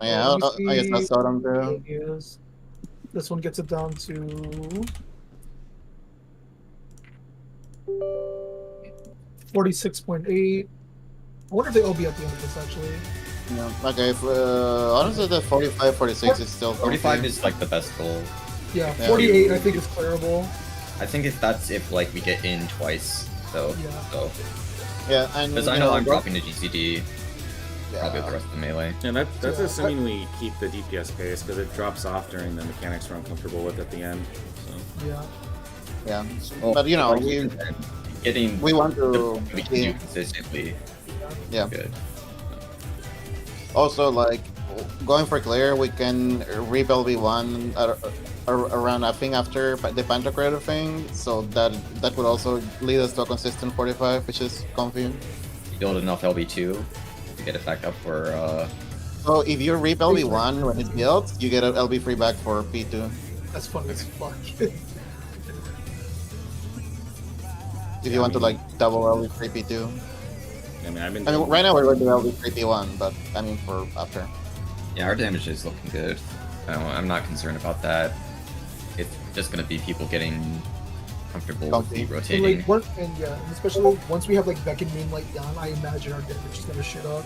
Yeah, I guess that's Autumn too. Yes. This one gets it down to 46.8. I wonder if they'll be at the end of this actually. Yeah. Okay, honestly, the 45, 46 is still 45 comfy. is like the best goal. Yeah, 48 I think is clearable. I think that's if like we get in twice, though. Yeah. So. Yeah, and because I know I'm dropping the GCD. Probably with the rest of the melee. Yeah, that's assuming we keep the DPS pace, because it drops off during the mechanics we're uncomfortable with at the end. So. Yeah. Yeah, but you know, we want to we can do consistently. Yeah. Good. Also, like going for clear, we can reap LV1 around I think after the Pantocrator thing, so that would also lead us to a consistent 45, which is comfy. You build enough LV2 to get it back up for. So if you reap LV1 when it's built, you get an LV free back for P2. That's funny as fuck. If you want to like double LV free P2. I mean, right now we're going to LV free P1, but I mean for after. Yeah, our damage is looking good. I'm not concerned about that. It's just gonna be people getting comfortable with the rotating. And especially once we have like Beck and Moonlight down, I imagine our damage is gonna shoot up.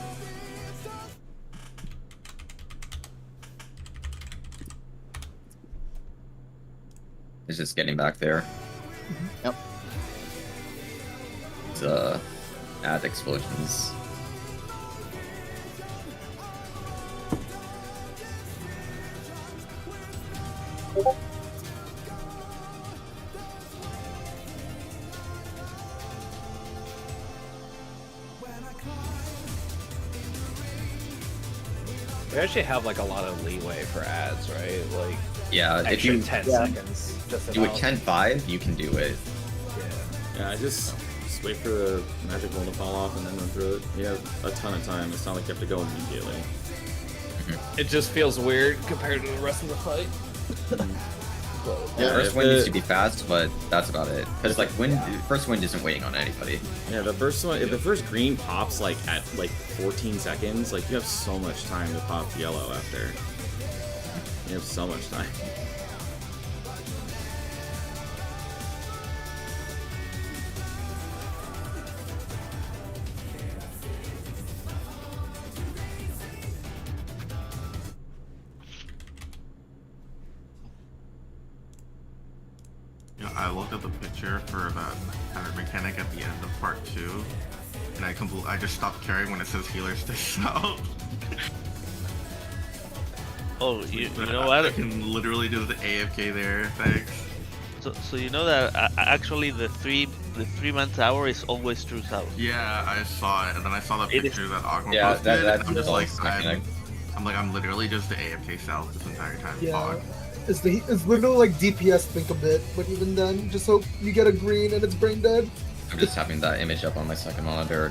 It's just getting back there. Yep. It's add explosions. We actually have like a lot of leeway for ads, right? Like yeah, if you 10 seconds, just do it 10-5, you can do it. Yeah, just wait for the magic ball to fall off and then run through it. You have a ton of time. It's not like you have to go immediately. It just feels weird compared to the rest of the fight. Yeah, first wind needs to be fast, but that's about it. Because like first wind isn't waiting on anybody. Yeah, the first one, if the first green pops like at like 14 seconds, like you have so much time to pop yellow after. You have so much time. I looked at the picture for that tether mechanic at the end of part 2, and I just stopped caring when it says healer sticks out. Oh, you know what? I can literally do the AFK there. Thanks. So you know that actually the three-man tower is always true south. Yeah, I saw it, and then I saw the picture that Ogma posted. That's I'm just like, I'm literally just the AFK south this entire time. Yeah. It's literally like DPS think a bit, but even then, just hope you get a green and it's brain dead. I'm just having that image up on my second monitor.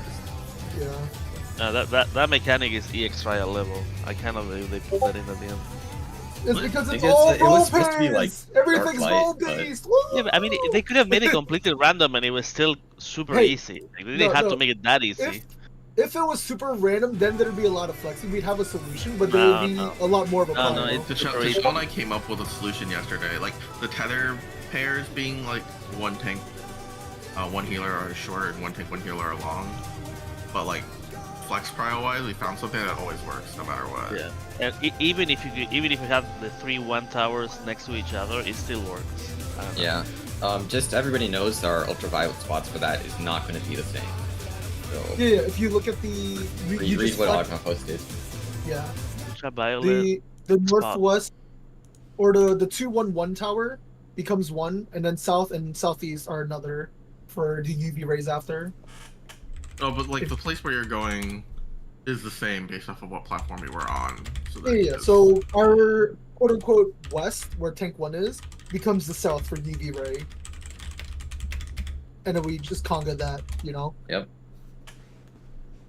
Yeah. That mechanic is EX trial level. I cannot believe they put that in at the end. It's because it's all it was supposed to be like everything's role based. Yeah, but I mean, they could have made it completely random and it was still super easy. Like, they didn't have to make it that easy. If it was super random, then there'd be a lot of flexing. We'd have a solution, but there would be a lot more of a problem. Tashon and I came up with a solution yesterday, like the tether pairs being like one tank, one healer are short, and one tank, one healer are long. But like flex cryo wise, we found something that always works no matter what. Yeah, and even if you have the 3-1 towers next to each other, it still works. Yeah, just everybody knows our ultraviolet spots for that is not going to be the same. So, yeah, if you look at the you read what Ogma posted. Yeah. Ultraviolet. The northwest or the 2-1-1 tower becomes one, and then south and southeast are another for the UV rays after. Oh, but like the place where you're going is the same based off of what platform we were on. So yeah. So our quote unquote west, where tank 1 is, becomes the south for UV ray, and then we just conga that, you know. Yep.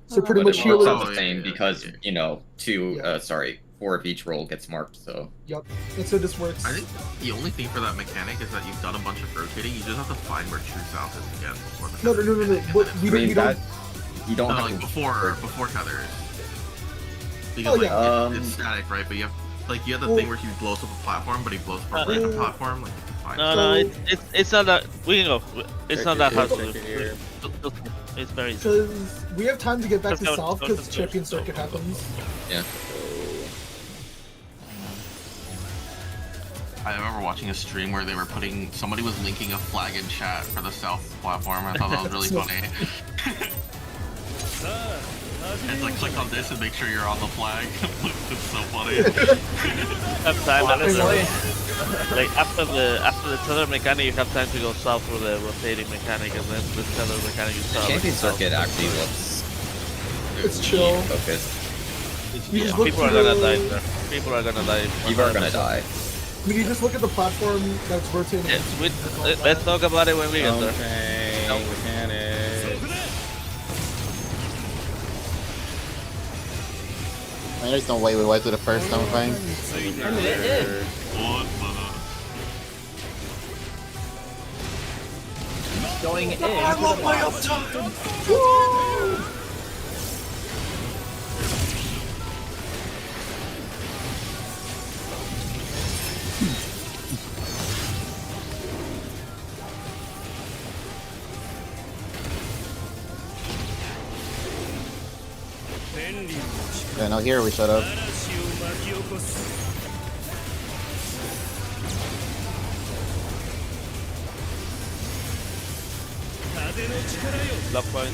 So pretty much it works out the same because, you know, 4 of each roll gets marked, so. Yep, and so this works. I think the only thing for that mechanic is that you've done a bunch of rotating, you just have to find where true south is again before the No. But we don't you don't have like before tethers. Because Oh, yeah. it's static, right? But you have the thing where he blows up a platform, but he blows up a random platform. Like, fine. No, it's not that. We can go. It's not that hard to Check do. here. It's very easy. Because we have time to get back Let's to go, south let's go, because let's go. champion circuit happens. Yeah. I remember watching a stream where somebody was linking a flag in chat for the south platform. I thought that was really funny. It's like click on this and make sure you're on the flag. It's so funny. Have time Honestly, like after the tether mechanic, you have time to go south through the rotating mechanic, and then the tether mechanic is south. Champion circuit actually looks It's chill. focused. You Yeah, just look people are to gonna the- die. There. People are gonna die. People are gonna die. I mean, you just look at the platform that's rotating. Yes, let's talk about it when we get there. Okay, mechanics. I mean, there's no way we went to the first time thing. What going in. I love my uptime! Yeah, no, here we shut up. Love point.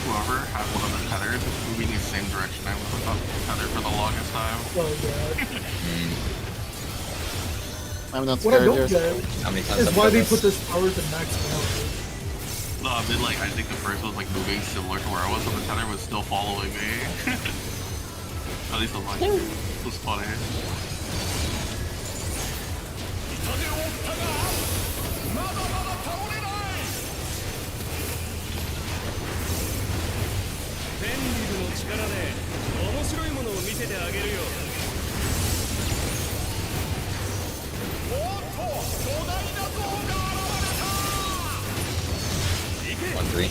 Whoever had one of the tethers is moving the same direction I was on the tether for the longest time. Oh, God. I'm not What I scared don't here. get How many times is have why we they done put this? this power to max power. No, I mean, I think the first was moving similar to where I was, so the tether was still following me. At least I'm like, it was funny. One three.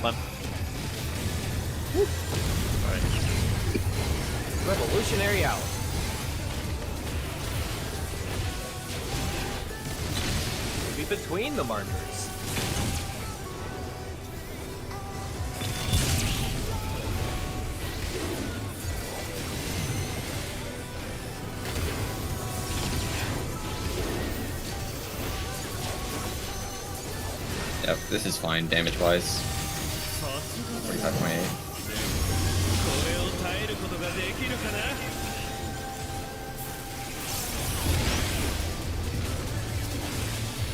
One. Revolutionary hour. Be between the markers. Yep, this is fine damage wise. 45.8.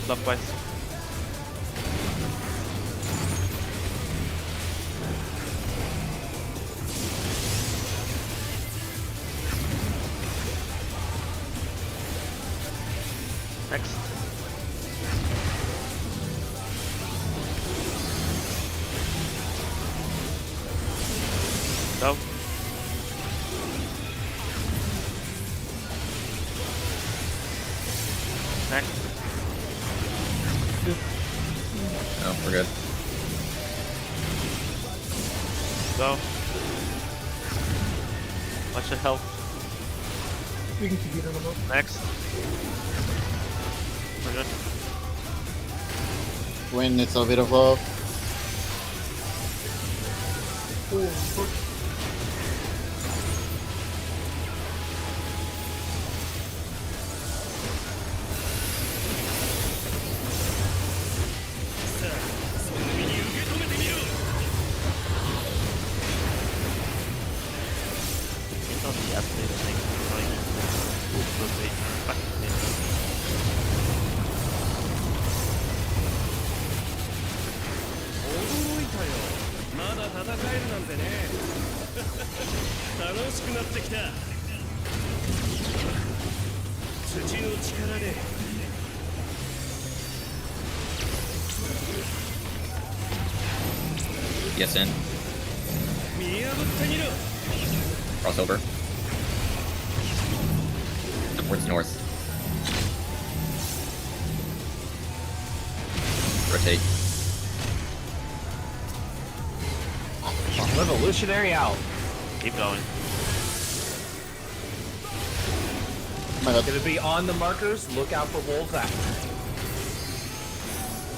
Love points. Next. Go. Next. No, we're good. Go. Watch your health. We can keep eating them up. Next. We're good. When it's a bit of love. Holy fuck. It's on the activated thing. Rotate. Fucking thing. 驚いたよ。まだ戦えるなんてね。しくなってきた。土の力で。Yes, in. 見破ってみろ。 Crossover. Towards north. Rotate. Revolutionary out. Keep going. Oh my god. Gonna be on the markers. Look out for wolves after.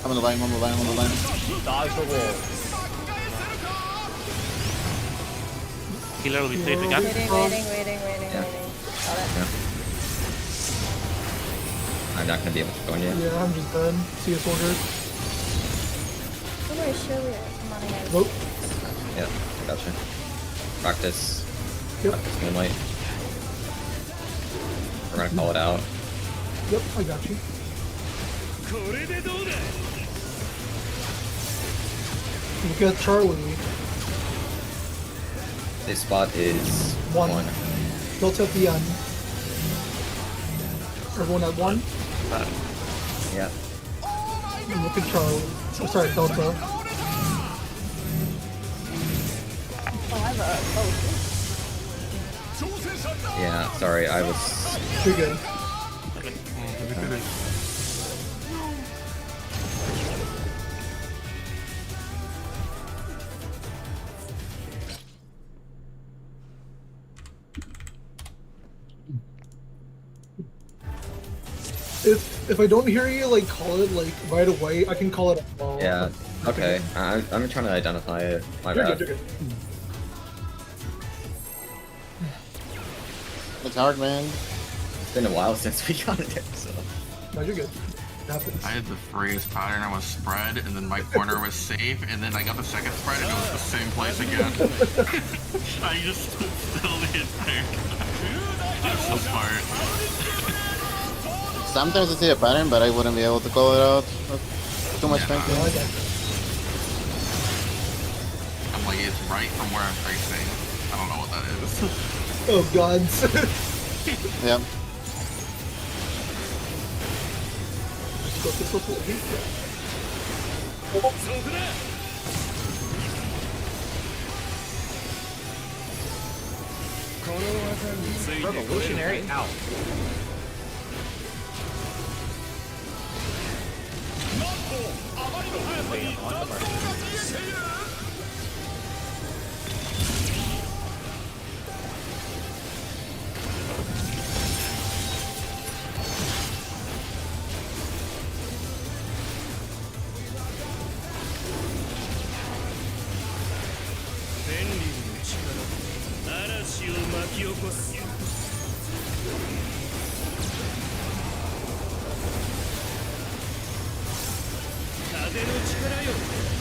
I'm on the line, I'm on the line, I'm on the line. Dodge the wolves. Healer will be safe again. Waiting. Yeah. Got it. Yeah. I'm not gonna be able to go in yet. Yeah, I'm just done. See you, soldiers. I'm not sure we are. Come on, guys. Nope. Yeah, I gotcha. Practice. Yep. Practice Moonlight. We're gonna call it out. Yep, I got you. これでどうだ。 Look at Charlie. This spot is One. 1. Delta at the end. Everyone at 1. Yeah. And look at Charlie. Oh, sorry, Delta. Oh, I have a Yeah, sorry, I was... You're good. If I don't hear you like call it like right away, I can call it. Yeah, okay. I'm trying to identify it. My You're bad. good. You're good. It's hard, man. It's been a while since we got it, so... No, you're good. It happens. I had the freest pattern. I was spread, and then my corner was safe, and then I got the second spread, and it was the same place again. I just stood still the entire time. I'm so smart. Sometimes I see a pattern, but I wouldn't be able to call it out. Too much Yeah. thinking. No, I got you. I'm like, it's right from where I'm facing. I don't know what that is. Oh gods. Yeah. Just go this way. そこだ。 この技についてこれ Revolutionary out.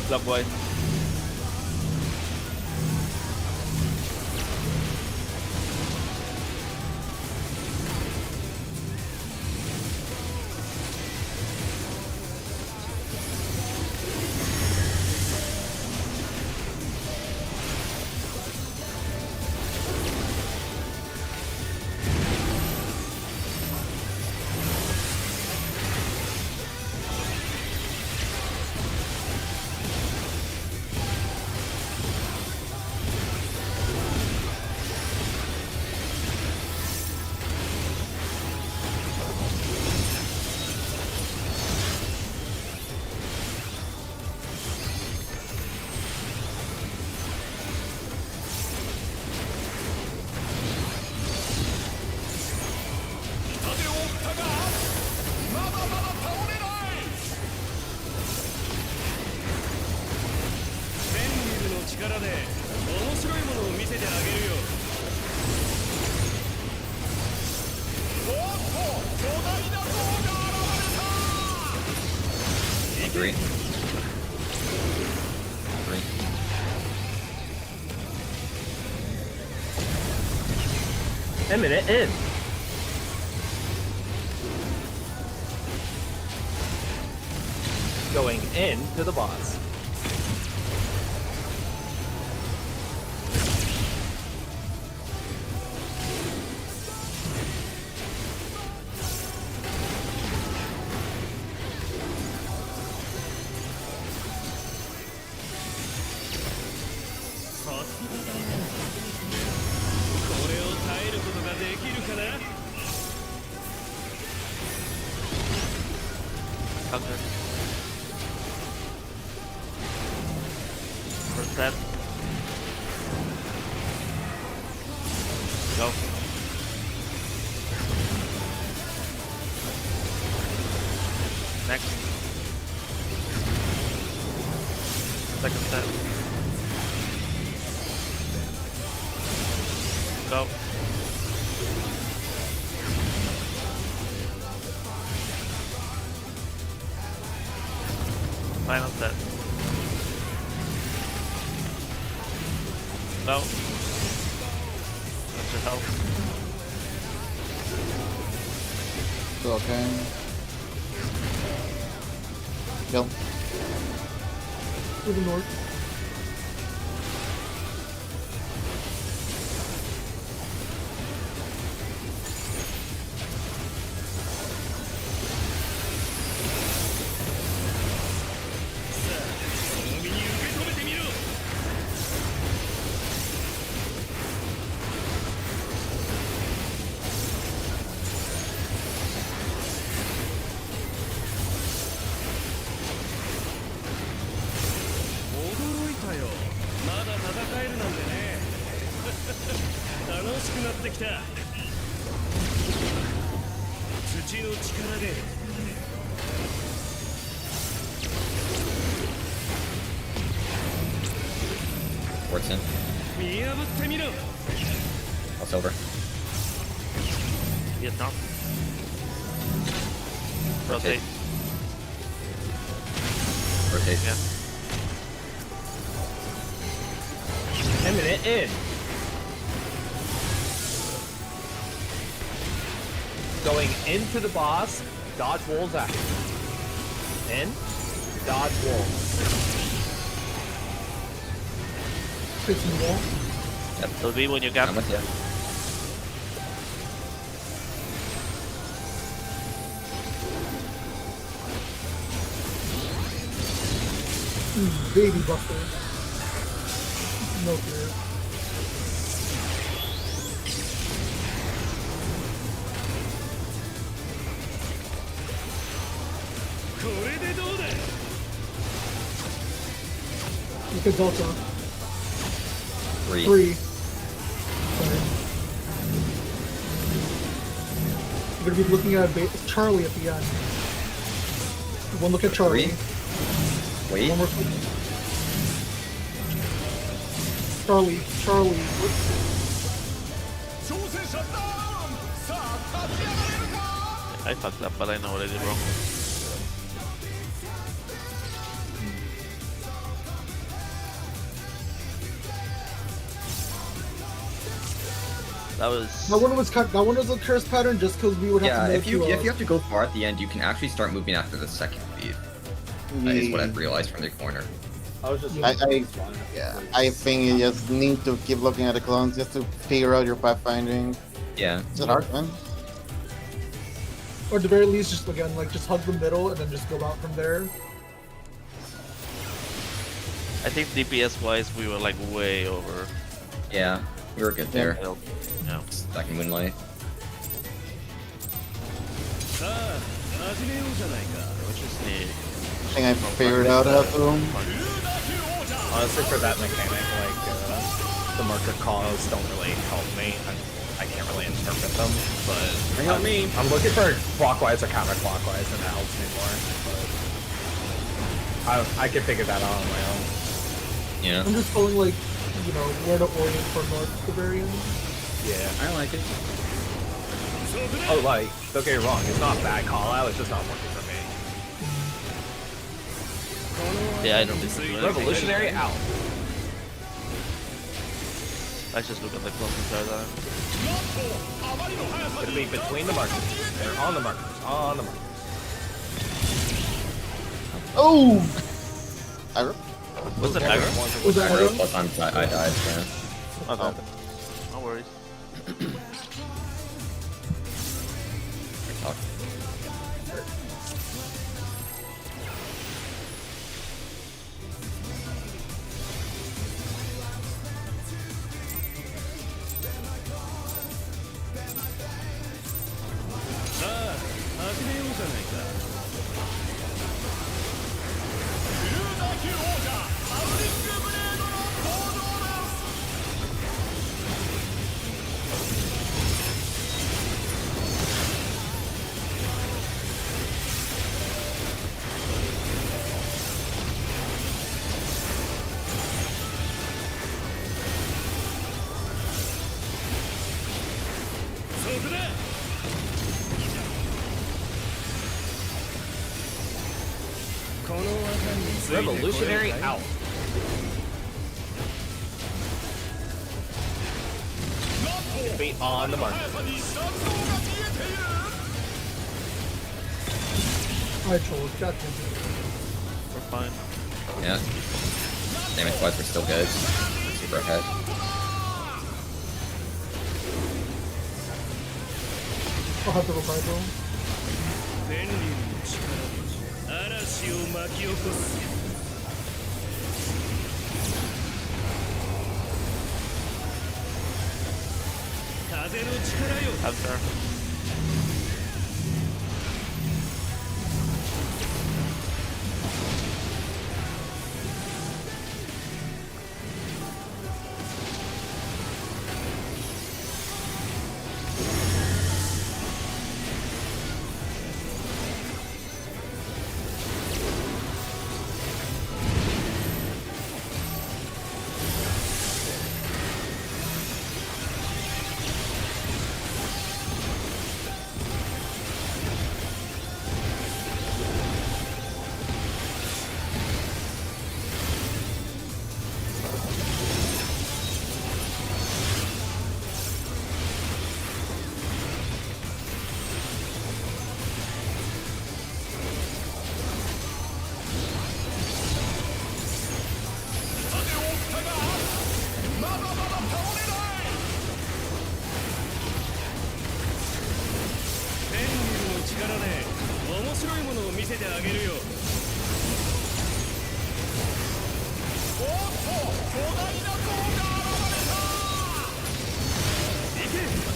Luck boy. Three. Eminent in. Going in to the boss. counter. First set. Go. Next. Second set. Go. Final set. No. That's your health. So okay. Kill. To the north. Works in. All silver. Vietnam. Rotate. Rotate. Yeah. Eminent in. Going into the boss, dodge wolves out. In, dodge wolves. 15 wall. Yep. So be when you get. I'm with you. Baby buster. No fear. You can Delta. 3. 3. Sorry. You're gonna be looking at Charlie at the end. One look at Charlie. 3. Wait. One more click. Charlie. Charlie. I fucked up, but I know what I did wrong. That was. That one was cut. That one was a curse pattern just because we would have Yeah, to. if you have to go far at the end, you can actually start moving after the second beat. That is what I've realized from the corner. I was just. I think you just need to keep looking at the clones just to figure out your pathfinding. Yeah. It's a hard one. Or at the very least, just again, like just hug the middle and then just go out from there. I think DPS wise, we were like way over. Yeah, we were good there. Yeah. Second Moonlight. Which is the. I think I figured out how to. Honestly, for that mechanic, like the marker calls don't really help me. I can't really interpret them, but They help me. I'm looking for clockwise or counterclockwise, and that helps me more. But I can figure that out on my own. Yeah. I'm just going like, you know, where to orient for north at the very end. Yeah. I like it. Oh, like, don't get me wrong, it's not a bad call out, it's just not working for me. Yeah, I don't think so. Revolutionary out. I just look at the close paradigm. It's gonna be between the markers. They're on the markers. On the markers. Oh! Was it Aggro? Was that Aggro Aggro? plus I died, yeah. Okay. No worries. Talk. Revolutionary out. Feet on the marker. I trolled. Got him. We're fine. Yeah. Damage wise, we're still good. We're super ahead. I'll have the revival. 天竜の力で嵐を巻き起こす。風の力よ。 Counter.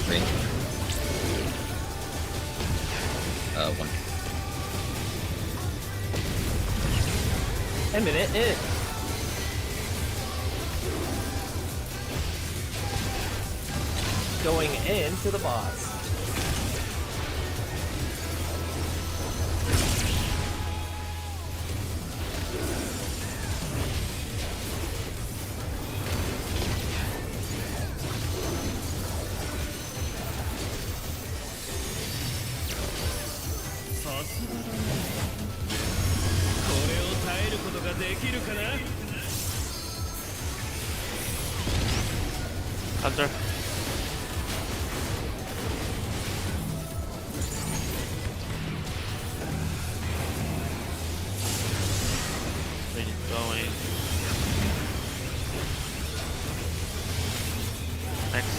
Three. One. A minute in. Going into the boss. Counter. Going. Next.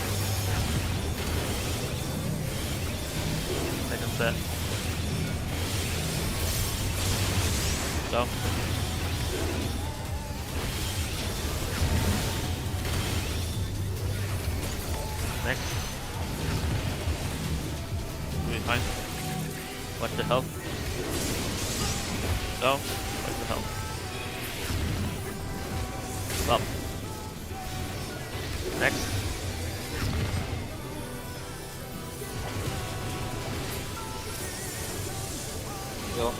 Second set. Go. Next. We'll be fine. Watch the health. Go. Watch the health. Stop. Next. Go.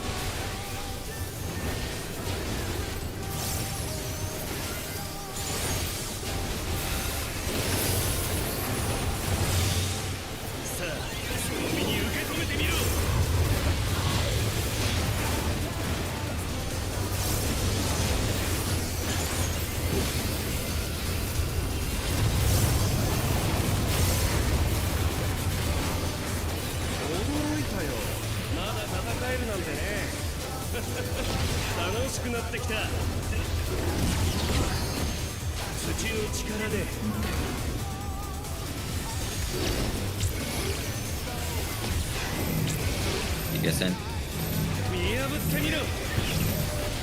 DPS in.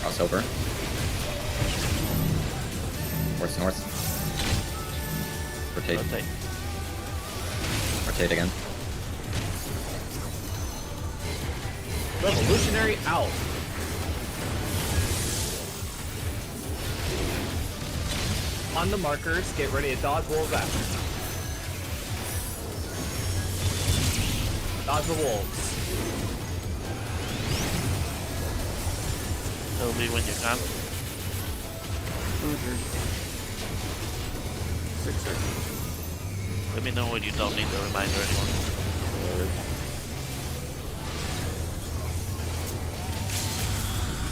Crossover. North. Rotate. Rotate. Rotate again. Revolutionary out. On the markers, get ready to dodge wolves after. Dodge the wolves. It'll be when you can. 6 seconds. Let me know when you don't need the reminder anymore.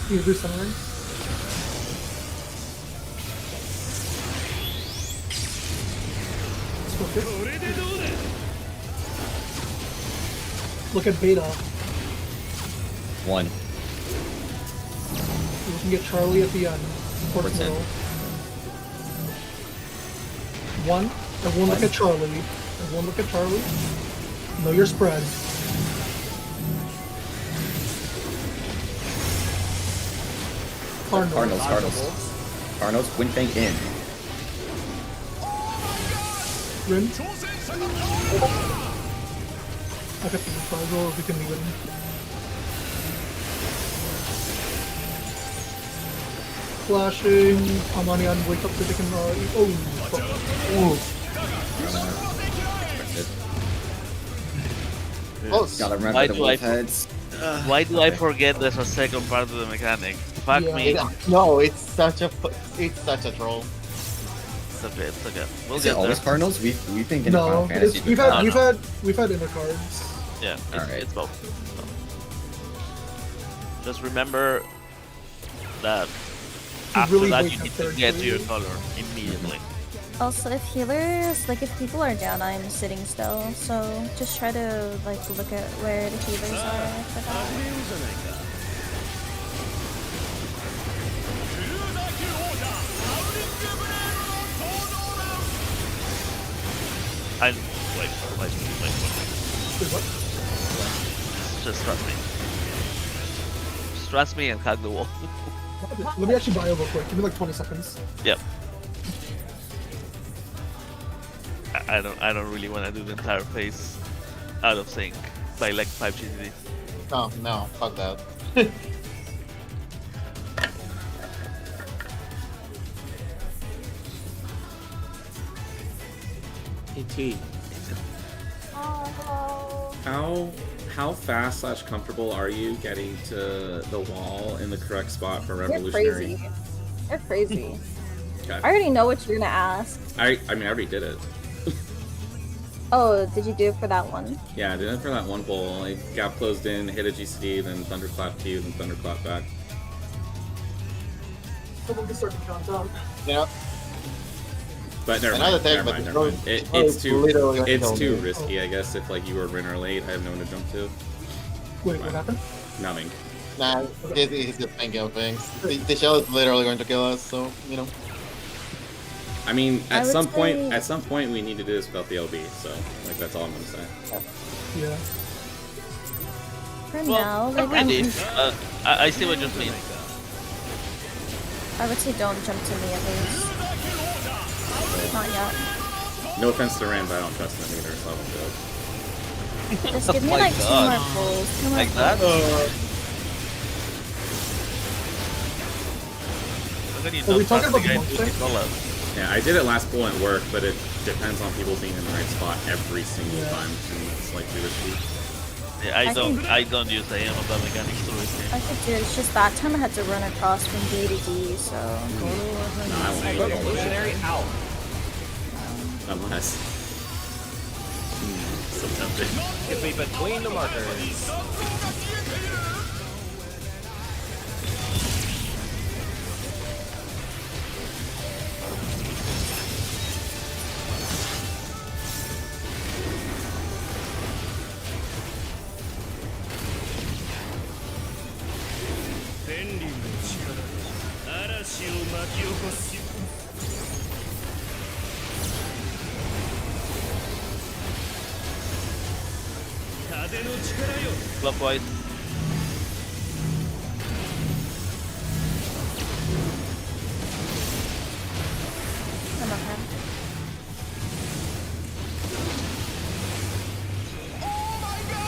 You do summary? Focus. Look at Beta. 1. You can get Charlie at the end. Towards What's in? middle. 1. Everyone look at Charlie. Everyone look at Charlie. Know your spread. Cardinals, Wind Fang in. Rin. I got the Cardinal if we can win. Flashing. Amanian, wake up so they can. Close. Gotta Why remember the do wolf I- heads. Why do I forget there's a second part of the mechanic? Fuck Yeah. me. No, it's such a troll. It's okay, it's okay. We'll Is it get there. always Cardinals? We've been getting Final No, Fantasy. we've before. had inner cards. Yeah, it's, Alright. it's both. So. Just remember that after really that wake you up need to third get to grade. your color immediately. Also, if healers, like if people are down, I'm sitting still. So just try to like look at where the healers are for that. I wait. Wait, what? Just trust me. Just trust me and hug the wall. Let me actually buy it real quick. Give me like 20 seconds. Yep. I don't really want to do the entire phase out of sync by like 5 GTD. No, fuck that. Hey T, how fast / comfortable are you getting to the wall in the correct spot for You're revolutionary? crazy. You're crazy. Okay. I already know what you're gonna ask. I mean I already did it. Oh, did you do it for that one? Yeah, I did it for that one bowl. I gap closed in, hit a GCD, then thunderclap to you, then thunderclap back. Someone can start the countdown. Yeah. But never Another mind. thing, Never but mind. the Never mind. throw- It's throw is too. literally gonna It's kill too me. risky, I guess. If like you were winner late, I have no one to jump to. Wait, what happened? Nothing. Nah, he's just thinking of things. The shell is literally going to kill us, so you know. I mean, I at would some point, say- we need to do this without the LB. So, like, that's all I'm gonna say. Yeah. For Well, now, like really, I see what you mean. I would say don't jump to me at least. Not yet. No offense to Rand, but I don't trust him either, so I won't do it. Just give me my like God. 2 more pulls. 2 more Like that? pulls. How can you Are we not talking trust the about the guy monk who thing? control us? Yeah, I did it last pull and it worked, but it depends on people being in the right spot every single Yeah. time, and it's like too risky. Yeah, I don't use AM of that mechanics to risk I it. could do it. It's just that time I had to run across from D to D, so. No, I won't do it. Revolutionary out. Unless. So tempting. Get me between the markers. Clockwise. I'm okay.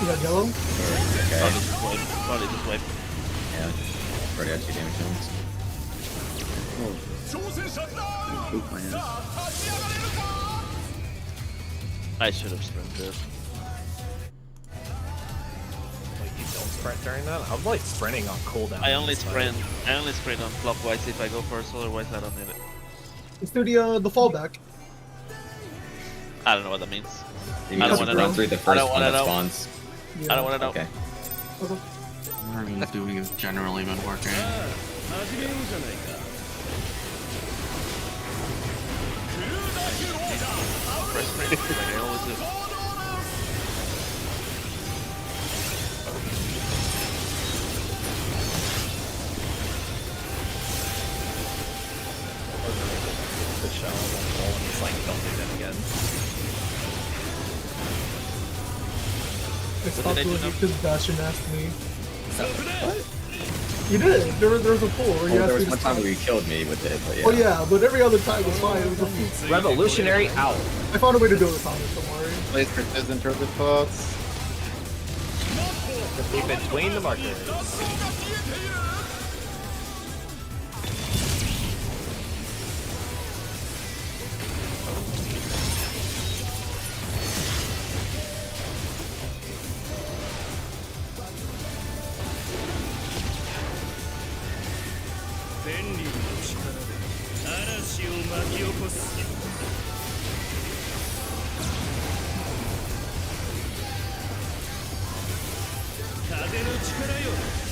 You got yellow? Okay. Probably just wipe. Yeah. Already had 2 damage zones. Oop, my hand. I should have sprinted. Wait, you don't sprint during that? I'm like sprinting on cooldown. I only It's like- sprint. I only sprint on clockwise if I go first, otherwise I don't need it. Let's do the fallback. I don't know what that means. You I don't just wanna run know. through the I first don't one wanna that know. spawns. Yeah. I don't want to know. Okay. Okay. Learning doing has generally been working. Frustrating, like I always do. The shell and it's like, don't do that again. I stopped doing it because Bastion asked me. What? You did. There was a pool where you Well, asked there me was to one time stop. where you killed me with it, but yeah. Oh yeah, but every other time was fine. It was a feat. Revolutionary out. I found a way to do it, Thomas. Don't worry. Place persistent turtle spots. Be between the markers.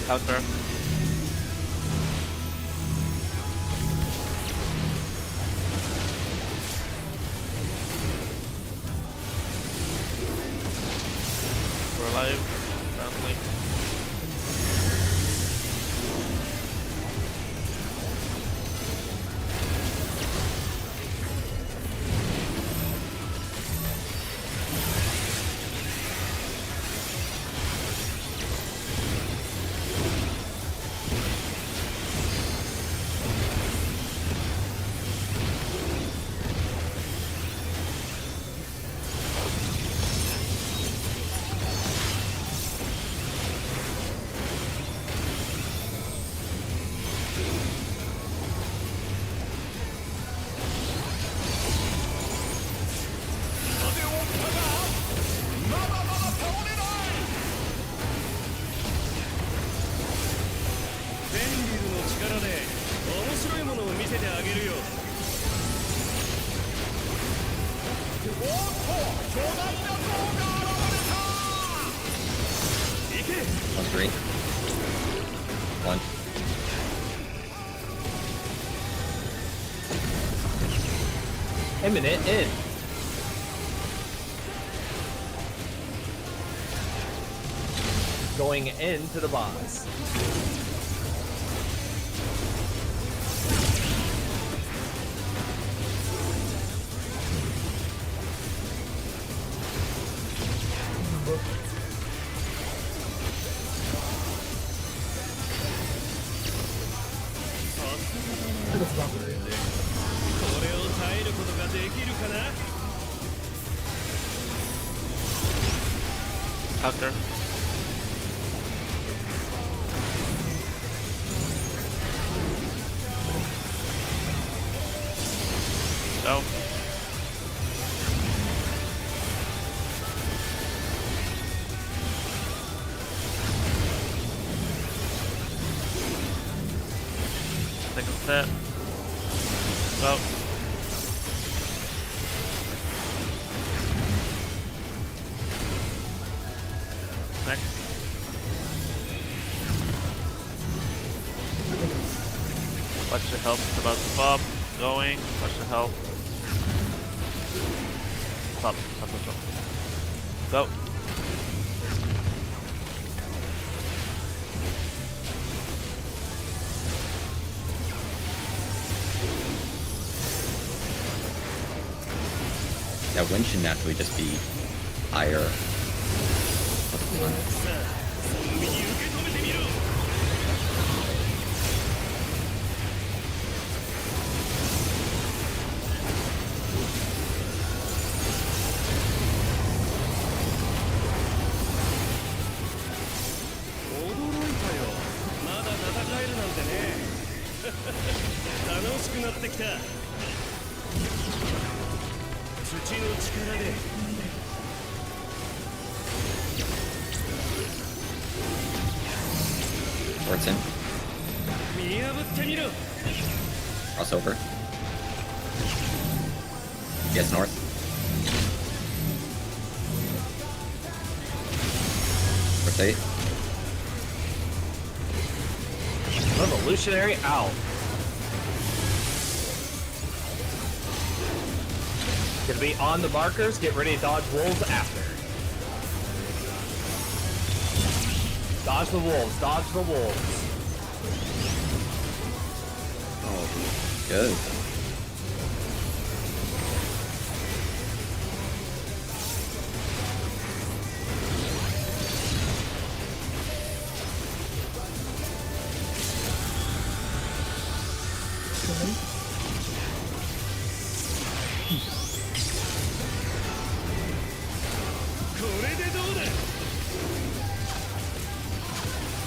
Counter. We're alive. Family. One's green. One. Imminent in. Going into the boss. That's not very. Counter. No. Second set. Go. Next. Watch your health, it's about to pop. Going. Watch your health. Pop. Pop, pop, pop. Go. That win should naturally just be higher. Port's in. Crossover. Yes, north. Rotate. Revolutionary out. Gonna be on the markers, get ready to dodge wolves after. Dodge the wolves, dodge the wolves. Oh, good.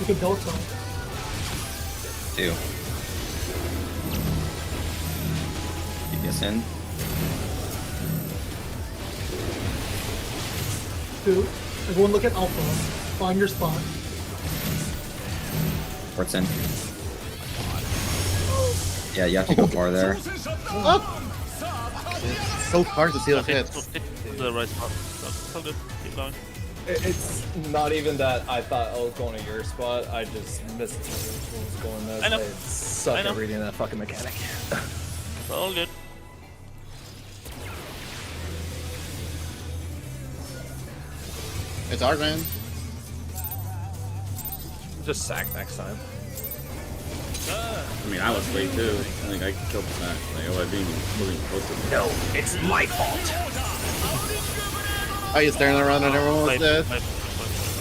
You can build some. 2. Keep this in. 2. Everyone look at Alpha. Find your spot. Port's in. Yeah, you have to go far there. So hard to see the Okay, hits. so stick to the right spot. So good. Keep going. It's not even that I thought I was going to your spot. I just missed what was going there. I know. I suck I know. at reading that fucking mechanic. It's all good. It's hard, man. Just sack next time. I mean, I was late too. I think I killed the sack. Like, I wasn't close to it. No, it's my fault. I was turning around and everyone was dead.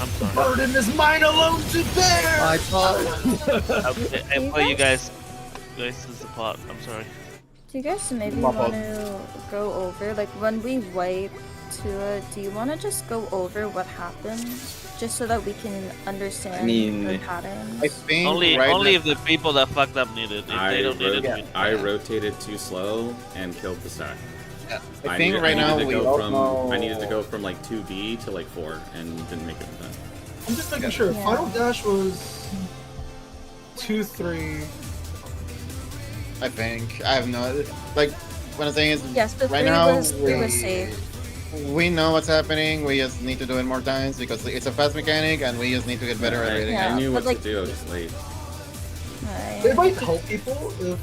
I'm sorry. Burden is mine alone to bear! My fault. You For you guys- guys is the plot. I'm sorry. Do you guys maybe My want fault. to go over, like when we wipe to it, do you want to just go over what happened? Just so that we can understand I mean, the patterns? I think Only right only now, if the people that fucked up need it. If they don't need it, I rotated too slow and killed the sack. I think right now we go don't know. I needed to go from like 2B to like 4 and didn't make it in time. I'm just making sure. Yeah. Final dash was 2-3. I think I have no like. What I'm saying is, Yes, the right three now was safe. we know what's happening. We just need to do it more times because it's a fast mechanic, and we just need to get better at reading Yeah, I knew but, what like- to do. I was just late. It might help people if,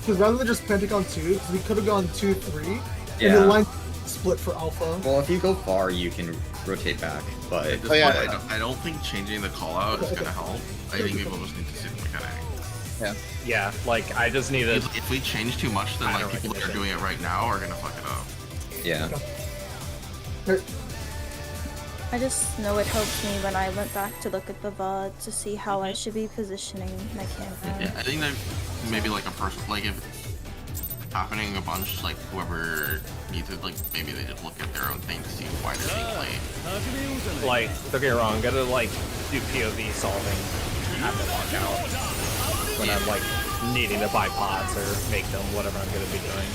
because rather than just Pentagon 2, because we could have gone 2-3, and Yeah. the line split for Alpha. Well, if you go far, you can rotate back, but At this Oh, yeah. point, I don't think changing the call out is gonna help. I think people just need to see the mechanic. Yeah, like I just need to. If we change too much, then I like don't people that are recommend doing it right now are gonna fuck it up. yeah. I just know it helped me when I went back to look at the VOD to see how I should be positioning my camera. Yeah, I think that maybe like a person, like if it's happening a bunch, like whoever needs it, like maybe they just look at their own thing to see why they're being played. Like, don't get me wrong, I'm gonna like do POV solving at the lockout when I'm like needing to buy pods or make them, whatever I'm gonna be doing.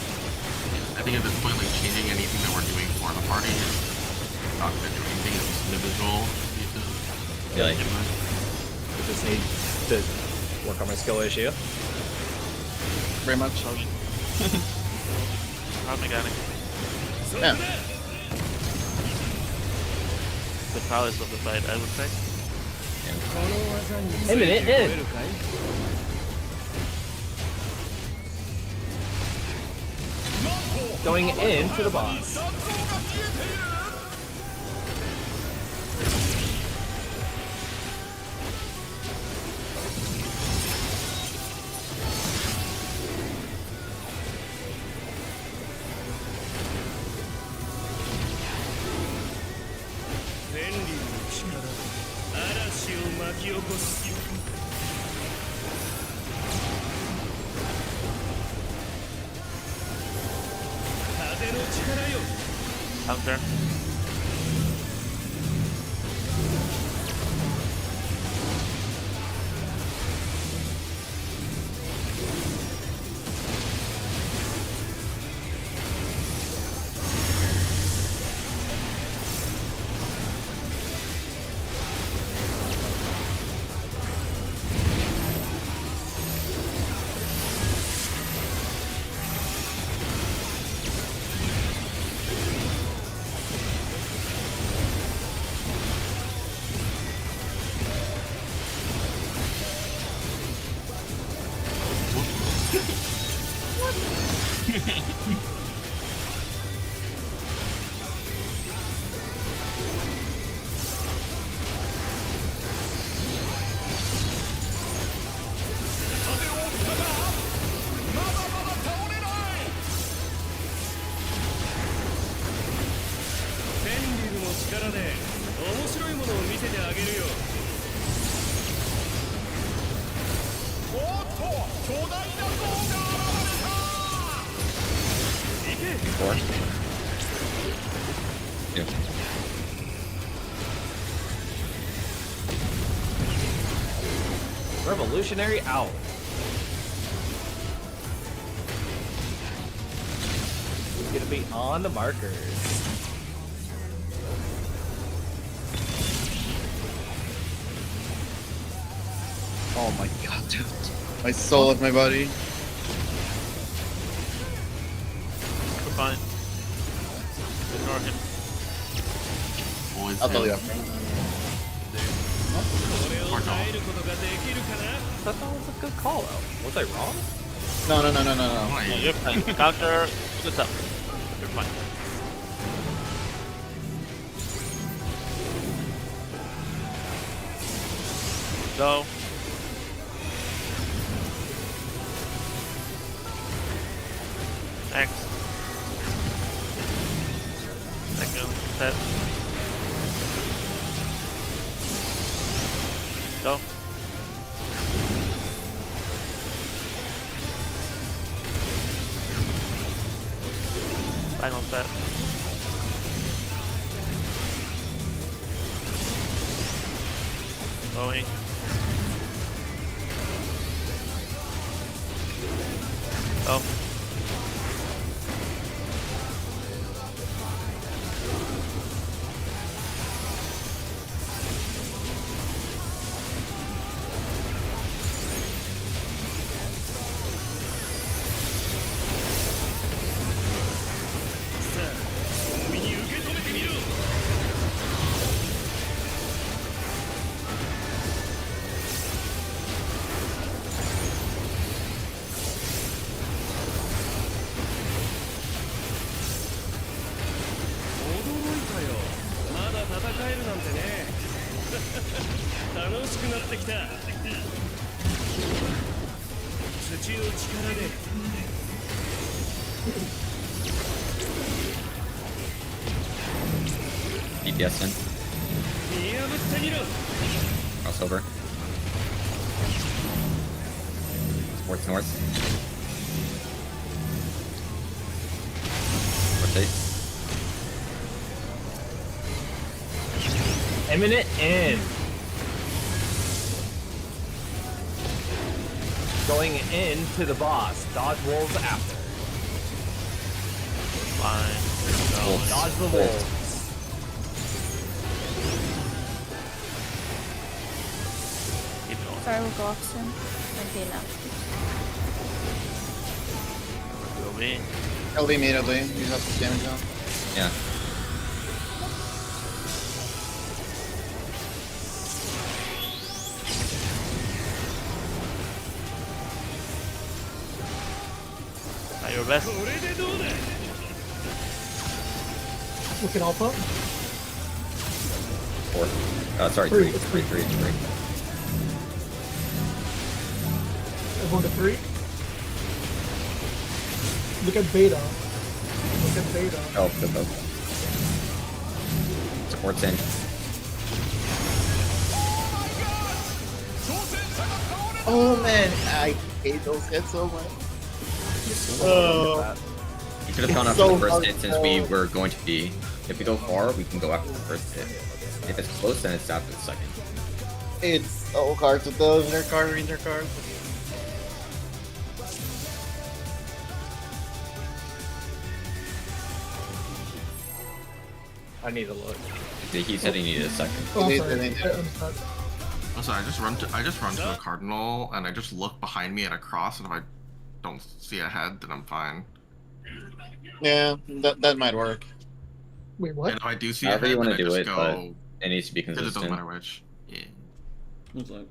I think at this point, like changing anything that we're doing for the party is not gonna do anything. It's just individual pieces. Yeah. I just need to work on my skill issue. Very much. Hard mechanic. Yeah. The prowess of the fight, I would say. Hey, minute in. Going into the boss. Counter. てあげるよ。おっと巨大な像が現れた。行け。 4. Yeah. Revolutionary Owl. He's gonna be on the markers. Oh my god, dude. My soul of my body. We're fine. Ignore him. Always I'll tell you him. after. これを耐えることができるかな。 I thought that was a good call out. Was I wrong? No. Why? No, you're fine. Counter. Good stuff. You're fine. Go. X. Second step. Go. Final step. Going. Go. DPS in. Crossover. Sports north. Rotate. Eminent in. Going into the boss. Dodge wolves after. Fine. Wolves. Dodge the Wolves. wolves. Keep going. Sorry, we'll go off soon. Okay, now. Go me. Kill immediately. You have some damage on. Yeah. Try your best. Look at Alpha. 4. Sorry, Three. 3. 3. Everyone to 3. Look at Beta. Look at Beta. Oh, good. Sports in. Oh man, I hate those hits so much. Oh. We could have gone It's after so the first hard hit to since tell. we were going to be. If we go far, we can go after the first hit. If it's close, then it's after the second. It's so hard to tell if they're card read their cards. I need to look. He said he needed a second. Oh, I'm It is- sorry. it is- I understand. I'm sorry, I just run to a cardinal and I just look behind me at a cross, and if I don't see a head, then I'm fine. Yeah, that might work. Wait, what? And if I do see However a you head, wanna then I do just it, go. It needs to be It doesn't consistent. matter which. Yeah. What's that?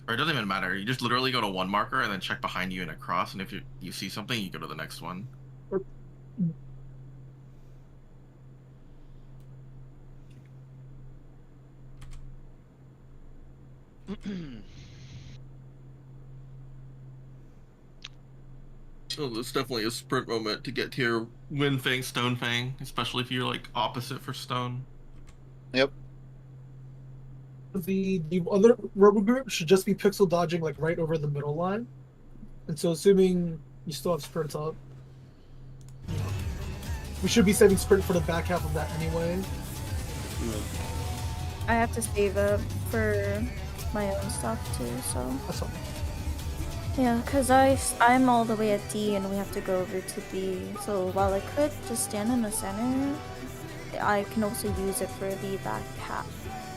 Or it doesn't even matter. You just literally go to one marker and then check behind you in a cross, and if you see something, you go to the next one. So it's definitely a sprint moment to get to your Wind Fang, Stone Fang, especially if you're like opposite for Stone. Yep. The other robo group should just be pixel dodging like right over the middle line. And so assuming you still have sprint up, we should be saving sprint for the back half of that anyway. I have to save up for my own stuff too, so. That's all. Yeah, because I'm all the way at D and we have to go over to B. So while I could just stand in the center, I can also use it for the back half.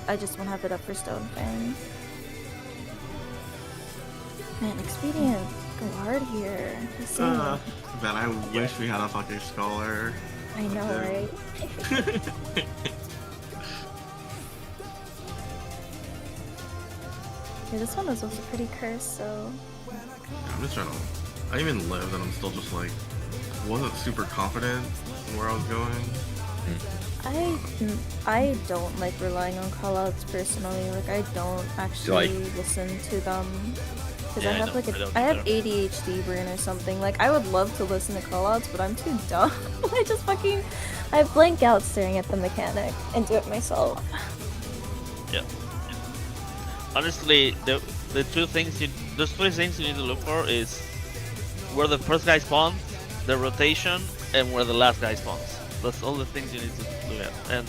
I just won't have it up for Stone Fang. Man, Expedient, go hard here. Man, I wish we had a fucking scholar. I know, right? Yeah, this one was also pretty cursed, so. Yeah, I'm just trying to. I even lived, and I'm still just like, wasn't super confident in where I was going. I don't like relying on callouts personally. Like I don't actually listen to them because I have I have ADHD brain or something. Like I would love to listen to callouts, but I'm too dumb. I blank out staring at the mechanic and do it myself. Yeah. Honestly, the two things there's three things you need to look for is where the first guy spawns, the rotation, and where the last guy spawns. That's all the things you need to look at. And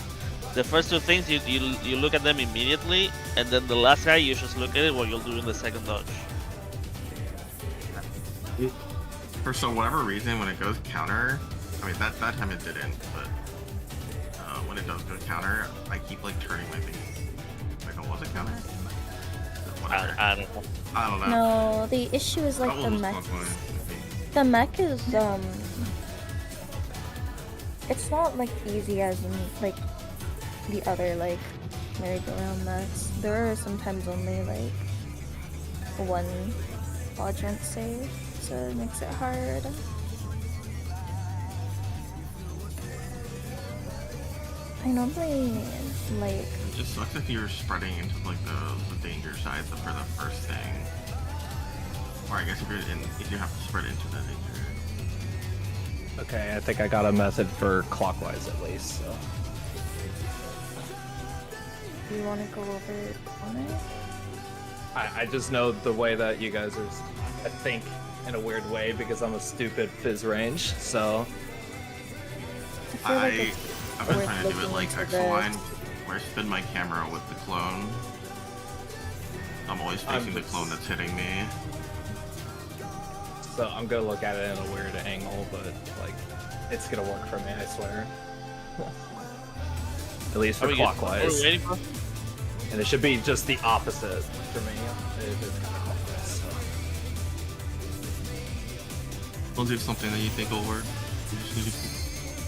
the first two things you look at them immediately, and then the last guy you just look at it while you're doing the second dodge. For whatever reason, when it goes counter, I mean that time it didn't, but when it does go counter, I keep like turning my base. Like, oh, was it counter? Whatever. I don't know. I don't know. No, the issue is like the mech. The mech is it's not like easy as in like the other like merry-go-round mechs. There are sometimes only like one quadrant save, so it makes it hard. I normally like. It just sucks if you're spreading into like the danger sides for the first thing, or I guess if you have to spread into the danger. Okay, I think I got a method for clockwise at least. So. Do you want to go over on it? I just know the way that you guys are. I think in a weird way because I'm a stupid fizz range. So. I've been trying to do it like Exoline, where I spin my camera with the clone. I'm always facing the clone that's hitting me. So I'm gonna look at it in a weird angle, but like, it's gonna work for me, I swear. At least for clockwise. And it should be just the opposite for me. If it's kind of clockwise. We'll do something that you think will work.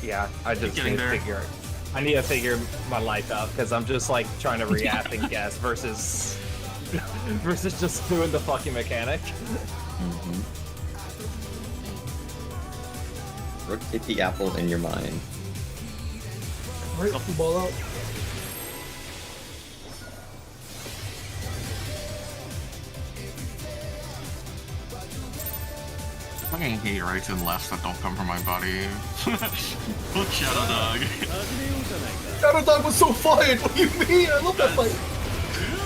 Yeah, I just need to figure. I need to figure my life out because I'm just like trying to react and guess versus just doing the fucking mechanic. Rotate the apple in your mind. Alright, ball out. I fucking hate rights and lefts that don't come from my body. Look, Shadow Dog. Shadow Dog was so fun! What do you mean? I love that fight!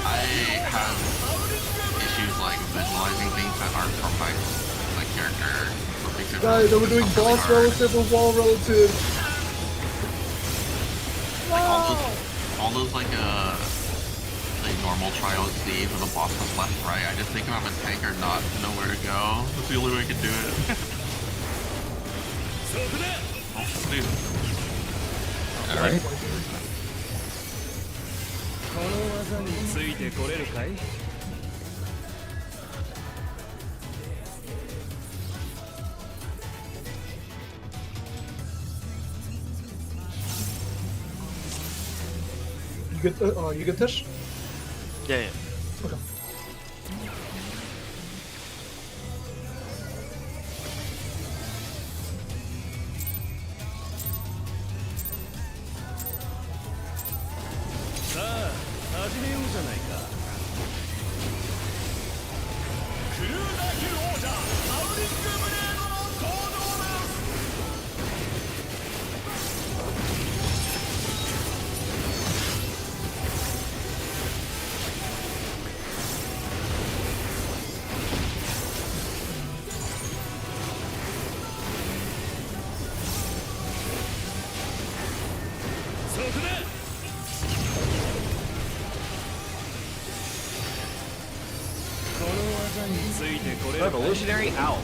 I have issues like visualizing things that aren't from my character. Guys, we're doing boss relative or wall relative. Like all those like normal trials Z for the boss was left right. I just think if I'm a tanker, not know where to go. That's the only way I can do it. Oh, dude. Alright. You get Tish? Yeah. Okay. Revolutionary out.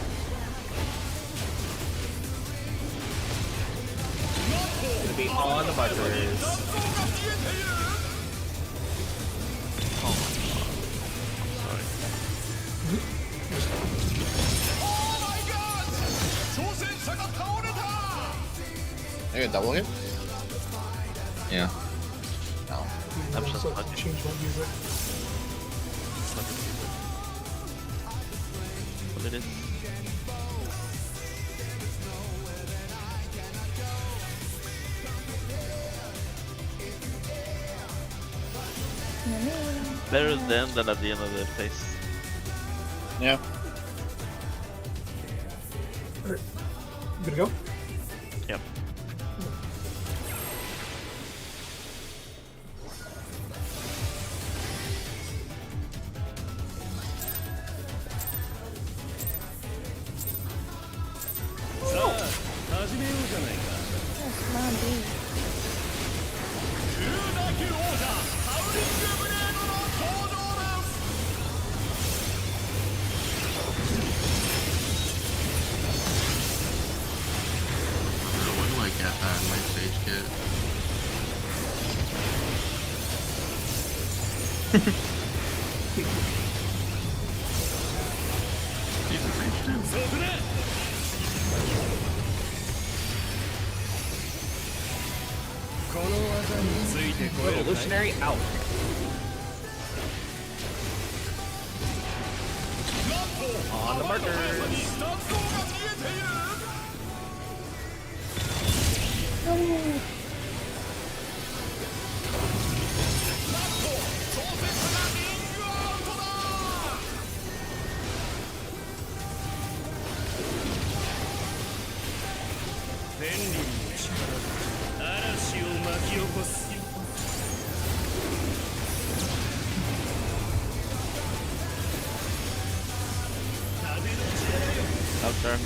Gonna be on the markers. Are you double hit? Yeah. No. I'm just So fucking. change my music. What it is? Better then than at the end of the phase. Yeah. Alright. Good to go? Yep. Come on, dude. What do I get that in my stage kit? Decent range too. Revolutionary out. On the markers. Out there.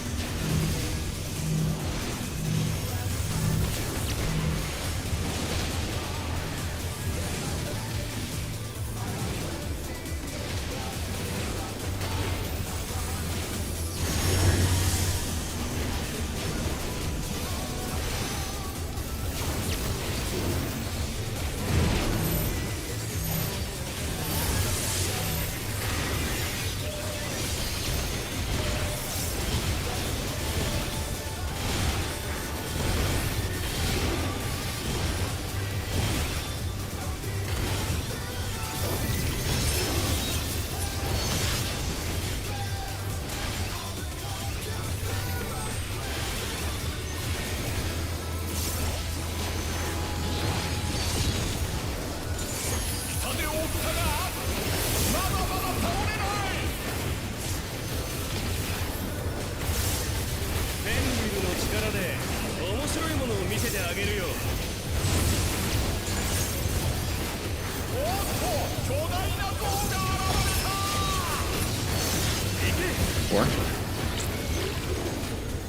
Four.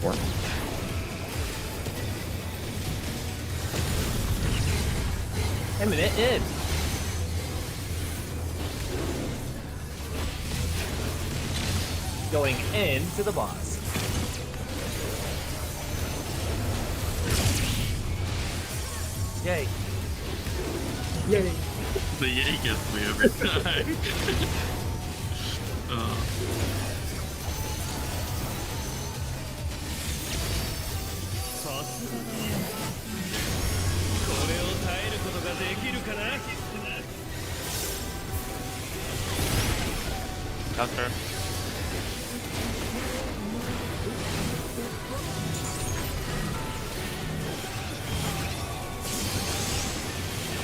Four. M8s in. Going into the boss. Yay. Yay. The yay gets me every time. Counter.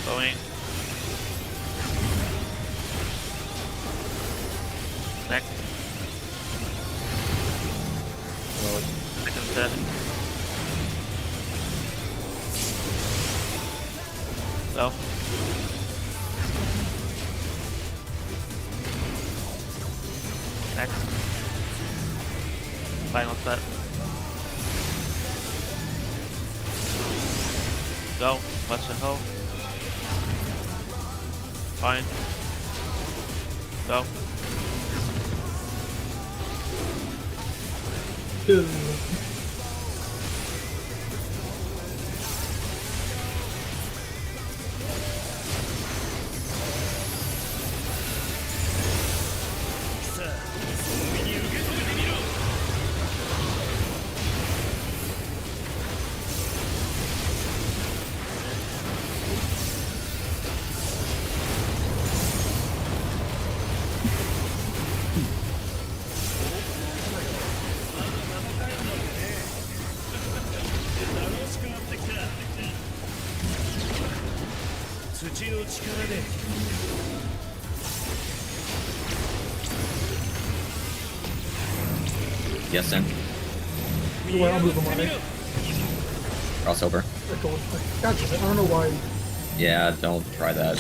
Going. Next. Second set. Go. Next. Final set. Go. Watch the hoe. Fine. Go. Ew. Yes, in. Well, I'll move him away. Crossover. Gotcha. I don't know why. Yeah, don't try that.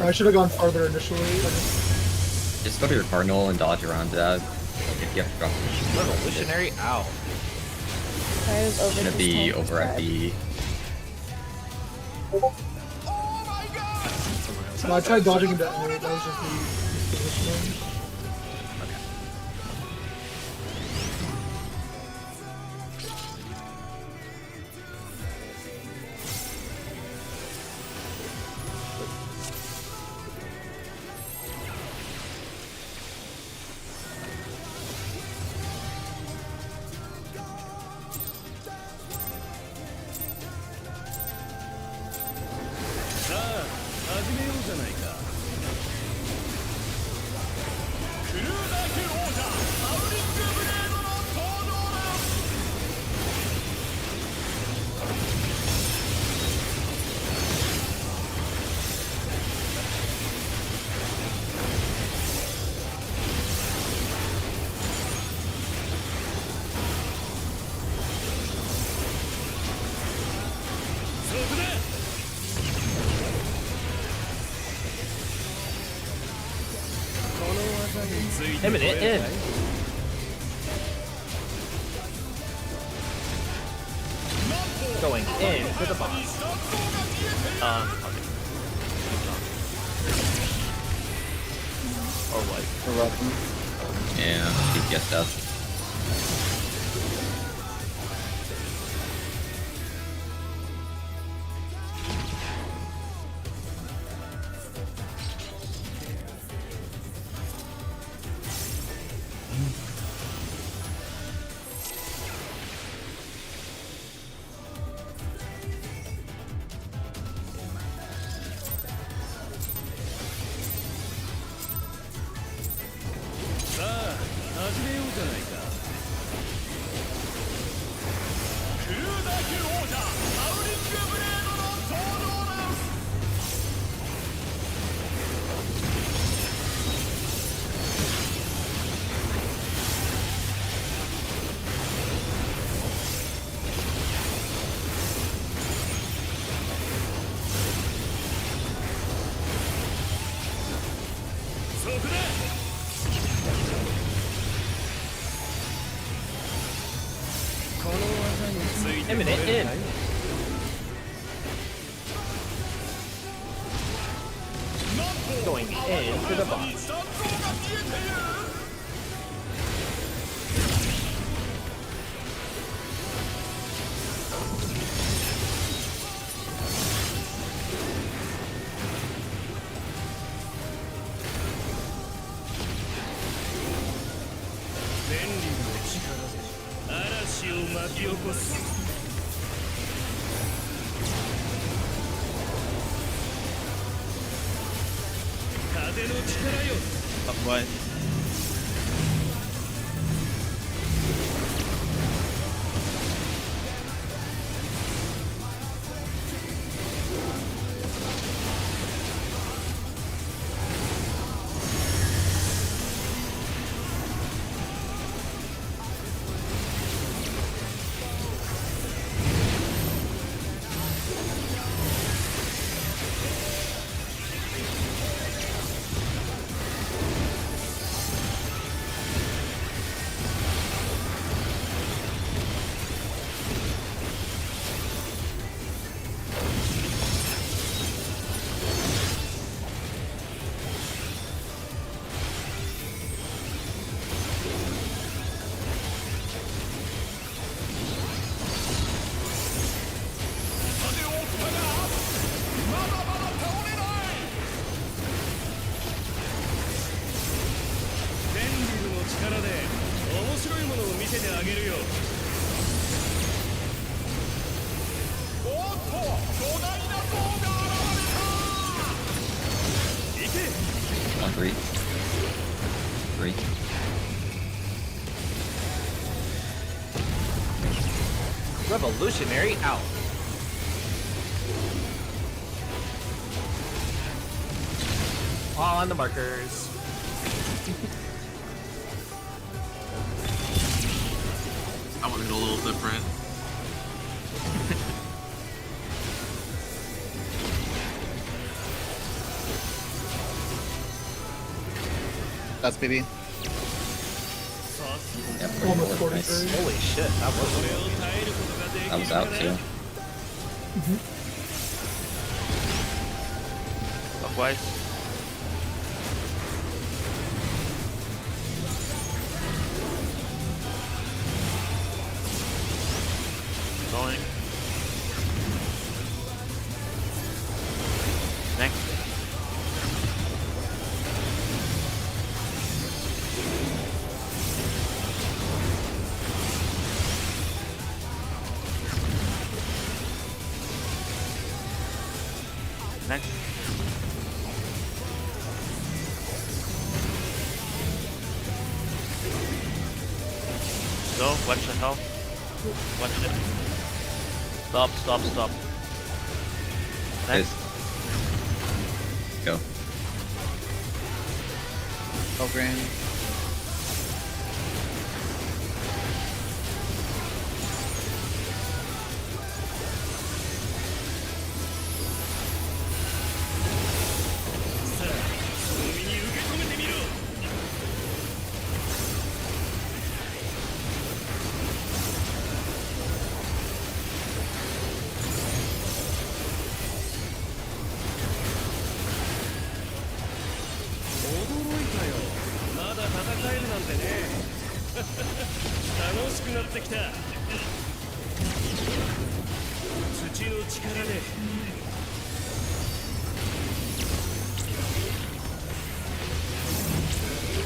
I should have gone farther initially. Just go to your cardinal and dodge around that. If you have to drop the Revolutionary out. I was over. it's gonna be over at the. No, I tried dodging into air. That was just the positioning. M&M. Going in to the boss. Okay. Or what? Yeah, DPS death. M&M. Going in to the boss. Bye. On 3. 3. Revolutionary out. On the markers. I want it a little different. That's PB. Yeah, Almost 44, 43. nice. Holy shit, that was That was out too. Clockwise. Going. Next. Next. Go, watch the health. Watch it. Stop, stop, stop. Next. Go. Oh, green.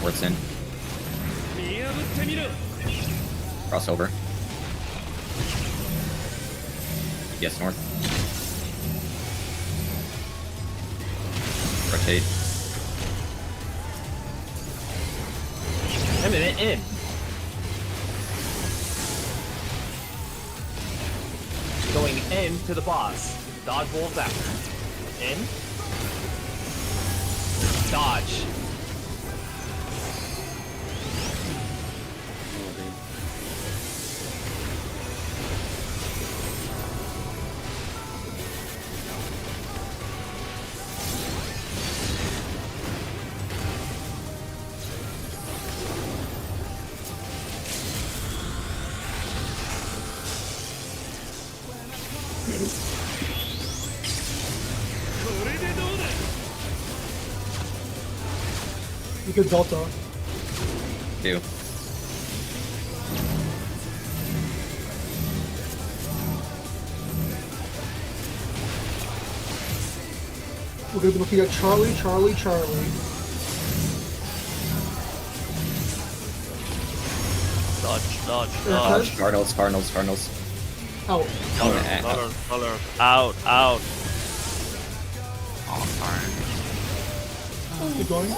Works in. Crossover. Yes, north. Rotate. M8s in. Going in to the boss. Dodge wolves after. In. Dodge. You could Delta. Do. We're gonna be looking at Charlie, Charlie, Charlie. Dodge, dodge, Yeah, dodge. Cardinals, Cardinals, Cardinals. Out. Color. Out, out. Oh, sorry. Keep going.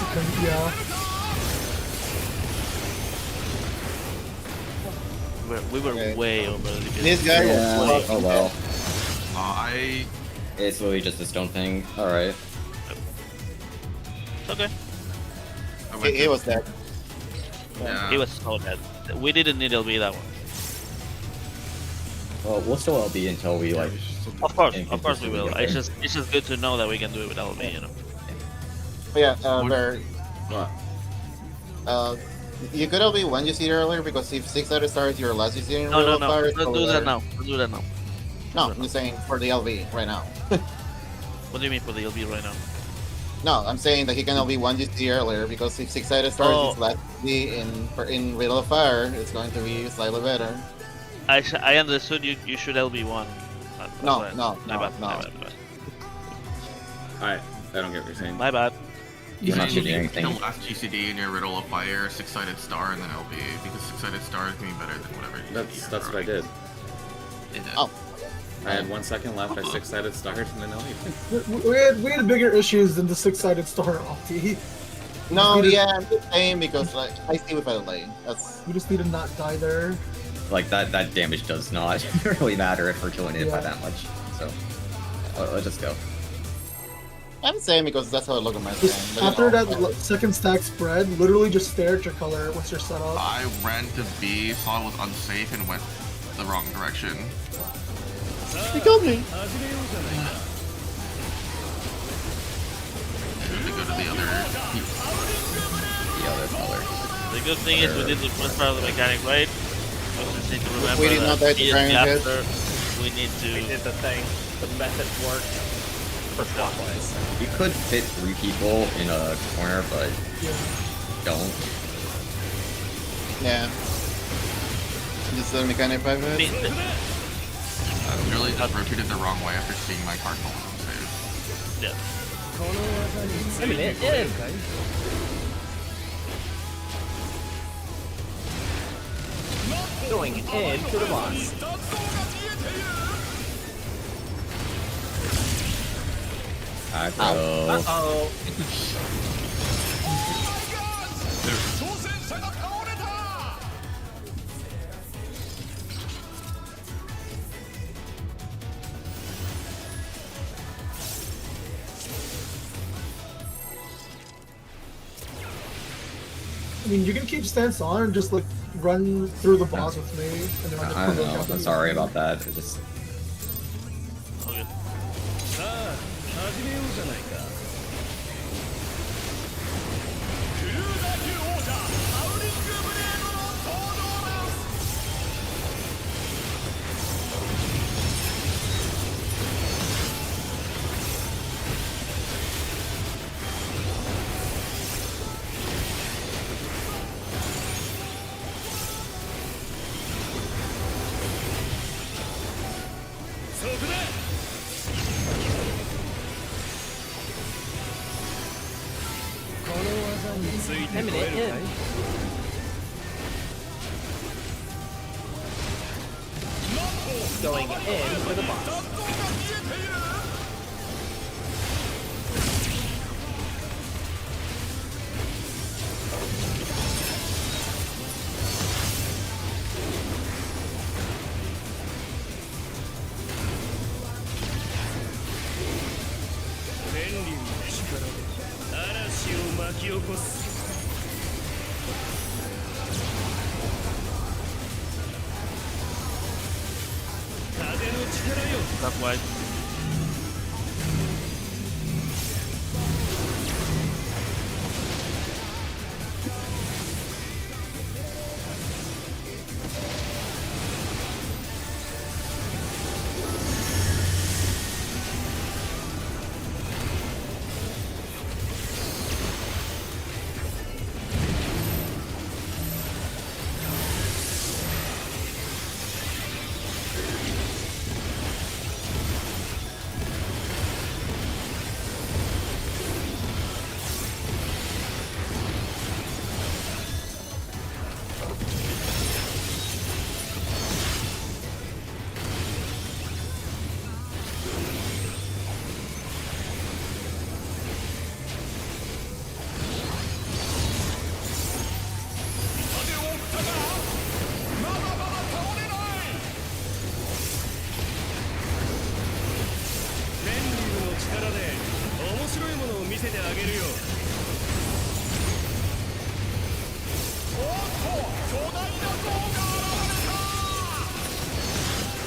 Okay, yeah. We were Okay. way over the This guy Yeah. was Oh well. It's It's literally just a stone thing. Alright. It's okay. he was dead. Yeah. He was so dead. We didn't need LB that one. Well, we'll still LB until we like. Of course and we will. get there. It's just good to know that we can do it with LB, you know. But yeah, you could LB one you see earlier because if 6 out of stars your last you see in No, Real Fire, don't do that now. Don't do that now. No, I'm just saying for the LB right now. What do you mean for the LB right now? No, I'm saying that he can LB one you see earlier because if 6 out of stars Oh. is last in Riddle of Fire, it's going to be slightly better. I understood you should LB one. No. My bad. Alright, I don't get what you're saying. My bad. You're not You shooting need anything. the last GCD in your Riddle of Fire, six-sided star, and then LB, because six-sided star is going to be better than whatever you That's what I did. It did. Oh. I had 1 second left. I six-sided starred and then LB. We had bigger issues than the six-sided star opti. No, yeah, I'm just saying because like I see with a lane. That's We just need to not die there. Like that damage does not really matter if we're killing it by Yeah. that much. So let's just go. I'm saying because that's how I look at my Just game. but, you after know, that second stack spread, literally just stare at your color once you're set up. I ran to B, saw it was unsafe, and went the wrong direction. You killed me. I had to go to the other. The other color. The good thing is we did the first part of the mechanic right. We just need to remember We did not die to immediately Dragon Head. after we need We to. did the thing. The method worked for clockwise. We could fit 3 people in a corner, but don't. Yeah. This is a mechanic I 5 mean, I literally just rotated the wrong way after seeing my card fall on save. yeah. Going into the boss. Aggro. Uh-oh. I mean, you can keep stance on and just like run through the boss with me, and then I don't know. I'm sorry about that. It just Okay. さあ始めようじゃないかクルーザー級王者ハウリングブレードの登場だ そこだ この技についてこえるかい Going in for the boss. That's why.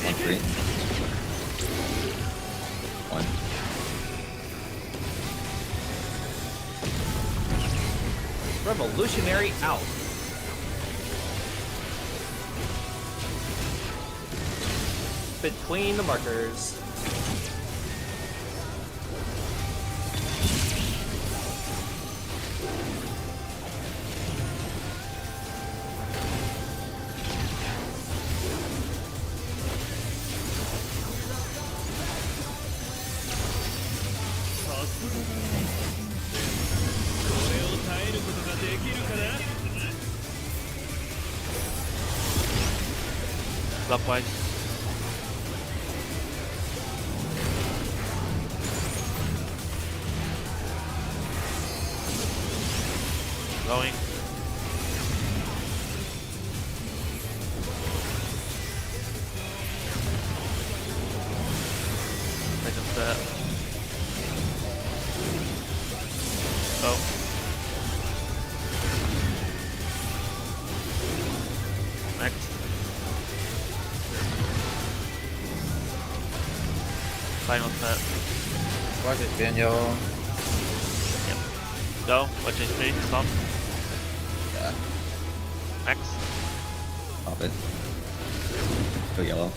One, three. One. Revolutionary out. Between the markers. を耐えることができるかな。 Clockwise. Going. Second step. Go. Next. Final step. Watch it, Daniel. Yep. Go. Watch HP. Stop. Yeah. Next. Pop it. Go yellow.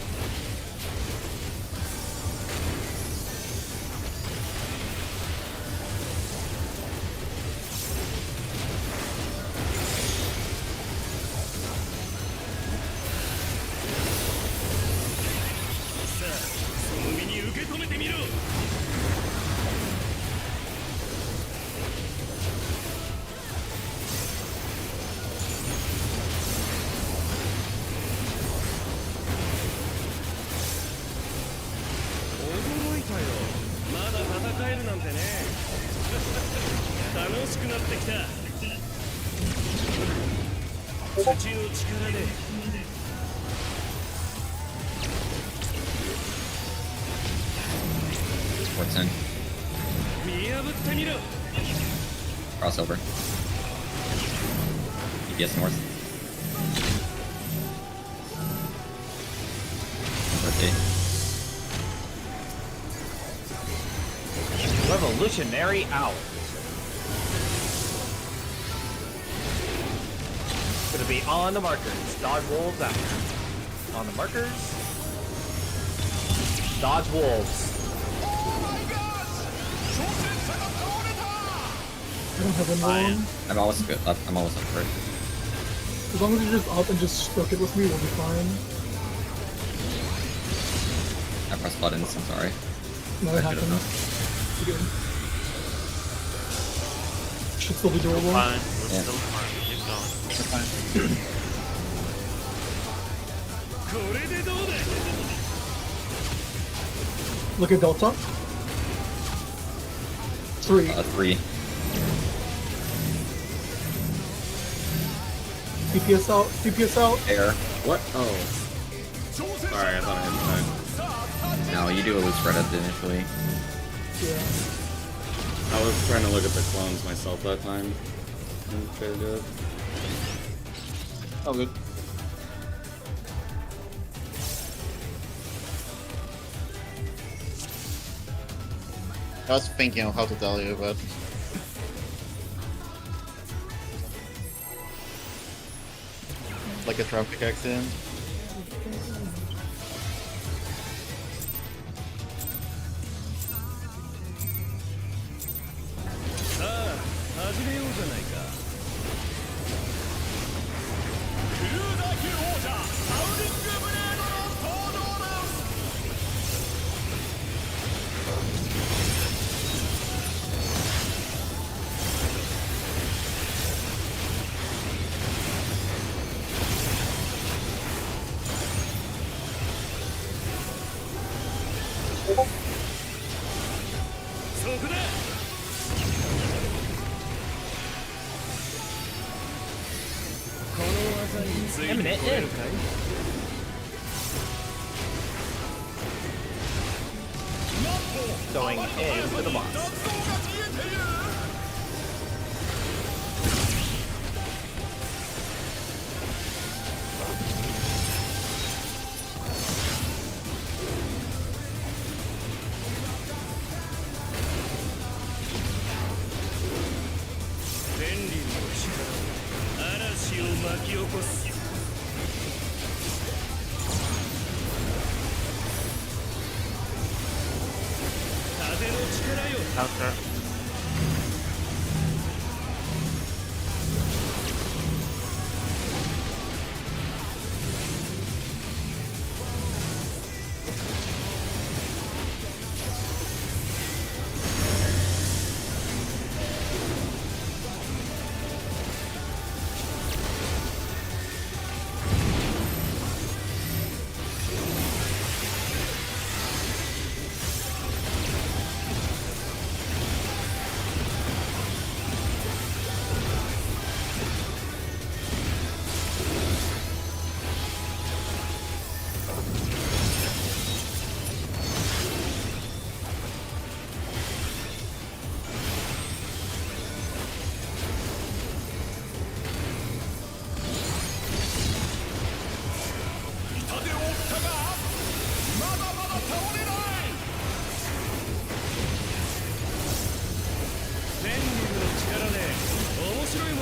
What's in? Crossover. EPS north. Okay. Revolutionary out. Gonna be on the markers. Dodge wolves out. On the markers. Dodge wolves. I don't have anyone. I'm always good. I'm always up for it. As long as you're just up and just stroke it with me, we'll be fine. I pressed buttons. I'm sorry. No, it happens. You're good. Should still be doable. Fine. We're Yeah. still fine. Keep going. We're fine. Look at Delta. 3. 3. DPS out. DPS out. Air. What? Oh. Sorry, I thought I had time. No, you do a loose spread up initially. Yeah. I was trying to look at the clones myself that time. Very good. Oh, good. I was thinking of how to tell you, but like a traffic accident. Imminent in. Going into the box. Counter.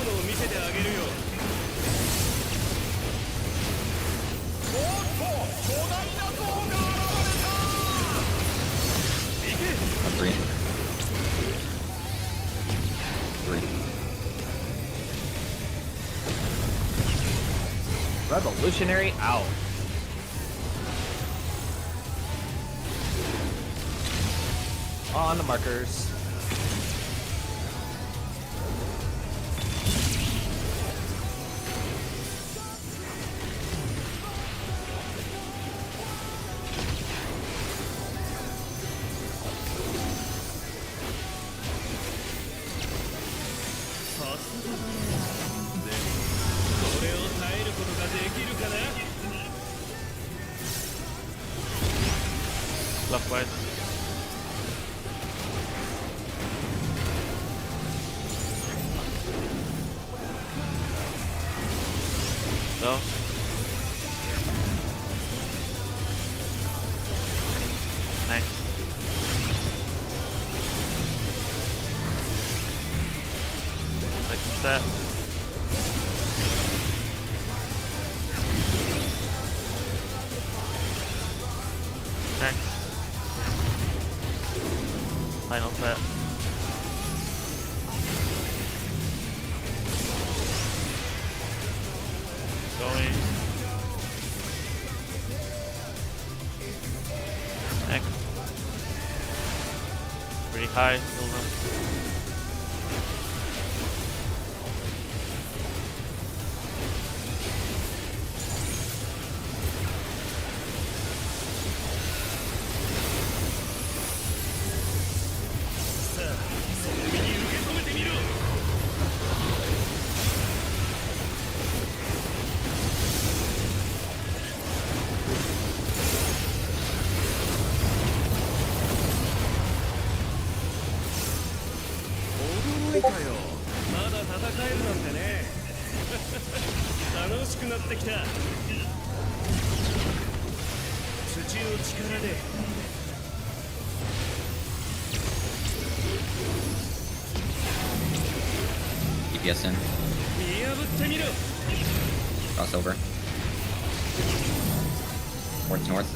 を見せてあげるよ。おっと、巨大な像が現れた。行け。 3. 3. Revolutionary out. On the markers. Clockwise. Go. Next. Second step. Next. Final step. Going. Next. Pretty high, still them. DPS in. Crossover. North.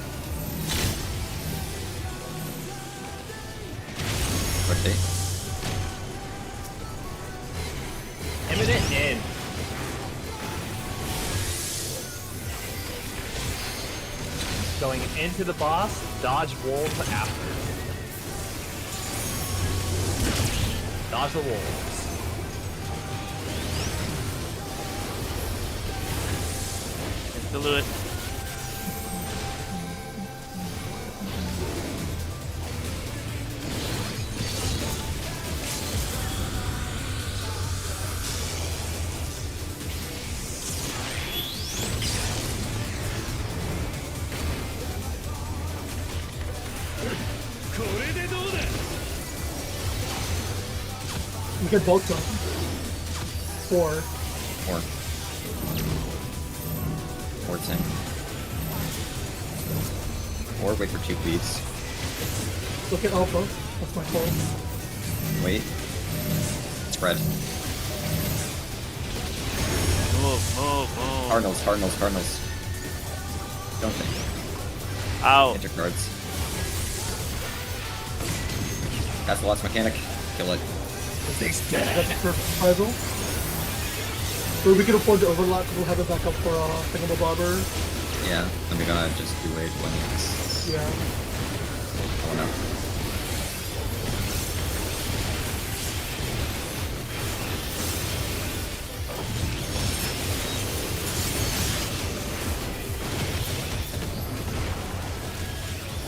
Rotate. Imminent in. Going into the boss, dodge wolves after. Dodge the wolves. Still do it. We get both done. 4. 4. 10. Or wait for 2 beats. Look at Alpha. That's my fault. Wait. Spread. Move. Cardinals. Don't think. Ow. Enter cards. That's the last mechanic. Kill it. That's perfect puzzle. Or we could afford to overlap because we'll have it back up for Thingamabobber. Yeah, and we're gonna just do it when it's... Yeah. Oh no.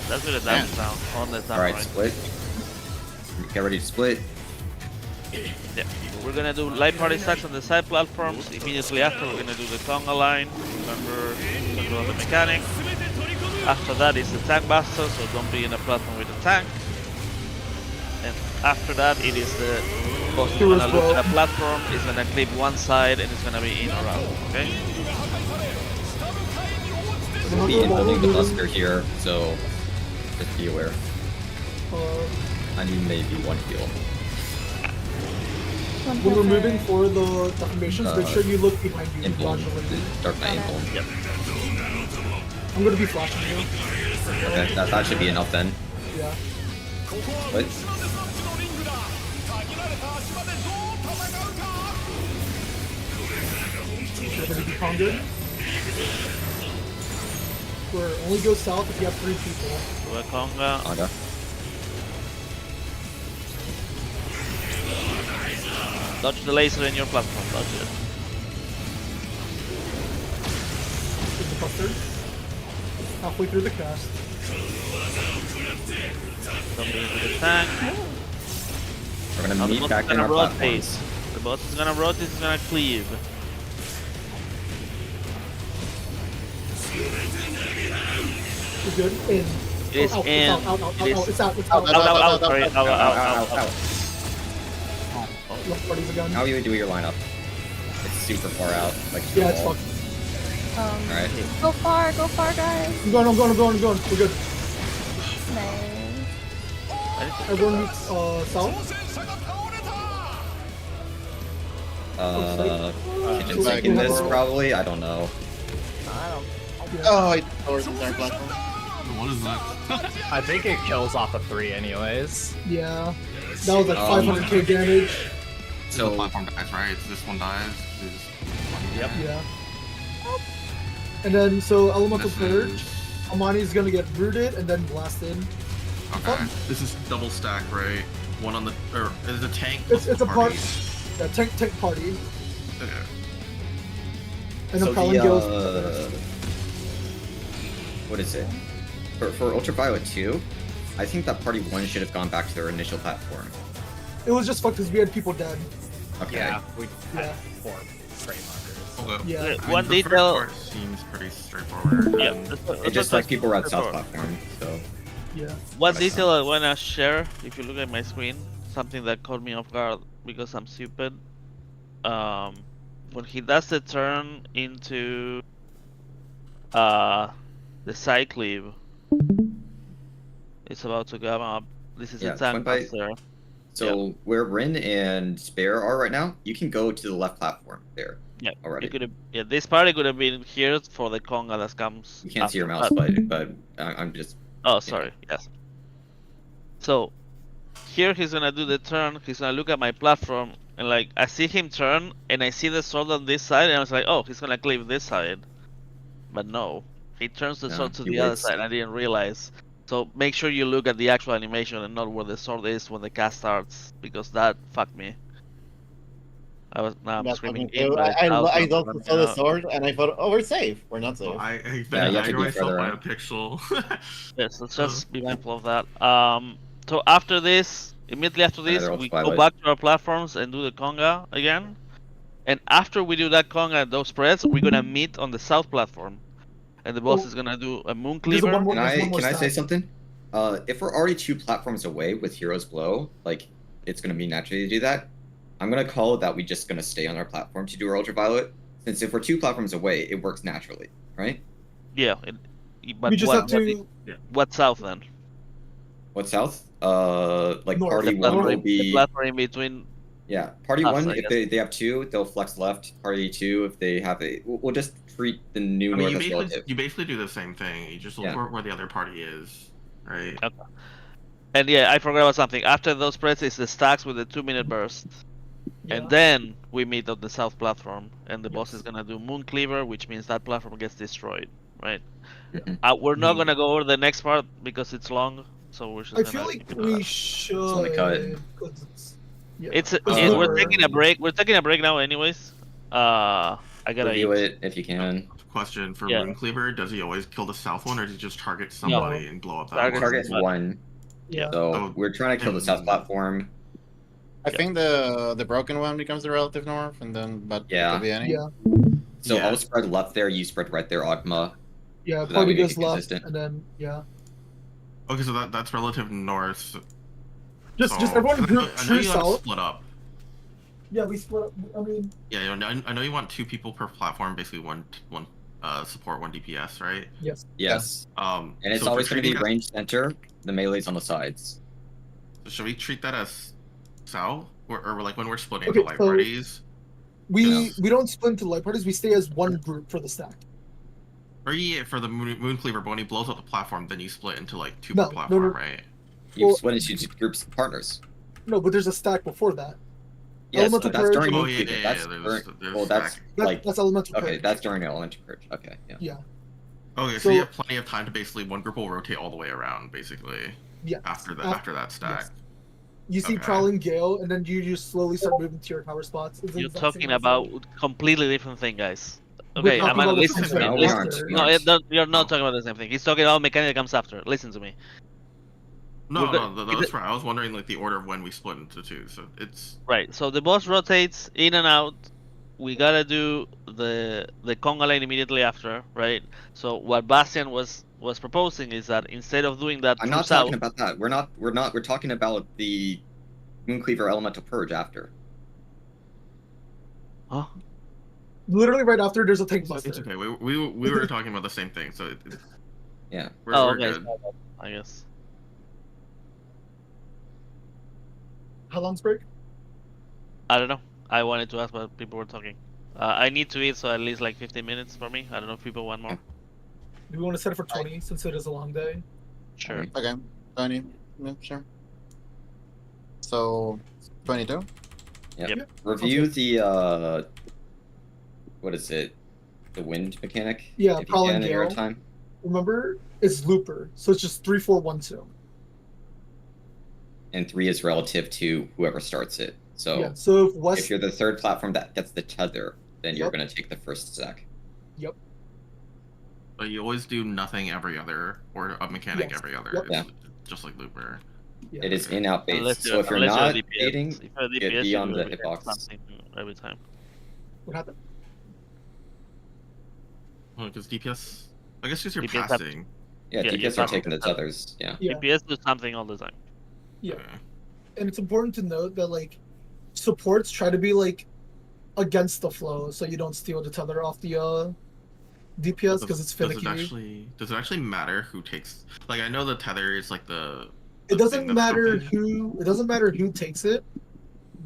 That's with a damage down on the Alright, split. Get ready to split. Yeah. We're gonna do light party stacks on the side platforms. Immediately after, we're gonna do the Tonga line. Remember, control the mechanic. After that is the tank buster, so don't be in a platform with a tank. And after that, it is the boss is gonna look at a platform, it's gonna clip one side, and it's gonna be in or out. Okay? We'll be inputting the buster here, so just be aware. And you may be one heal. one When we're perfect. moving for the formations, make sure you look behind you. Impulse. Dodge the lady. Dark Knight Got it. Impulse. Yep. I'm gonna be flashing you. Okay, that should be enough then. Yeah. What? You're gonna be conquered. Where only go south if you have 3 people. Do a conga. Okay. Dodge the laser in your platform. Dodge it. With the buster. Halfway through the cast. Don't be into the tank. We're Now gonna the meet boss back is in gonna our rotate. platforms. The boss is gonna rotate. It's gonna cleave. You're good. In. It's out, in. Out. It is- It's out. It's Out, out. Out. Sorry. Out. Left party's a gun. How you do your lineup? It's super far out. Like Yeah, it's wall. fucked. Alright. Go far, guys. I'm going. We're good. Nice. Everyone meets south. Kitchen so sink in like- this probably? I don't know. Oh, it doors in their platform. What is that? I think it kills off a 3 anyways. Yeah. That was like 500k damage. The So platform dies, right? This one dies. Yep. Yeah. And then so elemental This purge. is Amani's gonna get rooted and then blasted. okay. This is double stack, right? One on the or is it a tank? It's a party? Yeah, tank party. Okay. And So then Palin goes. what is it? For Ultraviolet 2, I think that party 1 should have gone back to their initial platform. It was just fucked because we had people dead. Okay. Yeah, we Yeah. had 4 frame hunters. Okay. Yeah. I mean, One the first detail- part seems pretty straightforward. Yeah. and- It just like people were at South platform, so Yeah. One detail I wanna share, if you look at my screen, something that caught me off guard because I'm stupid. When he does the turn into the side cleave, it's about to come up. This is Yeah, a tank one by- master. so where Rin and Spare are right now, you can go to the left platform there. Yeah, already. it could have. Yeah, this party could have been here for the conga that comes. You can't see your after, mouse, but I'm just Oh, sorry. Yes. So here he's gonna do the turn. He's gonna look at my platform, and like I see him turn, and I see the sword on this side, and I was like, oh, he's gonna cleave this side. But no, he turns the No, sword to he the other waits. side. I didn't realize. So make sure you look at the actual animation and not where the sword is when the cast starts, because that fucked me. Now I'm That's screaming. fucking true. but it's out, I I'm also running saw the out. sword and I thought, oh, we're safe. We're not safe. I Yeah, you have I to be myself further by a out. pixel. Yes, let's just be mindful of that. So after this, immediately after this, they're all we go twilight. back to our platforms and do the conga again. And after we do that conga and those spreads, we're gonna meet on the south platform, and the boss Oh. is gonna do a moon There's cleaver. one more- Can there's one more I say stat. something? If we're already 2 platforms away with Heroes Blow, like it's gonna be naturally to do that. I'm gonna call that we just gonna stay on our platform to do our Ultraviolet. Since if we're 2 platforms away, it works naturally, right? Yeah, but We just what, have to. what south then? What south? Like North. party The 1 will platform, the be platform in between. yeah. Party us, 1 I if guess. they have 2, they'll flex left. Party 2 if they have a. We'll just treat the new I mean, north as relative. you basically do the same thing. You just look Yeah. for where the other party is, right? Okay. And yeah, I forgot about something. After those spreads is the stacks with the 2-minute burst. Yeah. And then we meet on the south platform, and the boss is gonna do Moon Cleaver, which means that platform gets destroyed, right? Mhm. We're not gonna go over the next part because it's long, so we're just I gonna. feel like keep it we on. should. on the cut. 'Cause it's. Yeah. It's Because we're taking a break. We're taking a break now, anyways. I gotta Review eat. it if you can. Question for Yeah. Moon Cleaver: does he always kill the south one, or does he just target somebody and blow up that Target- one? Target 1. Yeah. So Oh, we're trying to kill the south platform. I think the broken one becomes the relative north, and then but Yeah. it could be any. Yeah. So Yeah. I'll spread left there, you spread right there, Ogma. Yeah. So that Party we make goes it left, consistent. and then yeah. Okay, so that's relative north. Just so, everyone 'cause group I know true you gotta south. split up. Yeah, we split up. I mean, Yeah, I know you want 2 people per platform, basically one support, 1 DPS, right? yes. Yes. And And it's so if always we're going to be treating range center, the melee's on the sides. Should we treat that as south, or like when we're splitting Okay, into light so- parties. We don't split into light parties. We stay as one group for the stack. Or yeah, for the moon cleaver, but when he blows up the platform, then you split into like two No, per platform, no. right? You Well- split into groups of partners. No, but there's a stack before that. Yes, Elemental but that's Purge- during Oh Moon yeah, Cleaver. yeah, That's yeah. during, There's well, that's stack. like That's elemental okay, purge. that's during Elemental Purge. Okay, yeah. Yeah. Okay, so So- you have plenty of time to basically one group will rotate all the way around, basically. Yeah. After that stack. Yes. You see Okay. Prowling Gale, and then you just slowly start moving to your tower spots. It's the You're exact talking same as about that. completely different thing, guys. We're Okay, talking I'm gonna about listen what's to me. No, happening we Listen. aren't. after. We No, aren't. you're not No. talking about the same thing. He's talking about mechanic that comes after. Listen to me. No, We're no, go- that's right. I was wondering like the order of when we split into two. So it's Right. So the boss rotates in and out. We gotta do the conga line immediately after, right? So what Bastian was proposing is that instead of doing that I'm through not south, talking about that. We're talking about the Mooncleaver Elemental Purge after. huh? Literally right after, there's a tank it's buster. okay. We were talking about the same thing, so Yeah. we're Oh, we're okay. good. I guess. How long's break? I don't know. I wanted to ask, but people were talking. I need to eat, so at least like 15 minutes for me. I don't know if people want more. Do we want to set it for 20 since it is a long day? Sure. Okay, 20. Yeah, sure. So, 22? Yep. Review the what is it? The wind mechanic? Yeah, if you Prowling can in your Gale. time. Remember, it's Looper, so it's just 3, 4, 1, 2. And 3 is relative to whoever starts it. So Yeah. So if West, if you're the third platform that gets the tether, then you're Yep. gonna take the first stack. But you always do nothing every other, or a mechanic Yes. every other. Yep. It's Yeah. just like Looper. yeah. It is in out base. Unless So if you're unless not a DPS, baiting, if you're a get DPS, you beyond do the every- hitbox. something every time. What happened? Well, because DPS, I guess because you're DPS have- passing. Yeah, Yeah, DPS you are can't- taking the tethers. Yeah. Yeah. DPS do something all the time. Yeah. Okay. And it's important to note that like supports try to be like against the flow, so you don't steal the tether off the DPS because it's finicky. Does it actually matter who takes? Like, I know the tether is like the. It thing doesn't that's matter broken. who. It doesn't matter who takes it,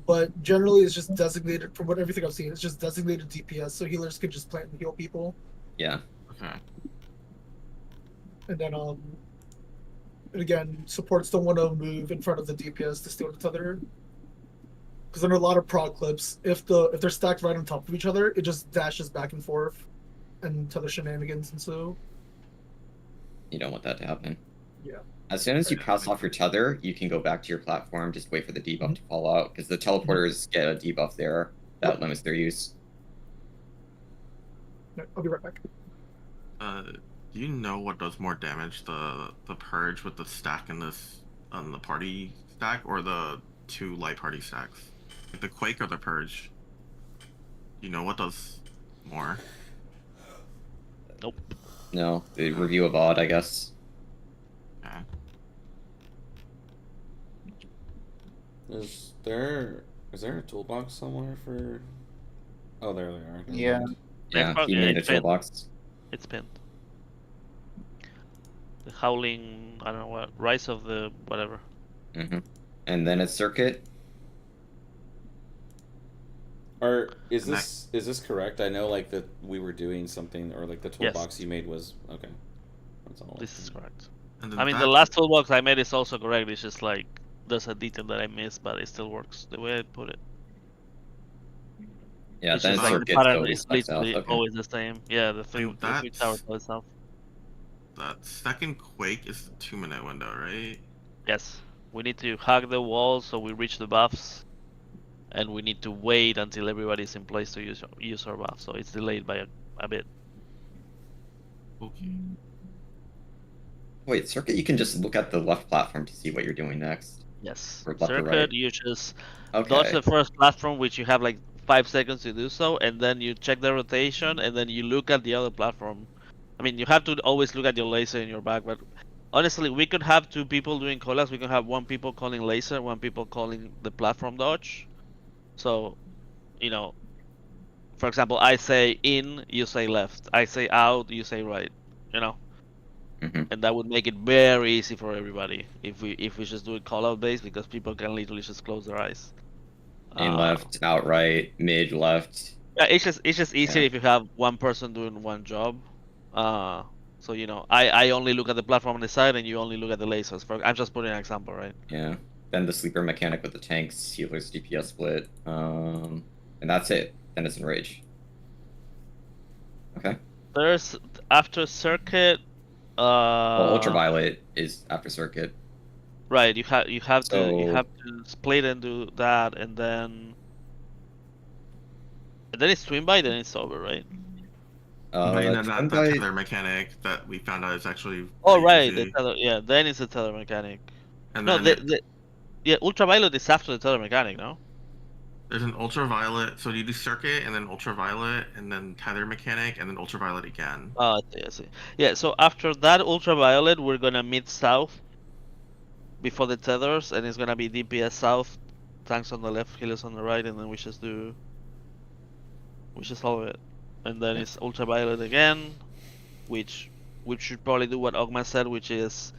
but generally it's just designated. From what everything I've seen, it's just designated DPS, so healers can just plant and heal people, Yeah. Okay. and then and again, supports don't want to move in front of the DPS to steal the tether. Because in a lot of prog clips, if they're stacked right on top of each other, it just dashes back and forth, and tether shenanigans ensue. You don't want that to happen. Yeah. As soon as you pass off your tether, you can go back to your platform. Just wait for the debuff to fall out because the teleporters get a debuff there that limits their use. I'll be right back. Do you know what does more damage, the purge with the stack and this on the party stack, or the two light party stacks, like the quake or the purge? Do you know what does more? Nope. No, the review of odd, I guess. Okay. Is there a toolbox somewhere for? Oh, there they are. Yeah. Yeah, Xbox, he yeah, made a it's pinned. toolbox. It's pinned. The howling, I don't know what, rise of the whatever. And then it's circuit. Is And this correct? I know like that we were doing something, or like the Yes. toolbox you made was okay. That's all. This is correct. And then I mean, the that- last toolbox I made is also correct. It's just like there's a detail that I missed, but it still works the way I put it. Yeah, It's then just like the circuit pattern totally is spikes out. literally Okay. always the same. Yeah, the three that's- towers by itself. That second quake is the 2-minute window, right? Yes, we need to hug the wall so we reach the buffs, and we need to wait until everybody's in place to use our buff. So it's delayed by a bit. Okay. Wait, circuit, you can just look at the left platform to see what you're doing next. Yes, Or left or circuit right. you just Okay. dodge the first platform, which you have like 5 seconds to do so, and then you check the rotation, and then you look at the other platform. I mean, you have to always look at your laser in your back, but honestly, we could have 2 people doing callouts. We could have 1 people calling laser, 1 people calling the platform dodge. So, you know, for example, I say in, you say left. I say out, you say right. You know, And that would make it very easy for everybody if we just do it call out based, because people can literally just close their eyes. Main left, out right, mid left. Yeah, it's just easier if you have one person doing one job. So you know, I only look at the platform on the side, and you only look at the lasers. I'm just putting an example, right? Yeah. Then the sleeper mechanic with the tanks, healers, DPS split, and that's it. Then it's enrage. Okay. There's after circuit. Well, ultraviolet is after circuit. Right. You have So- to split and do that, and then it's swim by, then it's over, right? and then that Twin Bite- tether mechanic that we found out is actually. Oh pretty right, easy. the tether. Yeah, then it's the tether mechanic. And No, then yeah, ultraviolet is after the tether mechanic, no? there's an ultraviolet. So you do circuit and then ultraviolet and then tether mechanic and then ultraviolet again. Oh, I see. Yeah, so after that ultraviolet, we're gonna meet south before the tethers, and it's gonna be DPS south, tanks on the left, healers on the right, and then we just solve it. And then it's ultraviolet again, which we should probably do what Ogma said, which is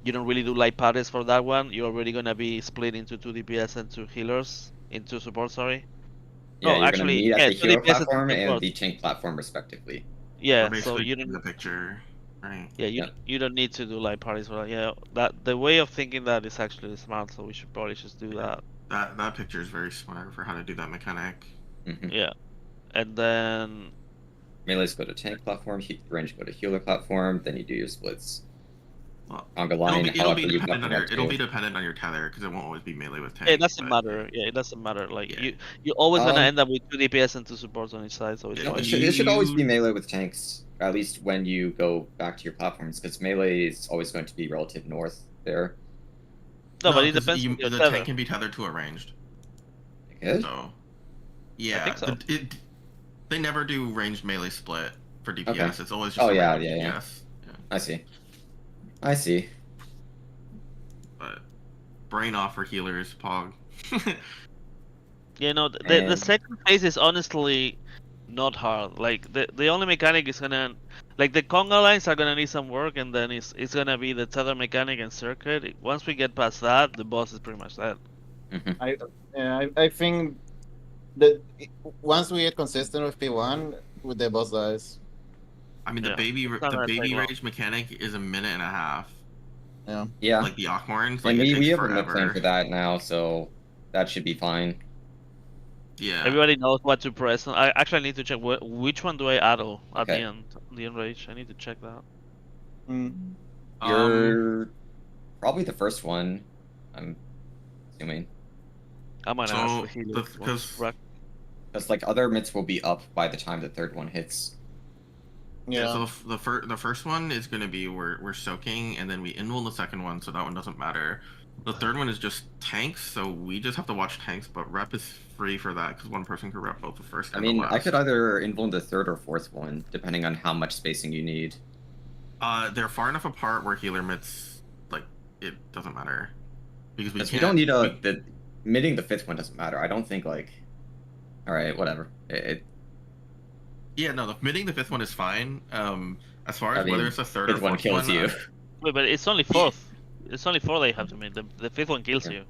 you don't really do light parties for that one. You're already gonna be split into 2 DPS and 2 healers, into support, sorry. Yeah, No, you're actually, gonna meet yeah, at the 2 hero DPS and 2 platform and support. the tank platform respectively. Yeah, We're so basically you in don't. the picture, right? Yeah, you don't need to do light parties for that. Yeah, that the way of thinking that is actually smart. So we should probably just do that. That picture is very smart for how to do that mechanic. Yeah, and then Melees go to tank platform, range go to healer platform, then you do your splits. Well, Conga line, it'll be however you got dependent on your, that it'll too. be dependent on your tether because it won't always be melee with tank. it doesn't but- matter. Yeah, it doesn't matter. Like Yeah. you always gonna Um, end up with 2 DPS and 2 supports on each side. So it's Yeah, No, fine. it should always You- be melee with tanks, at least when you go back to your platforms, because melee is always going to be relative north there. No, but it 'cause depends on your the tether. tank can be tethered to a ranged. Good. So, yeah, think so. They never do ranged melee split for DPS. Okay. It's always just Oh, a yeah, random yeah. DPS. Yeah. I see. I see. But brain off for healers, Pog. Yeah, no, the And- second phase is honestly not hard. Like the only mechanic is gonna, like the conga lines are gonna need some work, and then it's gonna be the tether mechanic and circuit. Once we get past that, the boss is pretty much that. I think that once we get consistent with P1, with the boss dies. I mean, Yeah. the baby It's not gonna take long. rage mechanic is a minute and a half. Yeah. Yeah. Like the Akmorns, And like, it we takes have a mid forever. plan for that now, so that should be fine. Yeah. Everybody knows what to press. I actually need to check which one do I addle at Okay. the end. The enrage. I need to check that. Mm. You're probably the first one, I'm assuming. I might So, ask the healer. because- Because like other mids will be up by the time the third one hits. Yeah. Yeah. So the first one is gonna be we're soaking, and then we invul the second one, so that one doesn't matter. The third one is just tanks, so we just have to watch tanks, but rep is free for that because one person can rep both the first I and mean, the last. I could either invul the third or fourth one, depending on how much spacing you need. They're far enough apart where healer mids, like, it doesn't matter because we Because can't. we don't need we- the midding the fifth one doesn't matter. I don't think like. All right, whatever. Yeah, no, the miding the fifth one is fine. As far I as mean, whether it's a third or fifth one fourth kills one, you. Wait, but it's only fourth. It's only 4 they have to meet. The fifth one kills Yeah. you.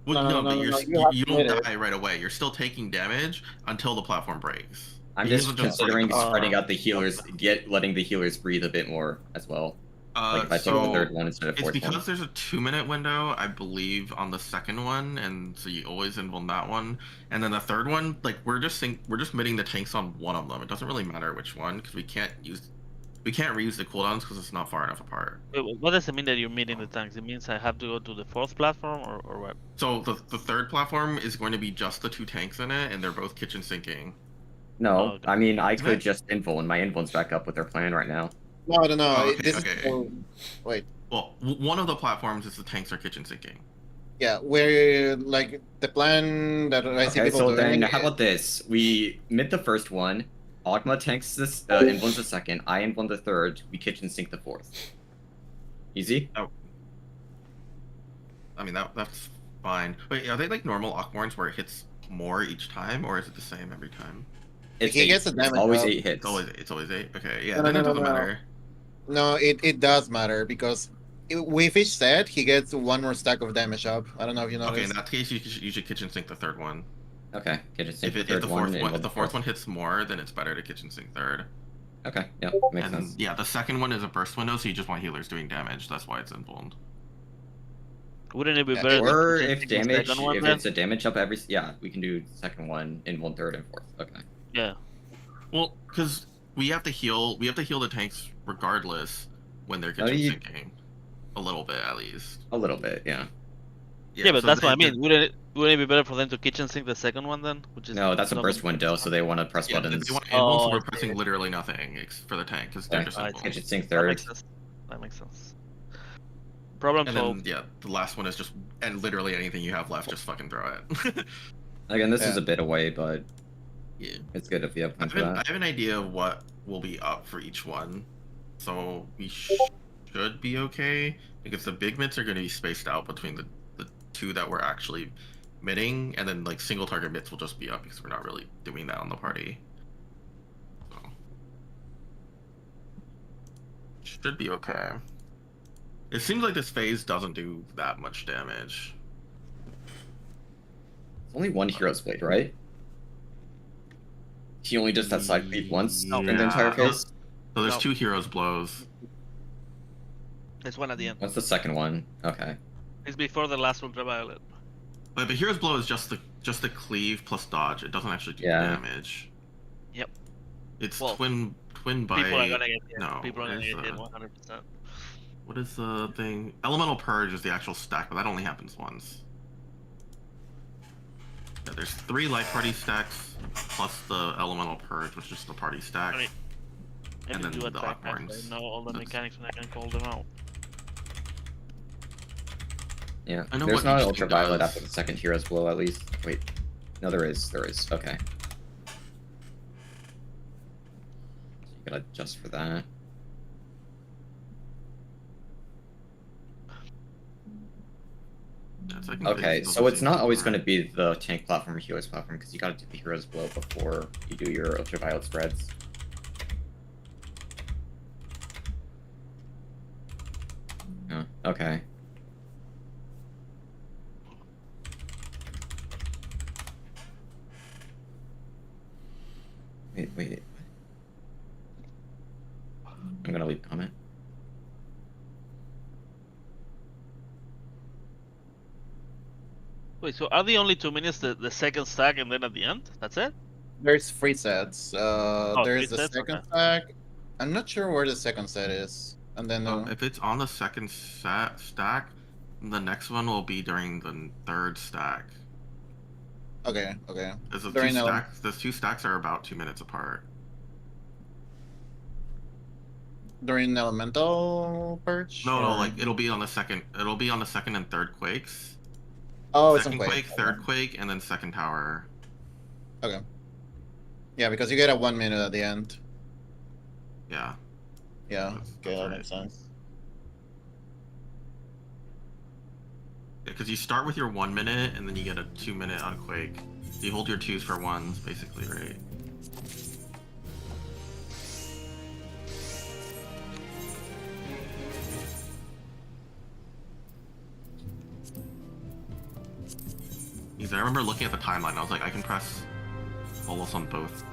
well, No, no, no, but no, you're, no, you you, have you to hit don't it. die right away. You're still taking damage until the platform breaks. I'm He just isn't just considering like, spreading out the healers, letting the healers breathe a bit more as well. Like if I take the so third one instead of it's fourth because one. there's a 2-minute window, I believe, on the second one, and so you always invul that one. And then the third one, like we're just mitting the tanks on one of them. It doesn't really matter which one because we can't reuse the cooldowns because it's not far enough apart. Wait, what does it mean that you're meeting the tanks? It means I have to go to the fourth platform, or what? So the third platform is going to be just the 2 tanks in it, and they're both kitchen sinking. No, Oh, okay. I mean I Isn't could it? just invul, and my invul's back up with their plan right now. No, I don't know. Oh, okay, This okay. is for, wait. Well, one of the platforms is the tanks are kitchen sinking. Yeah, where like the plan that I see Okay, people so doing. then how about this? We mid the first one, Ogma tanks this, invulns the second, I invuln the third, we kitchen sink the fourth. Easy? I mean that's fine. Wait, are they like normal Akmorns where it hits more each time, or is it the same every time? It's He gets eight. the damage It's always up. 8 hits. It's always 8. Okay, yeah, No, then no, it no, doesn't no. matter. No, it does matter because with each set he gets one more stack of damage up. I don't know if you Okay, in noticed. that case, you should kitchen sink the third one. Okay, kitchen sink the If third the one. if the fourth one hits more, then it's better to kitchen sink third. Okay, yeah, makes And sense. yeah, the second one is a burst window, so you just want healers doing damage. That's why it's invulned. Wouldn't it be Yeah, better? Or to if take the damage, second one, if then? it's a damage up every, yeah, we can do second one, invuln third and fourth. Okay. Yeah. Well, because we have to heal the tanks regardless when they're kitchen you- sinking, a little bit at least. A little bit, yeah. Yeah, but so that's what I they- mean. Wouldn't it be better for them to kitchen sink the second one then? Which is No, that's a not burst gonna- window, so they want to press Yeah, buttons. they want invuln, so Oh, we're I see. pressing literally nothing for the tank because they're Okay. just I invuln. Kitchen sink That third. makes sense. That makes sense. Problem And solved. then yeah, the last one is just and literally anything you have left, just fucking throw it. Again, this is Yeah. a bit away, but Yeah. it's good if you have I time for have that. an idea of what will be up for each one, so we should be okay because the big mitts are going to be spaced out between the two that we're actually mitting, and then like single target mitts will just be up because we're not really doing that on the party. So should be okay. It seems like this phase doesn't do that much damage. It's only one hero's blade, right? He only does that side cleave once in the entire phase. So there's No. 2 heroes blows. There's one at the end. What's the second one? Okay. It's before the last ultraviolet. But the hero's blow is just the cleave plus dodge. It doesn't actually do Yeah. damage. Yep. It's Well, twin bite. People are gonna get hit. No, People are gonna where's get hit the- 100%. What is the thing? Elemental purge is the actual stack, but that only happens once. Yeah, there's 3 light party stacks plus the elemental purge, which is the party stack. Alright. And Maybe then do the attack Oddhorns. after I know all the That's- mechanics and I can call them out. Yeah. I know There's what not each thing ultraviolet does. after the second hero's blow, at least. Wait. No, there is. There is. Okay. So you gotta adjust for that. Yeah, second Okay, phase is so it's the not same always part. going to be the tank platform or hero's platform because you gotta do the hero's blow before you do your ultraviolet spreads. Oh, okay. Wait. I'm gonna leave a comment. Wait, so are the only 2 minutes the second stack and then at the end? That's it? There's 3 sets. There's 3 the sets? second Okay. stack. I'm not sure where the second set is. And then If it's on the second stack, the next one will be during the third stack. okay. There's the During two the- stacks. Those 2 stacks are about 2 minutes apart. During elemental purge? No, or- like it'll be on the second. It'll be on the second and third quakes. Oh, it's on Second Quake. quake, third quake, and then second tower. Okay. Yeah, because you get a 1 minute at the end. Yeah. Yeah. That's Okay, that right. makes sense. Because you start with your 1 minute, and then you get a 2 minute on quake. You hold your 2s for 1s, basically, right? Because I remember looking at the timeline, I was like, I can press almost on both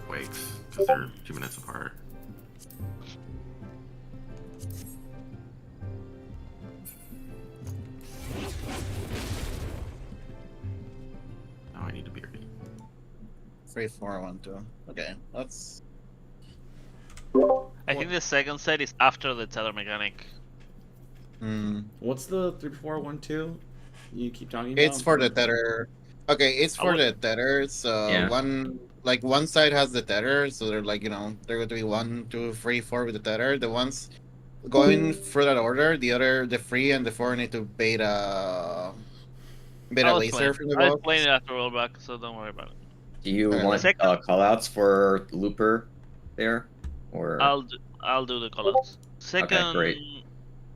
quakes because they're 2 minutes apart. Now I need to be ready. 3, 4, 1, 2. Okay, that's. I think the second set is after the tether mechanic. What's the 3, 4, 1, 2? You keep talking It's about? for the tether. Okay, it's for the tether. So Yeah. one side has the tether, so they're like, they're going to be 1, 2, 3, 4 with the tether. The ones going through that order, the 3 and the 4 need to beta I'll laser explain. from the I'll box. explain it after rollback, so don't worry about it. Do you Okay. want Second- callouts for Looper there? Or I'll do the callouts. great.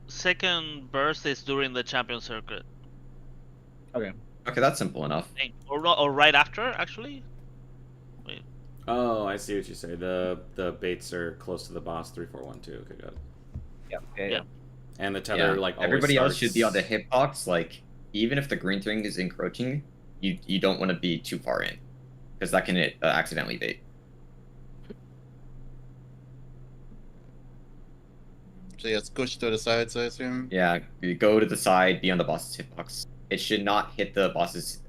Second burst is during the champion circuit. okay, that's simple enough. I think. Or right after, actually. Oh, I see what you say. The baits are close to the boss. 3, 4, 1, 2. Okay, got it. Yeah. And the tether like always everybody else starts... should be on the hitbox. Like even if the green thing is encroaching, you don't want to be too far in, because that can accidentally bait. So yeah, push to the sides, I assume. Yeah, you go to the side, be on the boss's hitbox. It should not hit the boss's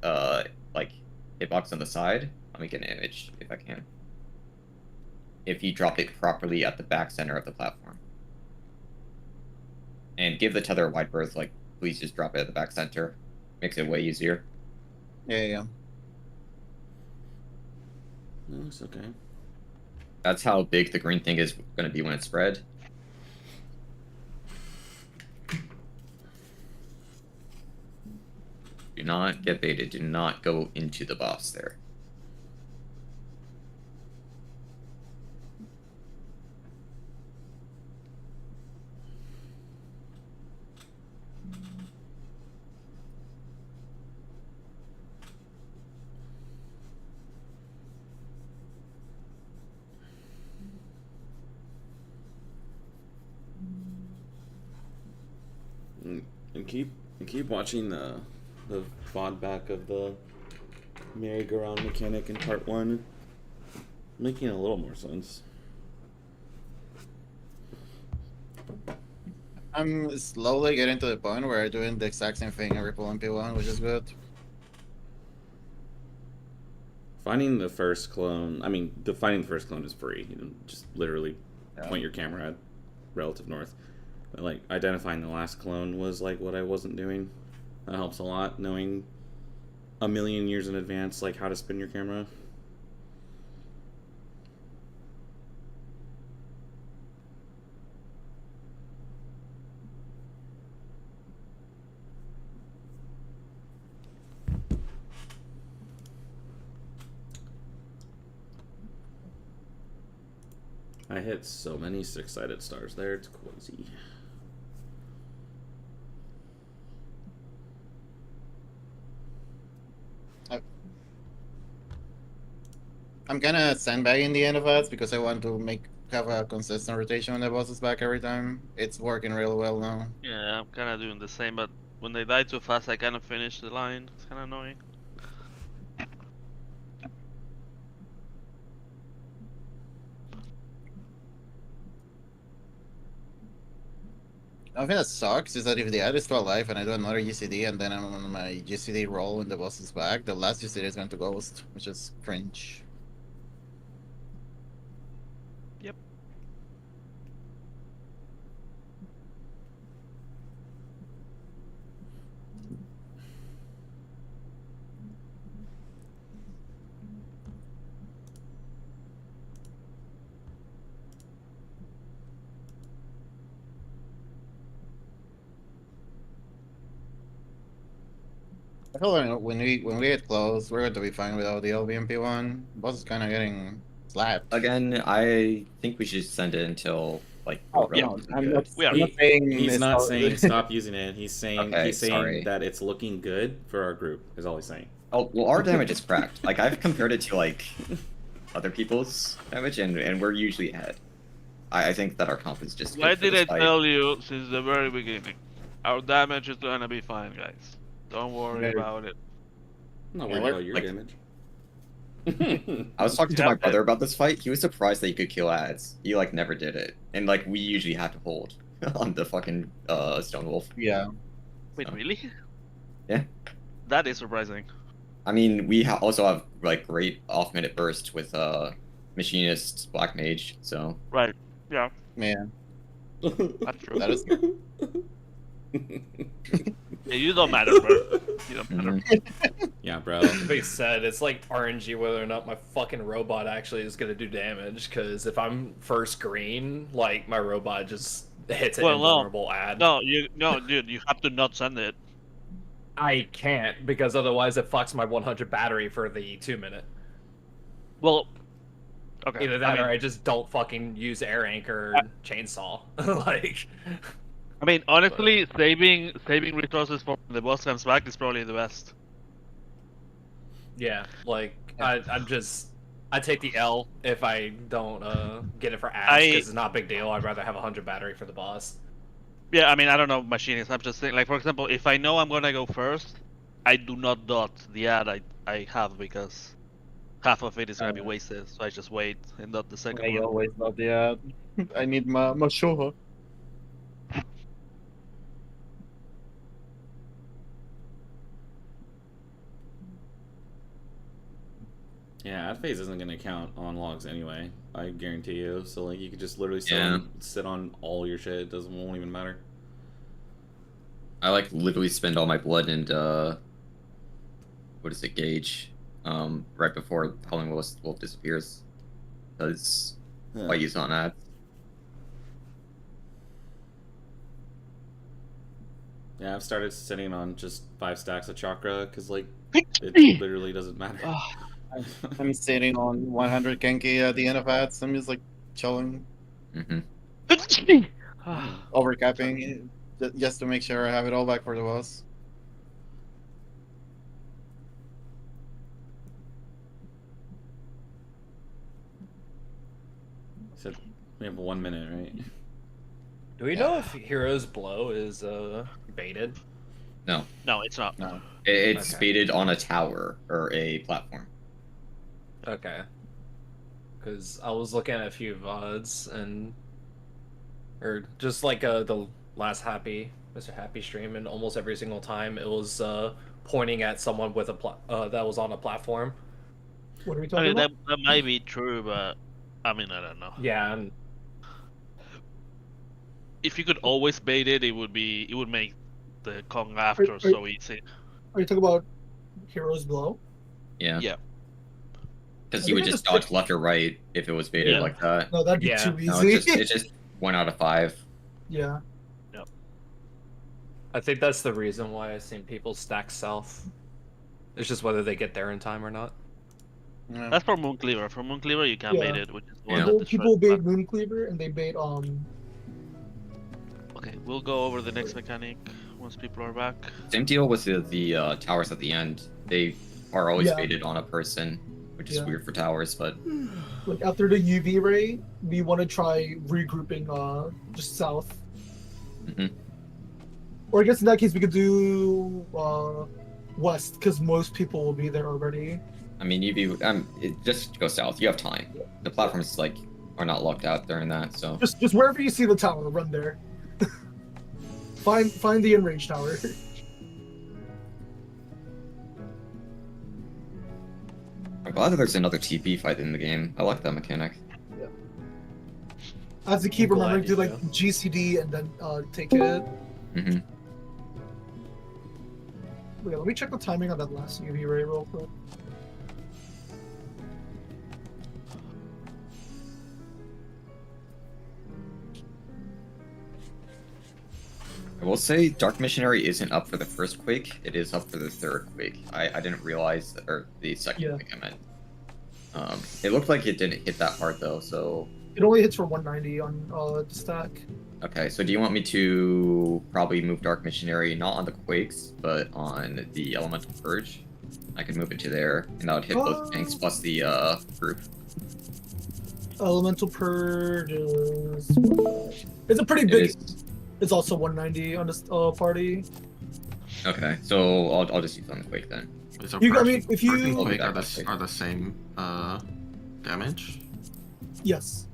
like hitbox on the side. Let me get an image if I can. If you drop it properly at the back center of the platform. And give the tether a wide berth, like please just drop it at the back center. Makes it way easier. Yeah. No, it's okay. That's how big the green thing is going to be when it's spread. Do not get baited. Do not go into the boss there. And keep watching the VOD back of the merry-go-round mechanic in part 1, making a little more sense. I'm slowly getting to the point where I'm doing the exact same thing every pull on P1, which is good. Finding the first clone, finding the first clone is free. You know, just literally point your camera at relative north. But like identifying the last clone was like what I wasn't doing. That helps a lot, knowing a million years in advance like how to spin your camera. I hit so many 6-sided stars there, it's crazy. I'm kinda sandbagging the end of ads because I want to have a consistent rotation when the boss is back every time. It's working really well now. Yeah, I'm kind of doing the same, but when they die too fast, I kind of finish the line. It's kind of annoying. I think that sucks is that if the ad is still alive and I do another GCD and then I'm on my GCD roll when the boss is back, the last GCD is going to ghost, which is cringe. Yep. I feel like when we get close, we're going to be fine without the LVMP1. Boss is kind of getting slapped. Again, I think we should send it until like. Oh, yeah, I'm not He's saying not saying stop using it. He's saying Okay, he's saying sorry. that it's looking good for our group. Is all he's saying. Oh well, our damage is cracked. Like I've compared it to like other people's damage, and we're usually ahead. I think that our comp is just. Why good for did this I fight. tell you since the very beginning? Our damage is gonna be fine, guys. Don't worry about it. I'm not Yeah, worried about your like- damage. I was talking to Yeah, my brother about this fight. He was surprised that you could kill ads. He like never did it, and like we usually have to hold on the fucking Stone Wolf. Yeah. Wait, So. really? Yeah. That is surprising. I mean, we also have like great off-minute burst with Machinist, Black Mage. So Right. Yeah. Man. That's true. That is. Yeah, you don't matter, bro. You don't matter. Yeah, bro. They said it's like RNG whether or not my fucking robot actually is gonna do damage. Because if I'm first green, like my robot just hits an invulnerable ad. No, dude, you have to not send it. I can't because otherwise it fucks my 100 battery for the 2-minute. Well, okay. Either that or I just don't fucking use air anchor or chainsaw. Like. I mean, honestly, saving resources for when the boss comes back is probably the best. Yeah, like I take the L if I don't get it for ads because it's not a big deal. I'd rather have 100 battery for the boss. Yeah, I mean, I don't know machining. I'm just saying, like, for example, if I know I'm gonna go first, I do not dot the ad I have because half of it is gonna be wasted. So I just wait and dot the second I one. always love the ad. I need my Shoha. Yeah, ad phase isn't gonna count on logs anyway. I guarantee you. So like, you could just literally sit on all your shit. It won't even matter. I like literally spend all my blood and what is it, gauge, right before Howling Wolf disappears. Because I use on ads. Yeah, I've started sitting on just 5 stacks of chakra because like it literally doesnn't matter. I'm sitting on 100 Genki at the end of ads. I'm just like chilling. Overcapping just to make sure I have it all back for the boss. So we have 1 minute, right? Do we know if Hero's Blow is baited? No. No, it's not. No. It's baited on a tower or a platform. Okay. Because I was looking at a few VODs and, or just like the last Mr. Happy stream, and almost every single time it was pointing at someone with a that was on a platform. What are we talking about? That might be true, but I mean, I don't know. Yeah. And if you could always bait it, it would make the Kong after so easy. Are you talking about Hero's Blow? Yeah. Yeah. Because you would just dodge left or right if it was baited like that. No, that'd be too easy. No, it's just 1 out of 5. Yeah. Yep. I think that's the reason why I've seen people stack south. It's just whether they get there in time or not. Yeah. That's for Mooncleaver. For Mooncleaver, you can bait it, which is one that People bait Mooncleaver and they bait Okay, we'll go over the next mechanic once people are back. Same deal with the towers at the end. They are always baited on a person, which is weird for towers, but like after the UV ray, we want to try regrouping just south. Or I guess in that case we could do west because most people will be there already. I mean, just go south. You have time. The platforms are not locked out during that, so just wherever you see the tower, run there. Find the in-range tower. I'm glad that there's another TP fight in the game. I like that mechanic. Yeah. I have to keep remembering to like GCD and then take it. Mm-hmm. Wait, let me check the timing on that last UV ray real quick. I will say Dark Missionary isn't up for the first Quake. It is up for the third Quake. I didn't realize that, or the second Quake, I meant. It looked like it didn't hit that hard though, so... It only hits for 190 on the stack. Okay, so do you want me to probably move Dark Missionary not on the Quakes, but on the Elemental Purge? I could move it to there, and that would hit both tanks plus the group. Elemental Purge is... It's a pretty big... It's also 190 on this party. Okay, so I'll just use on the Quake then. So I mean, if you... and Quake are the same damage? Yes.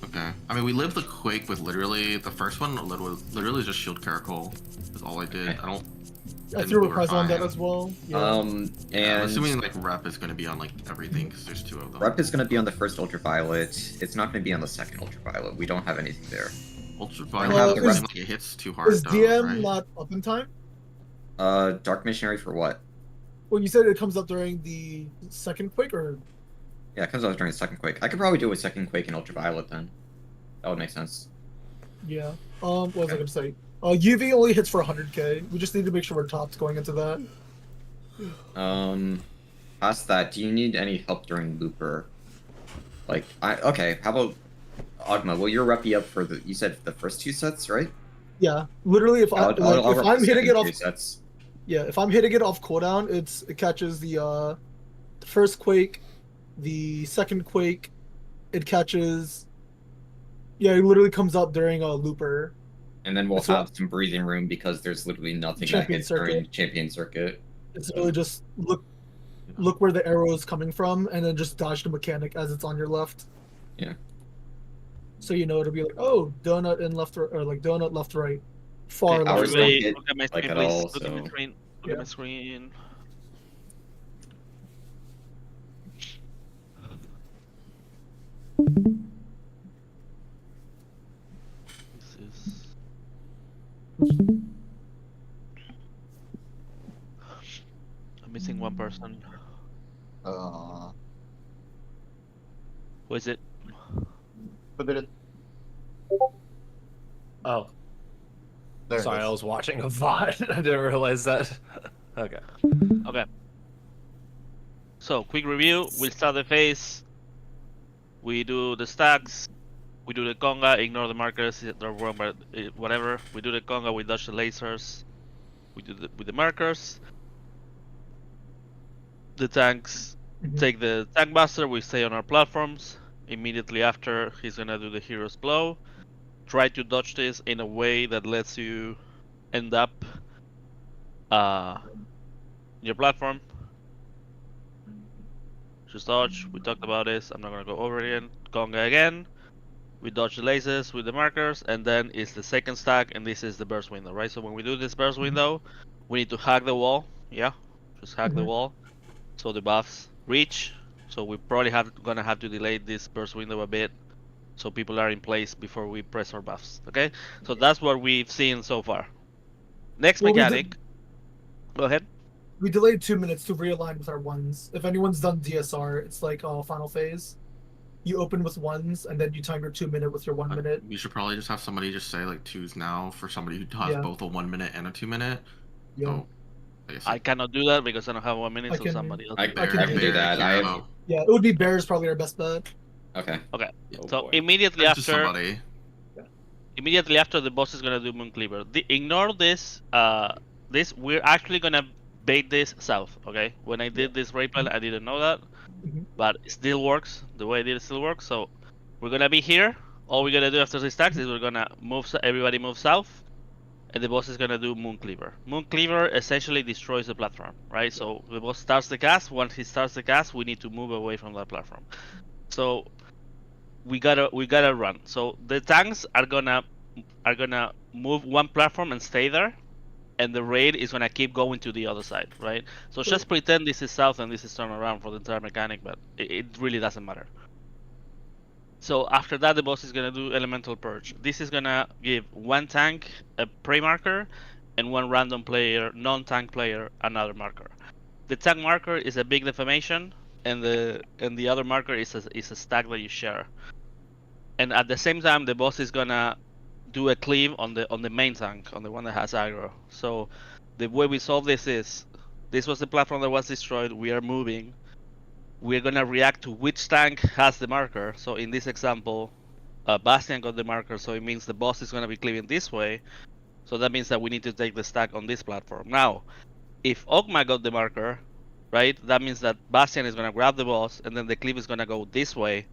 Okay. I mean, we lived the Quake with literally the first one. Literally just shield Caracol is all I did. Okay. I threw a prize on that as well. Yeah. And I'm assuming Rep is going to be on everything because there's 2 of them. Rep is going to be on the first Ultraviolet. It's not going to be on the second Ultraviolet. We don't have anything there. Ultraviolet it hits too hard. Is DM not up in time? Dark Missionary for what? Well, you said it comes up during the second Quake, or? Yeah, it comes out during the second Quake. I could probably do a second Quake in Ultraviolet then. That would make sense. Yeah. What was I gonna say? UV only hits for 100k. We just need to make sure we're topped going into that. Past that, do you need any help during Looper? Okay, how about Ogma? Will your rep be up for you said the first 2 sets, right? Yeah, literally, if I'm hitting it off, sets. Yeah, if I'm hitting it off cooldown, it catches the first Quake, the second Quake, it catches. Yeah, it literally comes up during a Looper. And then we'll It's what- have some breathing room because there's literally nothing that Champion hits during circuit. champion circuit. It's really just look where the arrow is coming from, and then just dodge the mechanic as it's on your left. Yeah. So you know it'll be like, oh, donut in left or like donut left right, far Okay, left. ours right. don't Wait, hit look at my like screen, at please. all, Look at my so screen. Look Yeah. at my screen. This is. I'm missing one person. Who is it? Who did it? Oh, There it sorry, is. I was watching a VOD. I didn't realize that. Okay. Okay. So, quick review. We'll start the phase. We do the stacks. We do the conga. Ignore the markers. They're wrong, but whatever. We do the conga. We dodge the lasers. We do with the markers. The tanks take the tank buster. We stay on our platforms. Immediately after, he's gonna do the hero's blow. Try to dodge this in a way that lets you end up your platform. Just dodge. We talked about this. I'm not gonna go over it again. Conga again. We dodge the lasers with the markers, and then it's the second stack, and this is the burst window, right? So when we do this burst window, we need to hack the wall. Yeah, just hack the wall, so the buffs reach. So we probably gonna have to delay this burst window a bit, so people are in place before we press our buffs. Okay, so that's what we've seen so far. Next mechanic. Go ahead. We delayed 2 minutes to realign with our ones. If anyone's done DSR, it's like final phase. You open with ones, and then you time your 2 minute with your 1 minute. We should probably just have somebody just say like 2s now for somebody who has Yeah. both a 1 minute and a 2 minute. Yeah. So, I guess I cannot do that because I don't have 1 minute, I so can- somebody else. I do can that. do that. I have. Yeah, it would be Bears probably our best bet. Okay. Okay. Oh, So boy. immediately Just after. somebody. Immediately after, the boss is gonna do Moon Cleaver. Ignore this. This we're actually gonna bait this south. Okay. When I did this raid plan, I didn't know that, but it still works. The way I did it still works. So we're gonna be here. All we're gonna do after this stacks is we're gonna move. Everybody move south, and the boss is gonna do Moon Cleaver. Moon Cleaver essentially destroys the platform, right? So the boss starts the cast. Once he starts the cast, we need to move away from that platform. So we gotta run. So the tanks are gonna move one platform and stay there, and the raid is gonna keep going to the other side, right? So just pretend this is south and this is turn around for the entire mechanic, but it really doesn't matter. So after that, the boss is gonna do Elemental Purge. This is gonna give one tank a prey marker, and one random player, non-tank player, another marker. The tank marker is a big defamation, and the other marker is a stack that you share. And at the same time, the boss is gonna do a cleave on the main tank, on the one that has aggro. So the way we solve this is, this was the platform that was destroyed. We are moving. We're gonna react to which tank has the marker. So in this example, Bastian got the marker, so it means the boss is gonna be cleaving this way. So that means that we need to take the stack on this platform. Now, if Ogma got the marker, right, that means that Bastian is gonna grab the boss, and then the cleave is gonna go this way.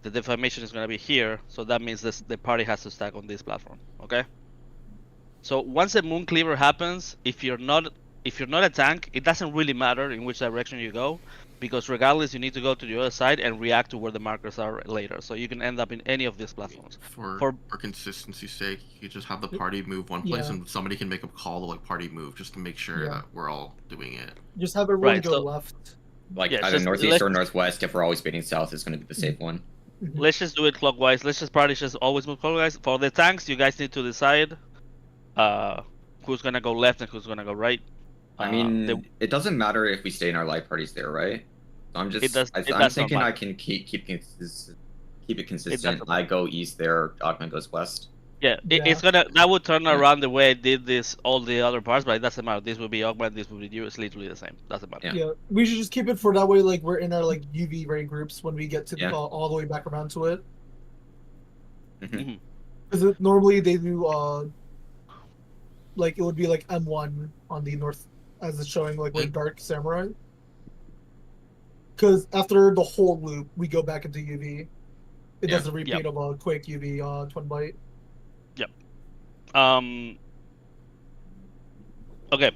The defamation is gonna be here, so that means the party has to stack on this platform. Okay. So once the Moon Cleaver happens, if you're not a tank, it doesn't really matter in which direction you go, because regardless, you need to go to the other side and react to where the markers are later. So you can end up in any of these platforms. For consistency's sake, you just have the party move one place, and somebody can make a call to like party move just to make sure that we're all doing it. Just have everyone Right, go so- left. Like Yeah, either just northeast or northwest. If we're always baiting south, is going to be the safe one. Let's just do it clockwise. Let's just always move clockwise. For the tanks, you guys need to decide who's gonna go left and who's gonna go right. I mean, it doesn't matter if we stay in our light parties there, right? I'm just, I'm does thinking not I can keep it consistent. doesn't I go east there, Ogman goes west. Yeah, it's that would turn around the way I did this all the other parts, but it doesn't matter. This will be Ogman, this will be you. It's literally the same. Doesn't matter. Yeah, we should just keep it for that way. Like we're in our like UV raid groups when we get to all the way back around to it. Because normally they do like it would be like M1 on the north as it's showing like with Dark Samurai. Because after the whole loop, we go back into UV. It does a repeat of a quick UV twin bite. Yep. Okay.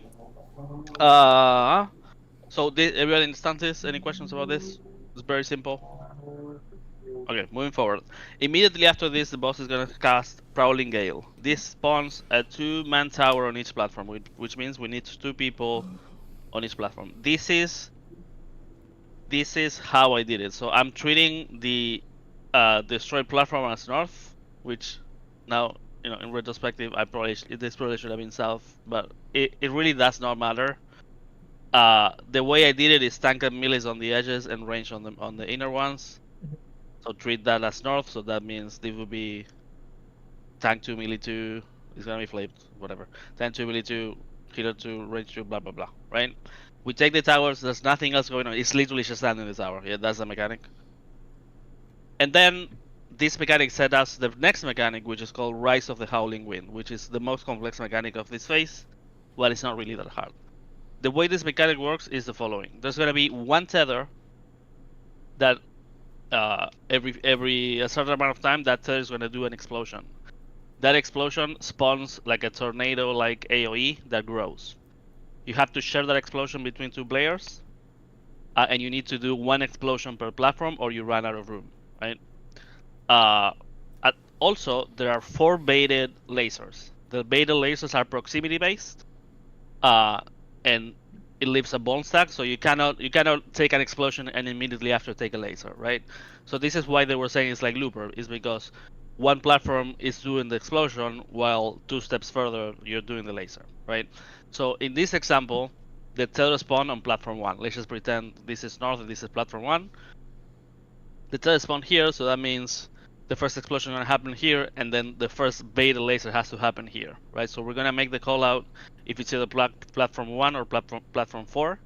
So everybody understand this? Any questions about this? It's very simple. Okay, moving forward. Immediately after this, the boss is gonna cast Prowling Gale. This spawns a 2-man tower on each platform, which means we need 2 people on each platform. This is how I did it. So I'm treating the destroyed platform as north, which now, in retrospective, this probably should have been south, but it really does not matter. The way I did it is tank and melees on the edges and range on the inner ones. So treat that as north. So that means this would be tank 2, melee 2. It's gonna be flipped, whatever. Tank 2, melee 2, healer 2, range 2, blah blah blah. Right? We take the towers. There's nothing else going on. It's literally just standing in the tower. Yeah, that's the mechanic. And then this mechanic set us the next mechanic, which is called Rise of the Howling Wind, which is the most complex mechanic of this phase. Well, it's not really that hard. The way this mechanic works is the following. There's gonna be one tether that every a certain amount of time, that tether is gonna do an explosion. That explosion spawns like a tornado, like AOE that grows. You have to share that explosion between 2 players, and you need to do 1 explosion per platform, or you run out of room. Right? Also, there are 4 baited lasers. The baited lasers are proximity based, and it leaves a bone stack, so you cannot take an explosion and immediately after take a laser, right? So this is why they were saying it's like Looper, is because one platform is doing the explosion while 2 steps further you're doing the laser, right? So in this example, the tether spawn on platform 1. Let's just pretend this is north and this is platform 1. The tether spawn here, so that means the first explosion is going to happen here, and then the first beta laser has to happen here, right? So we're going to make the call out if it's either platform 1 or platform 4.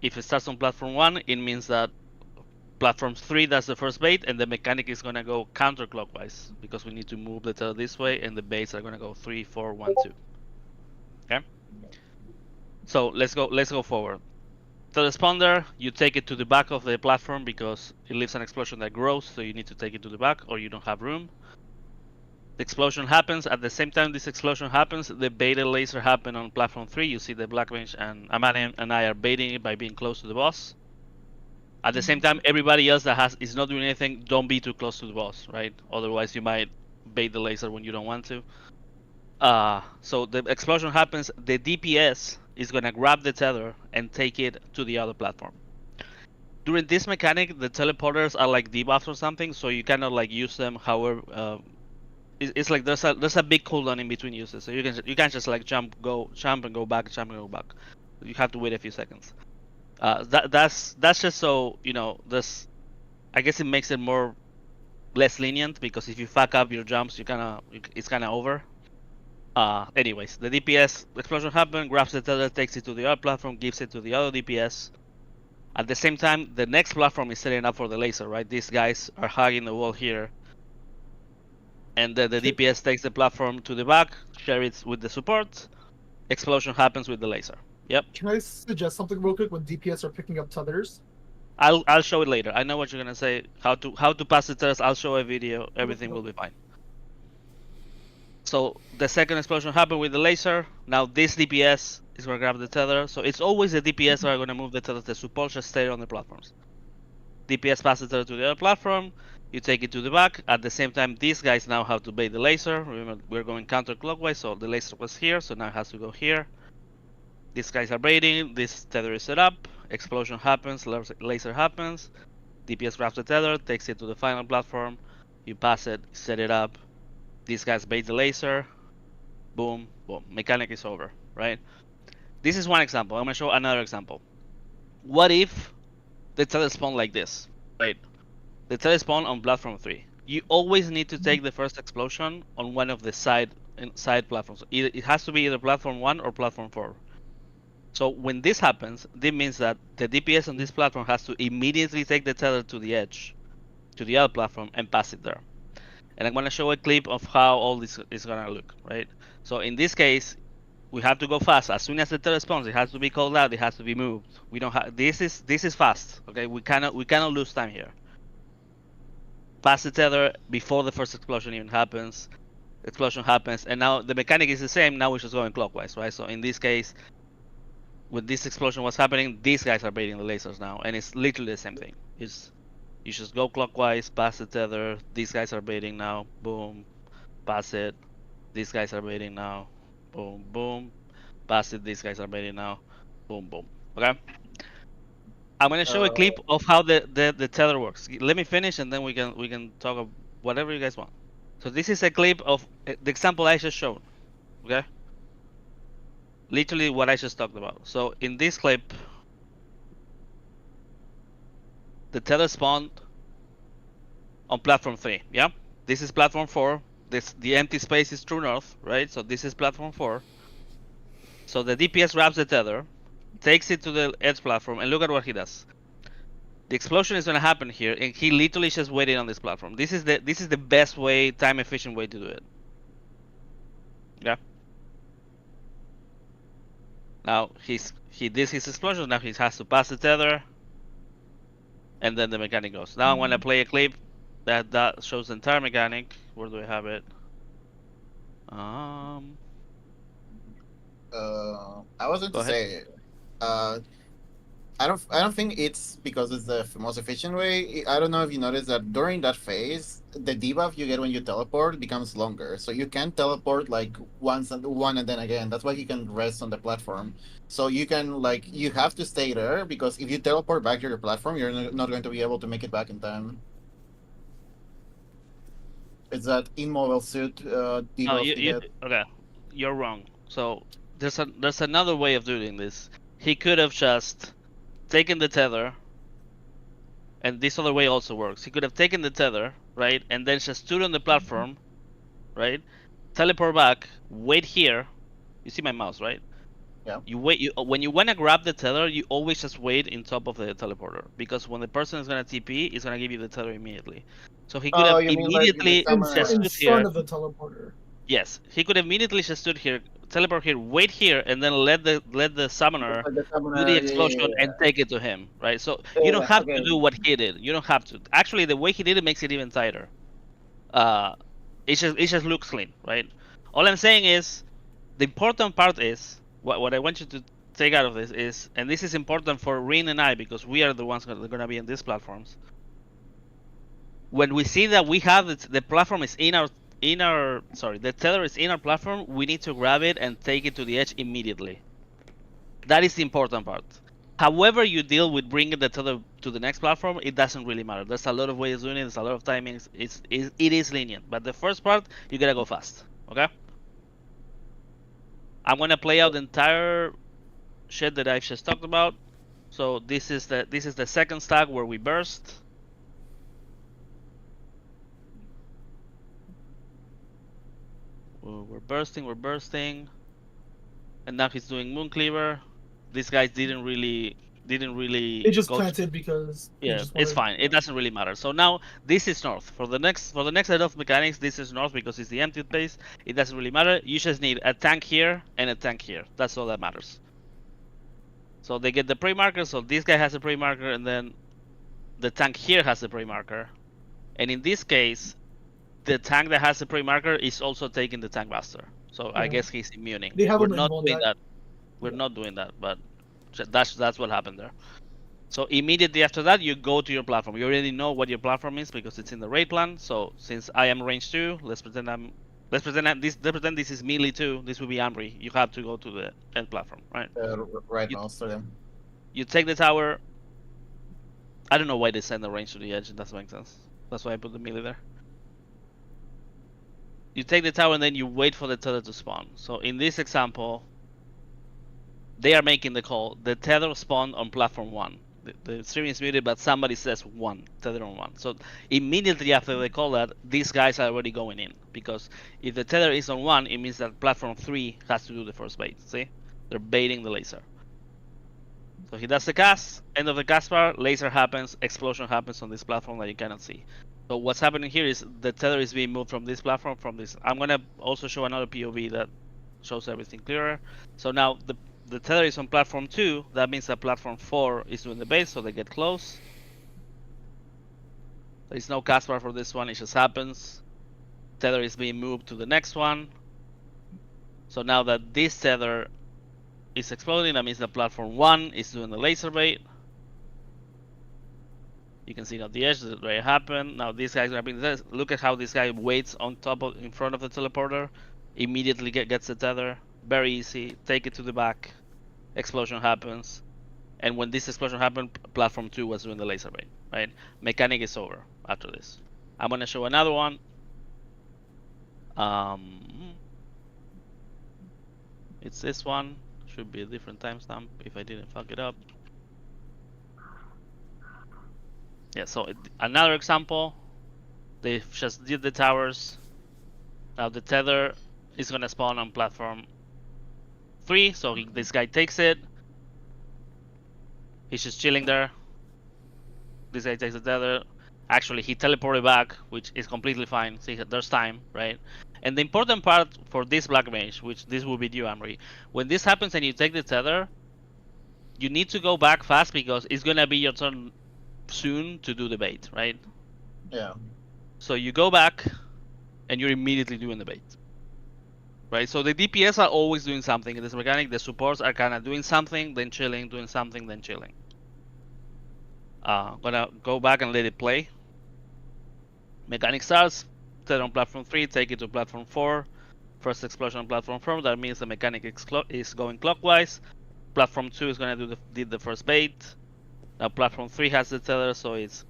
If it starts on platform 1, it means that platform 3, that's the first bait, and the mechanic is going to go counterclockwise because we need to move the tether this way, and the baits are going to go 3, 4, 1, 2. Okay? So let's go forward. Tether spawn there, you take it to the back of the platform because it leaves an explosion that grows, so you need to take it to the back or you don't have room. The explosion happens. At the same time this explosion happens, the beta laser happen on platform 3. You see the Black Mage and Amani and I are baiting it by being close to the boss. At the same time, everybody else that is not doing anything, don't be too close to the boss, right? Otherwise you might bait the laser when you don't want to. So the explosion happens, the DPS is gonna grab the tether and take it to the other platform. During this mechanic, the teleporters are like debuffs or something, so you cannot like use them. However, it's like there's a big cooldown in between uses, so you can't just like jump and go back. You have to wait a few seconds. That's just so this. I guess it makes it less lenient because if you fuck up your jumps, it's kind of over. Anyways, the DPS explosion happens, grabs the tether, takes it to the other platform, gives it to the other DPS. At the same time, the next platform is setting up for the laser, right? These guys are hugging the wall here. And then the DPS takes the platform to the back, share it with the support. Explosion happens with the laser. Yep. Can I suggest something real quick when DPS are picking up tethers? I'll show it later. I know what you're gonna say. How to pass the tethers. I'll show a video. Everything will be fine. So the second explosion happened with the laser. Now this DPS is gonna grab the tether. So it's always the DPS that are gonna move the tether. The support just stay on the platforms. DPS passes the tether to the other platform. You take it to the back. At the same time, these guys now have to bait the laser. Remember, we're going counterclockwise, so the laser was here, so now it has to go here. These guys are baiting. This tether is set up. Explosion happens. Laser happens. DPS grabs the tether, takes it to the final platform. You pass it, set it up. These guys bait the laser. Boom, boom. Mechanic is over, right? This is one example. I'm gonna show another example. What if the tether spawn like this, right? The tether spawn on platform 3. You always need to take the first explosion on one of the side platforms. It has to be either platform 1 or platform 4. So when this happens, this means that the DPS on this platform has to immediately take the tether to the edge, to the other platform, and pass it there. And I'm going to show a clip of how all this is going to look, right? So in this case, we have to go fast. As soon as the tether spawns, it has to be called out. It has to be moved. We don't have. This is fast. Okay, we cannot lose time here. Pass the tether before the first explosion even happens. explosion happens, and now the mechanic is the same. Now we're just going clockwise, right? So in this case, when this explosion was happening, these guys are baiting the lasers now, and it's literally the same thing. It's you just go clockwise, pass the tether. These guys are baiting now. Boom, pass it. These guys are baiting now. Boom, boom, pass it. These guys are baiting now. Boom, boom. Okay. I'm gonna show a clip of how the tether works. Let me finish, and then we can talk of whatever you guys want. So this is a clip of the example I just showed. Okay. Literally what I just talked about. So in this clip, the tether spawned on platform 3. Yeah. This is platform 4. The empty space is true north, right? So this is platform 4. So the DPS grabs the tether, takes it to the edge platform, and look at what he does. The explosion is gonna happen here, and he literally just waited on this platform. This is the best way, time efficient way to do it. Yeah. Now he did his explosion. Now he has to pass the tether, and then the mechanic goes. Now I'm gonna play a clip that shows the entire mechanic. Where do I have it? I was going to say, I don't think it's because it's the most efficient way. I don't know if you noticed that during that phase, the debuff you get when you teleport becomes longer. So you can teleport like one and then again. That's why you can rest on the platform. So you can you have to stay there, because if you teleport back to your platform, you're not going to be able to make it back in time. It's that immobile suit debuff. Okay, you're wrong. So there's another way of doing this. He could have just taken the tether, and this other way also works. He could have taken the tether, right, and then just stood on the platform, right, teleport back, wait here. You see my mouse, right? Yeah. You wait. When you wanna grab the tether, you always just wait in top of the teleporter, because when the person is gonna TP, it's gonna give you the tether immediately. So he could have immediately just in stood here. front of the teleporter. Yes, he could have immediately just stood here, teleport here, wait here, and then let the summoner do the explosion and take it to him, right? So you don't have to do what he did. You don't have to. Actually, the way he did it makes it even tighter. It just looks clean, right? All I'm saying is, the important part is what I want you to take out of this is, and this is important for Rin and I, because we are the ones that are gonna be in these platforms. When we see that we have the platform is the tether is in our platform, we need to grab it and take it to the edge immediately. That is the important part. However you deal with bringing the tether to the next platform, it doesn't really matter. There's a lot of ways of doing it. There's a lot of timings. It is lenient, but the first part, you gotta go fast. Okay. I'm gonna play out the entire shit that I've just talked about. So this is the second stack where we burst. We're bursting, and now he's doing moon cleaver. These guys didn't really. They just planted because. Yeah, it's fine. It doesn't really matter. So now this is north. For the next set of mechanics, this is north because it's the empty space. It doesn't really matter. You just need a tank here and a tank here. That's all that matters. So they get the pre-marker. So this guy has a pre-marker, and then the tank here has a pre-marker. And in this case, the tank that has the pre-marker is also taking the tank buster. So I guess he's immuning. We're not doing that. We're not doing that, but that's what happened there. So immediately after that, you go to your platform. You already know what your platform is because it's in the raid plan. So since I am range 2, let's pretend this is melee 2. This will be Ambry. You have to go to the end platform, right? Right now, so you take the tower. I don't know why they send the range to the edge. It doesn't make sense. That's why I put the melee there. You take the tower and then you wait for the tether to spawn. So in this example, they are making the call. The tether spawned on platform 1. The stream is muted, but somebody says 1, tether on 1. So immediately after they call that, these guys are already going in. Because if the tether is on 1, it means that platform 3 has to do the first bait. See? They're baiting the laser. So he does the cast, end of the cast bar, laser happens, explosion happens on this platform that you cannot see. So what's happening here is the tether is being moved from this platform, from this. I'm gonna also show another POV that shows everything clearer. So now the tether is on platform 2. That means that platform 4 is doing the base, so they get close. There is no cast bar for this one. It just happens. Tether is being moved to the next one. So now that this tether is exploding, that means that platform 1 is doing the laser bait. You can see on the edge that it happened. Now this guy's grabbing this. Look at how this guy waits on top of, in front of the teleporter. Immediately gets the tether. Very easy. Take it to the back. Explosion happens. And when this explosion happened, platform 2 was doing the laser bait, right? Mechanic is over after this. I'm gonna show another one. It's this one. Should be a different timestamp if I didn't fuck it up. Yeah, so another example. They just did the towers. Now the tether is gonna spawn on platform 3, so this guy takes it. He's just chilling there. This guy takes the tether. Actually, he teleported back, which is completely fine. See, there's time, right? And the important part for this Black Mage, which this will be you, Amri, when this happens and you take the tether, you need to go back fast because it's gonna be your turn soon to do the bait, right? Yeah. So you go back and you're immediately doing the bait. Right? So the DPS are always doing something in this mechanic. The supports are kind of doing something, then chilling, doing something, then chilling. Gonna go back and let it play. Mechanic starts, set on platform 3, take it to platform 4. First explosion on platform 4, that means the mechanic is going clockwise. Platform 2 is gonna do the first bait. Now platform 3 has the tether, so it's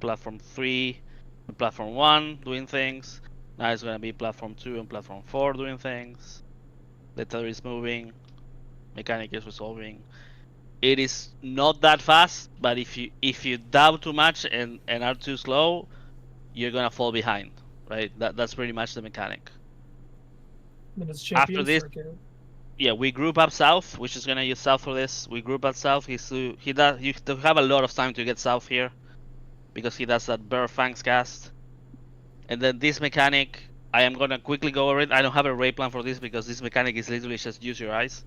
platform 3 and platform 1 doing things. Now it's gonna be platform 2 and platform 4 doing things. The tether is moving, mechanic is resolving. It is not that fast, but if you doubt too much and are too slow, you're gonna fall behind, right? That's pretty much the mechanic. After this, yeah, we group up south, which is gonna use south for this. We group up south. You have a lot of time to get south here, because he does that Bear Fangs cast. And then this mechanic, I am gonna quickly go over it. I don't have a raid plan for this because this mechanic is literally just use your eyes.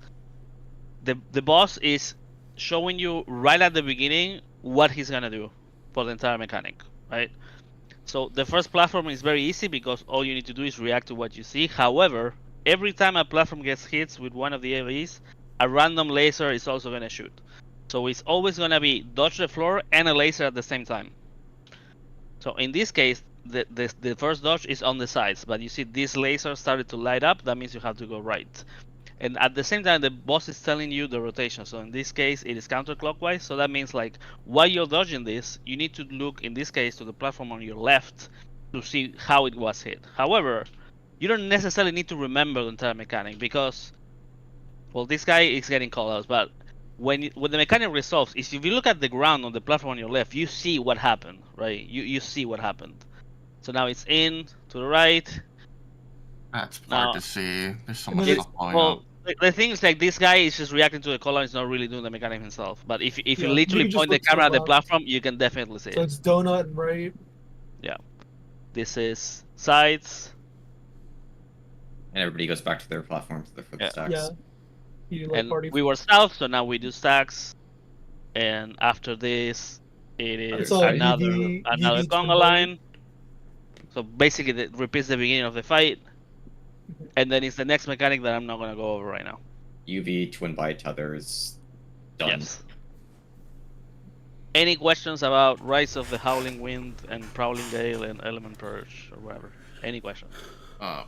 The boss is showing you right at the beginning what he's gonna do for the entire mechanic, right? So the first platform is very easy because all you need to do is react to what you see. However, every time a platform gets hit with one of the AoEs, a random laser is also gonna shoot. So it's always gonna be dodge the floor and a laser at the same time. So in this case, the first dodge is on the sides, but you see this laser started to light up. That means you have to go right. And at the same time, the boss is telling you the rotation. So in this case, it is counterclockwise. So that means like while you're dodging this, you need to look, in this case, to the platform on your left to see how it was hit. However, you don't necessarily need to remember the entire mechanic because, well, this guy is getting callouts. But when the mechanic resolves, if you look at the ground on the platform on your left, you see what happened, right? You see what happened. So now it's in to the right. That's hard to see. There's so much stuff going on. The thing is, like, this guy is just reacting to the color. He's not really doing the mechanic himself. But if you literally point the camera at the platform, you can definitely see it. So it's donut and right. Yeah. This is sides. And everybody goes back to their platforms for the stacks. Yeah. And we were south, so now we do stacks. And after this, it is another conga line. So basically, it repeats the beginning of the fight. And then it's the next mechanic that I'm not going to go over right now. UV twin by tether is done. Yes. Any questions about Rise of the Howling Wind and Prowling Gale and Element Purge or whatever? Any questions?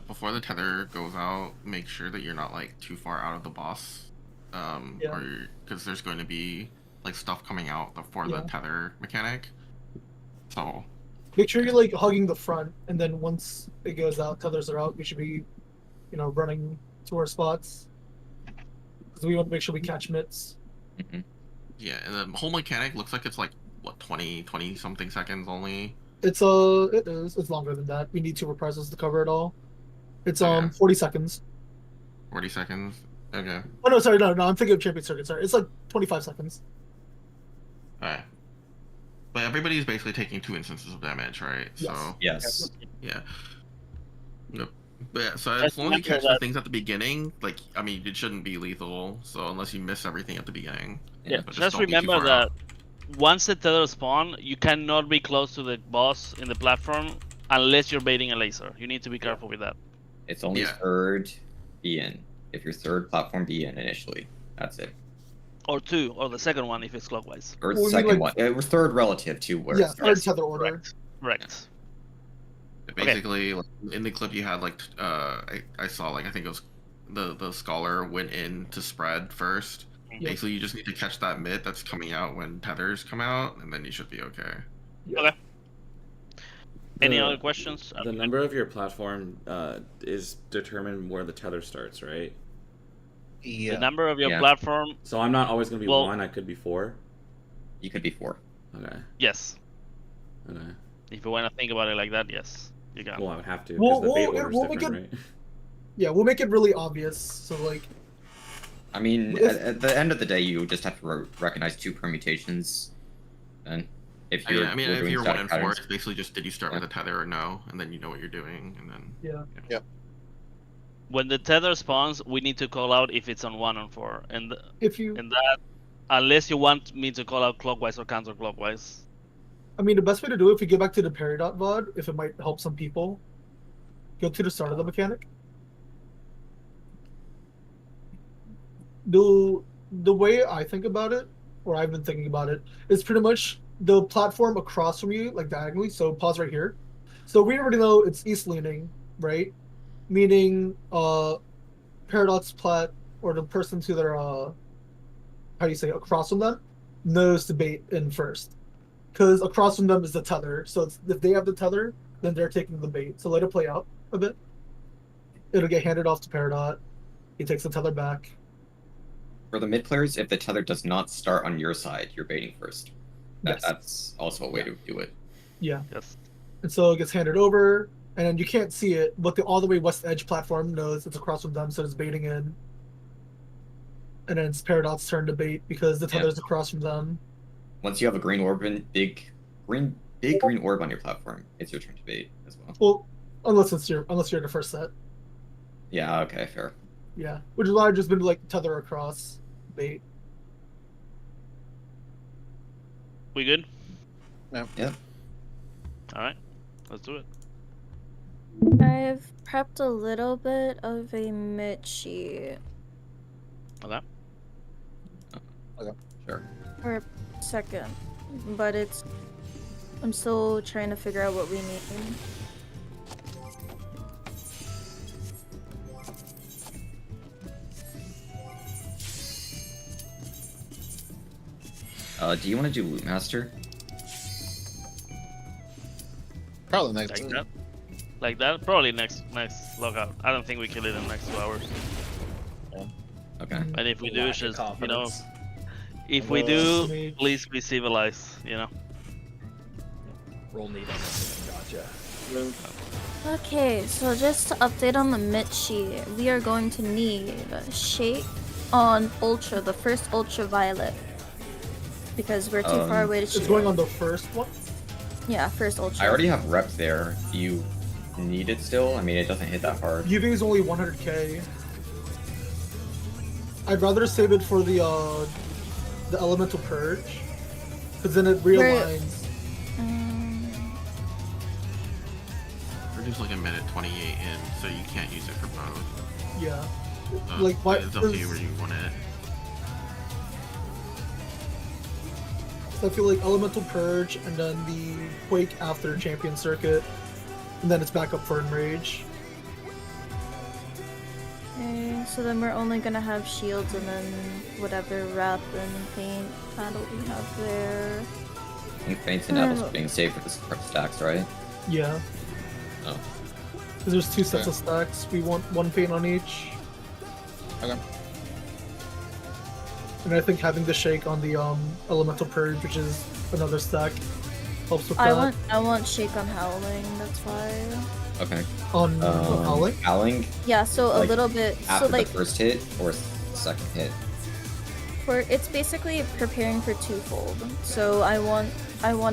Before the tether goes out, make sure that you're not like too far out of the boss, or because there's going to be like stuff coming out for the tether mechanic. So make sure you're like hugging the front, and then once it goes out, tethers are out. We should be, running to our spots because we want to make sure we catch mitts. Mm-hmm. Yeah, and the whole mechanic looks like it's like what 20 something seconds only. It's longer than that. We need 2 reprisals to cover it all. It's 40 seconds. 40 seconds. Okay. Oh no, sorry, no, I'm thinking of Champion Circuit. Sorry, it's like 25 seconds. Alright. But everybody's basically taking 2 instances of damage, right? Yes. So yes. Yeah. Yep. But yeah, so as long as you catch the things at the beginning, like it shouldn't be lethal. So unless you miss everything at the beginning. Yeah. Just remember that once the tether spawn, you cannot be close to the boss in the platform unless you're baiting a laser. You need to be careful with that. It's only Yeah. third be in. If your third platform be in initially, that's it. Or 2, or the second one if it's clockwise. Or Well, we second mean, one. It was third relative to where Yeah, it starts. third tether order. Correct. Basically, like, in the clip you had, like, I saw, like, I think it was the scholar went in to spread first. Yeah. Basically, you just need to catch that mid that's coming out when tethers come out, and then you should be okay. Okay. Any The- other questions? The number of your platform is determined where the tether starts, right? The number of your Yeah. platform, So I'm not always going to be Well- 1, I could be 4. You could be 4. Okay. yes. Okay. If you want to think about it like that, yes, you can. Well, I would have to, because Well, the bait we'll- order's we'll make different, right? Yeah, we'll make it really obvious. So like, I mean, If- at the end of the day, you just have to recognize 2 permutations. Then, if you're, Yeah, I mean, you're if doing you're 1 static and 4, patterns, it's basically just did you start with a tether or no, and then you know what you're doing, and then When the tether spawns, we need to call out if it's on 1 and 4, and if you, that, unless you want me to call out clockwise or counterclockwise. I mean, the best way to do it, if you get back to the Peridot VOD, if it might help some people, go to the start of the mechanic. The way I think about it, or I've been thinking about it, is pretty much the platform across from you, like diagonally. So pause right here. So we already know it's east leaning, right? Meaning, Peridot's plat, or the person to their how do you say it, across from them, knows to bait in first. Because across from them is the tether. So if they have the tether, then they're taking the bait. So let it play out a bit. It'll get handed off to Peridot. He takes the tether back. for the mid players, if the tether does not start on your side, you're baiting first. Yes. That's also a way to do it. Yeah. Yes. And so it gets handed over, and then you can't see it, but the all the way west edge platform knows it's across from them, so it's baiting in. And then it's Peridot's turn to bait because the tether's across from them. Once you have a green orb, big green orb on your platform, it's your turn to bait as well. Well, unless you're the first set. Yeah. Okay. Fair. Yeah. Which is why I've just been like tether across bait. We good? Yep. All right, let's do it. I've prepped a little bit of a mid sheet Okay. Sure. for a second, but I'm still trying to figure out what we need. Do you want to do Loot Master? Probably next. Like that. Like that. Probably next logout. I don't think we kill it in the next 2 hours. Okay. And if we do, Lack it's of just confidence. if we do, please be civilized. Roll need on this. Gotcha. Okay, so just to update on the mid sheet, we are going to need Shake on Ultra, the first Ultraviolet. Because we're too far away to shoot. It's going on the first one? Yeah, first Ultra. I already have rep there. Do you need it still? I mean, it doesn't hit that hard. UV is only 100k. I'd rather save it for the Elemental Purge. Because then it realigns. we're just like a minute 28 in, so you can't use it for both. Yeah. So Like, why- it's up to you where you want it. So I feel like Elemental Purge and then the Quake after Champion Circuit. And then it's back up for Enrage. Okay, so then we're only gonna have shields and then whatever wrap and paint panel we have there. I think Faints and Apples being saved for the stacks, right? Yeah. Oh. Because there's 2 sets Okay. of stacks. We want 1 paint on each. Okay. And I think having the Shake on the Elemental Purge, which is another stack, helps with I that. want Shake on Howling, that's why. Okay. On Howling? Howling Yeah, so Like, a little bit after so like the first hit or second hit? it's basically preparing for twofold. So I want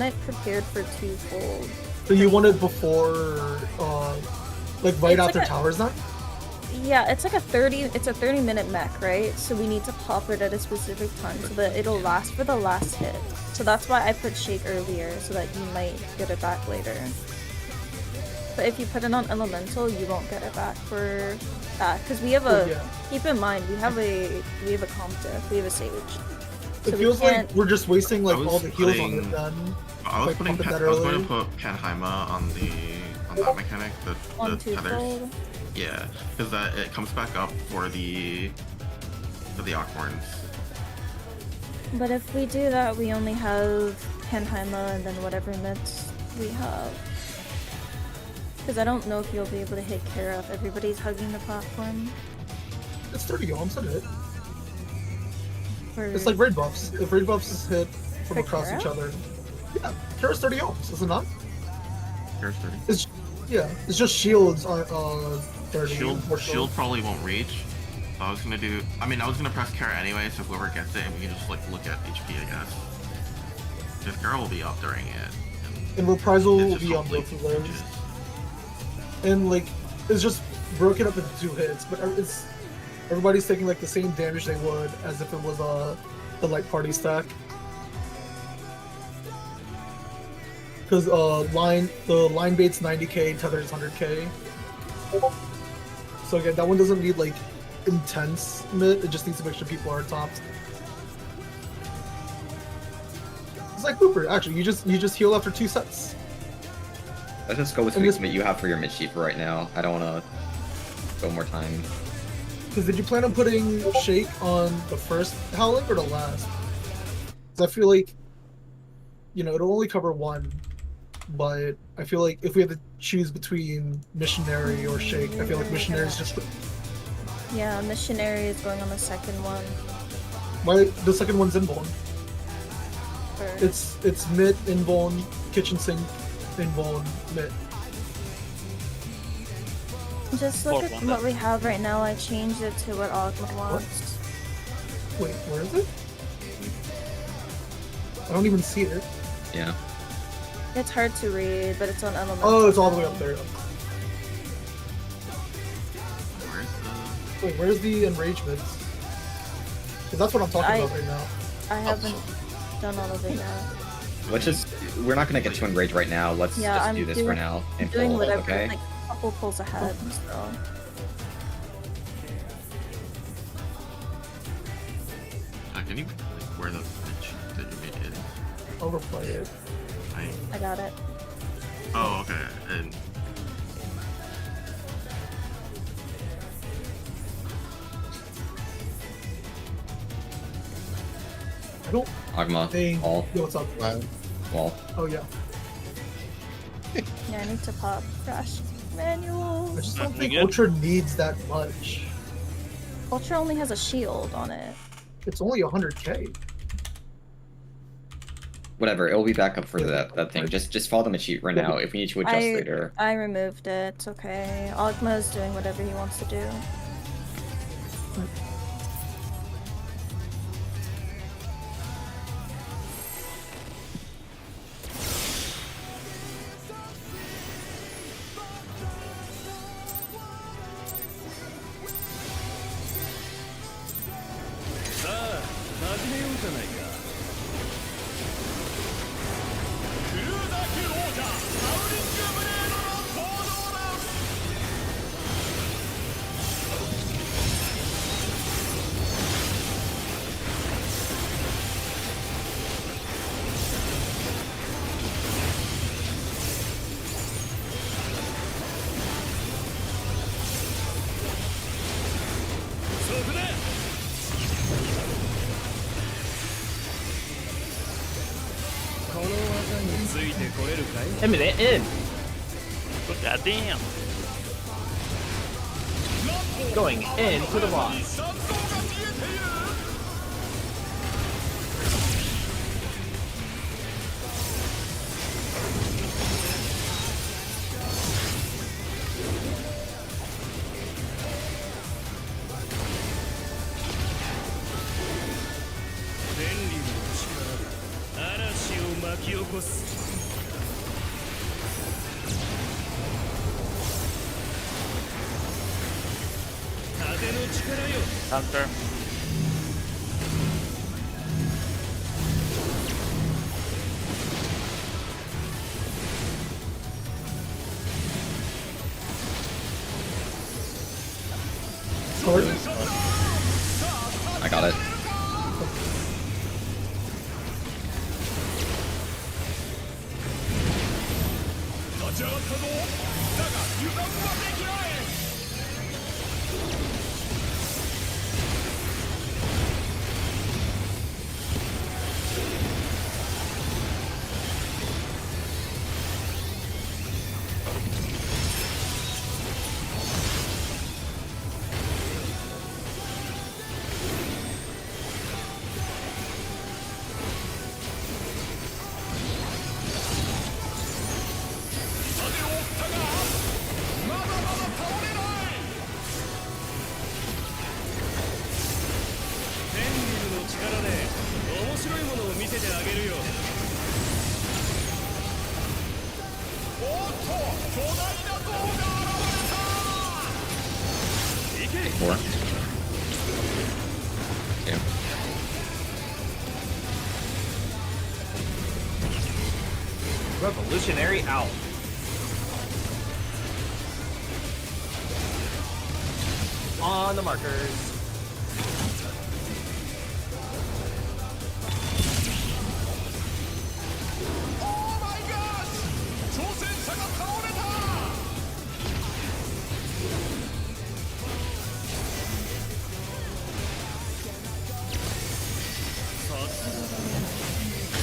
it prepared for twofold. So you want it before, like right It's after like a- Towers Nut? Yeah, it's like a 30-minute mech, right? So we need to pop it at a specific time so that it'll last for the last hit. So that's why I put Shake earlier, so that you might get it back later. But if you put it on elemental, you won't get it back for that. Because we have a keep in mind we have a comp diff, we have a sage. It So feels like we're just wasting like all the heals on it then. I was going to put Panheima on that mechanic, the tethers. Yeah, because it comes back up for the Aquarns. But if we do that, we only have Panheima and then whatever mitts we have. Because I don't know if you'll be able to hit Kara if everybody's hugging the platform. It's 30 ohms a hit. It's like raid buffs. If raid buffs hit from across Kara? each other. Yeah, Kara's 30 ohms, is it not? Kara's 30. It's just shields are 30. Shield probably won't reach. So I was gonna press Kara anyway, so whoever gets it, we can just like look at HP, I guess. Because Kara will be up during it. And Reprisal will be on both of those. And like, it's just broken up into 2 hits, but everybody's taking like the same damage they would as if it was the light party stack. Because the line bait's 90k, tether's 100k. So again, that one doesn't need like intense mid, it just needs to make sure people are topped. It's like Cooper, actually, you just heal after 2 sets. Let's just go with what you have for your mid sheet for right now. I don't want to go more time. Because did you plan on putting Shake on the first Howling or the last? Because I feel like, it'll only cover 1. But I feel like if we have to choose between Missionary or Shake, I feel like Missionary is just... Yeah, Missionary is going on the second one. Why the second one's Invuln? It's mid, Invuln, kitchen sink, Invuln, mid. Just look at what we have right now. I changed it to what Ogma wants. Wait, where is it? I don't even see it. Yeah. It's hard to read, but it's on elemental. Oh, it's all the way up there. Wait, where's the enragements? Because that's what I'm talking about right now. I haven't done all of it yet. We're not gonna get to enrage right now. Let's just do this for now. I'm doing whatever, okay? like a couple pulls ahead, so. Can you where the pitch that you made is? Overplay it. I got it. Oh, okay. And I don't Ogma, wall. Yo, what's up? Wall. Oh, yeah. Yeah, I need to pop Crash Manual. I just don't think Ultra needs that much. Ultra only has a shield on it. It's only 100k. Whatever, it'll be back up for that thing. Just follow the cheat right now. If we need to adjust later. I removed it. It's okay. Ogma is doing whatever he wants to do. Imminent in. Goddamn. Going into the boss. Hunter. Short. I got it. Four. Yeah. Revolutionary out. On the markers.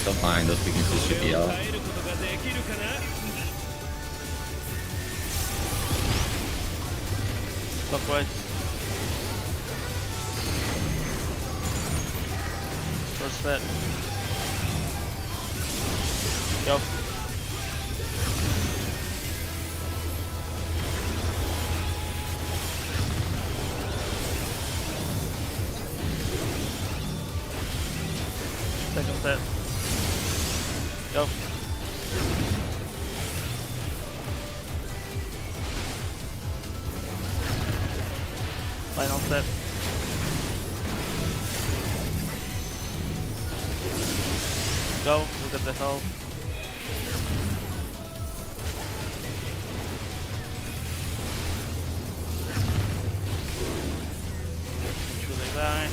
Still fine. Those weaknesses should be out. Clockwise. First set. Go. Second set. Go. Final set. Go. Look at the health. Should they die?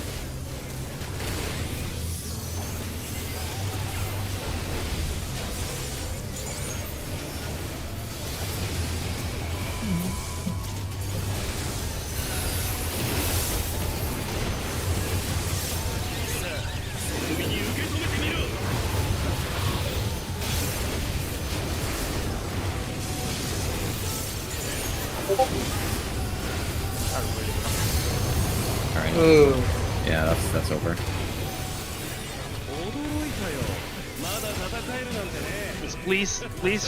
Alright. Oh. Yeah, that's over. Please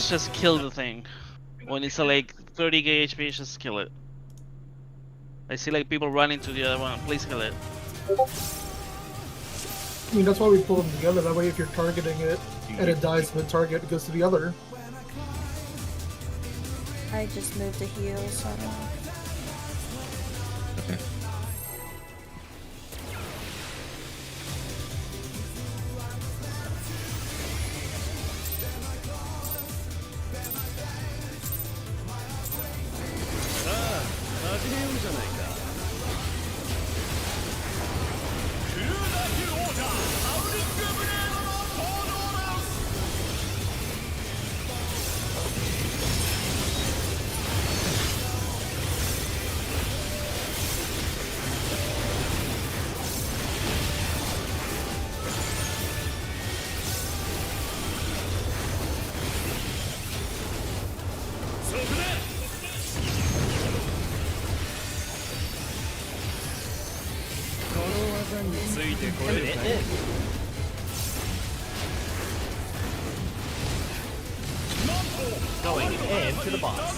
just kill the thing. When it's like 30k HP, just kill it. I see like people running to the other one. Please kill it. I mean, that's why we pull them together. That way, if you're targeting it and it dies mid-target, it goes to the other. I just moved to heal, so I don't know. Okay. Going into the boss.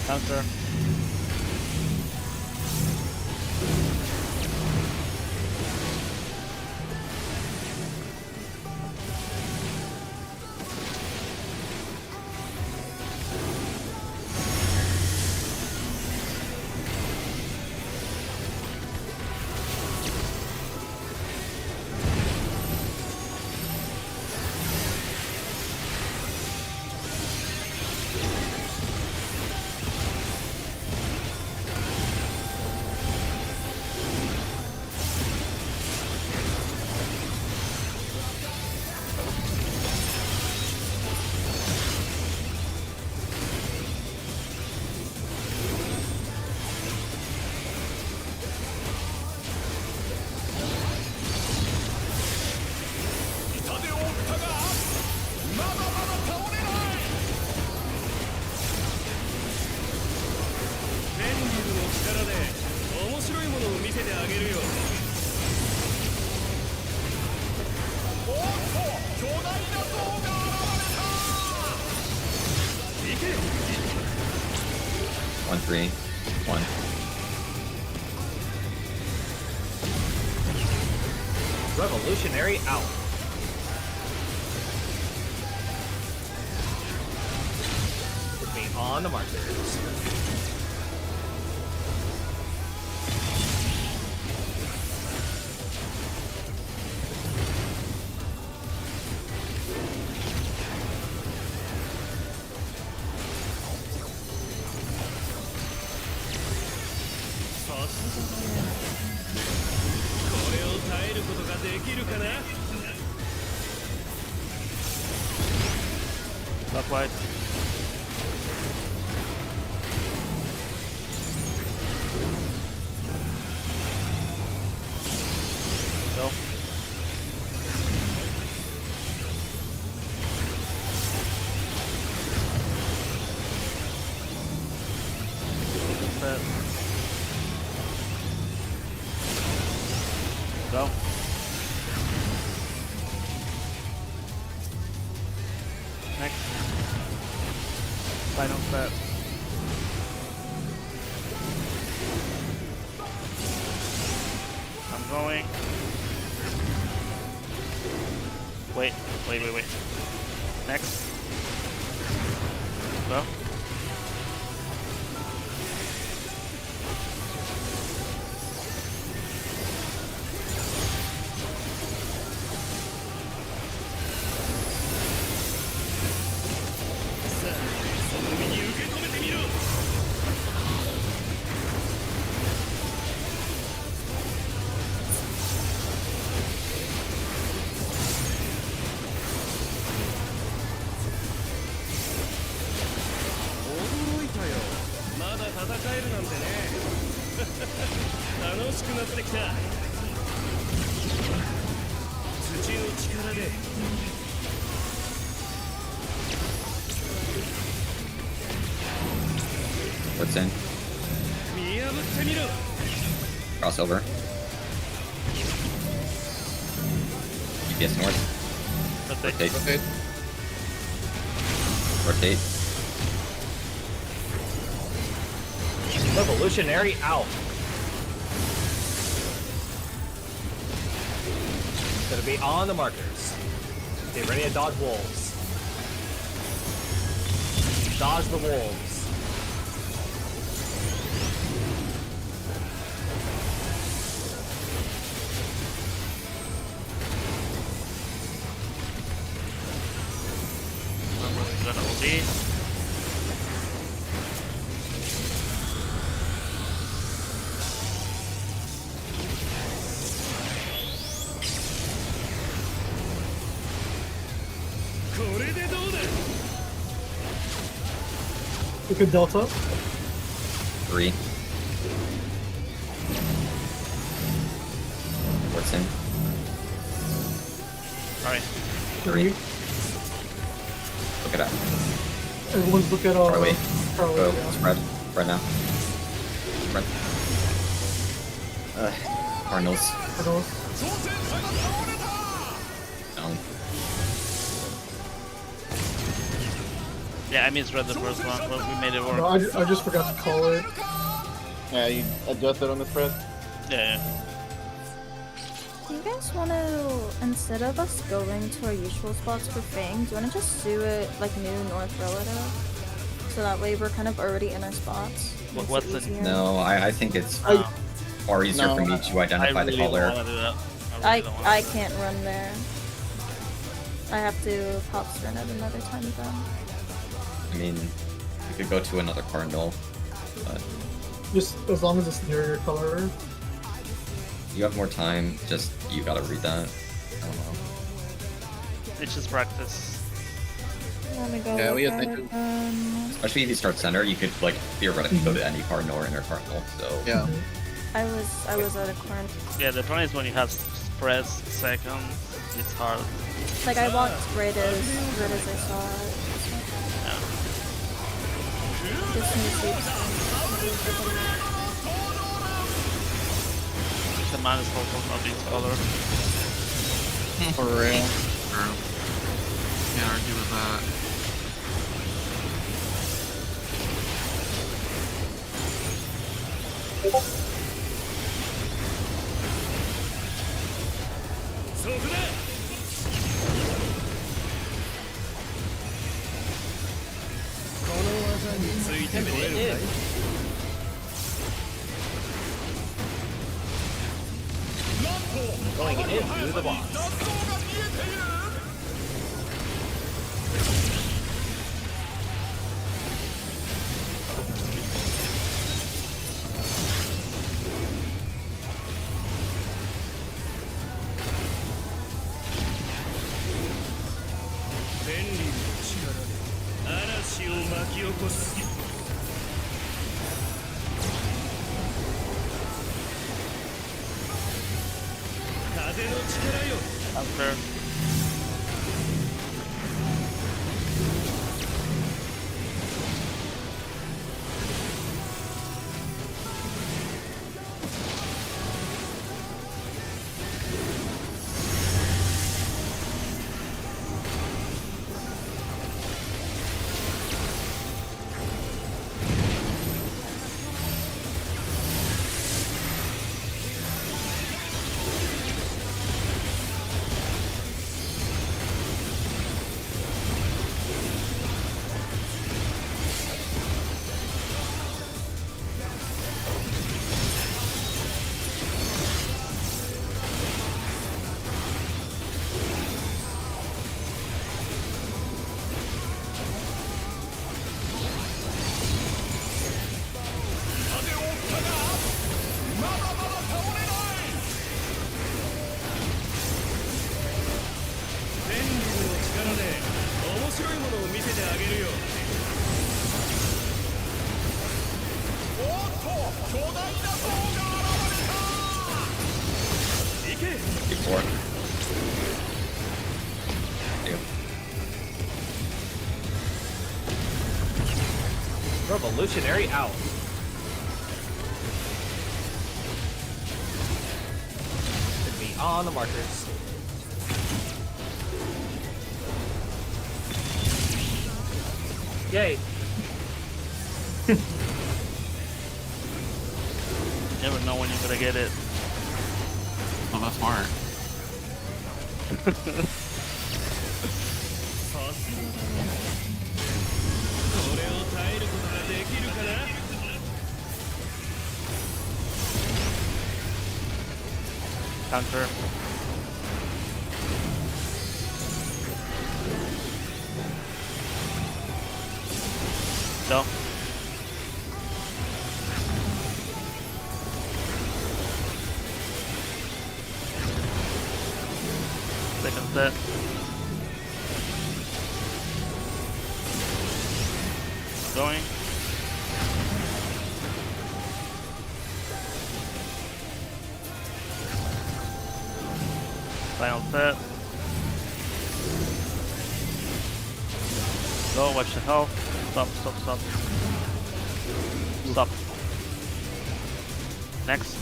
Counter. 1-3. 1. Revolutionary out. Put me on the markers. Not quite. Go. Set. Go. Next. Final step. I'm going. Wait. Next. Go. What's in? Crossover. GPS north. Rotate. Rotate. Rotate. Revolutionary out. Gonna be on the markers. Get ready to dodge wolves. Dodge the wolves. Gonna ulti. We could Delta. 3. What's in? Alright. 3. Look it up. Everyone's look at Charlie. Charlie, Go. yeah. Spread. Spread now. Spread. Cardinals. Cardinals. Down. Yeah, I misread the first one, but we made it work. No, I just forgot to call it. Yeah, you adjusted on the spread. Yeah. Do you guys want to, instead of us going to our usual spots for Fang, do you want to just do it like new North relative? So that way we're kind of already in our spots. Makes What's it the- easier. No, I think it's far easier No, for me to identify I really the color. don't want to do that. I really don't wanna I do can't run there. I have to pop sprint at another time then. I mean, you could go to another cardinal, but Just as long as it's near your color. you have more time. Just you gotta read that. I don't know. that. It's just practice. Let me go Yeah, we look have at it then. Especially if you start center, you could like theoretically go to any cardinal or inner cardinal. So Yeah. I was at a corner. Yeah, the problem is when you have spreads second, it's hard. Like I walked right as I saw it. Yeah. Just need to The man is focused on each color. For real. True. Can't argue with that. ついてこれるかい Going into the boss. After. Before. Revolutionary out. Should be on the markers. Yay. Never know when you're gonna get it. Well, that's smart. Counter. No. Second set. Going. Final set. Go, watch the health. Stop, stop, stop. Stop. Next.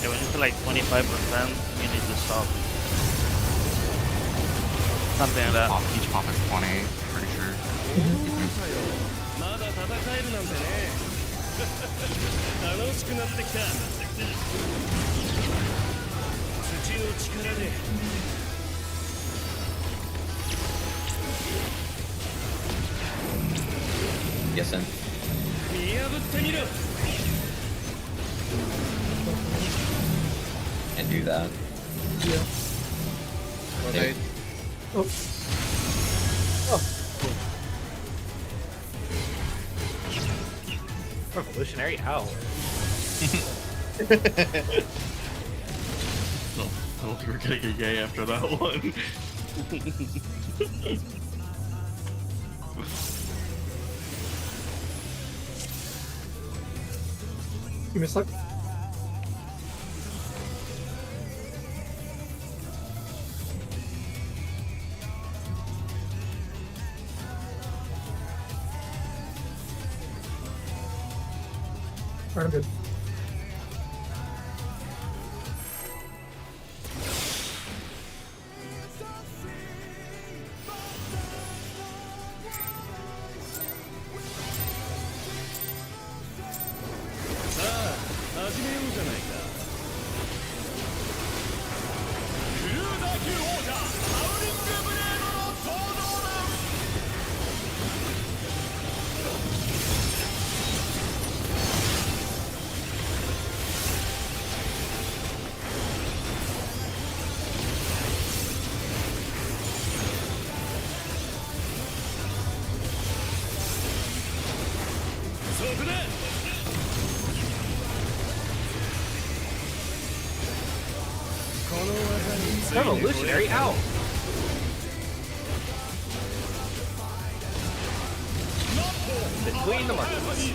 Yeah, when you feel like 25%, you need to stop. Something like that. Each pop is 20, pretty sure. まだ戦えるなんてね楽しくなってきた土の力で Yes, then. 見破ってみろ And do that. Yeah. Okay. Oh. Oh. Revolutionary out. I don't think we're getting a yay after that one. Give me a sec. Alright, I'm good. Revolutionary out. Between the markers.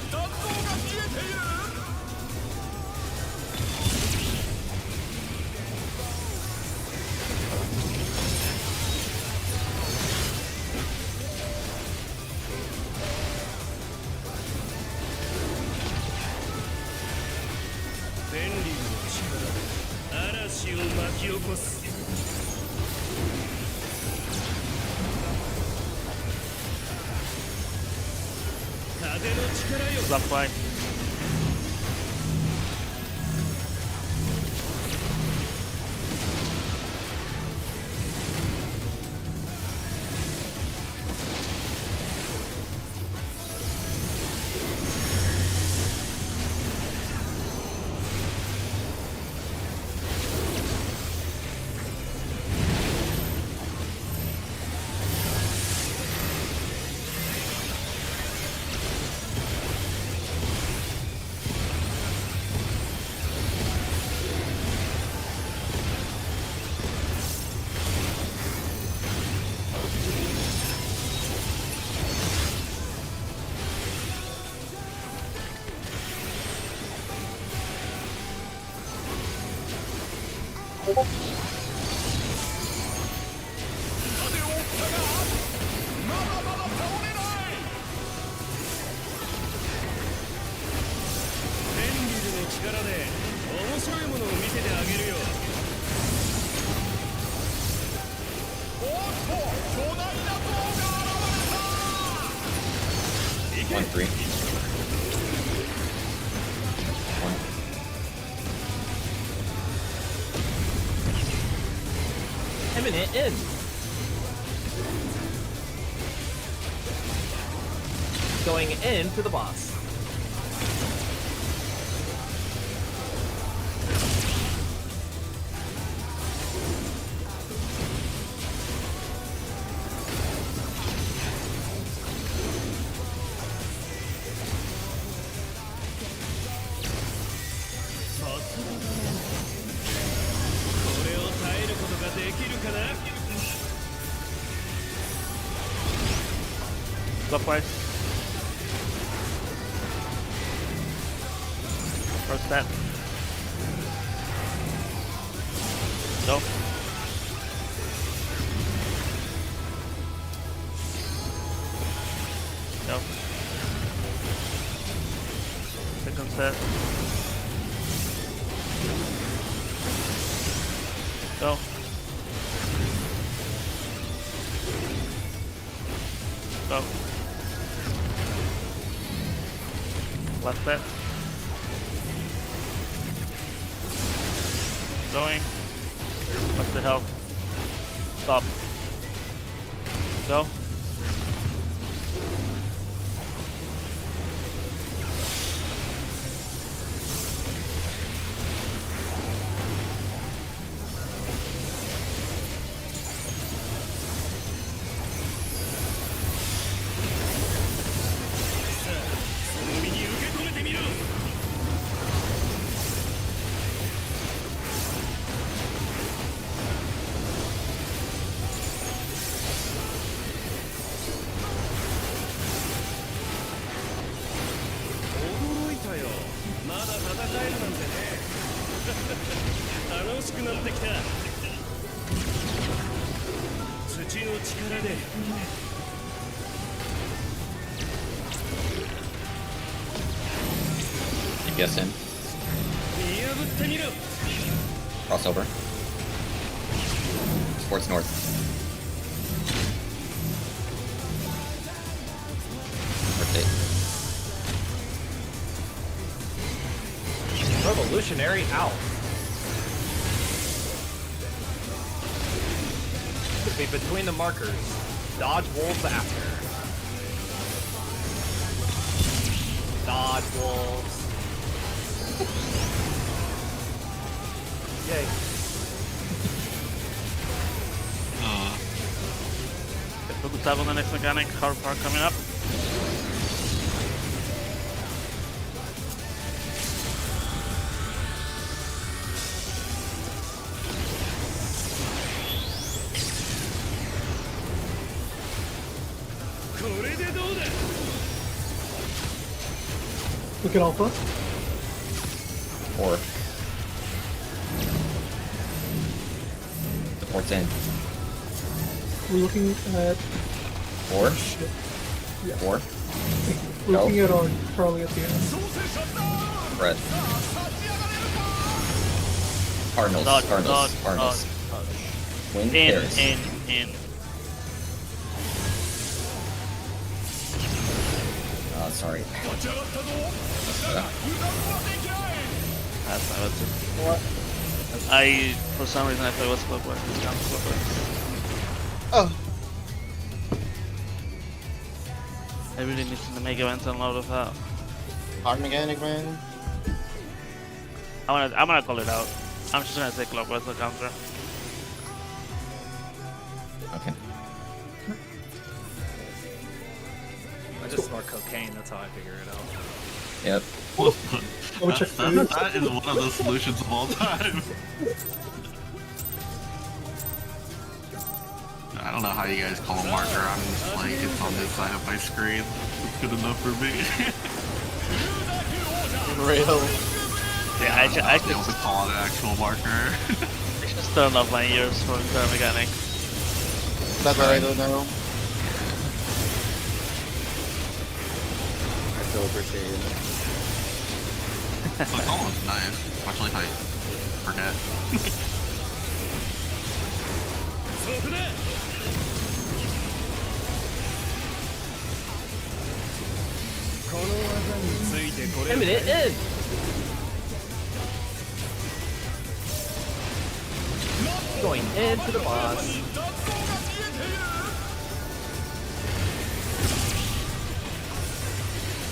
Stop fight. One, three. One. Imminent in. Going into the boss. Clockwise. First step. Go. Go. Second step. Go. Go. Left step. Going. What's the health? Stop. Go. DPS in. Crossover. Sports north. Rotate. Revolutionary out. Could be between the markers. Dodge wolves after. Dodge wolves. Yay. Focus tab on the next mechanic. Hard part coming up. Look at Alpha. 4. Support's in. We're looking at 4. shit. Yeah. 4. We're looking at our Charlie at the end. Red. Cardinals. Dodge, Cardinals. dodge, Cardinals. dodge. Win. In, Paris. in. Sorry. That's not what's it. What? For some reason, I thought it was clockwise. It's counterclockwise. Oh, I really need to make a mental note of that. hard mechanic, man. I'm gonna call it out. I'm just gonna say clockwise for counter. Okay. I just snort cocaine, that's how I figure it out. Yep. That is one of the solutions of all time. I don't know how you guys call a marker. I'm just like, it's on this side of my screen. It's good enough for me. Real. Yeah, I be able to call it an actual marker. I just turn off my ears for the mechanic. That's what I do now. I so appreciate it. So it's almost nice, especially if I forget. M8s! Going into the boss.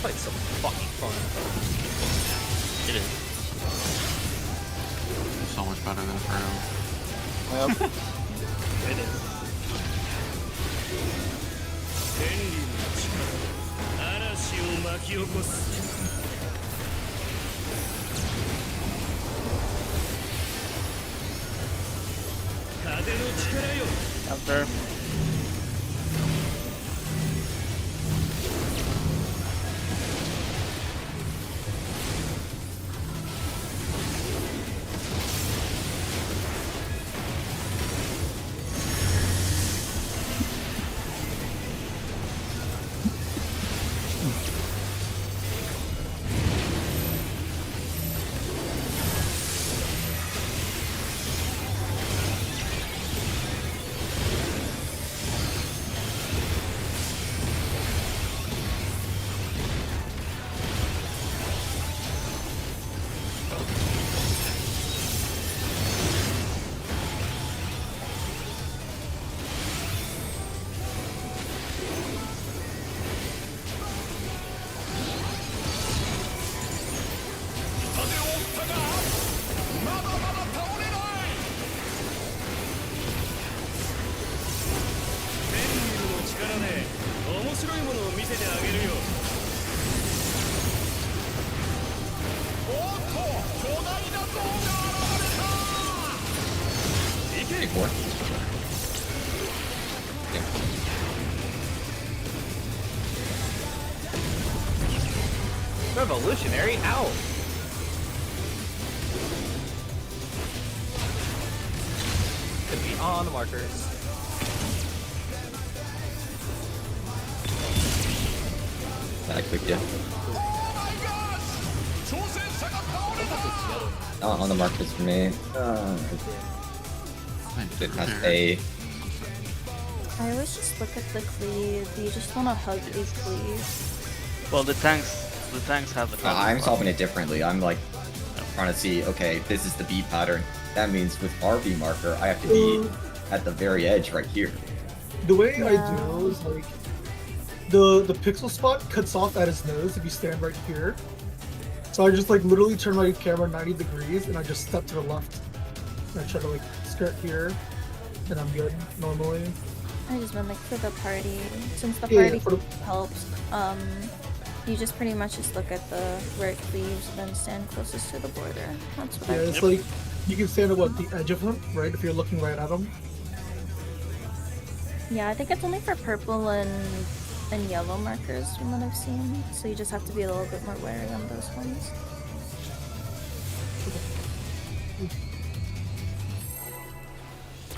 Fight's so fucking fun. It is. It's so much better than Pro. Yep. It is. 嵐を巻き起こす 風の力よ Counter. Big 4. Revolutionary owl. Could be on the markers. That clicked you. Not on the markers for me. It has A. I always just look at the cleave. You just want to hug these cleaves. Well, the tanks have the. I'm solving it differently. I'm like trying to see, okay, this is the B pattern. That means with our B marker, I have to be at the very edge right here. The way I do is like the pixel spot cuts off at his nose if you stand right here. So I just like literally turn my camera 90 degrees and I just step to the left. And I try to like skirt here, and I'm good normally. I just meant like for the party, since the Yeah, party for the- helps. You just pretty much just look at the where it cleaves, and then stand closest to the border. That's what Yeah, I do. it's like you can stand at what, the edge of him, right? If you're looking right at him. Yeah, I think it's only for purple and and yellow markers from what I've seen, so you just have to be a little bit more wary on those ones.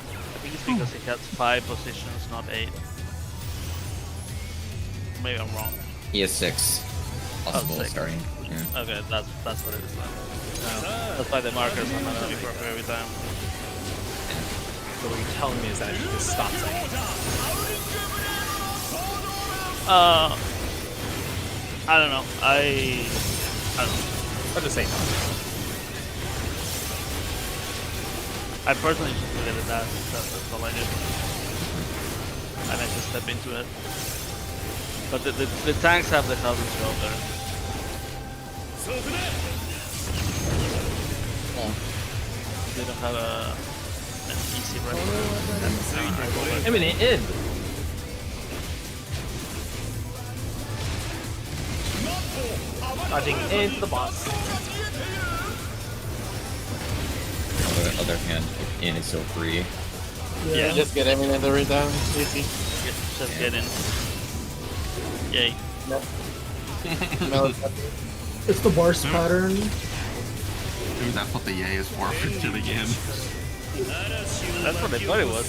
I think it's because he has 5 positions, not 8. Maybe I'm wrong. He has 6 possible 6. starting. Yeah. Okay, that's what it is then. That's why the markers are not to be perfect every time. So what you're telling me is that he just stops it. I don't know. I don't know. I'll just say no. I personally just believe in that. That's all I do. And I just step into it. But the tanks have the health as well there. They don't have an easy run. Imminent end. Dodging into the boss. On the other hand, in is still free. Yeah. Just get Eminent every time. Easy. Just get in. Yay. It's the worst pattern. Dude, that's what the yay is for the game. That's what I thought it was.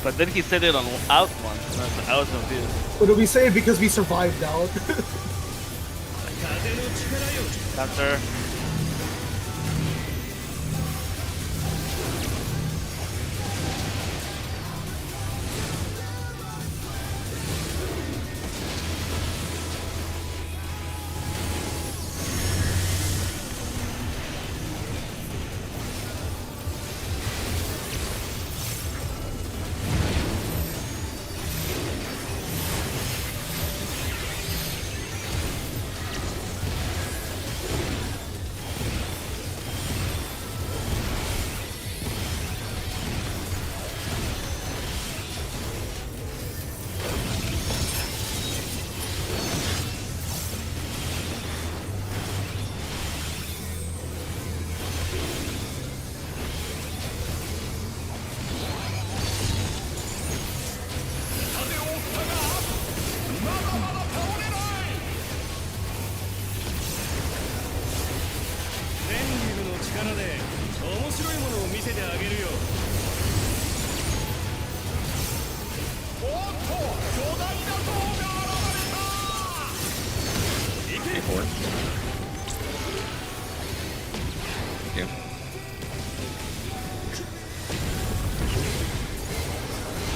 But then he said it on out once, and I was confused. But do we say it because we survived out? Counter.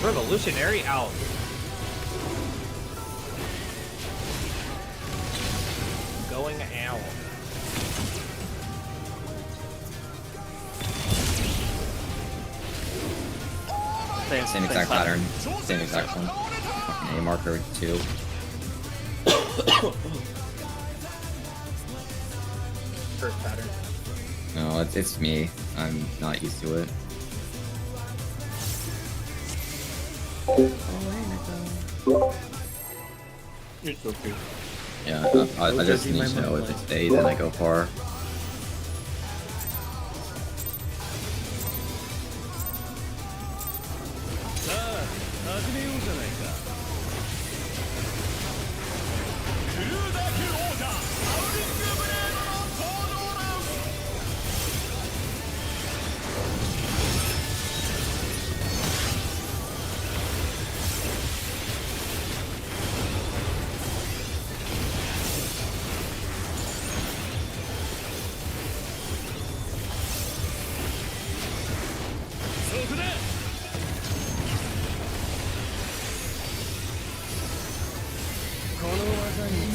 Revolutionary out. Going out. Same exact pattern. Same exact one. Fucking A marker 2. First pattern. No, it's me. I'm not used to it. It's okay. Yeah, I just need to know if it's A, then I go far.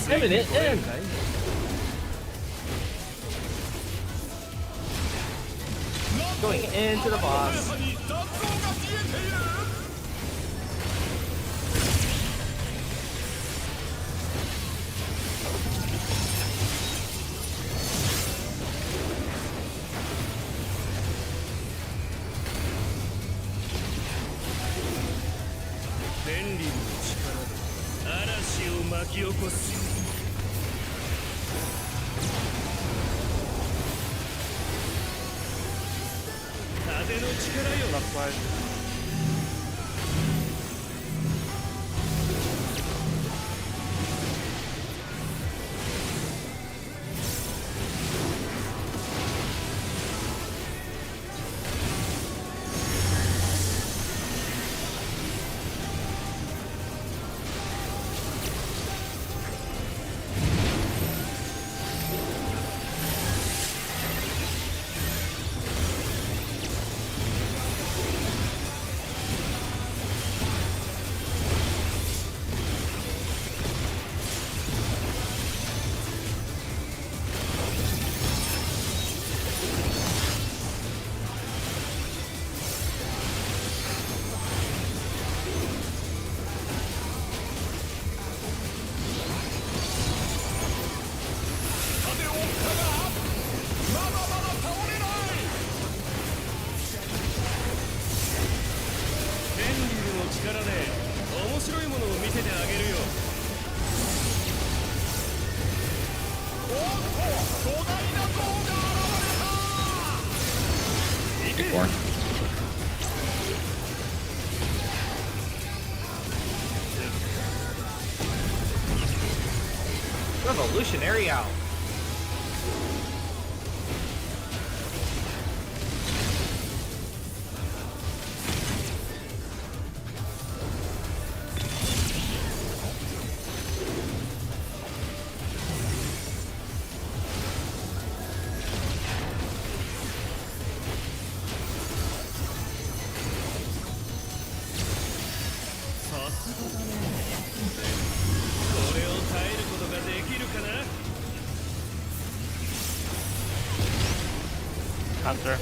Imminent end. Going into the boss. 4. Revolutionary out. Hunter.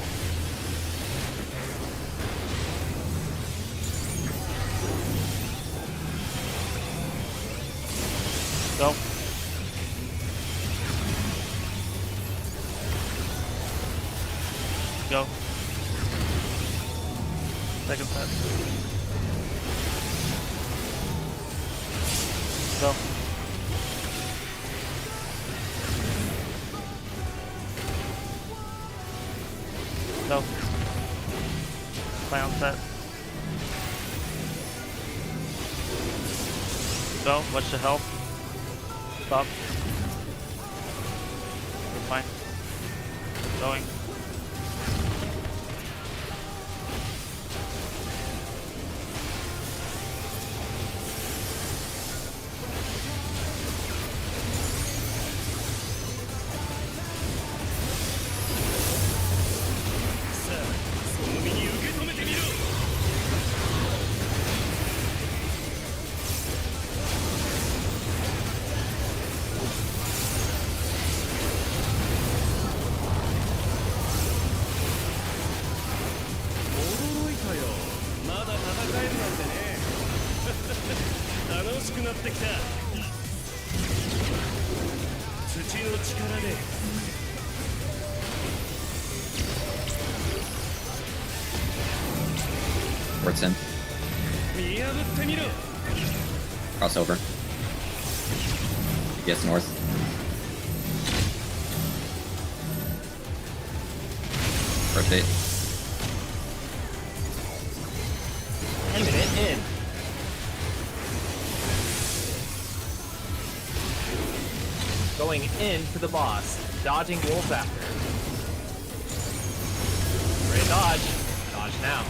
Go. Go. Second set. Go. Go. Play on set. Go. Watch the health. Stop. We're fine. Going. Port's in. Crossover. Yes, north. Rotate. In. Going into the boss. Dodging wolves after. Great dodge. Dodge now.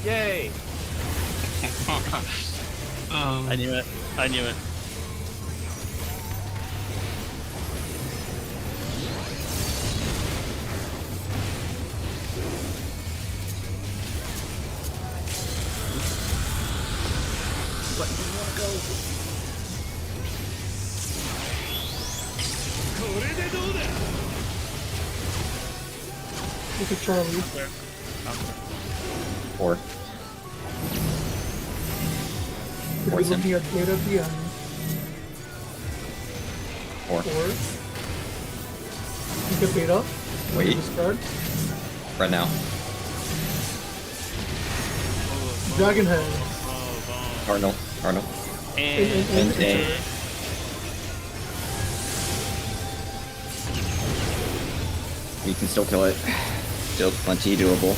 Yay! I knew it. I knew it. But you wanna go? Look at Charlie. 4. Could be Port's in. looking at data at the end. 4. 4. You get beta. Wait. Discard. Right now. Dragon Head. Cardinal. And And you can still kill it. Still plenty doable.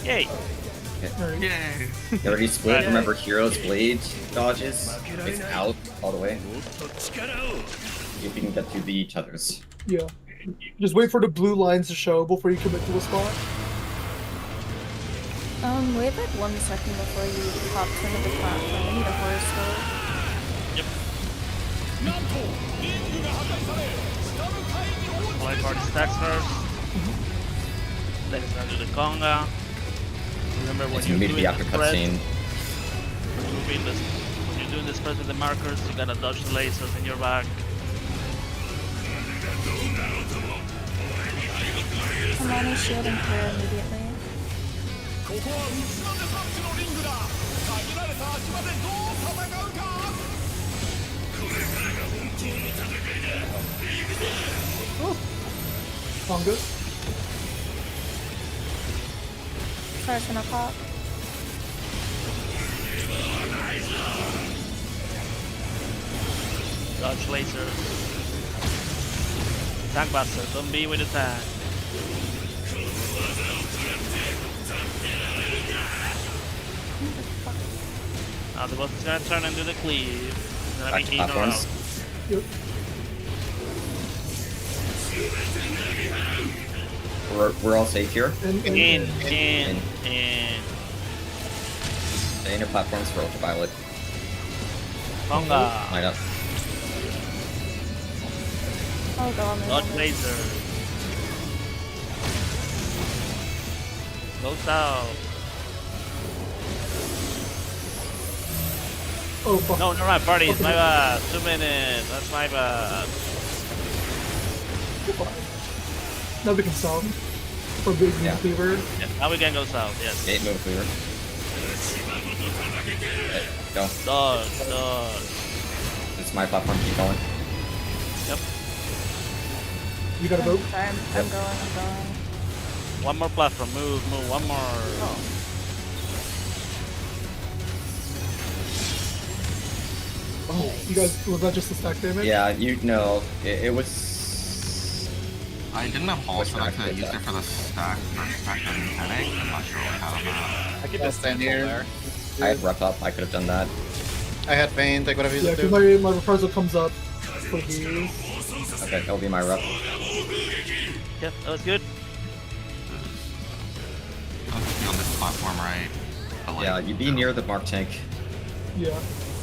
yay! Yay! They already split. Right. Remember, Hero's Blade dodges. It's out all the way. See if you can get through each other's. Yeah. Just wait for the blue lines to show before you commit to a spot. Wait like 1 second before you hop to another platform. I need a horoscope. Yep. Play party stacks first. Then it's gonna do the conga. Remember when It's you're gonna doing be after the spread, cutscene. when you're doing the spread with the markers, you gotta dodge the lasers in your back. Come on, shield and clear immediately. Tonga. Sorry, gonna pop. Dodge laser. Tank buster, don't be with the tank. Now the boss is gonna turn and do the cleave. It's gonna Back be to in or platforms. out. Yep. We're all safe here. In. Stay in your platforms for ultraviolet. Tonga. Line up. Oh god, Dodge laser. Go south. Oh, fuck. No, my party. It's my bad. 2 minutes. That's my bad. Now we can solve for big Yeah. fever. Yeah, now we can go south. Yes. 8 move cleaver. Okay, go. Dodge. It's my platform. Keep going. Yep. You gotta vote. Sorry, I'm going. One more platform. Move. One more. Oh. Oh, you guys, was that just a stack damage? Yeah, you know, it was. I didn't have pulse, but I Which could have one? used it for the stack and headache. I'm not sure what I had on that. I could I'll just stand cancel here. there. I had rep up. I could have done that. I had faint. I could have used Yeah, it because too. my reprisal comes up for these. Okay, that'll be my rep. Yep, that was good. I don't think on this platform, right? But, like, Yeah, you be near the mark tank. Yeah.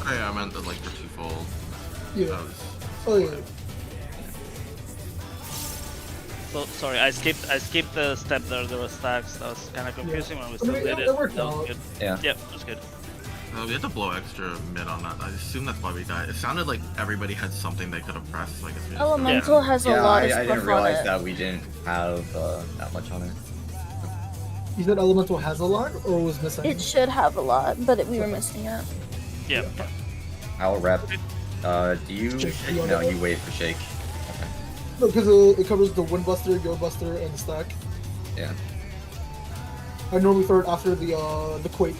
I meant the like the twofold. Yeah. That was, Oh yeah. So sorry, I skipped the step there. There was stacks. That was kind of confusing when we still did it. it worked That was out. good. Yeah. Yep, that was good. we had to blow extra mid on that. I assume that's why we died. It sounded like everybody had something they could have pressed. So I guess we just Elemental has a Yeah, lot I of stuff didn't on realize it. that we didn't have that much on it. You said Elemental has a lot or was missing? It should have a lot, but we were missing it. Yeah. I'll rep. Do you? Shake. You want No, that you wait for shake. Okay. No, because it covers the Wind Buster, Go Buster, and the stack. Yeah. I normally throw it after the Quake.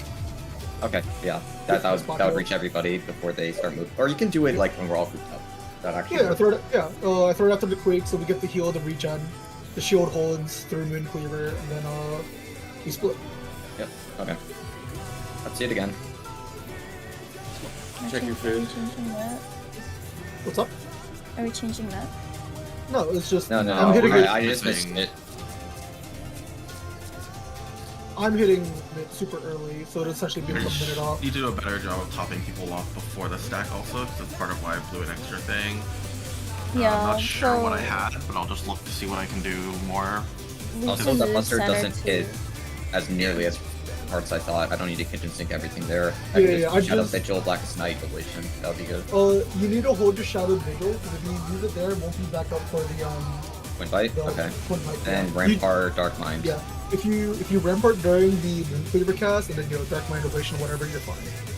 Okay. Yeah. That would reach everybody before they start moving. Or you can do it like when we're all grouped up. That actually. Yeah, I throw it. Yeah, I throw it after the Quake, so we get the heal, the regen, the shield holds through Moon Cleaver, and then we split. Yep. Okay. Let's see it again. Check your food. Are we changing that? What's up? Are we changing that? No, it's just No, I'm hitting it. I just missed it. I'm hitting it super early, so it essentially becomes a minute off. You do a better job of topping people off before the stack also, because that's part of why I blew an extra thing. Yeah. I'm not sure so what I had, but I'll just look to see what I can do more. Also, Lucian the moved buster center doesn't too. hit as nearly as hard as I thought. I don't need to kitchen sink everything there. I Yeah, can yeah, I just Shadow just- Vigil, Blackest Night, Elation. That would be good. You need to hold your Shadow Vigil, because if you use it there, it won't be back up for the Wind Bite? the Okay. Twin Light. Then You- Rampart, Dark Mind. Yeah. If you Rampart during the Moon Cleaver cast, and then Dark Mind Ovation, whatever, you're fine.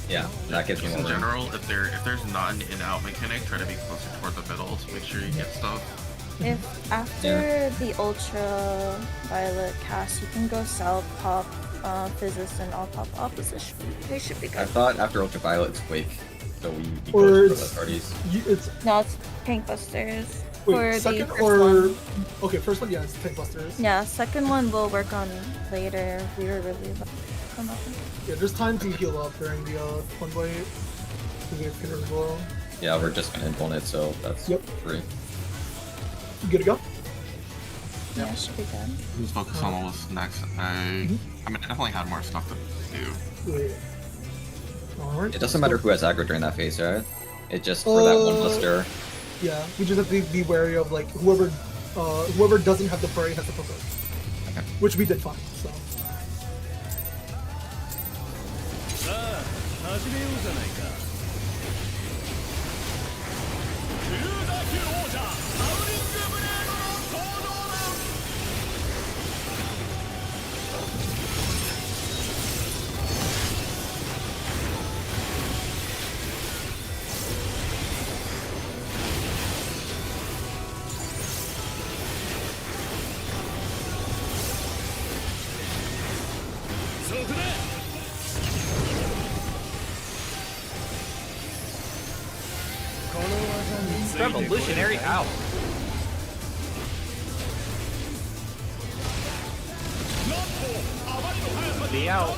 Yeah, that gives me Just more in room. general, if there's not an in-out mechanic, try to be closer toward the middle to make sure you get stuff. If after the ultra violet cast, you can go south, pop Physis, and I'll pop opposition. We should be I good. thought after Ultraviolet it's Quake, so we Or go for it's- both parties. It's No, it's Tank Busters. wait, For the second first or one. okay, first one, yeah, it's Tank Busters. Yeah, second one we'll work on later. We were really come up. Yeah, there's time to heal up during the Twin Light. Because it's gonna as well. Yeah, we're just gonna implement it, so that's Yep. free. You good to go? Yeah, should be good. Who's focused on what was next? I mean, I definitely had more stuff to do. Wait. Alright. It doesn't matter who has aggro during that phase, right? It just for that one buster. Yeah, we just have to be wary of like whoever doesn't have the furry has to provoke. Okay. Which we did fine, so. さあ始めようじゃないか竜崎王者ハウリングブレードの登場だ Revolutionary out. Be out.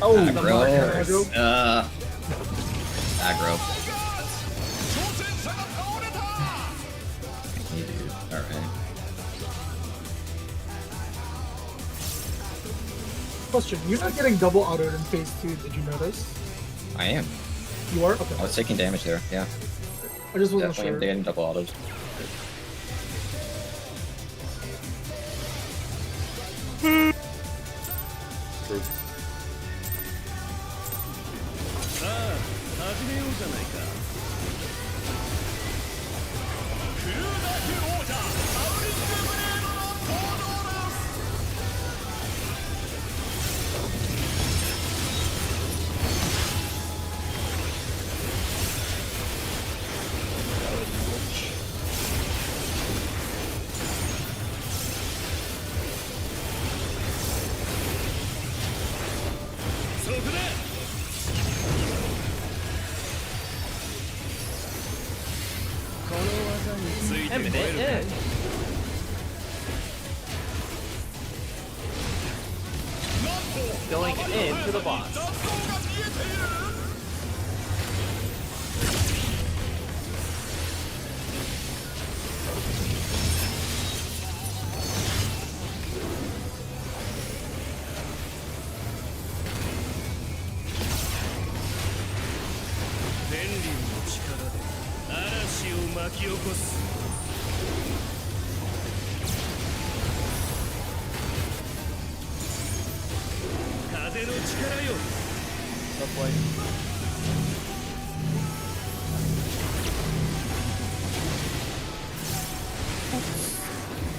Oh, Aggro. Aggro. Hey, dude. Alright. Question: you're not getting double autoed in phase 2. Did you notice? I am. You are. Okay. I was taking damage there. Yeah. I just wasn't Definitely sure. getting double autos. True. さあ始めようじゃないかクルーザー級王者サウリングブレードの登場だ そこだ この技についてこえるか Going into the boss.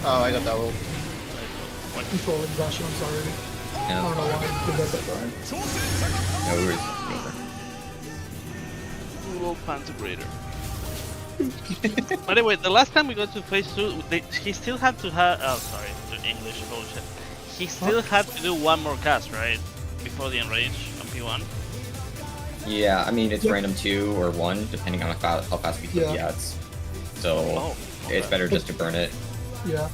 Oh, I got double. Controlling Dashi, I'm sorry. I Yeah. don't know why I did that that time. No worries. Google Pantogrator. By the way, the last time we got to phase 2, he still had to have. Oh, sorry, the English bullshit. He still had to do one more cast, right? Before the enrage on P1. Yeah, I mean, it's Yeah. random 2 or 1, depending on how fast we click the Yeah. ads. So Oh, it's okay. better just to burn it. Yeah.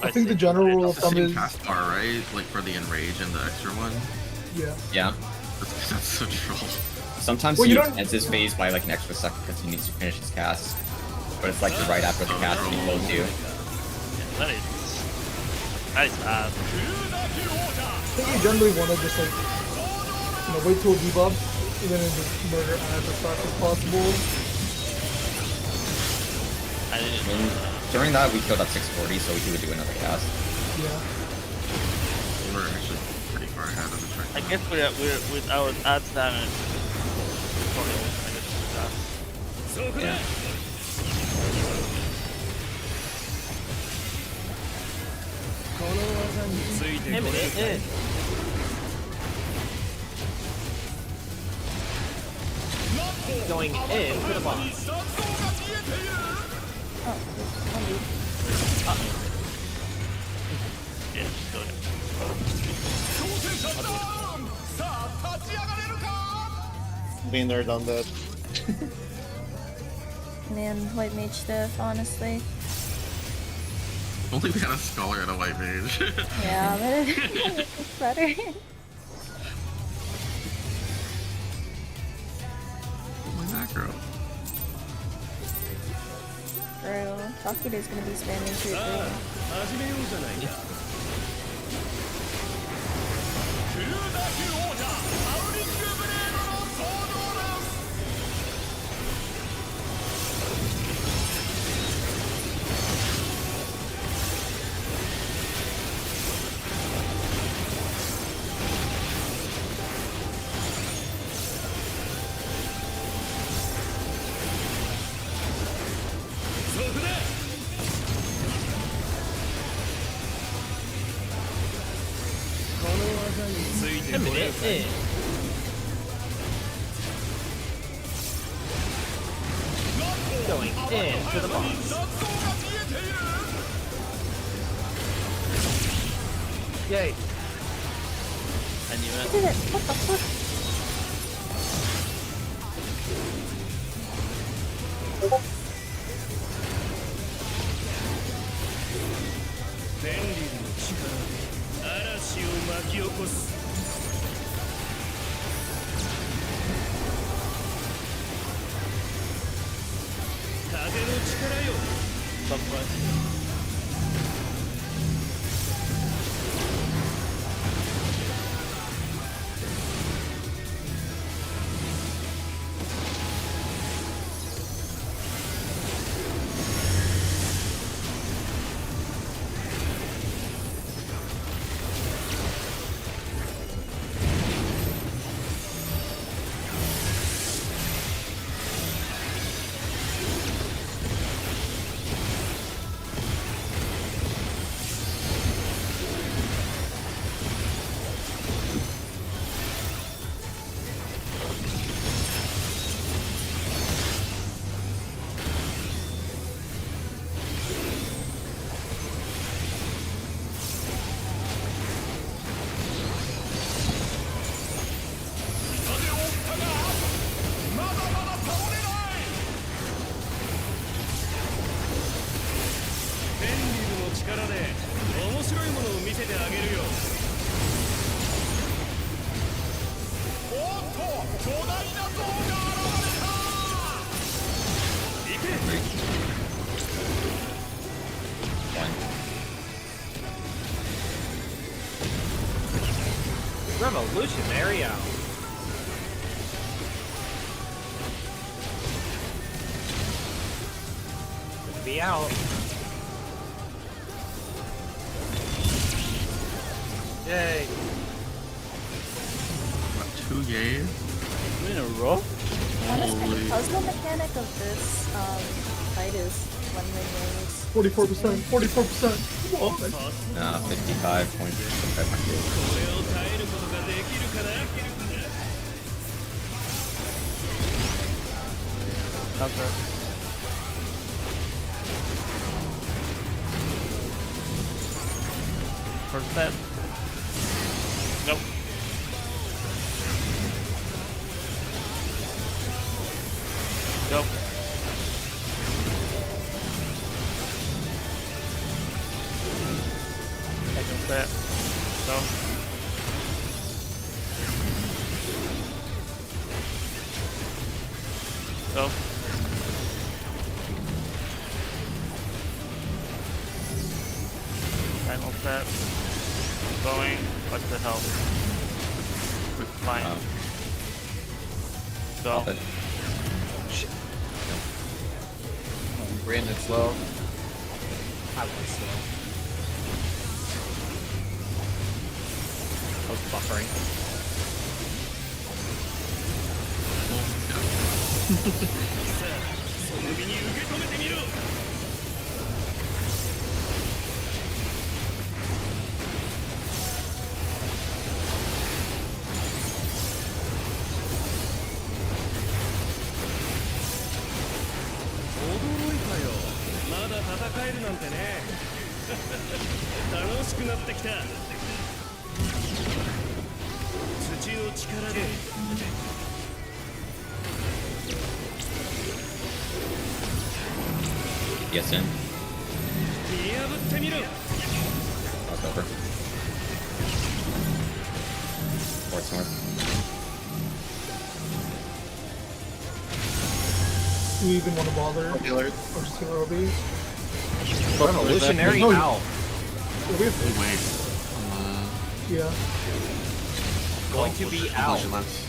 I I think the see. general rule of It's the thumb same is cast bar, right? Like for the enrage and the extra one. yeah. Yeah. That's so troll. Sometimes Well, he you don't- ends his phase by like an extra second because he needs to finish his cast. But it's like right after the cast and he closed you. That is bad. I think you generally want to just like wait till a debuff and then just murder as fast as possible. I didn't. I mean, during that we killed at 640, so he would do another cast. Yeah. We're actually pretty far ahead of the track. I guess we're with our ads damage. Probably I guess that. Yeah. Going into the boss. Yeah, just go ahead. Been there, done that. Man, white mage stuff, honestly. Only we had a scholar and a white mage. Yeah, but it's better. My macro. Bro, Takira's gonna be spamming through it. 始めようじゃないかクルーザー級王者サウリングブレードの登場だ Going into the boss. Yay. I knew I it. did it. What the fuck? Revolutionary out. Be out. Yay. Got 2 yays. In a row? Honestly, Holy. the puzzle mechanic of this fight is one win ways. 44%. 44%. Come on. 55 points. Counter. First step. Nope. Go. Second step. Go. Go. Final step. Going. What the hell? Fine. Go. Stop it. Brandon slow. I was slow. I was buffering. Yes, in. That's over. Force north. Do you even want to bother? Healers. Or just heal Obi? Revolutionary No, you- out. Obi? Wait. Yeah. Going to be out. Vigilance.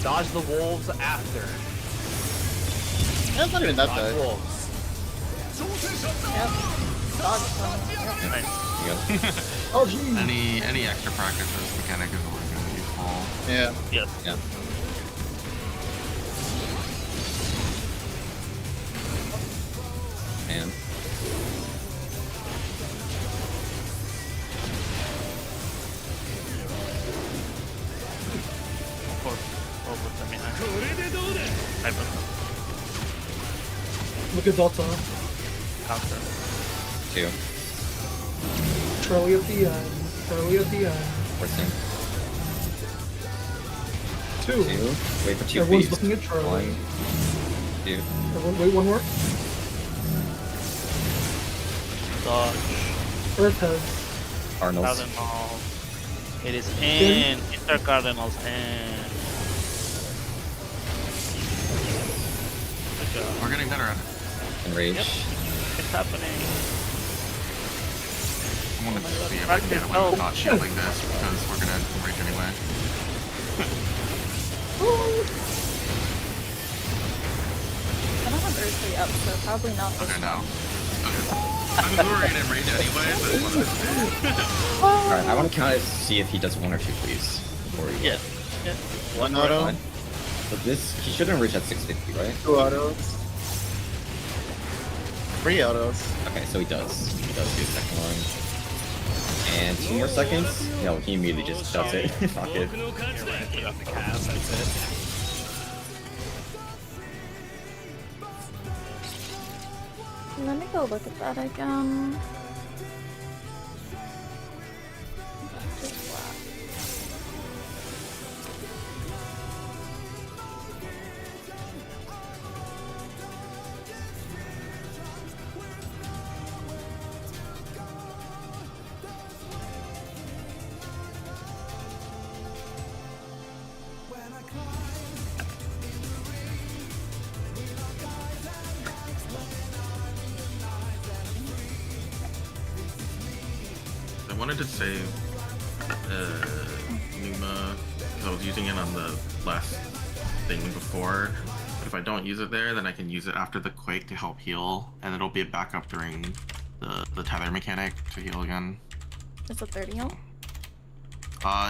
Dodge the wolves after. That's not even that Dodge bad. wolves. Yep. Dodge one. Yep. You got Oh, geez. Any extra practice this mechanic is always going to be useful. Yeah. Yes. yeah. And Look at Delta. Counter. 2. Charlie at the end. Charlie at the end. Forcing. 2. 2. Wait for 2, Everyone's please. looking at Charlie. 1, 2. Everyone, wait, one more. Dodge. Earth has. Cardinals. Cardinals. It is in. Inter Cardinals in. Good job. We're getting better at it. Enrage. Yep. It's happening. I want to Oh my God, see if I can get away practice with not shielding this because we're gonna enrage anyway. I don't have Earthly up, so probably not this Okay, one. now. Okay. I mean, we were gonna enrage anyway, but Alright, I want to count it to see if he does 1 or 2, please. Before we Yeah. Yeah. One auto, One. So this, he should enrich at 650, right? 2 autos, 3 autos. Okay, so he does. He does do the second one. And 2 more seconds? No, he immediately just does it. Fuck it. You're right, put up the cast, that's it. Let me go look at that again. Just flat. I wanted to save Numa because I was using it on the last thing before. But if I don't use it there, then I can use it after the Quake to help heal, and it'll be a backup during the tether mechanic to heal again. It's a 30 heal.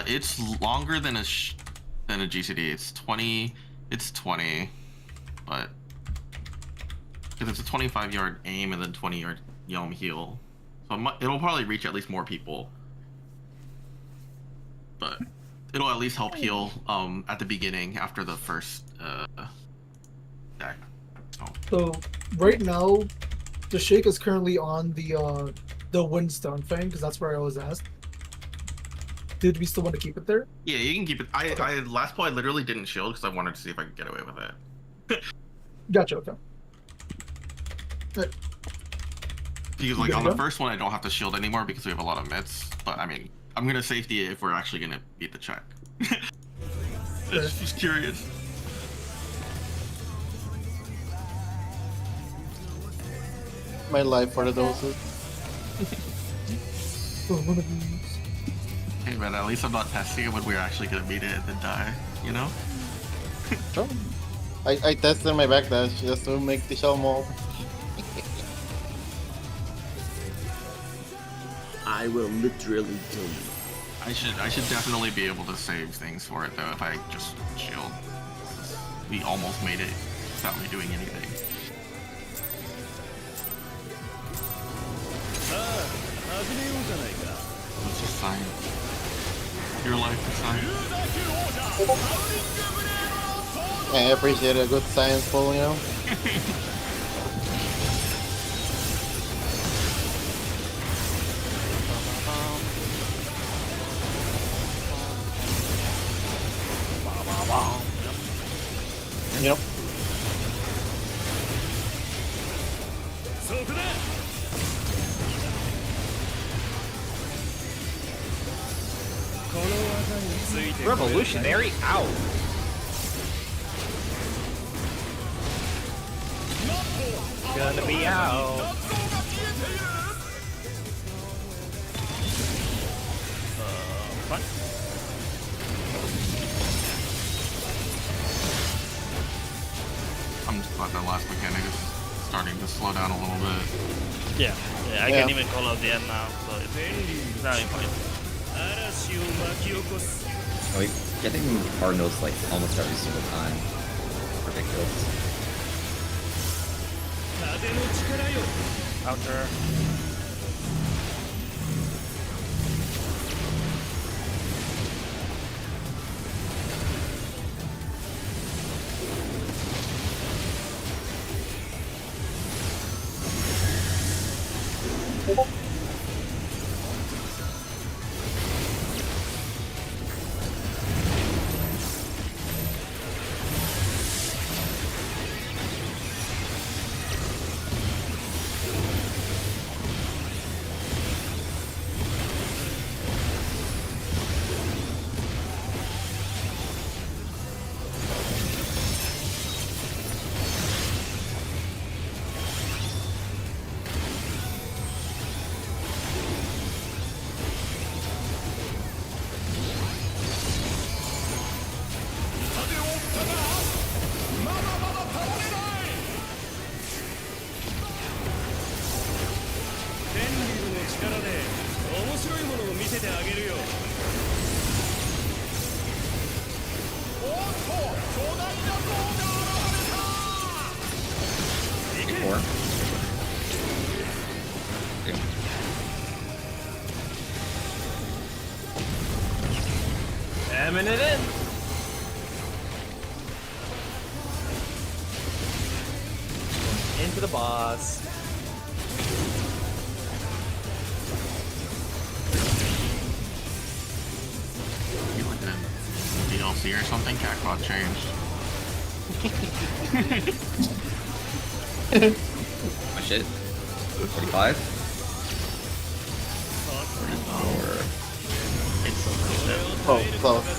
It's longer than a GCD. It's 20. It's 20, but because it's a 25-yard aim and then 20-yard Yelm heal, so it'll probably reach at least more people. But it'll at least help heal at the beginning after the first deck. So right now, the Shake is currently on the Windstone thing because that's where I was asked. Did we still want to keep it there? Yeah, you can keep it. I last pull I literally didn't shield because I wanted to see if I could get away with it. Gotcha. Okay. Right. Because like Good on to the go. first one I don't have to shield anymore because we have a lot of MNKs. But I mean, I'm gonna safety it if we're actually gonna beat the check. Just curious. My life for the doses. Oh, one of these. Hey man, at least I'm not testing it when we're actually gonna beat it and then die, you know? Sure. I tested my backdash just to make the shell mold. I will literally kill you. I should definitely be able to save things for it though if I just shield. We almost made it without me doing anything. It's just science. Your life is science. I appreciate a good science pull, you know? Yep. Revolutionary out. Gonna be out. Fine. I'm just glad that last mechanic is starting to slow down a little bit. Yeah, I Yeah. can even call out the end now, so it's now in fine. Oh, he's getting Cardinals like almost every single time. Ridiculous. Outer. けてあげるよ。おっと、巨大な像が現れた。 4. Jamming it in. Into the boss. You like a DLC or something? Jackpot changed. Oh shit. 45. 44. It's so good. Oh, close.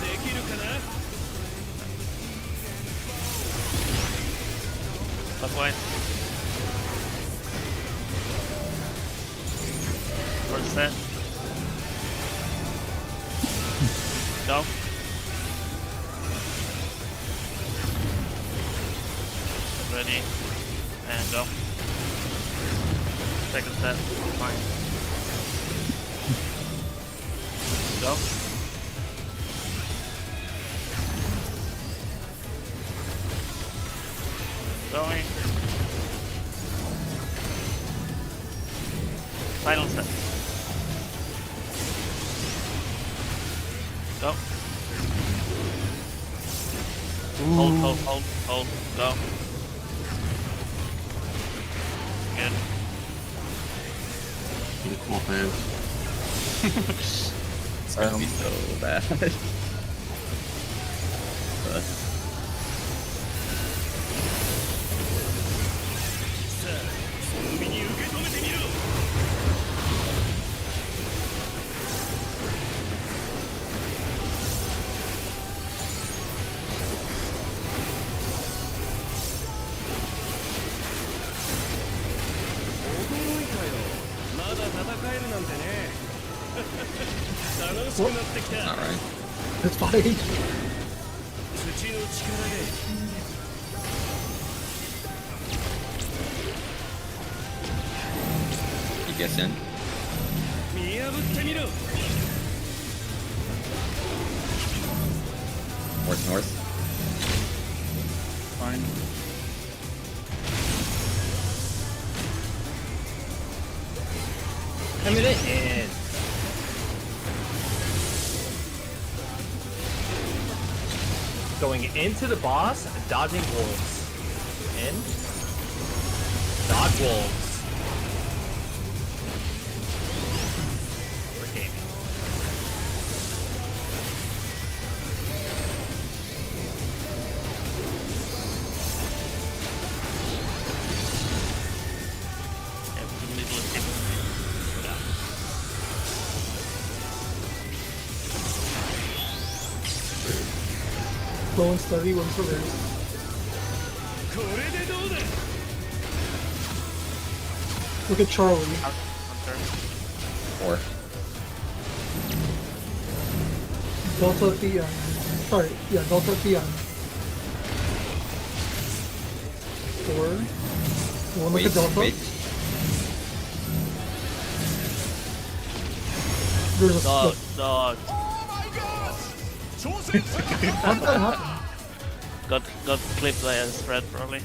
That's why. First set. Go. Ready. And go. Second set. Fine. Go. Going. Final set. Go. Hold, go. Good. Equal phase. It's gonna be so bad. It's not right. It's fine. He gets in. North. Fine. Coming in. Going into the boss, dodging wolves. In. Dodge wolves. We're gaming. Slow and steady, one for there. Look at Charlie. 4. Delta at the end. Sorry, yeah, Delta at the end. 4. One look at Delta. Wait. There's a Dodge. How did that happen? Got clipped by a spread probably.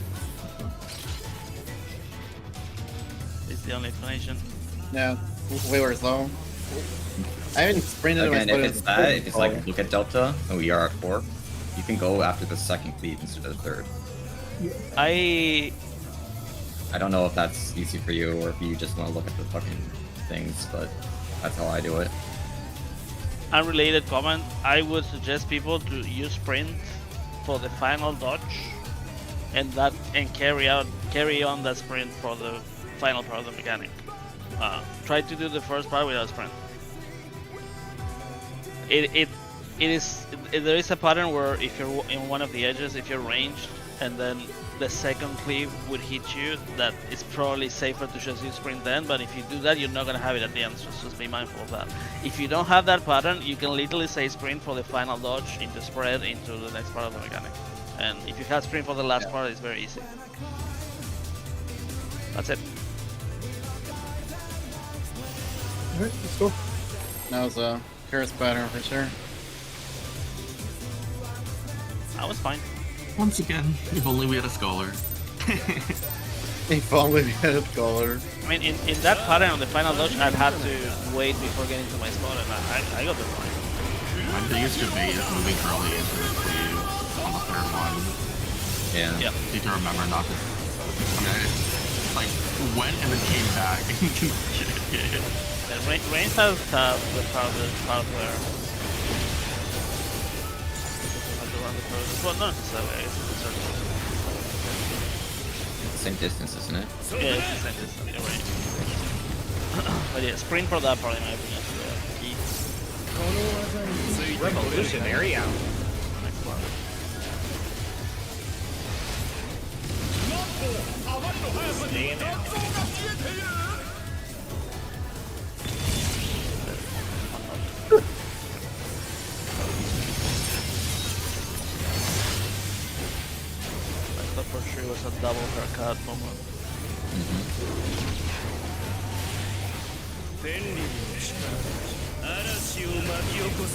It's the only explanation. Yeah, we were slow. I haven't sprinted Again, my if it's that, if it's like look at Delta and we are at 4, you can go after the second cleave instead of the third. I don't know if that's easy for you or if you just want to look at the fucking things, but that's how I do it. unrelated comment. I would suggest people to use sprint for the final dodge, and carry on that sprint for the final part of the mechanic. Try to do the first part without sprint. There is a pattern where if you're in one of the edges, if you're ranged, and then the second cleave would hit you, that it's probably safer to just use sprint then, but if you do that, you're not going to have it at the end, so just be mindful of that. If you don't have that pattern, you can literally say sprint for the final dodge into spread into the next part of the mechanic. And if you have sprint for the last part, it's very easy. That's it. Alright, let's go. That was a curse pattern for sure. I was fine. Once again, if only we had a scholar. If only we had a scholar. I mean, in that pattern on the final dodge, I'd had to wait before getting to my spot, and I got the point. My biggest debate is moving early into the cleave on the third one. Yeah. Yep. Need to remember not to. I mean, I like went and then came back and Yeah, Reigns has the power player. Have to run the process. Well, not necessarily. I guess it's sort of. Same distance, isn't it? Yeah, it's the same distance. You're right. But yeah, sprint for that part, in my opinion. Key. Revolutionary out. Staying out. I thought for sure it was a double haircut moment. Mm-hmm. 千里の力嵐を巻き起こす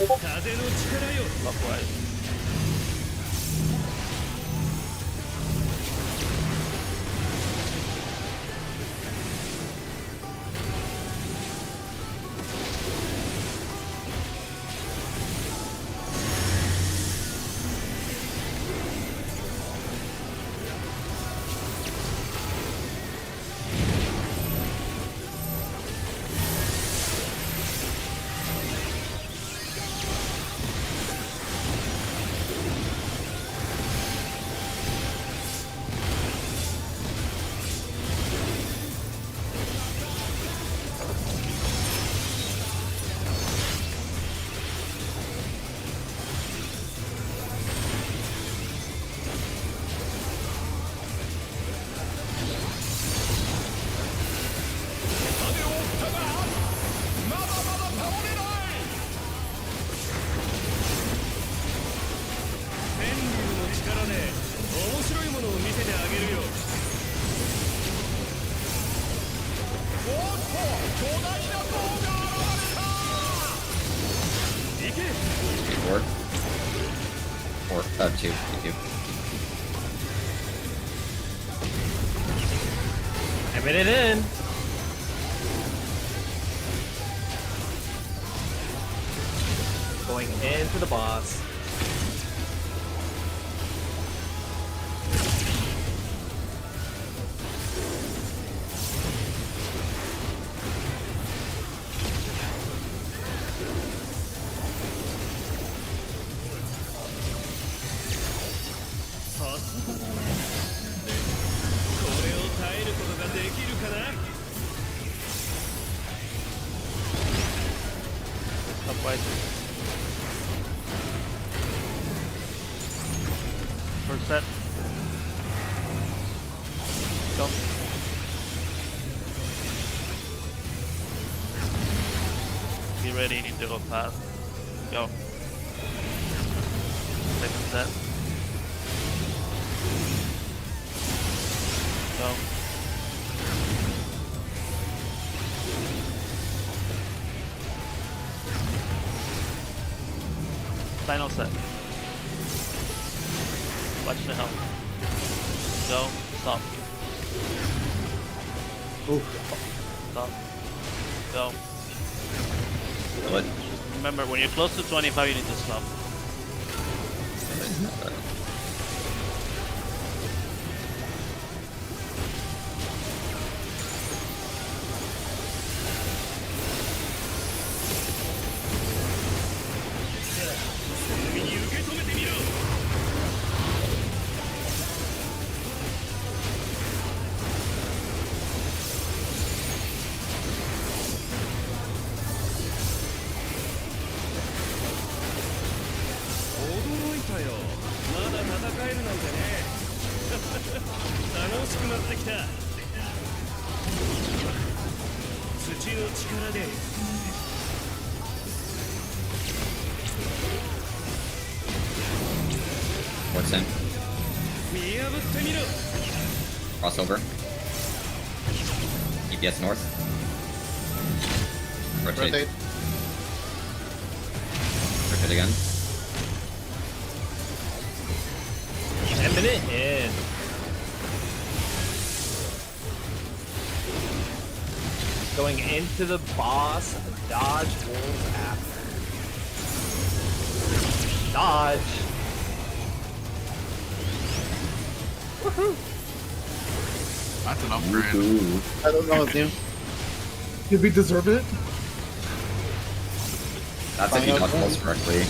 風の力よ Clockwise. Two. I made it in. Going into the boss. First set. Go. Be ready, you need to go fast. Go. Second set. Go. Final set. Watch the help. Go. Stop. Stop. Go. What? Remember, when you're close to 25, you need to stop. What's in? Crossover. DPS north. Rotate. Rotate. Rotate again. Eminent in. Going into the boss, dodge rolls after. Dodge. Woohoo! That's an upgrade. Ooh. I don't know, dude. Did we deserve it? That's if you dodge rolls correctly.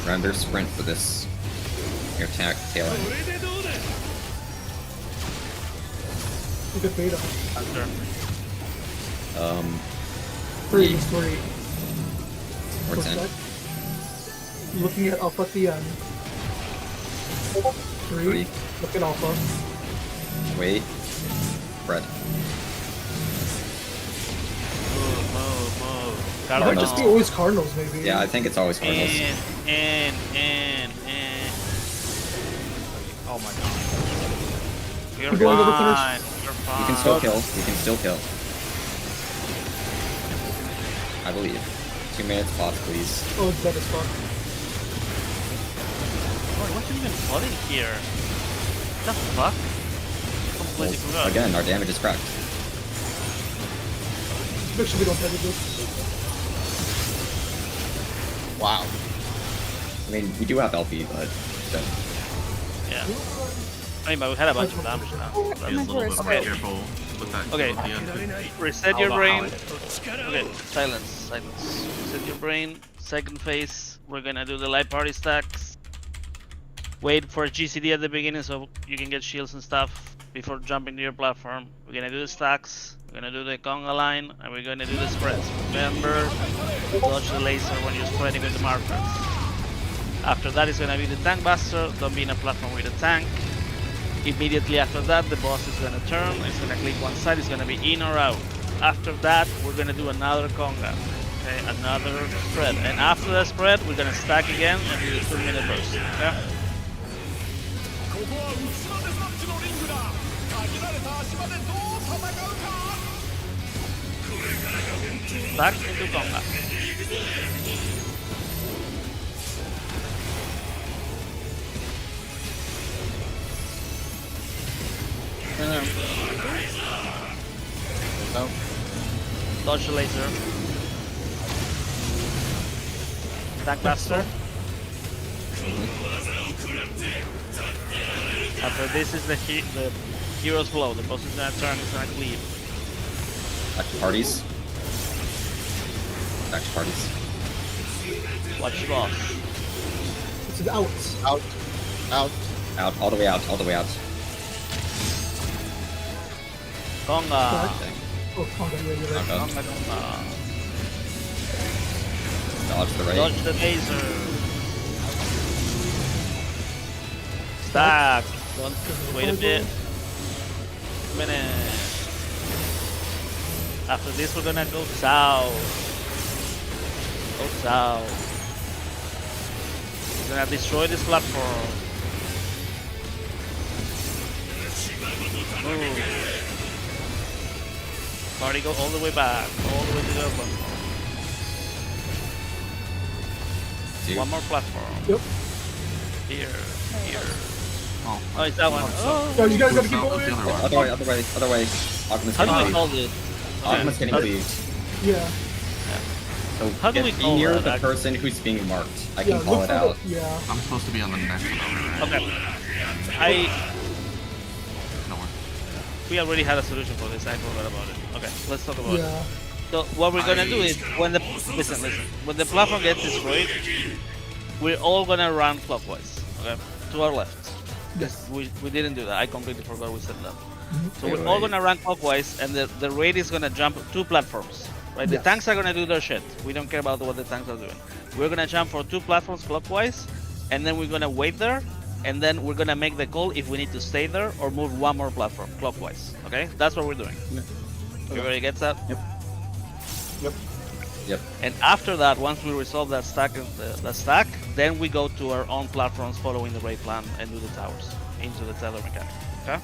Render sprint for this. Your tail end. We could bait him. Three. Or 10. Looking at Alpha at the end. Three. Look at Alpha. Wait. Fred. Move. It might just be always Cardinals, maybe. Yeah, I think it's always Cardinals. In. Oh my god. You're Keep going, double finish. fine. You're fine. You can still kill. You can still kill. I believe. 2 minutes pause, please. Oh, it's dead as fuck. Oh, what's even flooding here? What the fuck? Completely forgot. Again, our damage is cracked. Make sure we don't edit this. Wow. I mean, we do have LP, but still. Yeah. I mean, but we had a bunch of damage now. Be a little bit more Okay. careful with that. Okay. At the end. Reset your brain. Okay, silence. Reset your brain. Second phase, we're gonna do the light party stacks. Wait for GCD at the beginning so you can get shields and stuff before jumping to your platform. We're gonna do the stacks. We're gonna do the conga line, and we're gonna do the spreads. Remember, dodge the laser when you're spreading with the markers. After that is gonna be the tank buster. Don't be in a platform with a tank. Immediately after that, the boss is gonna turn. It's gonna click one side. It's gonna be in or out. After that, we're gonna do another conga. Okay, another spread. And after the spread, we're gonna stack again and do the 2-minute burst. Okay? Back into conga. No. Dodge the laser. Tank blaster. After this is the hero's blow. The boss is gonna turn. It's gonna cleave. Back to parties. Back to parties. Watch the boss. It's an out. Out. Out. All the way out. All the way out. Conga. Oh, Conga, yeah, you're right. Conga. Conga. Dodge the right. Dodge the laser. Stack. Don't wait a bit. Minute. After this, we're gonna go south. Go south. We're gonna destroy this platform. Move. Party go all the way back, all the way to the platform. One more platform. Yep. Here. Oh, It's that one. Oh. Guys, you guys gotta keep no, going. the other one. Other way. Alchemist How do we getting call cleaved. this? Alchemist getting Okay. cleaved. Yeah. So How do we be call near that, the actually? person who's being marked. I Yeah, can call look it for out. the, yeah. I'm supposed to be on the next one. Right? Okay. No more. We already had a solution for this. I forgot about it. Okay, let's talk about it. Yeah. So what we're gonna do is when the listen. When the platform gets destroyed, we're all gonna run clockwise. Okay, to our left. Yes. We didn't do that. I completely forgot we said that. So Yeah, we're all right. gonna run clockwise, and the raid is gonna jump 2 platforms. Right? The Yes. tanks are gonna do their shit. We don't care about what the tanks are doing. We're gonna jump for 2 platforms clockwise, and then we're gonna wait there, and then we're gonna make the call if we need to stay there or move 1 more platform clockwise. Okay? That's what we're doing. Everybody gets that? Yep. Yep. And after that, once we resolve that stack, then we go to our own platforms following the raid plan and do the towers into the tether mechanic. Okay?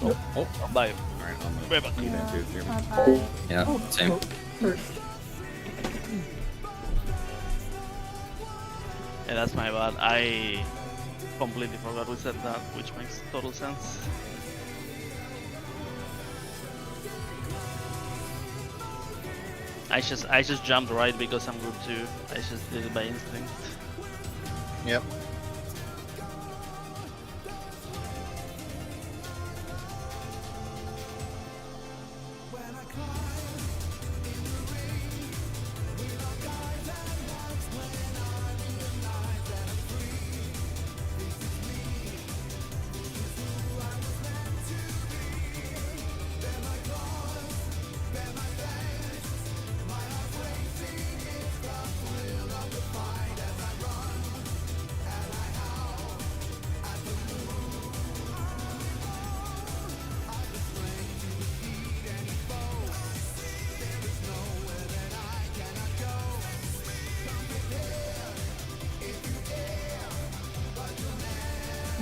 Oh, Bye. alright, I'll move. Right back. You then too, here. Bye-bye. Yeah. Oh, Same. Yeah, that's my bad. I completely forgot we said that, which makes total sense. I just jumped right because I'm group 2. I just did it by instinct. Yep.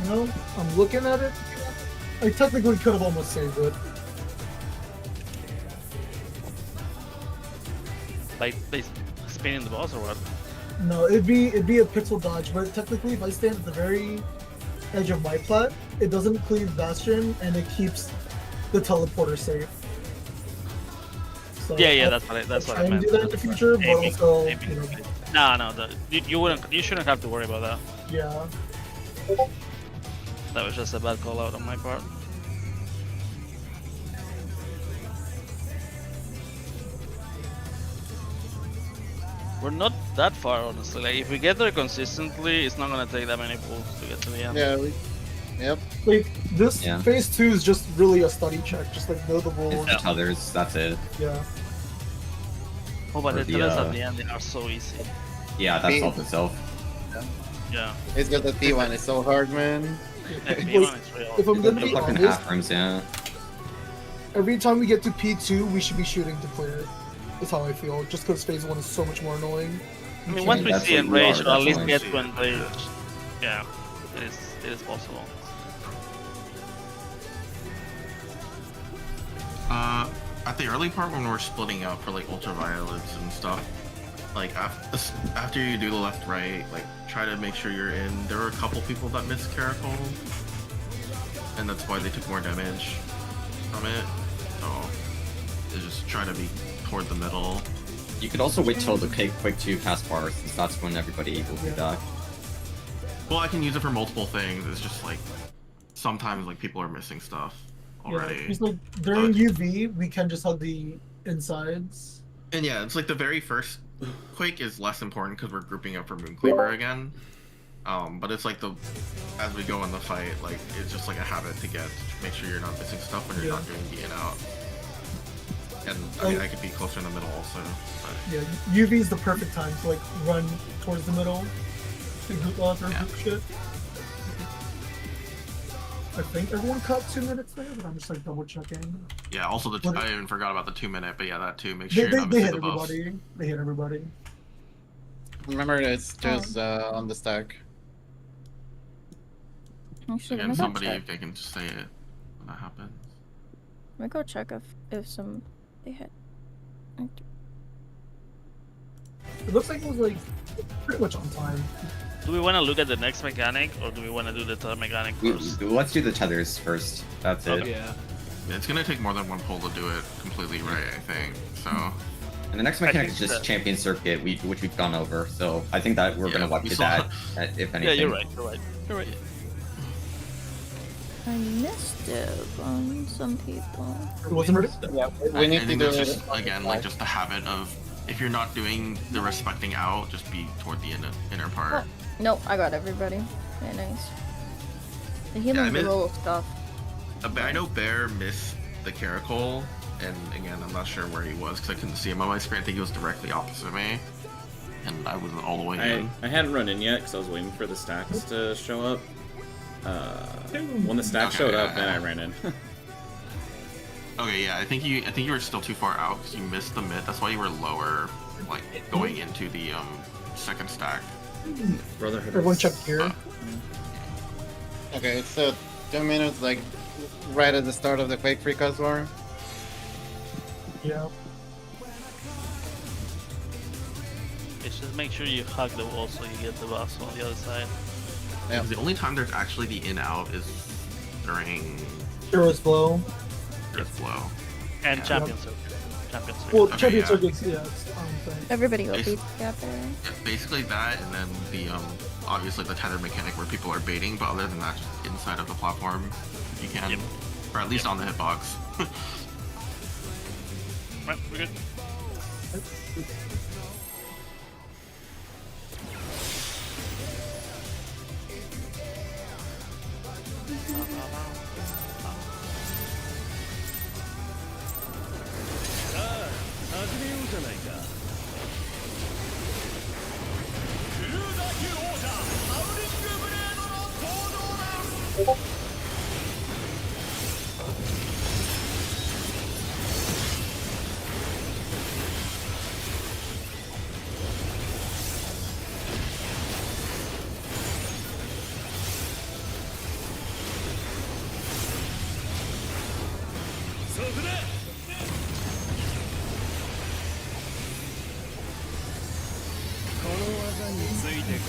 No, I'm looking at it. I technically could have almost saved it. By spinning the boss or what? No, it'd be a pixel dodge, but technically if I stand at the very edge of my plat, it doesn't cleave Bastion and it keeps the teleporter safe. So Yeah, that's what I try and meant. do that in the future, but also, you know, No, you shouldn't have to worry about that. yeah. That was just a bad call out on my part. We're not that far, honestly. Like, if we get there consistently, it's not gonna take that many pulls to get to the end. Yeah. Yep. Like this Yeah. phase 2 is just really a study check, just like know the rules. It's the tethers. That's it. Yeah. Oh, but Or the the, tellers uh, at the end, they are so easy. Yeah, that solves itself. Yeah. It's just the P1 is so hard, man. Yeah, P1 is real. If I'm gonna The be fucking honest, half rooms, yeah. every time we get to P2, we should be shooting to clear. Is how I feel. Just because phase 1 is so much more annoying. I mean, once we That's see what you Enrage, are, or at least definitely. get to Enrage, yeah, it is possible. At the early part when we're splitting up for like ultraviolets and stuff, like after you do the left right, like try to make sure you're in. There were a couple people that missed Caracol, and that's why they took more damage from it. So they just try to be toward the middle. You could also wait till the quick 2 pass bar, since that's when everybody will be back. Well, I can use it for multiple things. It's just like sometimes like people are missing stuff already. Yeah, it's like during UV, we can just hug the insides. And yeah, it's like the very first Quake is less important because we're grouping up for Mooncleaver again. But it's like as we go in the fight, like it's just like a habit to make sure you're not missing stuff when you're not doing the in out. And I mean, I could be closer in the middle also. But... Yeah, UV is the perfect time to like run towards the middle to group off or group shit. I think everyone caught 2 minutes there, but I'm just like double checking. Yeah, also I even forgot about the 2 minute, but yeah, that too. Make They, sure you're not they missing hit the buffs. everybody. They hit everybody. Remember, it's just on the stack. Actually, Again, let me go somebody check. they can just say it when that happens. Let me go check if some they hit. It looks like it was like pretty much on time. Do we want to look at the next mechanic, or do we want to do the third mechanic first? Let's do the tethers first. That's it. Okay. Yeah. It's gonna take more than one pull to do it completely right, I think. So. And the next mechanic is just Champion Circuit, which we've gone over. So I think that we're gonna walk we to saw- that, if anything. Yeah, you're right. You're right. I missed it on some people. It wasn't ready. Yeah, I we need to think do that's it. just again like just the habit of if you're not doing the respecting out, just be toward the inner part. Nope, I got everybody. Very nice. The healing I missed- roll stuff. I know Bear missed the Caracol, and again, I'm not sure where he was because I couldn't see him on my screen. I think he was directly opposite me, and I wasn't all the way in. I hadn't run in yet because I was waiting for the stacks to show up. When the stack showed up, then I ran in. Okay, yeah, I think you were still too far out because you missed the mid. That's why you were lower, like going into the second stack. Brotherhood. Everyone check here. Okay, so 2 minutes, like right at the start of the Quake Free Cause War. Yeah. It's just make sure you hug the wall so you get the buffs on the other side. Yeah. The only time there's actually the in out is during Heroes Blow. Earth Blow. And Yeah. Champion Circuit. Champion Circuit. Well, Okay, Champion yeah. Circuit's, yeah, it's thing. Everybody will be Basi- together. Yeah, basically that, and then the obviously the tether mechanic where people are baiting, but other than that, just inside of the platform, you can, Yep. or at least on the hitbox. Right, we're good.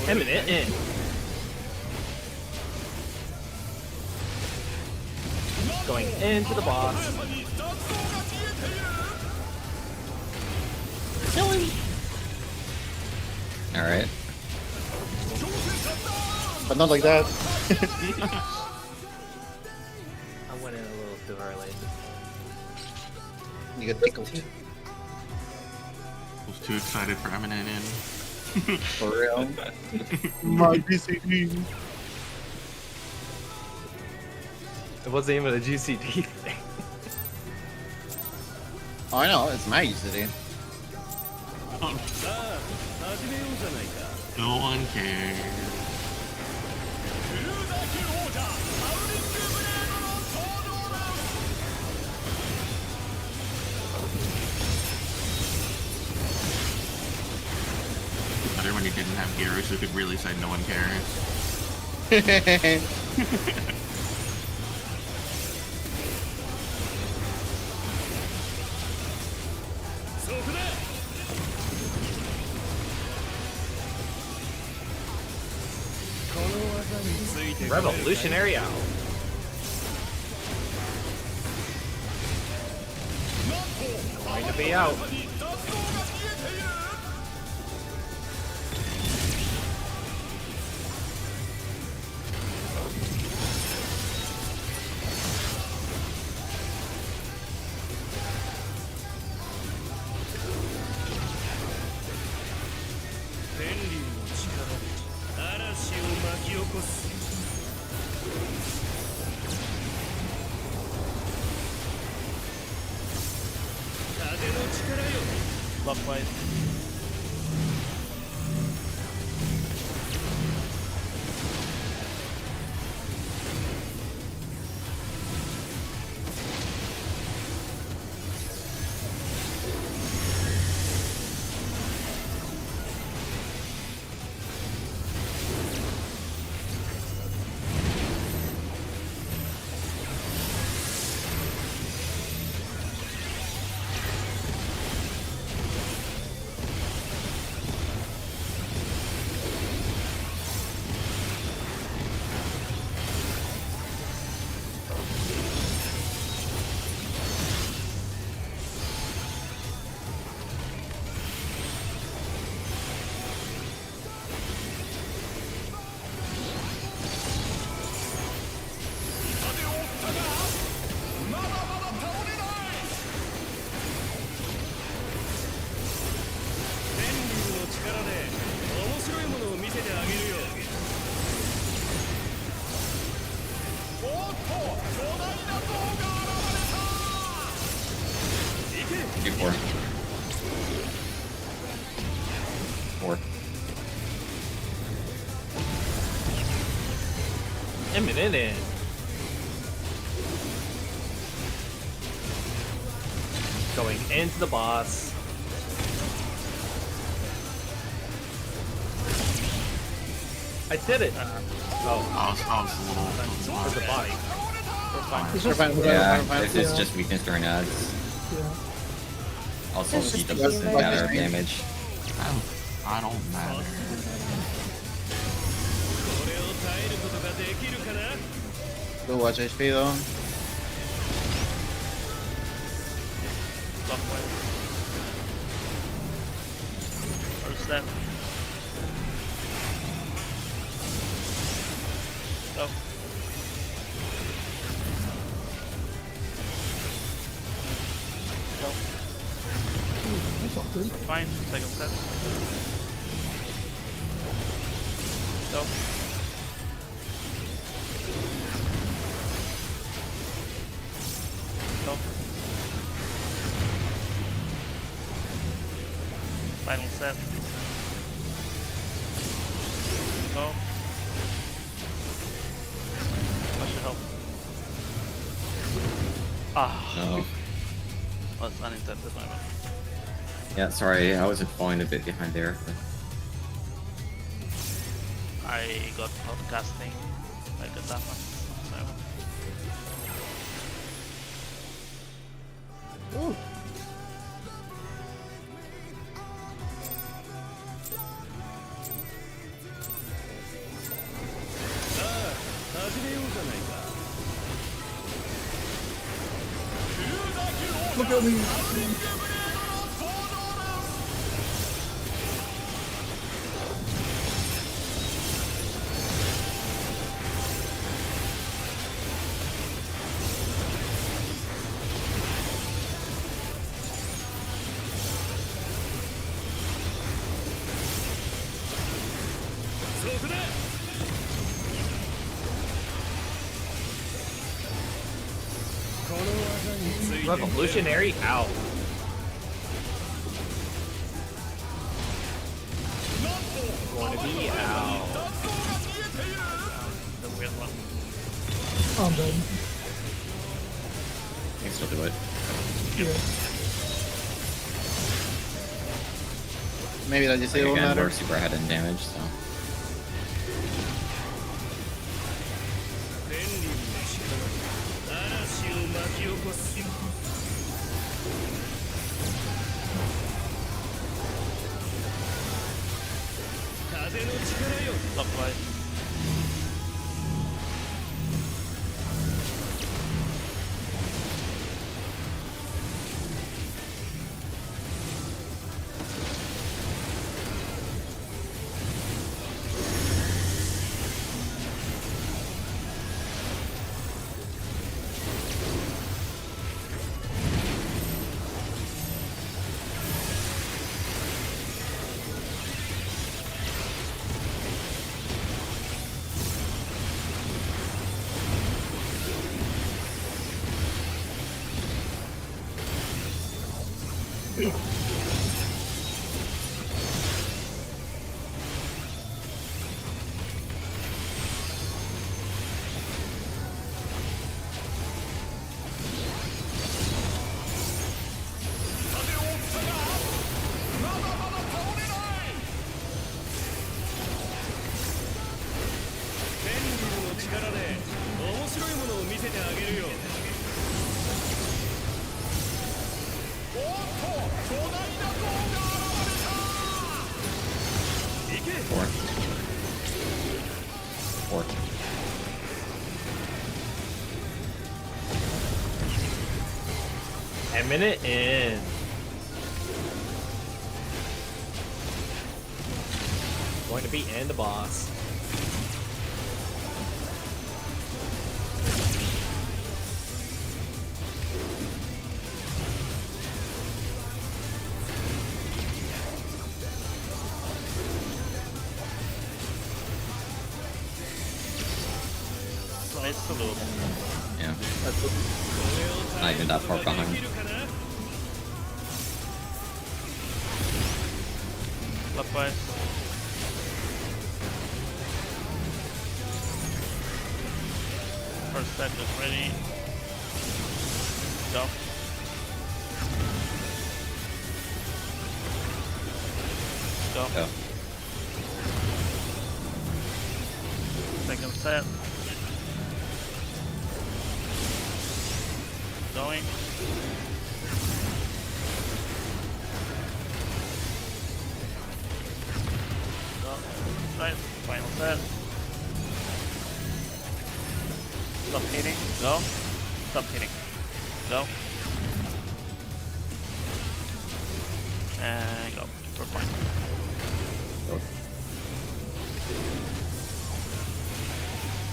M8s. Going into the boss. Kill him. All right. But not like that. I went in a little too early. You get tickled. I was too excited for Eminent in. For real. My DCD. It wasn't even a GCD thing. Oh, I know, it's my UCD. No one cares. Better when you didn't have Gear, so you could really say no one cares. Revolutionary out. Going to be out. Clockwise. Do 4. 4. M8s. Going into the boss. I did it! Oh. I was a little. There's a body. We're fine, Yeah, if it's Yeah. just weakness during ads. Yeah. Also, It's he just doesn't a matter of game. damage. I don't matter. これを耐えることができるかな Go watch HP though. Clockwise. First step. Go. Go. That's awkward. Fine. Second step. Go. Go. Final step. Go. That should help. Ah, No. was unintended, my bad. Yeah, sorry, I was falling a bit behind there. But... I got podcasting like a that one. Oh, look at me. Revolutionary out. Going to be out. The weird one. I'm dead. I can still do it. Yeah. Maybe that just Like, will again, matter. we're super ahead in damage, so. Clockwise. Four. Four. A minute in. Going to be in the boss. Nice salute. Yeah. Not even that far behind. Clockwise. First step is ready. Go. Go. Go. Second set. Going. Go. Right. Final set. Stop hitting. Go. Stop hitting. Go. And go. First point.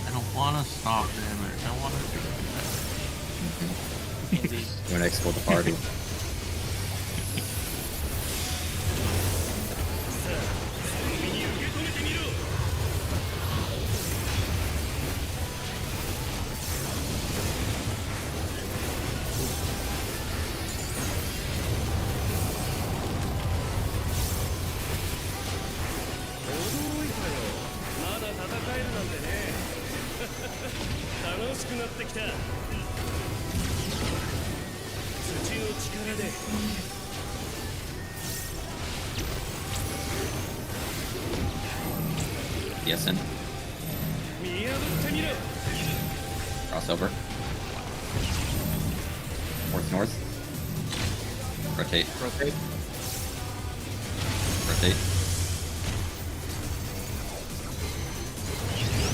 I don't want to stop damage. I want to do that. Indeed. You want to explode the party. Yes, in. Crossover. North. Rotate. Rotate.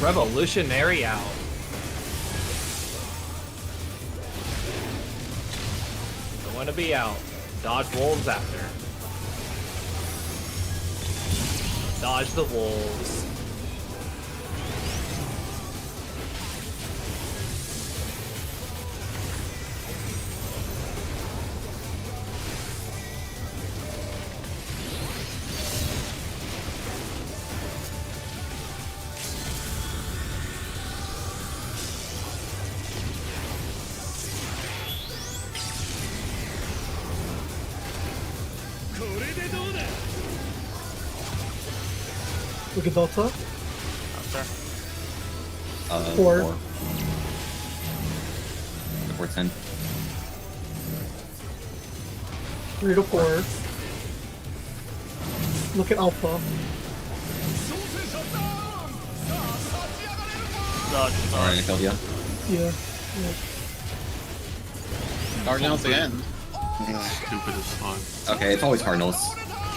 Revolutionary out. Don't want to be out. Dodge wolves after. Dodge the wolves. Look at Delta. After. 4. 410. 3 to 4. Look at Alpha. Dodge. Alright, I killed you. Yeah. Cardinals again. Stupid as fuck. Okay, it's always Cardinals.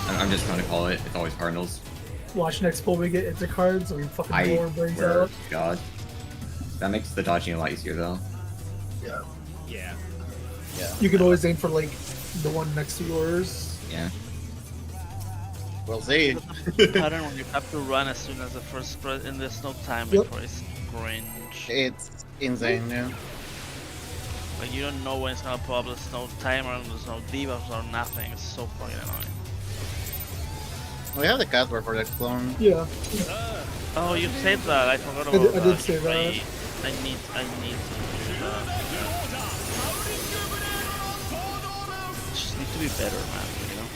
I'm just trying to call it. It's always Cardinals. Watch next pull we get into cards and we fucking I blow our brains swear out. to God. That makes the dodging a lot easier though. Yeah. Yeah. You can always aim for like the one next to yours. Yeah. We'll see. The pattern when you have to run as soon as the first spread and there's no time Yep. before it's cringe. It's insane, yeah. Like you don't know when it's gonna pop, there's no timer, there's no debuffs or nothing, it's so fucking annoying. We have the Casper for that clone. Yeah. Oh, you said that, I forgot I about did- I did say that. I need to just need to be better, man, you know?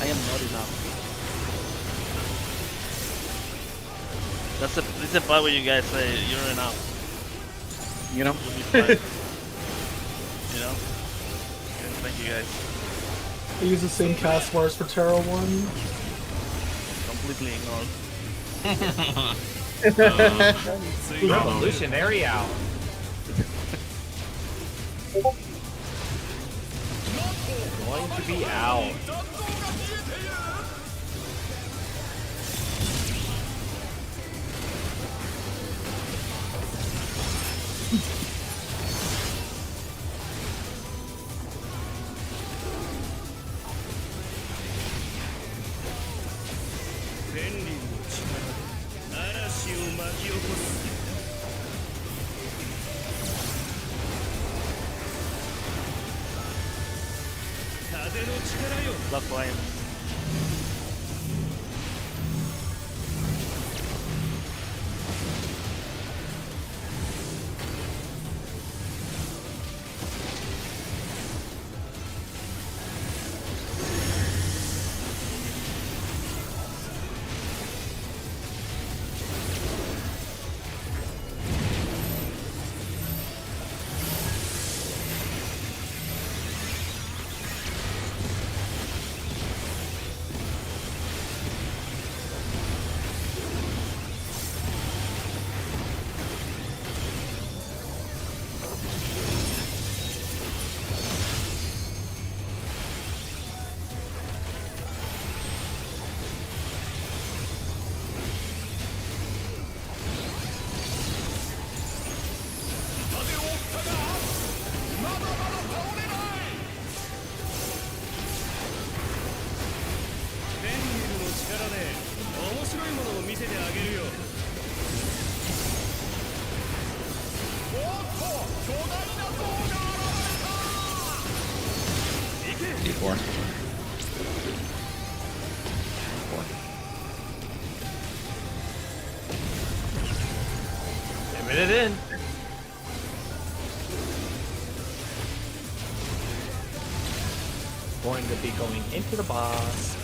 I am not enough. This is the part where you guys say you're enough. You know? You'll be fine. You know? Yeah, thank you guys. I use the same cast bars for Terra 1. Completely ignored. Revolutionary out. Going to be out. Block line. 4. 4. Get it in. Going to be going into the boss.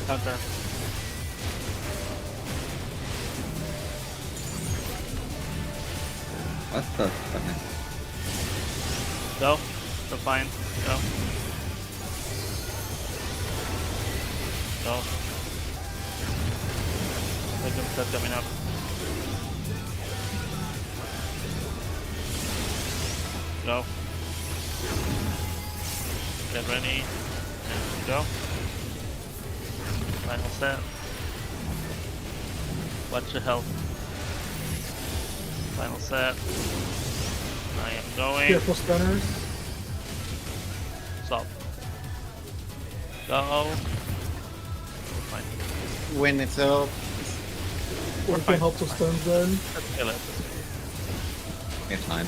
Counter. What the fuck? Go. Go fine. Go. Go. Make them start coming up. Go. Get ready. And go. Final set. Watch your health. Final set. I am going. Careful spinners. Stop. Go. Fine. Win itself. Or can help with stones then. Let's kill it. We have time.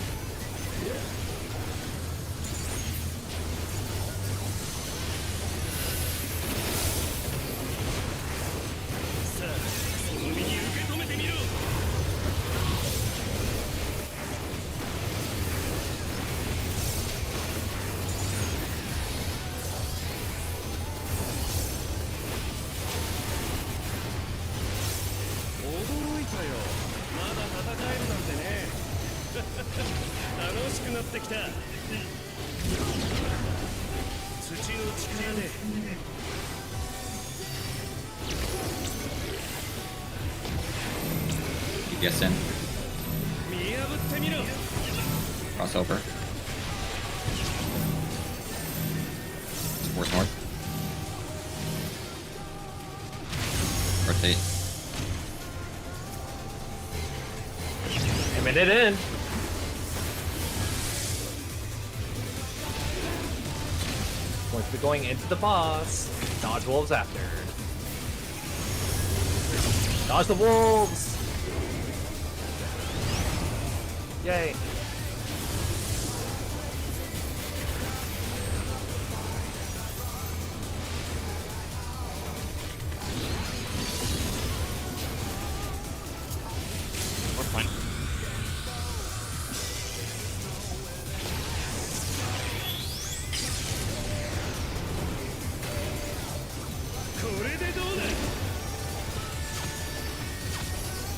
DPS in. Crossover. Towards north. Rotate. Aiming it in. Going to be going into the boss. Dodge wolves after. Dodge the wolves! Yay. We're fine.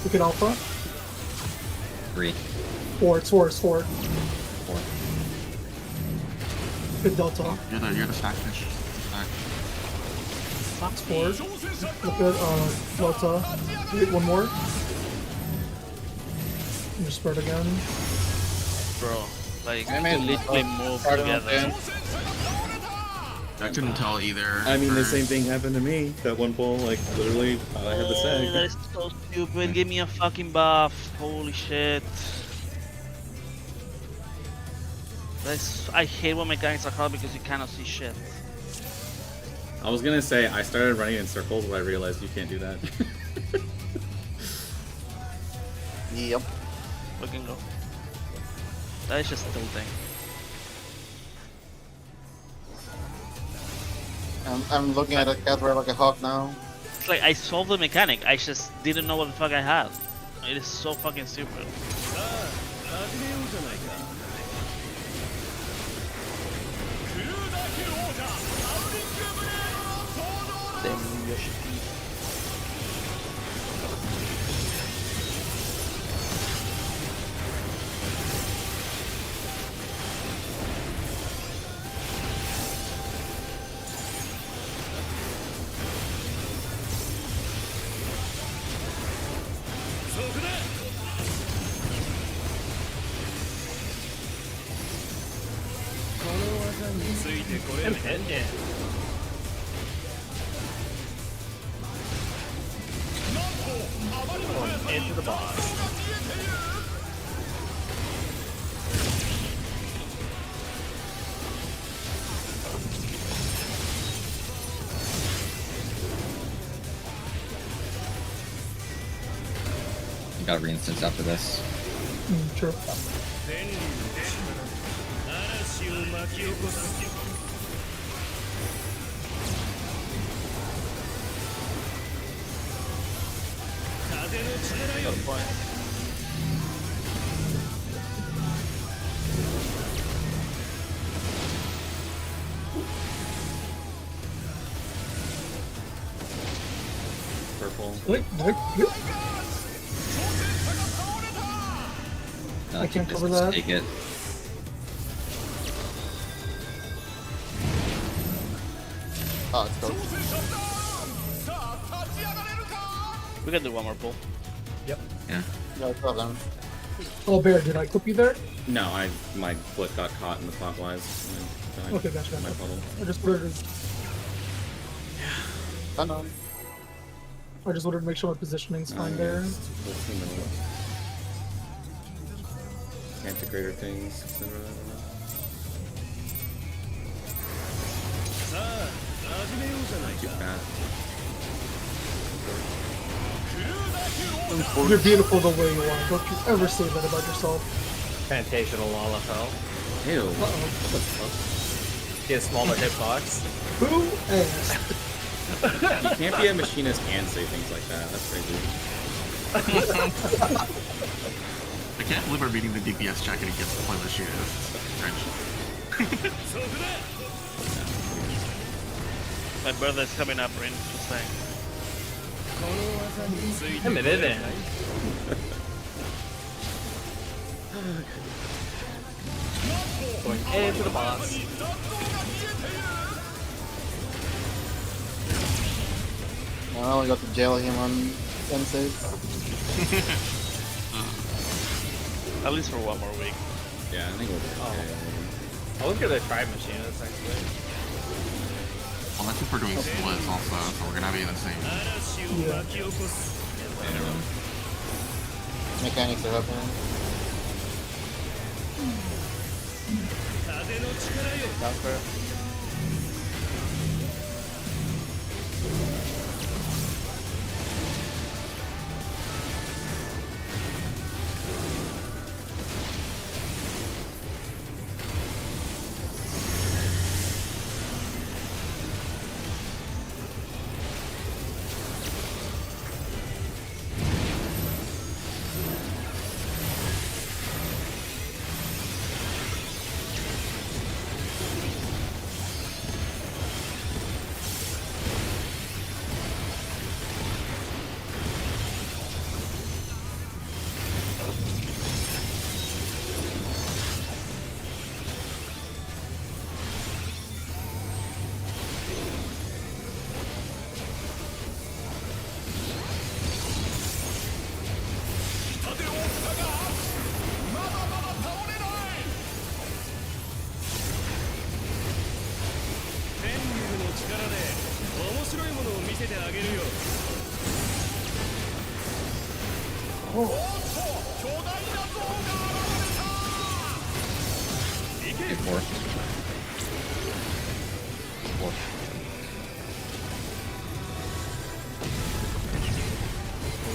Look at Alpha. 3. 4, it's 4, it's 4. 4. Good Delta. You're the stackfish. Stack. It's 4. Look at Delta. Wait, one more. And just spread again. Bro, like, I mean, literally move part of together. it. I couldn't tell either. I mean, the for- same thing happened to me. That one pull, like, literally, I had the seg. That is so stupid. Give me a fucking buff. Holy shit. That's, I hate when mechanics are hard because you cannot see shit. I was gonna say, I started running in circles, but I realized you can't do that. Yep. We can go. That is just tilting. I'm looking at a Catware like a hawk now. It's like I solved the mechanic, I just didn't know what the fuck I had. It is so fucking stupid. Damn Yoshi. into the boss. You got reinstance after this. Sure. 嵐を巻き起こす 風の力よ Purple. Wait, wait, wait. No, I can't just cover that. Take it. Oh, it's cool. We can do one more pull. Yep. Yeah. No problem. Oh, Bear, did I clip you there? No, my foot got caught in the clockwise. And I died Okay, gotcha. in my puddle. I just wanted to, Come on. I just wanted to make sure my positioning's fine there. Antigrator things, etc. さあ始めようじゃない Too か fast. You're beautiful the way you are. Don't you ever say that about yourself. Fantational Lalafell. Ew. Uh-oh. What the fuck? He has smaller hitbox. Who asked? You can't be a machinist and say things like that. That's crazy. I can't believe we're beating the DPS check and he gets to play the shooter. Strange. そこだ My birthday's coming up, Rin. Just saying. この技について Him it in. Going into the boss. Well, we got to jail him on M6. At least for one more week. Yeah, I think we'll be okay. I was gonna try machinist actually. Well, that's if we're doing splits also, so we're gonna have you in the same. 嵐を巻き起こす Mechanics are happening. 風の力よ Downfair.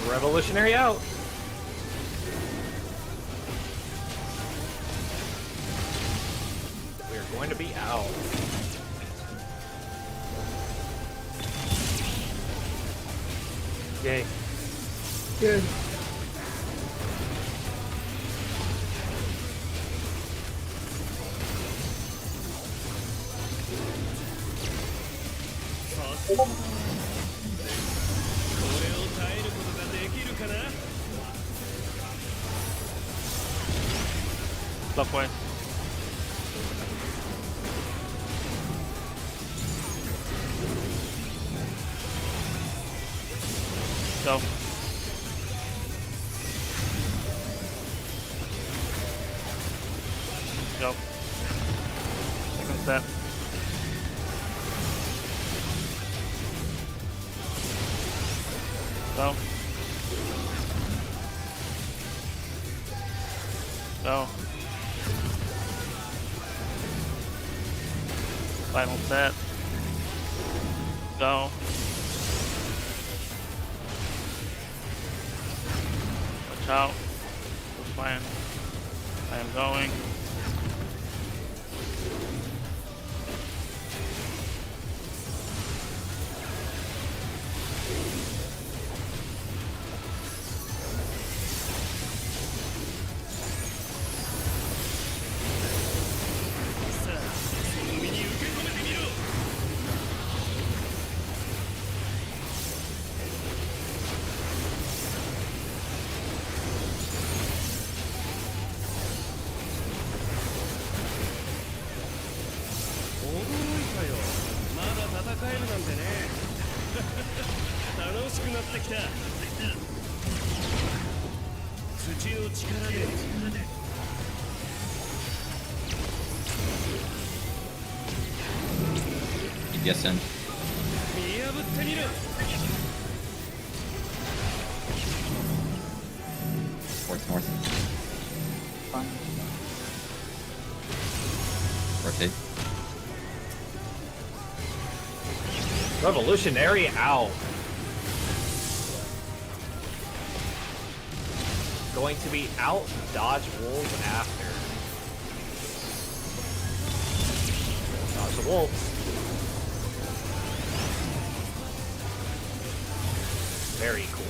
Revolutionary out. We're going to be out. Yay. Good. Block point. Go. Go. Second step. Go. Go. Final set. Go. Watch out. We're fine. I am going. Yes, in. North. Fine. Rotate. Revolutionary out. Going to be out, dodge wolves after. Dodge the wolves. Very cool.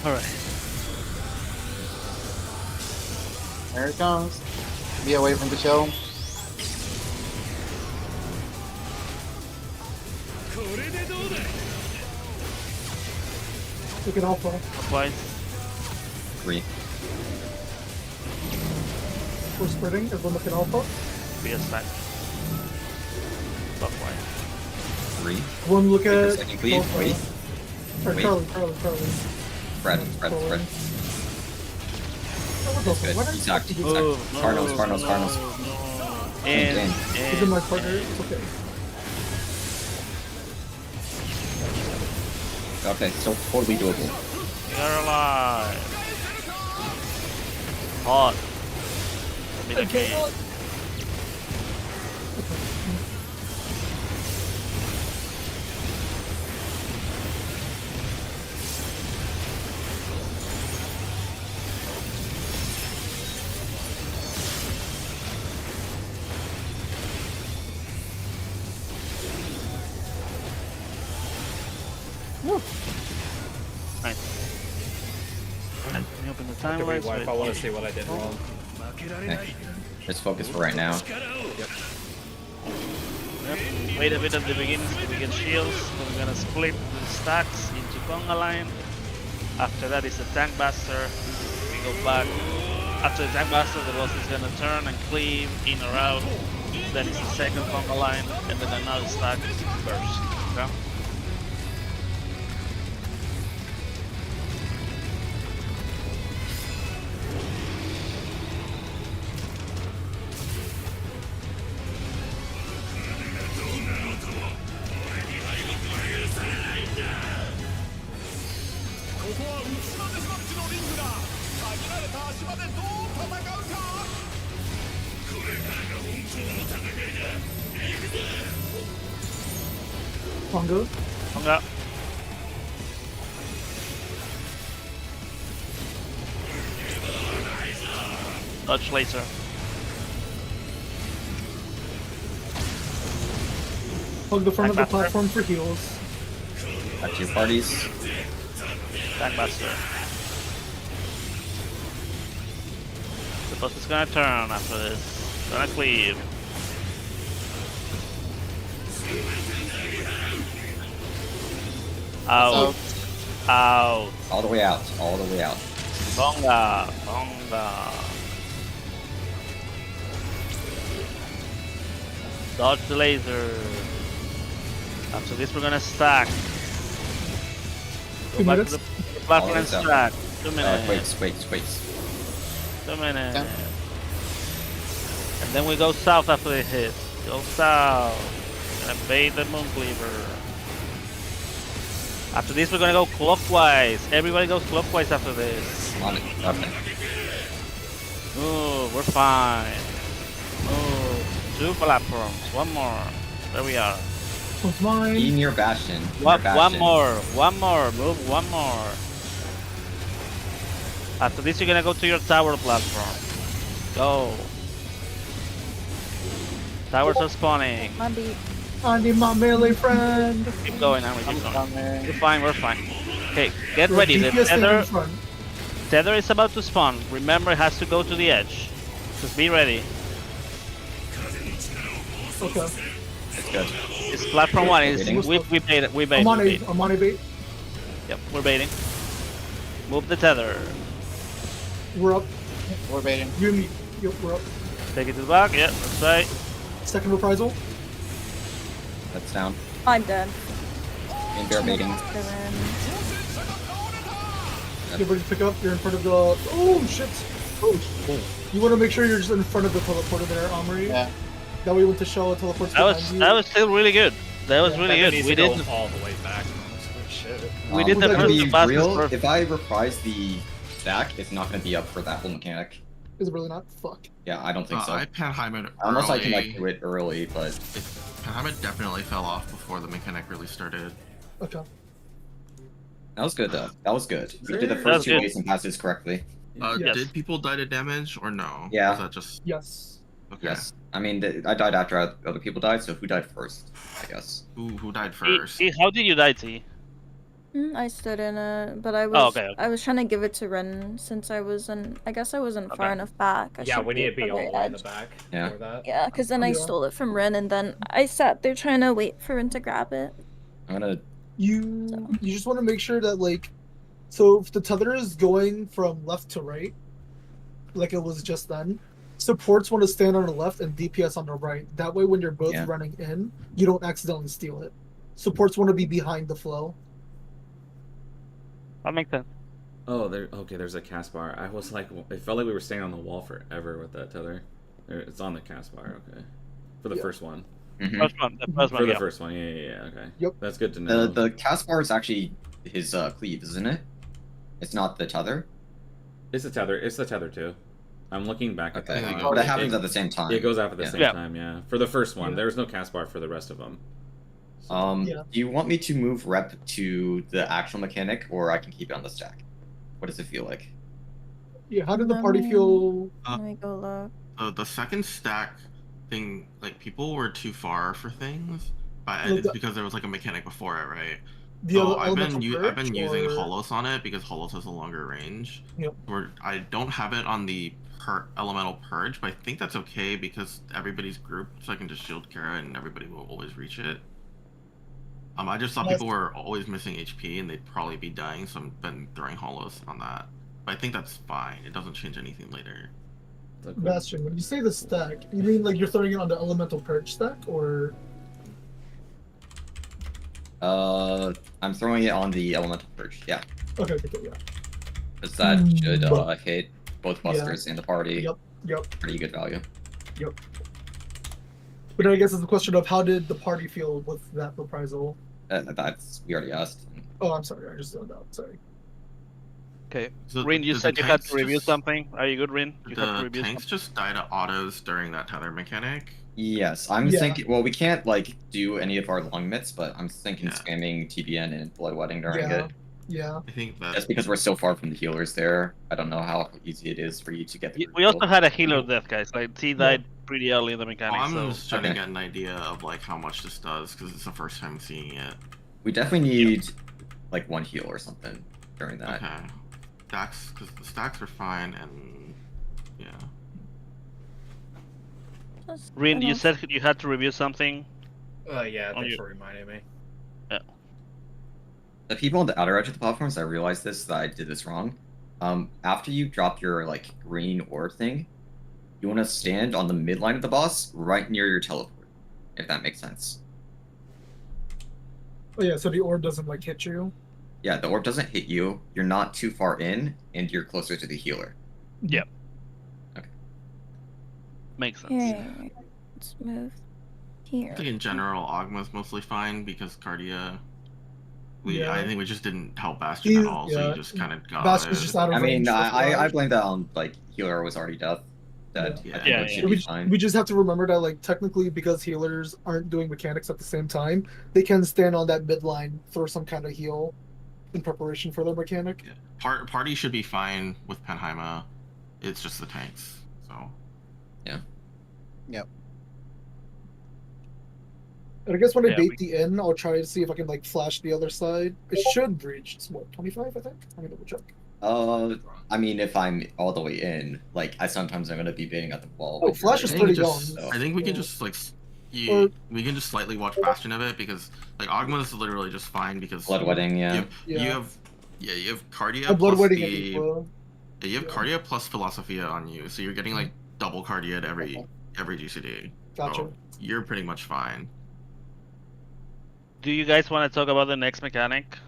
Alright. There it comes. Be away from the shell. Take it alpha. Twice. 3. We're spreading. Everyone look at alpha. Be a side. Clockwise. 3. Everyone look Wait for a at second, please. alpha. Wait. Or Wait. Charlie. Spread. Good. He's knocked. Cardinals. And He's in my partner. It's okay. Okay, so totally doable. you're alive. Hot. Give me the key. Nice. Let me open the To timeline. rewind if I want to see what I did wrong. Okay. Just focus for right now. Yep. Wait a bit at the beginning so we get shields. We're gonna split the stacks into conga line. After that is a tank buster. We go back. After the tank buster, the boss is gonna turn and cleave in or out. Then it's the second conga line, and then another stack burst. Okay? Pongo. Conga. Dodge laser. Hug the front of the Tank buster. platform for heals. Back to your parties. Tank buster. The boss is gonna turn after this. Gonna cleave. Out. Out. All the way out. Bonga. Dodge the laser. After this, we're gonna stack. Go 2 back minutes. to the platform and Always out. stack. 2 minutes. Wait. 2 minutes. Yeah. And then we go south after they hit. Go south. Gonna bait the Mooncleaver. After this, we're gonna go clockwise. Everybody goes clockwise after this. On it. Okay. Ooh, we're fine. Ooh, 2 platforms. 1 more. There we are. One's mine. Be near Bastion. One more. Move 1 more. After this, you're gonna go to your tower platform. Go. Towers are spawning. Andy, my melee friend. Keep going, Andy. Keep going. We're fine. We're fine. Okay, get ready. The DPS staying in tether. front. Tether is about to spawn. Remember, it has to go to the edge. Just be ready. Okay. It's good. It's platform 1. We bait it. We bait. I'm on We bait. a bait. Yep, we're baiting. Move the tether. We're up. We're baiting. You and me. Yep, we're up. Take it to the back. Yeah, that's right. Second reprisal. That's down. I'm dead. And they're baiting. Get ready to pick up. You're in front of the. Oh shit! Oh. You want to make sure you're just in front of the teleporter there, Omri. Yeah. That way, when the shell teleports behind you. That was still really good. That was really good. Needs We to go did. all the way back. Shit. We did the to first be and fastest real, first. if I reprise the stack, it's not going to be up for that whole mechanic. Is it really not? Fuck. Yeah, I don't think so. I Panheim it Unless I can early. like do it early, but Panheim it definitely fell off before the mechanic really started. Okay. that was good though. That was good. We did the That was first 2 good. waves and passes correctly. Yes. Did people die to damage or no? Yeah. Was that just Yes. okay? Yes. I mean, I died after other people died, so who died first? I guess. Who died first? How did you die, T? I stood in it, but I was okay. I was trying to give it to Ren since I wasn't. I guess I wasn't far Okay. enough back. I Yeah, should we need to at be the all very the way in the edge. back. Yeah. For that. Yeah, because then I Yeah. stole it from Ren, and then I sat there trying to wait for Ren to grab it. I'm gonna. You just want to make sure that so if the tether is going from left to right, like it was just then, supports want to stand on the left and DPS on the right. That way, when you're both Yeah. running in, you don't accidentally steal it. Supports want to be behind the flow. That makes sense. Oh, there's a cast bar. I was like, it felt like we were staying on the wall forever with that tether. It's on the cast bar, okay. For the first one. Mhm. First one. The first one. For the Yeah. first one, yeah, okay. Yep. That's good to know. The cast bar is actually his cleave, isn't it? It's not the tether. It's the tether too. I'm looking back at Okay, the but it happens at the same time. It goes out at the Yeah. same Yeah. time, yeah. For the first one, Yeah. there was no cast bar for the rest of them. Yeah. Do you want me to move rep to the actual mechanic, or I can keep it on the stack? What does it feel like? Yeah. How did the party Let me- feel? Let me go look. The second stack thing, like people were too far for things, but Well, it's the- because there was like a mechanic before it, right? The So I've elemental been purge, using or- Holos on it because Holos has a longer range. Yep. Where I don't have it on the elemental purge, but I think that's okay because everybody's grouped, so I can just shield Kara and everybody will always reach it. I just thought Yes. people were always missing HP and they'd probably be dying, so I've been throwing Holos on that. But I think that's fine. It doesn't change anything later. Bastion, when you say the stack, you mean like you're throwing it on the elemental purge stack, or? I'm throwing it on the elemental purge. Yeah, Okay, yeah. because that should But- hit both busters in the party. Yep. Pretty good value. But I guess it's a question of how did the party feel with that reprisal? That's we already asked. Oh, I'm sorry, I just zoned out. Sorry. Okay. So Rin, you the said you had tanks to review just- something. Are you good, Rin? You had to The review tanks something. just die to autos during that tether mechanic. Yes, I'm Yeah. thinking. Well, we can't like do any of our long mitts, but I'm thinking Yeah. spamming TBN and bloodwetting during Yeah. it. Yeah. I think that Just because we're so far from the healers there, I don't know how easy it is for you to get. The We also had a healer death, guys. Like T died pretty early in the mechanic. I'm so just trying to Okay. get an idea of like how much this does because it's the first time seeing it. We definitely need like one heal or something during that. Okay. Stacks, because the stacks are fine, and yeah. Rin, you said you had to review something. Yeah, Oh, thanks you- for reminding me. The people on the outer edge of the platforms, I realized this that I did this wrong. After you drop your like green orb thing, you want to stand on the midline of the boss, right near your teleport, if that makes sense. Oh yeah, so the orb doesn't like hit you. Yeah, the orb doesn't hit you. You're not too far in, and you're closer to the healer. Makes sense. Okay, let's move here. I think in general, Ogma's mostly fine because Cardia. I think we just didn't help Bastion at all, so he just kind of got Bastion's it. just out of I range. mean, I Flash. blame that on like healer was already dead. That I think it should be fine. We just have to remember that, like, technically, because healers aren't doing mechanics at the same time, they can stand on that mid line for some kind of heal in preparation for their mechanic. Yeah. Party should be fine with Penheima. It's just the tanks. So. Yeah. Yep. And I guess when I bait the in, I'll try to see if I can like flash the other side. It should reach. It's what, 25, I think? I'm gonna double check. I mean, if I'm all the way in, like, sometimes I'm gonna be baiting at the wall. Oh, Flash is pretty young. I think we can just like, we can just slightly watch Bastion of it because like Ogma is literally just fine because Bloodwetting, yeah. You have Cardia Oh, plus Bloodwetting the you have yeah. Cardia plus Philosophia on you, so you're getting like double Cardia at every GCD. Gotcha. So you're pretty much fine. Do you guys want to talk about the next mechanic?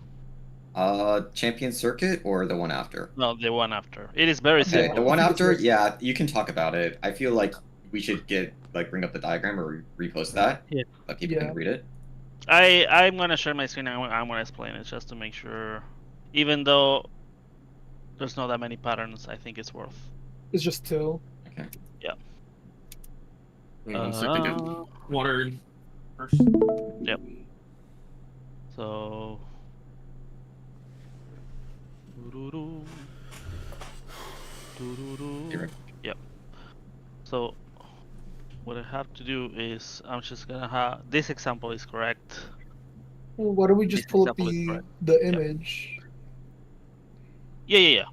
Champion Circuit or the one after? No, the one after. It is very Okay, simple. the one after, yeah, you can talk about it. I feel like we should bring up the diagram or repost that. Yeah. But people can read it. I'm gonna share my screen. I'm gonna explain it just to make sure. Even though there's not that many patterns, I think it's worth. It's just 2. Okay. Yeah. One sec to get water first. Yep. So. Yep. So what I have to do is I'm just gonna have this example is correct. Well, why don't we just pull up the image? Yeah.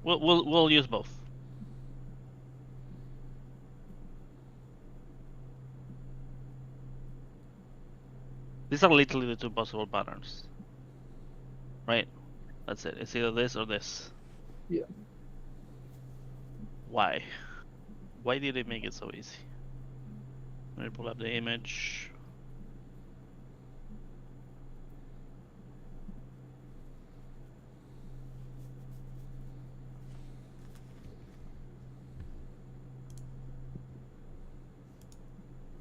We'll use both. These are literally the two possible patterns. Right? That's it. It's either this or this. Yeah. Why? Why did they make it so easy? Let me pull up the image.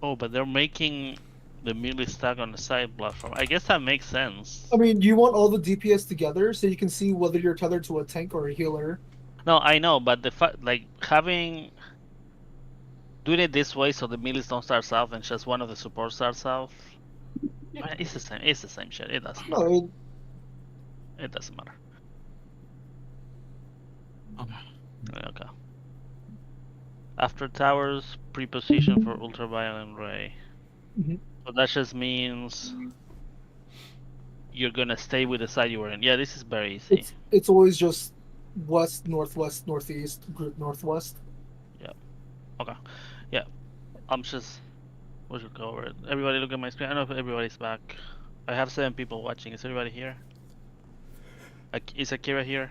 Oh, but they're making the melee stack on the side platform. I guess that makes sense. I mean, you want all the DPS together so you can see whether you're tethered to a tank or a healer. No, I know, but the fact, like, doing it this way so the melees don't start south and just one of the supports starts south. It's the same. It's the same shit. It doesn't matter. No. It doesn't matter. Okay. After towers, pre-position for ultraviolet ray. So that just means you're gonna stay with the side you were in. Yeah, this is very easy. It's always just west, northwest, northeast, group northwest. Yeah. Okay. Yeah. I'm just. We should go over it. Everybody look at my screen. I don't know if everybody's back. I have 7 people watching. Is everybody here? Is Akira here?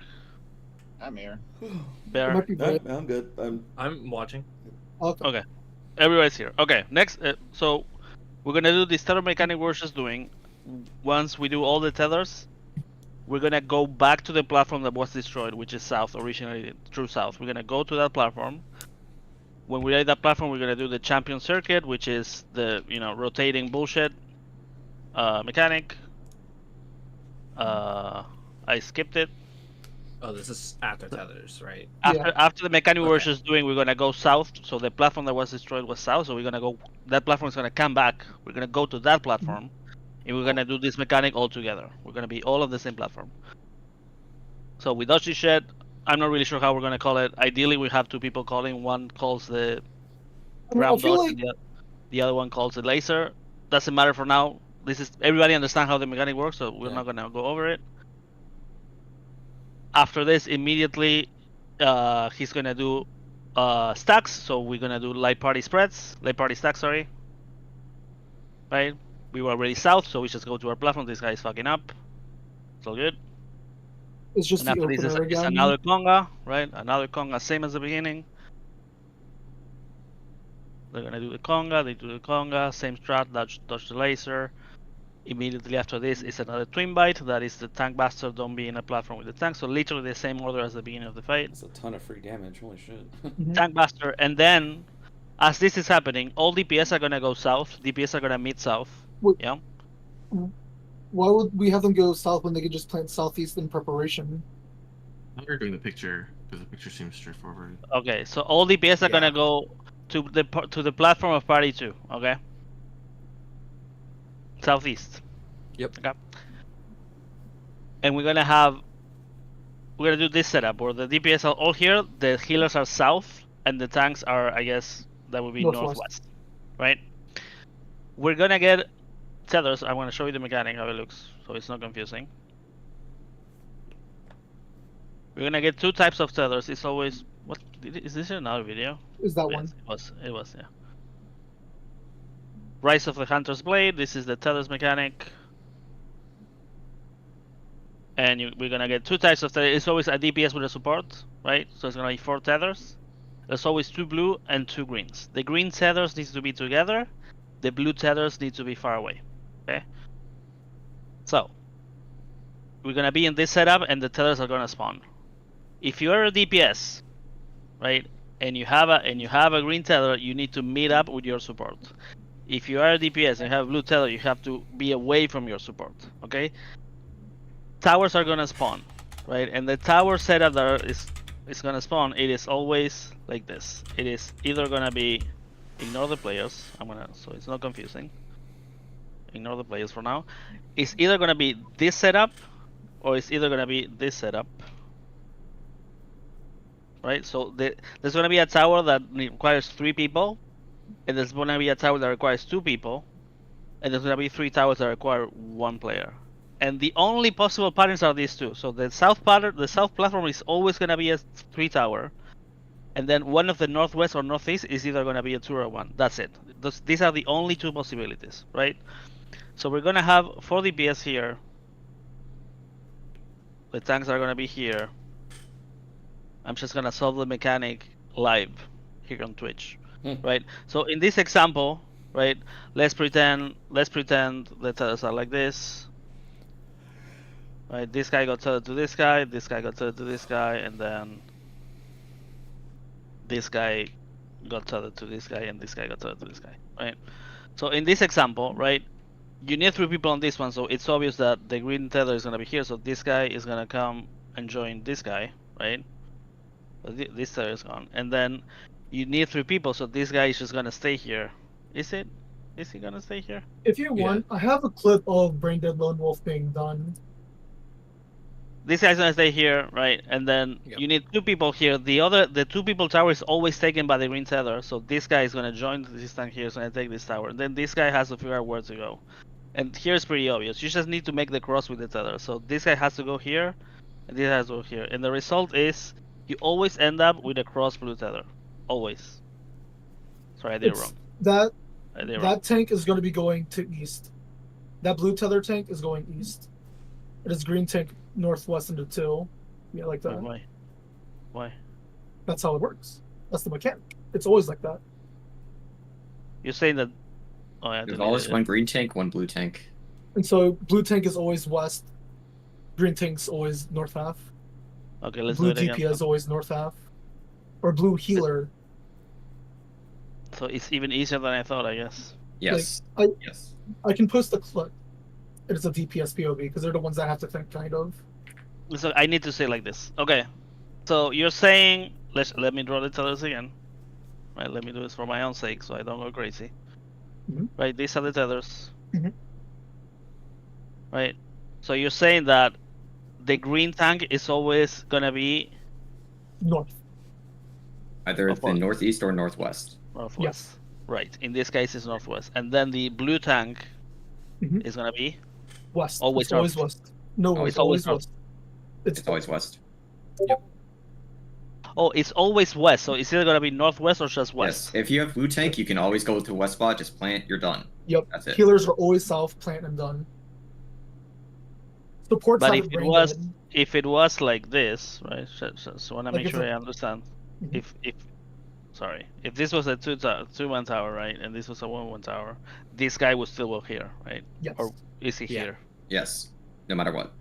I'm here. Bear? I'm good. I'm watching. Okay. Everybody's here. Okay. Next. So we're gonna do this tether mechanic we're just doing. Once we do all the tethers, we're gonna go back to the platform that was destroyed, which is south, originally true south. We're gonna go to that platform. When we're at that platform, we're gonna do the champion circuit, which is the rotating bullshit mechanic. I skipped it. Oh, this is after tethers, right? After the mechanic we were just doing, we're gonna go south. So the platform that was destroyed was south. So we're gonna go. That platform is gonna come back. We're gonna go to that platform, and we're gonna do this mechanic all together. We're gonna be all on the same platform. So we dodge this shit. I'm not really sure how we're gonna call it. Ideally, we have 2 people calling. One calls the ground dodge, and the other one calls the laser. Doesn't matter for now. This is everybody understand how the mechanic works, so we're not gonna go over it. After this, immediately, he's gonna do stacks. So we're gonna do light party stacks. Sorry. Right. We were already south, so we just go to our platform. This guy is fucking up. It's all good. It's just and after this is another conga, right? Another conga, same as the beginning. They're gonna do the conga. They do the conga. Same strat. Dodge the laser. Immediately after this is another twin bite. That is the tank bastard. Don't be in a platform with the tank. So literally the same order as the beginning of the fight. That's a ton of free damage. Holy shit. Tank bastard, and then as this is happening, all DPS are gonna go south. DPS are gonna meet south. Wait. Yeah. Why would we have them go south when they could just plant southeast in preparation? We're doing the picture because the picture seems straightforward. Okay, so all DPS are gonna go to the platform of party 2. Okay. Southeast. Yep. Okay. And we're gonna do this setup where the DPS are all here, the healers are south, and the tanks are, I guess, that would be northwest. Right? We're gonna get tethers. I'm gonna show you the mechanic how it looks, so it's not confusing. We're gonna get 2 types of tethers. It's always is this another video? Is that Yes, one? It was, yeah. Rise of the Hunter's Blade. This is the tethers mechanic. And we're gonna get 2 types of tethers. It's always a DPS with a support, right? So it's gonna be 4 tethers. There's always 2 blue and 2 greens. The green tethers needs to be together. The blue tethers need to be far away. Okay. So we're gonna be in this setup, and the tethers are gonna spawn. If you are a DPS, right, and you have a green tether, you need to meet up with your support. If you are a DPS and you have a blue tether, you have to be away from your support. Okay. Towers are gonna spawn, right? And the tower setup that is gonna spawn, it is always like this. It is either gonna be, ignore the players. So it's not confusing. Ignore the players for now. It's either gonna be this setup, or it's either gonna be this setup. Right? So there's gonna be a tower that requires 3 people, and there's gonna be a tower that requires 2 people, and there's gonna be 3 towers that require 1 player. And the only possible patterns are these 2. So the south platform is always gonna be a 3 tower, and then one of the northwest or northeast is either gonna be a 2 or a 1. That's it. These are the only 2 possibilities, right? So we're gonna have 4 DPS here. The tanks are gonna be here. I'm just gonna solve the mechanic live here on Twitch, right? So in this example, right, let's pretend the tethers are like this, right? This guy got tethered to this guy got tethered to this guy, and then this guy got tethered to this guy, and this guy got tethered to this guy, right? So in this example, right, you need 3 people on this one, so it's obvious that the green tether is gonna be here. So this guy is gonna come and join this guy, right? This tether is gone, and then you need 3 people, so this guy is just gonna stay here. Is he gonna stay here? If you want, I have a clip of Brain Dead Lone Wolf being done. This guy's gonna stay here, right? And then you need 2 people here. The 2 people tower is always taken by the green tether, so this guy is gonna join this tank here, is gonna take this tower. And then this guy has to figure out where to go. And here's pretty obvious. You just need to make the cross with the tether. So this guy has to go here, and this has to go here. And the result is you always end up with a cross blue tether. Always. Sorry, I did it wrong. That tank is going to be going to east. That blue tether tank is going east. It is green tank northwest into 2. Yeah, like that. Why? That's how it works. That's the mechanic. It's always like that. You're saying that... Oh, yeah, there's always 1 green tank, 1 blue tank. And so blue tank is always west. Green tank's always north half. Okay, let's blue do it again. DPS is always north half. Or blue healer. So it's even easier than I thought, I guess. Yes. Yes. I can post the clip. It's a DPS POV because they're the ones that have to think, kind of. So I need to say like this. Okay. So you're saying, let me draw the tethers again. Right, let me do this for my own sake so I don't go crazy. Right, these are the tethers. Right. So you're saying that the green tank is always gonna be north. Either the northeast or northwest. Northwest. Yes. Right. In this case, it's northwest, and then the blue tank is gonna be west. Always it's always west. No, it's always west. It's always west. Oh, it's always west. So it's either gonna be northwest or just west. Yes. If you have blue tank, you can always go to west spot. Just plant. You're done. Yep. That's it. Healers are always south, plant and done. Support But side if it was like this, right? So want to Like make if sure it- I understand. If this was a 2-1 tower, right, and this was a 1-1 tower, this guy would still go here, right? Yes. Or is he here? Yes. No matter what.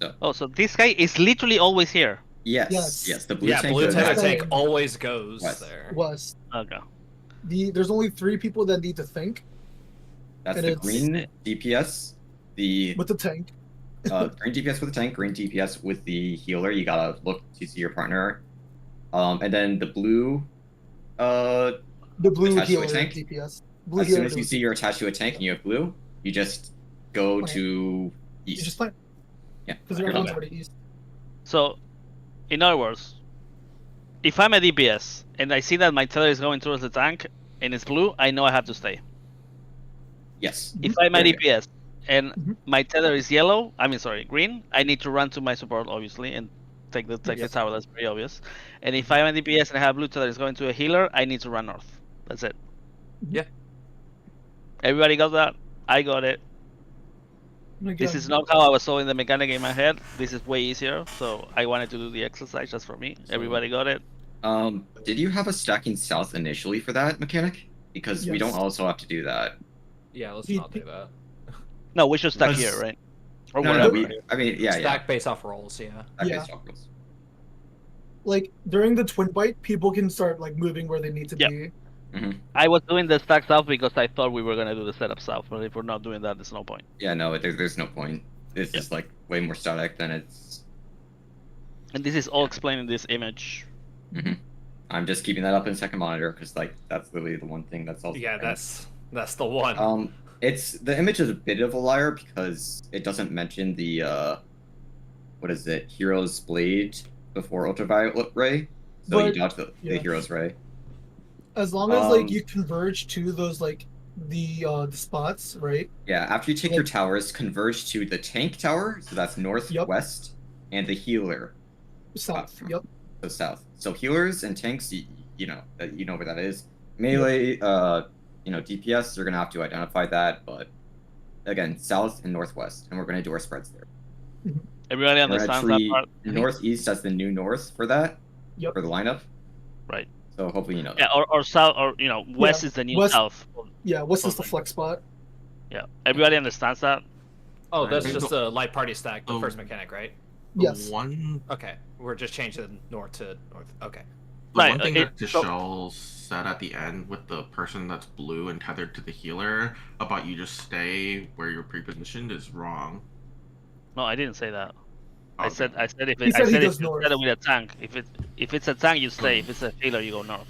So. Oh, so this guy is literally always here. Yes. The blue Yeah, tank. blue goes tether west. tank always goes West. there. West. Okay. There's only 3 people that need to think That's and the it's- green DPS. The with the tank. green DPS with the tank, green DPS with the healer. You gotta look to see your partner. And then the blue. The blue attached to a healer tank. DPS. Blue As soon healer as you goes see you're attached to a tank and you have blue, you just go Plant. to You east. just plant Yeah. because everyone's already east. So, in other words, if I'm a DPS and I see that my tether is going towards the tank and it's blue, I know I have to stay. Yes. If I'm a Yeah. DPS and Mhm. my tether is green, I need to run to my support obviously and take the tower. That's pretty obvious. And if I'm a DPS and I have blue tether is going to a healer, I need to run north. That's it. Yeah. Everybody got that? I got it. And again, This is not how I was solving the mechanic in my head. This is way easier, so I wanted to do the exercise just for me. Everybody got it? Did you have a stacking south initially for that mechanic? Because we don't Yes. also have to do that. Yeah, let's He- not do that. No, we should stack Let's- here, right? Or No, whatever. yeah. Stack based off rolls, yeah. Stack Yeah. based off rules. like during the twin bite, people can start like moving where they need to Yep. be. I was doing the stack south because I thought we were gonna do the setup south, but if we're not doing that, there's no point. Yeah, no, there's no point. It's Yep. just like way more static than it's. And this is all explained in this image. I'm just keeping that up in second monitor because like that's literally the one thing that's also. Yeah, that's the one. It's the image is a bit of a liar because it doesn't mention the what is it, Hero's Blade before Ultraviolet Ray. So you But- dodge the yeah. Hero's Ray. As long as like Um, you converge to those like the spots, right? Yeah, after you take your towers, converge to the tank tower, so that's northwest, and the healer, South. Yep. so south. So healers and tanks, you know where that is. Melee, DPS, you're gonna have to identify that, but again, south and northwest, and we're gonna do our spreads there. Everybody We're gonna understands that treat part? northeast as the new north for that, Yep. for the lineup. Right. So hopefully you know that. Yeah, or south, or west Yeah, is the new west- south. Yeah. West is the Okay. flex spot. Yeah, everybody understands that. Oh, that's Right. just a light party stack, the Oh. first mechanic, right? Yes. One Okay, we're just changing the north to north. Okay. The Right, one thing okay, that so- Tishel said at the end with the person that's blue and tethered to the healer about you just stay where you're pre-positioned is wrong. No, I didn't say that. I Okay. said if He it, I said he said goes if you north. set it with a tank. If it's a tank, you stay. If it's a healer, you go north.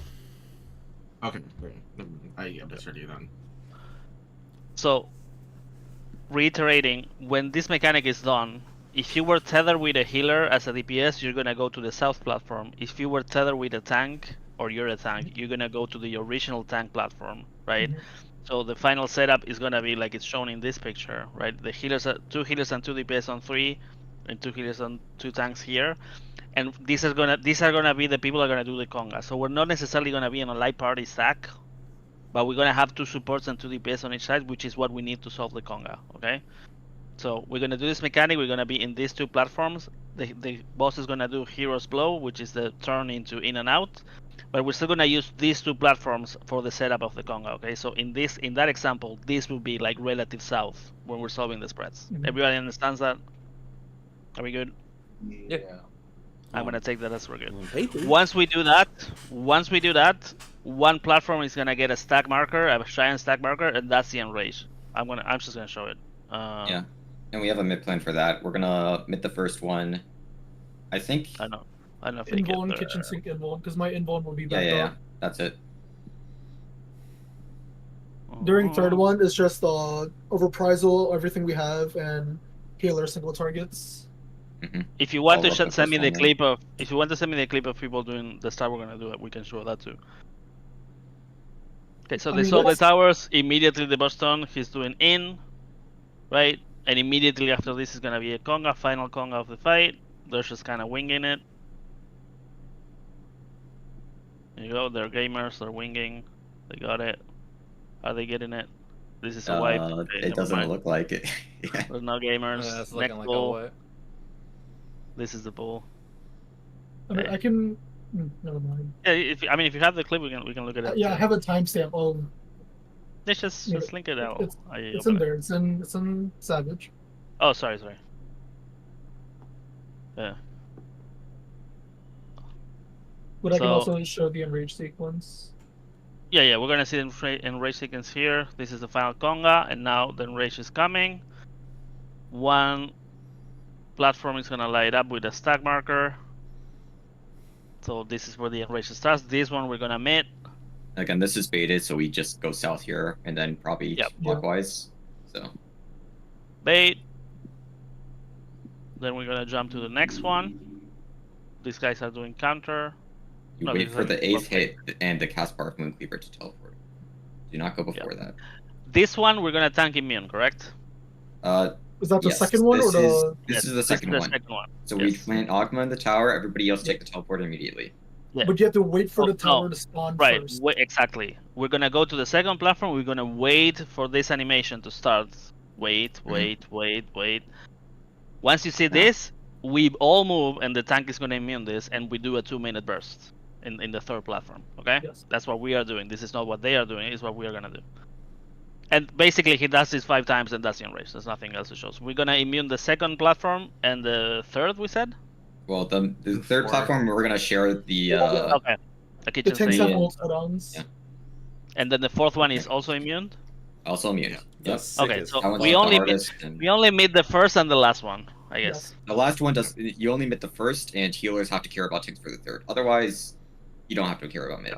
Okay, great. I misheard you then. So, reiterating, when this mechanic is done, if you were tethered with a healer as a DPS, you're gonna go to the south platform. If you were tethered with a tank, or you're a tank, you're gonna go to the original tank platform, right? So the final setup is gonna be like it's shown in this picture, right? The healers, 2 healers and 2 DPS on 3, and 2 healers and 2 tanks here. And these are gonna be the people that are gonna do the conga. So we're not necessarily gonna be in a light party stack, but we're gonna have 2 supports and 2 DPS on each side, which is what we need to solve the conga. Okay. So we're gonna do this mechanic. We're gonna be in these 2 platforms. The boss is gonna do Hero's Blow, which is the turn into in and out. But we're still gonna use these 2 platforms for the setup of the conga. Okay. So in that example, this will be like relative south when we're solving the spreads. Everybody understands that? Are we good? Yeah. I'm gonna take that as we're good. On paper. Once we do that, one platform is gonna get a stack marker, a giant stack marker, and that's the enrage. I'm just gonna show it. Yeah. And we have a mid plan for that. We're gonna mid the first one. I think. I don't know if they get Invuln, there. kitchen sink invuln, because my invuln will be Yeah, back yeah. up. That's it. During third Oh. one is just overprisal, everything we have, and healer single targets. If you want All to of the send me first the one, clip of, if you want to send me the clip of people doing the stuff we're gonna do, we can show that too. Okay, so I they mean, solve the let's- towers. Immediately the boss turn, he's doing in, right? And immediately after this is gonna be a conga, final conga of the fight. They're just kind of winging it. There you go. They're gamers. They're winging. They got it. Are they getting it? This is a wipe. Okay, It never doesn't mind. look like it. Yeah. There's no gamers. That's Next looking like a bull. what? This is the bull. I mean, I can. Never mind. Yeah, if you have the clip, we can look at it. Yeah, I have a timestamp. Oh, Let's just link it out. it's in there. It's in Savage. Oh, sorry. Yeah. But I can So- also show the enrage sequence. Yeah, we're gonna see enrage sequence here. This is the final conga, and now the enrage is coming. One platform is gonna light up with a stack marker. So this is where the enrage starts. This one we're gonna mid. Again, this is baited, so we just go south here and then probably Yep. clockwise. So Bait. Then we're gonna jump to the next one. These guys are doing counter. you No, wait this for is the like 8th rotate. hit and the cast bar of Mooncleaver to teleport. Do not go before that. This one we're gonna tank immune, correct? Is that the Yes, second one or this the? is Yes, this is the second one. Second one. So we Yes. plant Ogma in the tower. Everybody else take the teleport immediately. Yeah. But you have to wait for Oh, the tower no. to spawn Right, first. exactly. We're gonna go to the second platform. We're gonna wait for this animation to start. Wait. Once you see this, we all move, and the tank is gonna immune this, and we do a 2-minute burst in the third platform. Okay, Yes. that's what we are doing. This is not what they are doing. It's what we are gonna do. And basically, he does this 5 times, and that's the enrage. There's nothing else to show. So we're gonna immune the second platform and the third. We said. Well, the third platform we're gonna share the Okay. The The kitchen tanks station. have ult add-ons. Yeah. And then the fourth one is also immune. also immune. Yeah, Yep. that's Okay, sick as so That one's we the only hardest, and We only meet the first and the last one, I guess. the last one does. You only mid the first, and healers have to care about ticks for the third. Otherwise, you don't have to care about mid.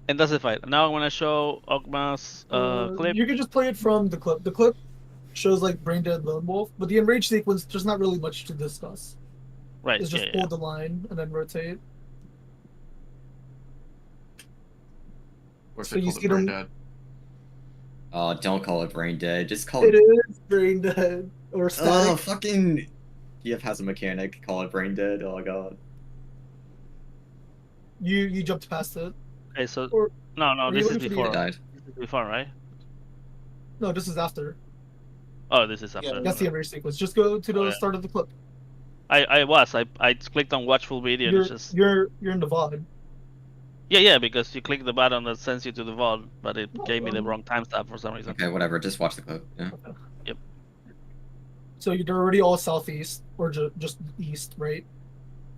And that's the fight. Now I want to show Ogma's clip. You can just play it from the clip. The clip shows like Brain Dead Lone Wolf, but the enrage sequence, there's not really much to discuss. Right. It's just yeah, hold the line and then rotate. Or So if you they see call it them- Brain Dead. Don't call it brain dead. Just call It it. is Brain Dead or Oh, static. fucking. TF has a mechanic. Call it brain dead. Oh god. You jumped past it. Okay, so Or- no, are you this is looking for the- before. It died. This is before, right? No, this is after. Oh, this is after. That's the enrage sequence. Just go to the Oh, yeah. start of the clip. I clicked on watch full video. And You're it's just you're in the VOD. yeah, because you click the button that sends you to the VOD, but it gave me the um, wrong timestamp for some reason. Okay, whatever. Just watch the clip. Yeah. So you're already all southeast or just east, right?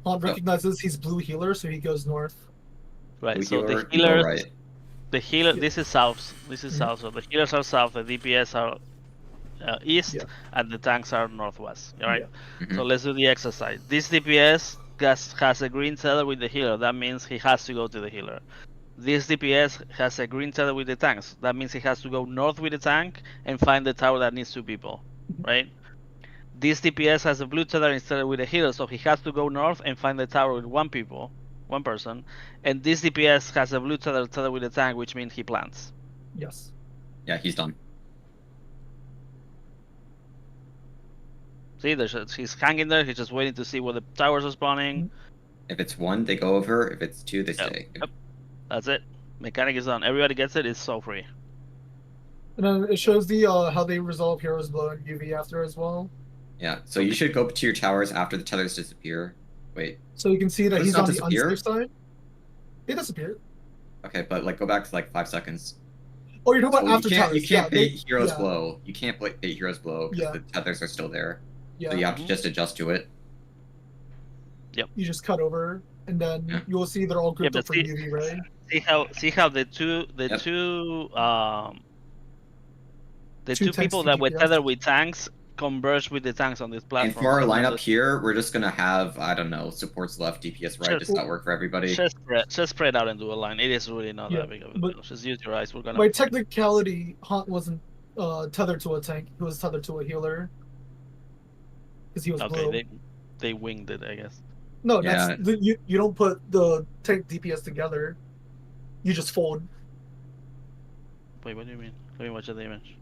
Haunt Yep. recognizes he's blue healer, so he goes north. Right. We So the healer, go healers, right. the healer. This is south. This is Mhm. south. So the healers are south. The DPS are east, Yeah. and the tanks are northwest. All right. Mhm. So let's do the exercise. This DPS has a green tether with the healer. That means he has to go to the healer. This DPS has a green tether with the tanks. That means he has to go north with the tank and find the tower that needs 2 people, right? This DPS has a blue tether instead with the healer, so he has to go north and find the tower with 1 person. And this DPS has a blue tether with the tank, which means he plants. Yes. Yeah, he's done. See, he's hanging there. He's just waiting to see where the towers are spawning. If it's 1, they go over. If it's 2, they Yep, stay. yep. That's it. Mechanic is done. Everybody gets it. It's so free. And then it shows the how they resolve Hero's Blow and UV after as well. Yeah. So you should go to your towers after the tethers disappear. Wait. So you can see that Does he's not on the disappear? unsafe side. He disappeared. Okay, but like go back to like 5 seconds. Oh, you're talking So about after you can't towers. bait they- Hero's yeah, Blow. You can't bait Hero's Blow because Yeah. the tethers are still there. Yeah. So you have to just adjust to it. You just cut over, and then Yeah. you will see they're all grouped but up for see- UV ray. See how the two Yep. two Two two tanks people to that were DPS. tethered with tanks converge with the tanks on this platform. And for our So lineup just- here, we're just gonna have, I don't know, supports left, DPS right. Sure. Does that work for everybody? Just spread out and do a line. It is really not Yeah, that big of a but- deal. Just use your eyes. We're gonna. By technicality, Haunt wasn't tethered to a tank. He was tethered to a healer. Because he was Okay, blue. they winged it, I guess. No, Yeah. you don't put the tank DPS together. You just fold. Wait, what do you mean? Let me watch the image.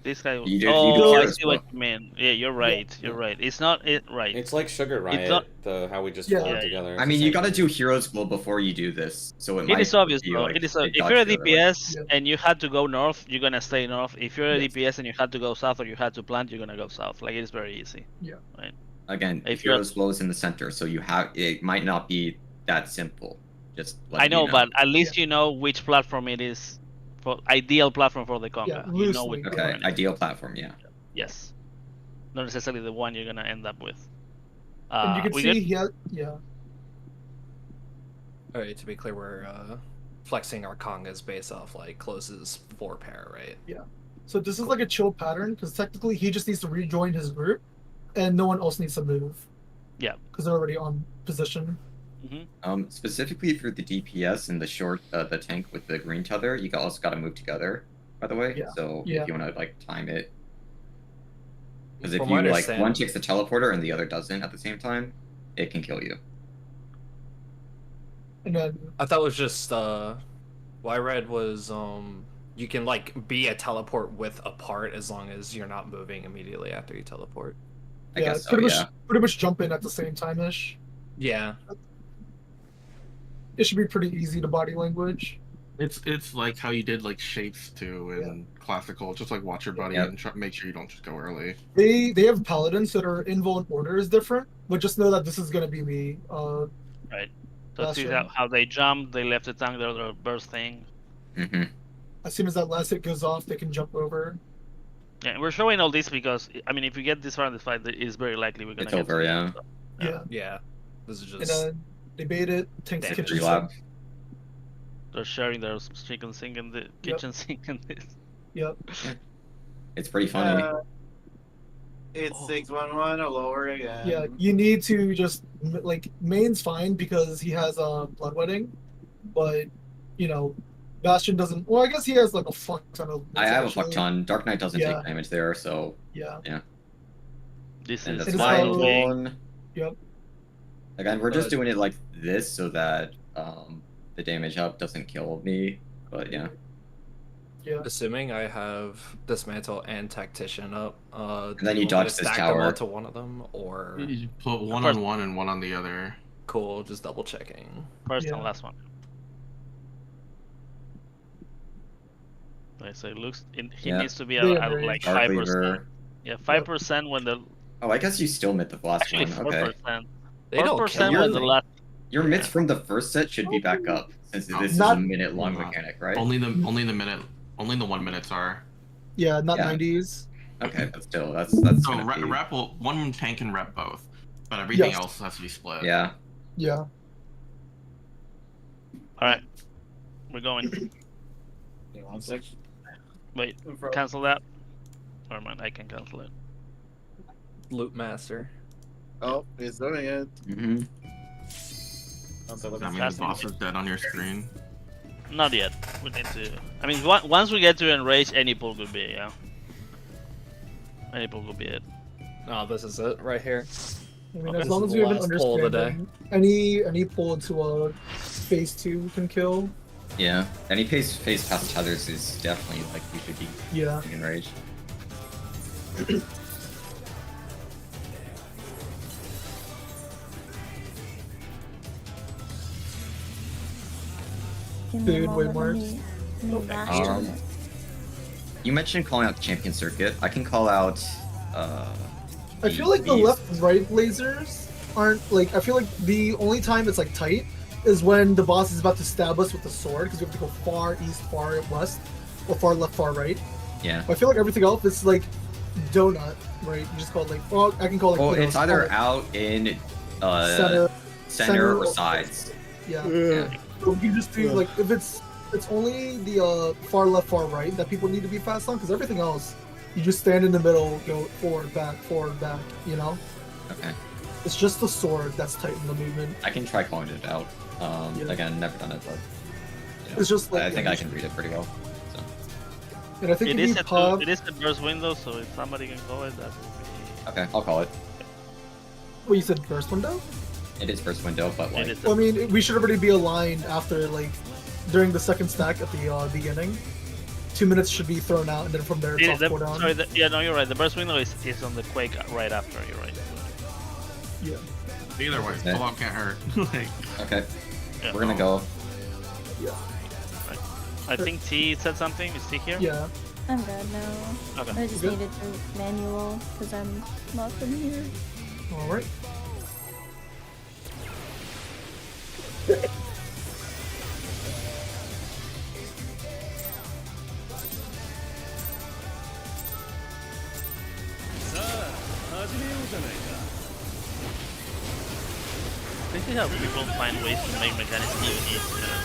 This guy. You do Oh, I Hero's see what Blow. you mean. Yeah, you're right. You're right. It's not it right. It's like Sugar Riot, not- how we just Yeah. fold Yeah, together. I mean, you gotta do Hero's Blow before you do this. So it It might is obvious, be though. like It is. they If dodge you're a the other way. DPS Yeah. and you had to go north, you're gonna stay north. If you're a Yes. DPS and you had to go south or you had to plant, you're gonna go south. Like it is very easy. Again, If you're- Hero's Blow is in the center, so you have it might not be that simple. Just I letting know, you but at least you know which platform it is. For ideal platform for the conga. Yeah, you know loosely. which okay, platform it is. ideal platform, yeah. Yes. Not necessarily the one you're gonna end up with. And you can we see good? he had, yeah. Alright, to be clear, we're flexing our Kongas based off like closest 4 pair, right? Yeah. So this is like a chill pattern because technically he just needs to rejoin his group, and no one else needs to move. Yeah. Because they're already on position. Specifically for the DPS and the the tank with the green tether, you also got to move together. By the way, Yeah. so Yeah. if you want to like time it, because if From you my like one understanding- takes the teleporter and the other doesn't at the same time, it can kill you. And then I thought it was just what I read was you can like be a teleport with a part as long as you're not moving immediately after you teleport. I yeah, guess so, pretty much jump in at the same time ish. Yeah. It should be pretty easy to body language. It's like how you did like shapes too in classical. Just like watch your buddy and make sure you don't just go early. They have paladins that are invul and order is different, but just know that this is gonna be me. Right. So see how they jump, they left the tank, they're bursting. As soon as that last hit goes off, they can jump over. Yeah, we're showing all this because I mean, if we get this far in the fight, it's very likely we're gonna It's get over, to yeah. it, so. Yeah. This is And just then they bait it, tanks Damn, kitchen relab. sink. They're sharing their chicken sink and the kitchen sink and this. Yep. It's pretty funny. It's 6-1-1 or lower again. Yeah, you need to just like main's fine because he has bloodwetting, but you know, Bastion doesn't. Well, I guess he has like a fuck ton of. I have a actually. fuck ton. Dark Knight doesn't Yeah. take damage there, so Yeah. This and is that's It is fine. how- Zone. Yep. Again, we're just doing it like this so that the damage up doesn't kill me. But yeah. Yeah. assuming I have dismantle and tactician up. And do then you want me dodge to this stack tower. them onto one of them, or You put one on one and one on the other. cool? Just double checking. first Yeah. and last one. Like, so it looks he Yeah. needs to be They at agree. like Dark 5%. Weaver. Yeah, 5% when the Oh, I guess you still met the last actually one. 4%. Okay. They don't 4% kill when the me. last. Your mitts from the first set should be back up since this is Not- a minute-long mechanic, right? Only the 1 minutes are. Yeah, not Yeah. 90s. Okay, but still, that's So gonna be... rep will one tank can rep both, but everything Yes. else has to be split. Yeah. Yeah. All right, we're going. Yeah, 1 sec. Wait, cancel that. Never mind, I can cancel it. Loot master. Oh, he's doing it. Mm-hmm. Does that mean the boss is dead on your screen? Not yet. We need to. I mean, once we get to enrage, any pull could be, yeah. Any pull could be it. Oh, this is it right here. I mean, Okay. as long This as is we the have an last pull of the understanding, any pull into a phase 2 can kill. Yeah. Any phase past tethers is definitely like you should be Yeah. enraged. Give me a Food way moment, worse. let me bash on it. You mentioned calling out the champion circuit. I can call out. I feel like the these. left-right lasers aren't like. I feel like the only time it's like tight is when the boss is about to stab us with the sword because we have to go far east, far west, or far left, far right. Yeah. I feel like everything else is like donut, right? You just call it like. Well, I can call it. Well, you know, it's either center, out in center, center or sides. Yeah. Yeah. So you just do like if it's only the far left, far right that people need to be fast on because everything else, you just stand in the middle, go forward, back, you know? Okay. It's just the sword that's tight in the movement. I can try calling it out. Yeah. Again, never done it, but you know, It's just like I think I can read it pretty well. So and I think It you is need PoV. it is a burst window, so if somebody can call it, that would be. okay, I'll call it. What you said, burst window? It is first window, but like It is. Well, I mean, we should already be aligned after like during the second stack at the beginning. 2 minutes should be thrown out, and then from there it's off cooldown. Sorry, yeah, no, you're right. The burst window is on the quake right after. You're right. Yeah. Either way, Okay. pull out can't hurt. Like, okay, Yeah. we're gonna go. Yeah. I think T said something. Is T here? Yeah. I'm good now. Okay. I just Good. needed to manual because I'm not from here. All right. crazy how people find ways to make mechanics even easier.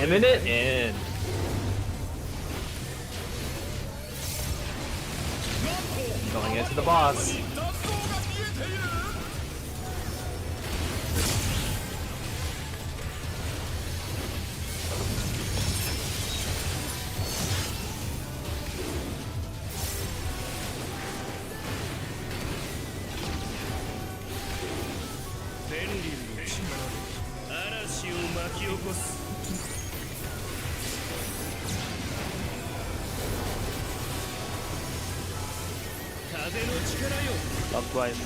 Imminent end. Going into the boss. Not twice.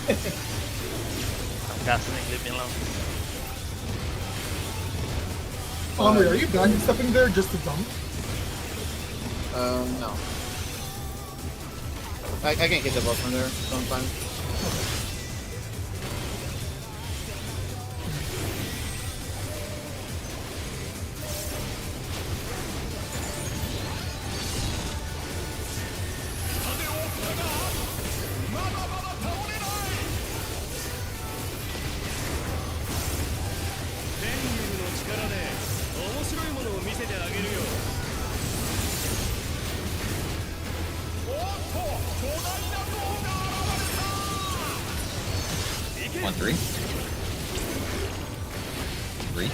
I'm casting, leave me alone. Omri, are you back stepping there just to dump? No. I can hit the boss from there sometimes. One, three. Three.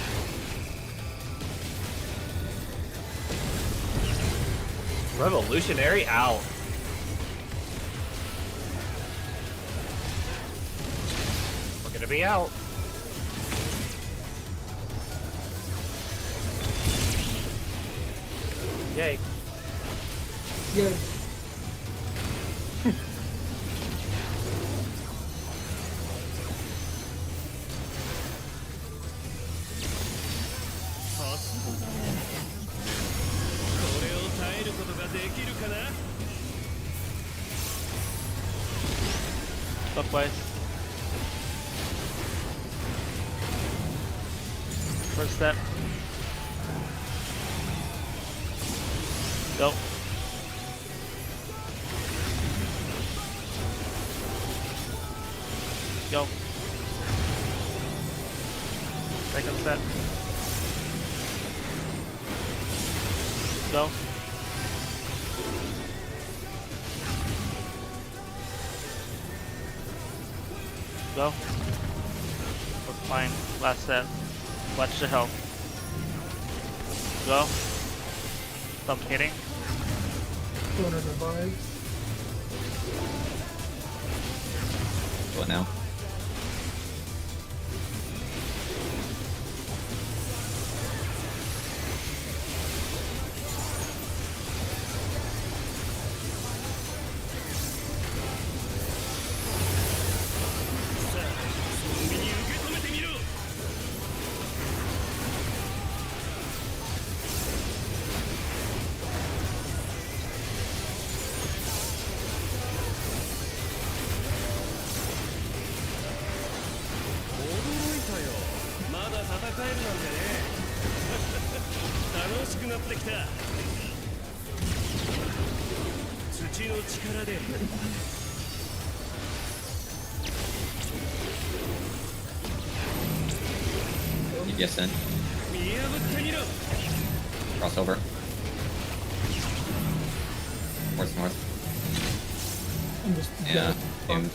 Revolutionary out. We're gonna be out. Yay. Yeah. Clockwise. First step. Go. Go. Second step. Go. Go. We're fine. Last step. Watch the health. Go. Stop hitting. 205. What now? DPS in. Crossover. North. I'm just Yeah. Doomed.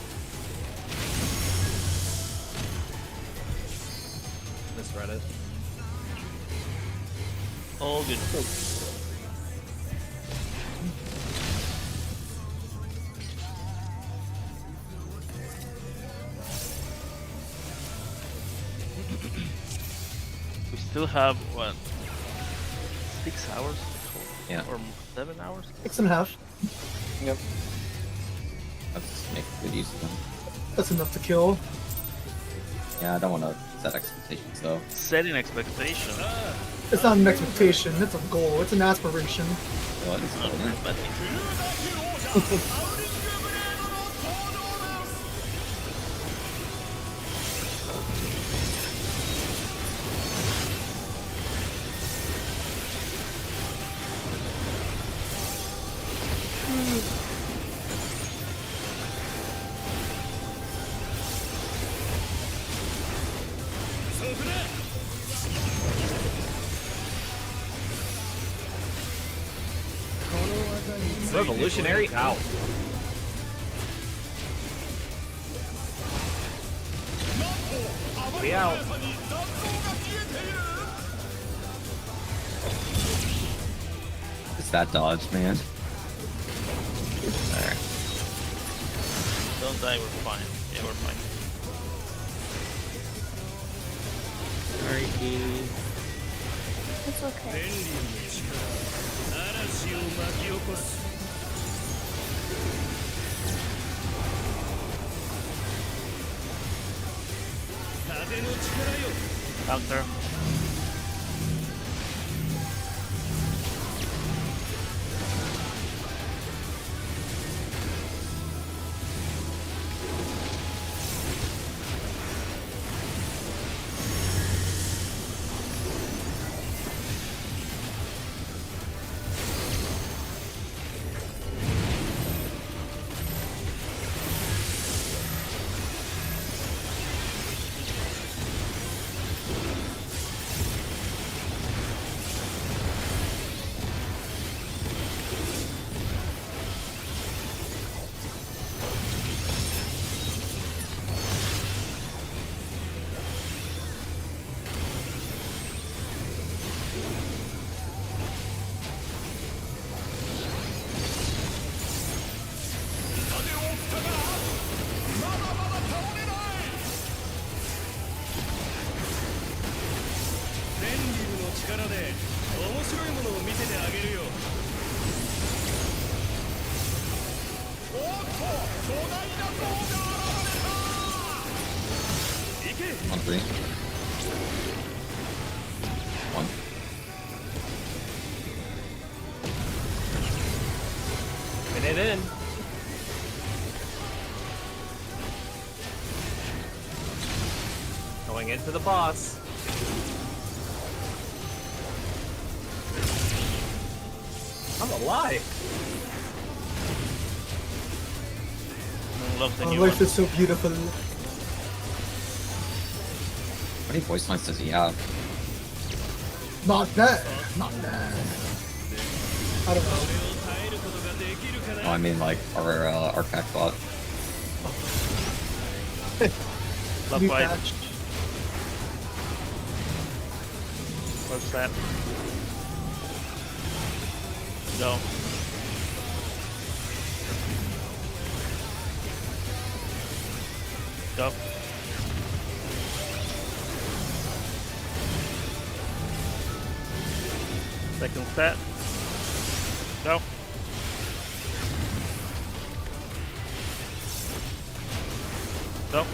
Misread it. All good. still have what? 6 hours? Yeah. Or 7 hours? 6.5. Yep. Let's make good use of them. That's enough to kill. Yeah, I don't want to set expectations though. Setting expectation. It's not an expectation, it's a goal, it's an aspiration. What is But Revolutionary out. Be out. It's that dodge, man. Alright. don't die, we're fine. Yeah, we're fine. Sorry, It's okay. Counter. On 3. 1. Minute in. Going into the boss. I'm alive. Love the Oh, new life one. is so beautiful. How many voice lines does he have? Not bad. Not bad. I don't know. Oh, I mean like our pack bot. Love New fight. patch. What's that? Go. Go. Second set. Go. Go.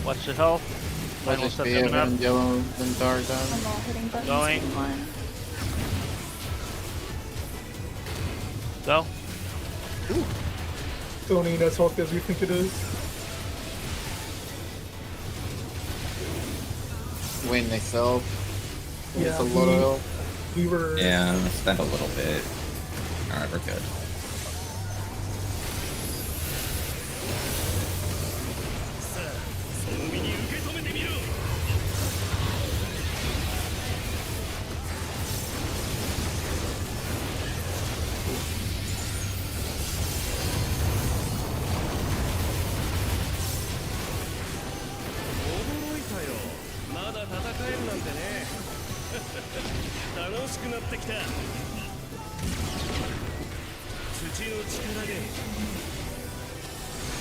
Watch the health. Final Watch set HP, coming up. and yellow, then dark I'm down. not hitting buttons. Going. Come on. Go. Don't need as healthy as we think it is. Win itself. Yeah, It's a lot of health. We were. Yeah, spend a little bit. Alright, we're good.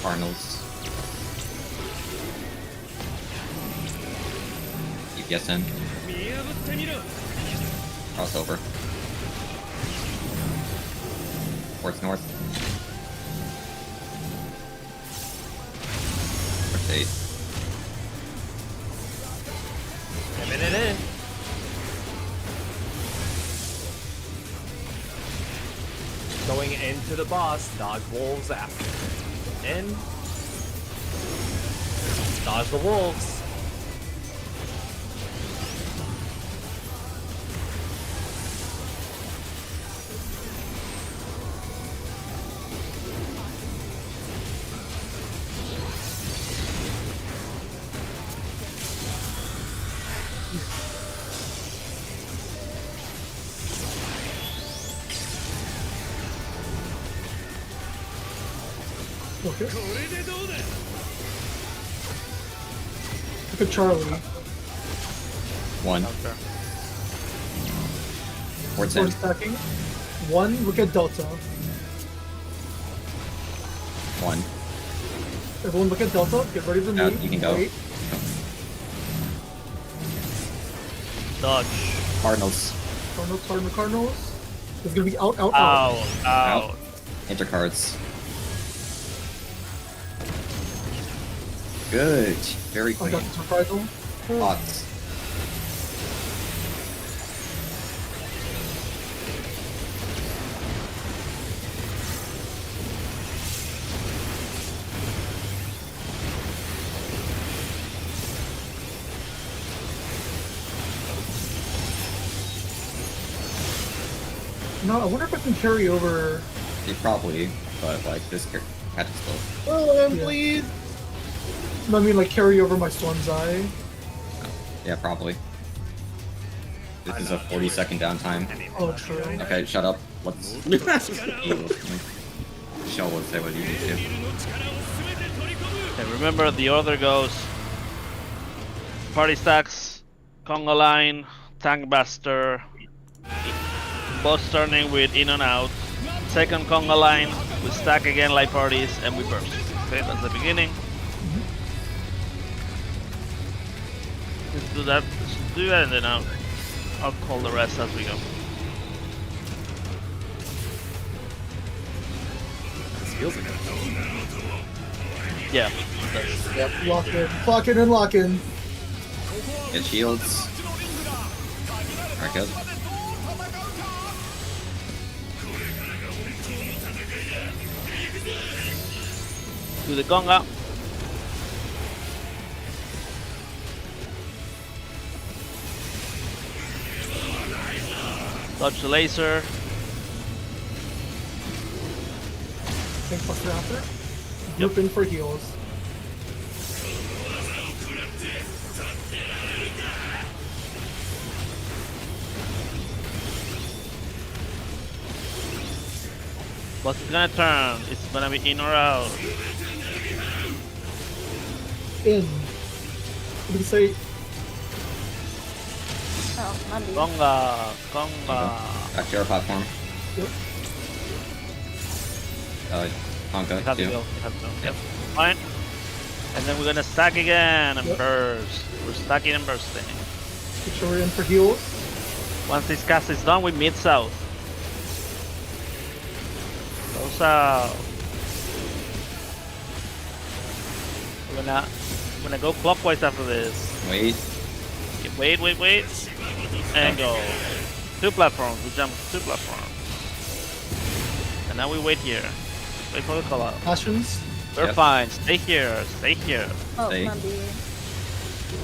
Cardinals. Yes, in. Crossover. Towards north. Towards 8. 7 in. Going into the boss, dodge wolves after. In. Dodge the wolves. Okay. Look at Charlie. 1. Towards Four in. stacking. 1, look at Delta. 1. Everyone look at Delta. Get ready for me. You can go. Wait. Dodge. Cardinals. Cardinals. It's gonna be out. Ow. Out. Enter cards. Good. Very I clean. got the surprisal. Lots. No, I wonder if I can carry over. You probably, but like this catches both. Oh, Yeah. please. No, I mean like carry over my Storm's Eye. Yeah, probably. This is a 40-second downtime. Oh, true. Okay, shut up. Let's. Shell would say what you need to. And remember, the order goes party stacks, conga line, tank buster, boss turning with in and out, second conga line, we stack again like parties, and we burst. Okay, that's the beginning. Let's do that. And then I'll call the rest as we go. Feels like Yeah. Yep. Lock in. Clock in and lock in. Get shields. Alright, good. Do the conga. Dodge the laser. Tank buster after. Loop in for heals. What's it gonna turn? It's gonna be in or out. In. What do you say? Oh, Mandy. Conga. Back to our platform. Yep. Honka, You have to too. go. Yep. Fine. And then we're gonna stack again and Yep. burst. We're stacking and bursting. Make sure we're in for heals. Once this cast is done, we mid south. Go south. We're gonna go clockwise after this. Wait. Okay, wait. And go. 2 platforms. We jump 2 platforms. And now we wait here. Wait for the call out. Passions. We're Yep. fine. Stay here. Stay here. Oh, Stay. Mandy.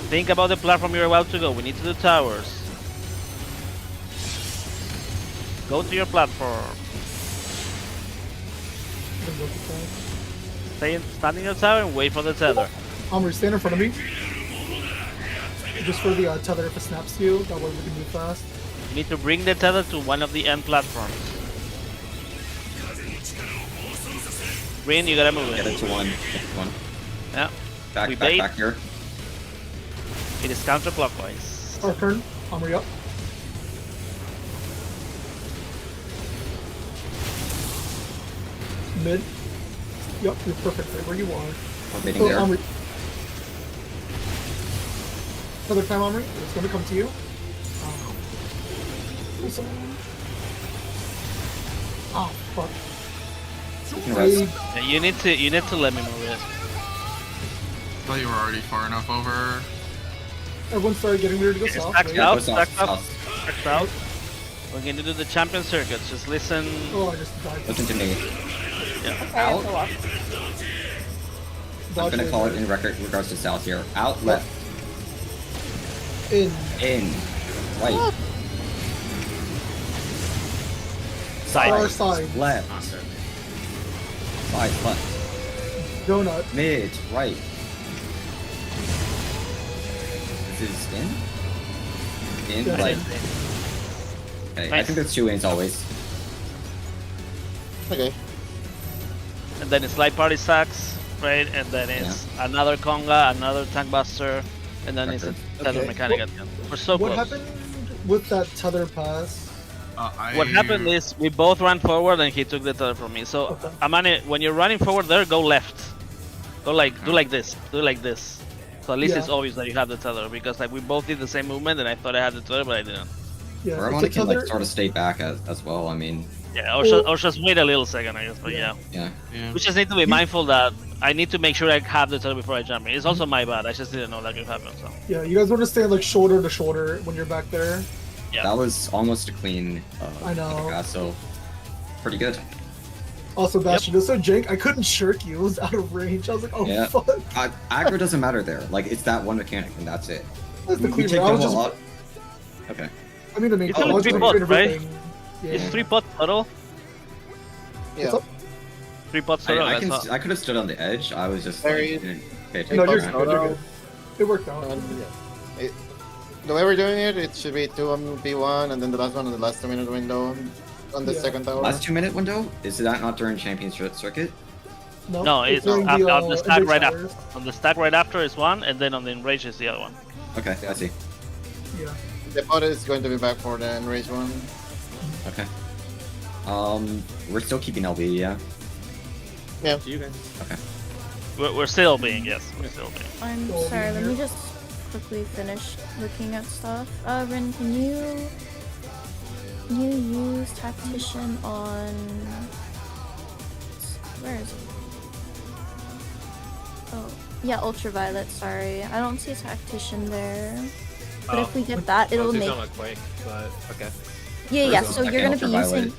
Think about the platform you're about to go. We need to do towers. Go to your platform. Stand in your tower and wait for the tether. Stand in front of me. Just for the tether if it snaps to you. That way we can move fast. You need to bring the tether to one of the end platforms. Green, you gotta move Get it. it to 1. Get it to 1. Yeah. Back, We back, bait. back here. It is counterclockwise. Our turn. Armory up. Mid. Yep, you're perfect right where you are. We're baiting Oh, there. Armory. Another time armor. It's gonna come to you. Oh fuck. Yeah, you need to let me move it. Thought you were already far enough over. Everyone started getting ready to go south. Stacked right? out, Go south, stacked out, south. stacked out. We're going to do the champion circuits. Just listen. Oh, I just died. Listen to me. Yeah. Out. I'm Dodge gonna it. call it in regards to south here. Out, left, In. right, Far side, side. left, Awesome. side, left, Donut. mid, right. This is in, Yeah. right. Okay, I Nice. think there's 2 ins always. Okay. And then it's light party sax, right? And then it's another conga, another tank buster, and then it's a tether Okay. mechanic at the end. We're so What close. happened with that tether pass? What happened is we both ran forward and he took the tether from me. So Okay. Amane, when you're running forward there, go left. Go like do like this. Do like this. So at least Yeah. it's obvious that you have the tether because like we both did the same movement and I thought I had the tether but I didn't. Yeah, Or it's a Ramona can tether. like sort of stay back as well. I mean, Yeah, Well- or just wait a little second I guess, but Yeah. yeah. yeah. We just need to be mindful that I need to make sure I have the tether before I jump in. It's also my bad. I just didn't know that could happen. So Yeah, you guys want to stand like shoulder to shoulder when you're back there. yeah. That was almost a clean. I know. So pretty good. Also, Bastion, so Jake, I couldn't shirk you. It was out of range. I was like, oh Yeah. fuck. Aggro doesn't matter there. Like it's that one mechanic and that's it. That's the We cleaner. take I was them a just. lot. Okay. I mean, to make It's I only was 3 just pots, cleaning right? everything. Yeah. It's 3 pots total. Yeah. What's up? 3 pots total. I that's all. could have stood on the edge. I was just Very- like, didn't pay No, attention. you're Pots good. You're total. good. It worked out. The way we're doing it, it should be 2 on B1 and then the last one on the last 2-minute window on the Yeah. second tower. Last 2-minute window? Is that not during Champion Circuit? No, it's during on the Enrage stack right after. Towers. On the stack right after is one, and then on the enrage is the other one. Okay, I see. Yeah. The pod is going to be back for the enrage one. Okay. We're still keeping LB, yeah. See you guys. Okay. We're still being, yes, we're still being. I'm Go over sorry, let here. me just quickly finish looking at stuff. Rin, can you use tactician on where is it? Oh, yeah, ultraviolet, sorry. I don't see tactician there. But if we get that, it'll make on a quake, but okay. yeah, Where's yeah. the So you're second gonna be ultraviolet? using.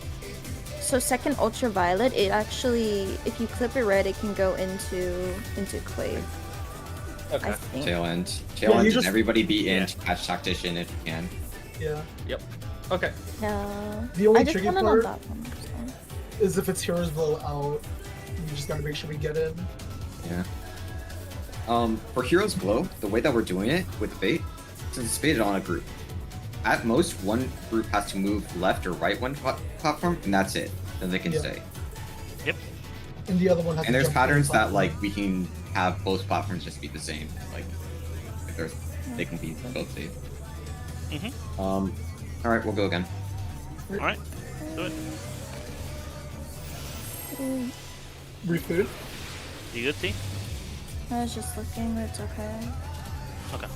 So second ultraviolet, it actually, if you clip it red, it can go into Quake. I Okay. think. Tail end. Yeah, Tail end you and just- everybody be in to catch Tactician if you can. Yeah. Okay. Yeah. The only I just tricky wanted on part that one. So. is if it's Heroes Blow out, you just gotta make sure we get in. Yeah. For Heroes Blow, the way that we're doing it with the bait, since it's baited on a group, at most one group has to move left or right one platform, and that's it. Then they can Yeah. stay. And the other one has And to there's jump to the patterns that platform. like we can have both platforms just be the same. Like if there's, they can be both safe. All right, we'll go again. Alright, do it. Refood. You good, T? I was just looking, but it's okay. Okay.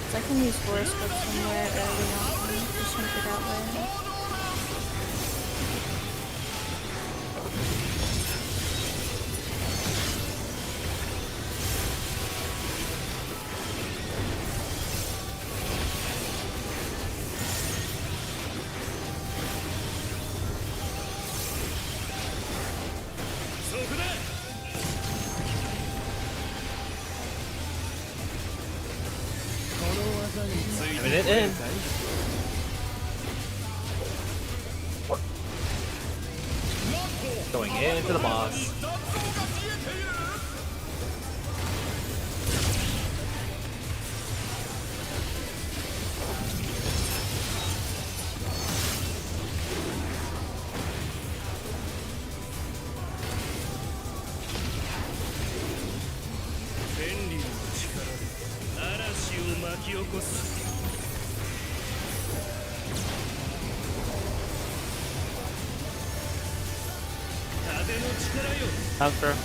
So I can use horoscope somewhere early on. Just trying to figure out where. Having it in. Going into the boss. Counter.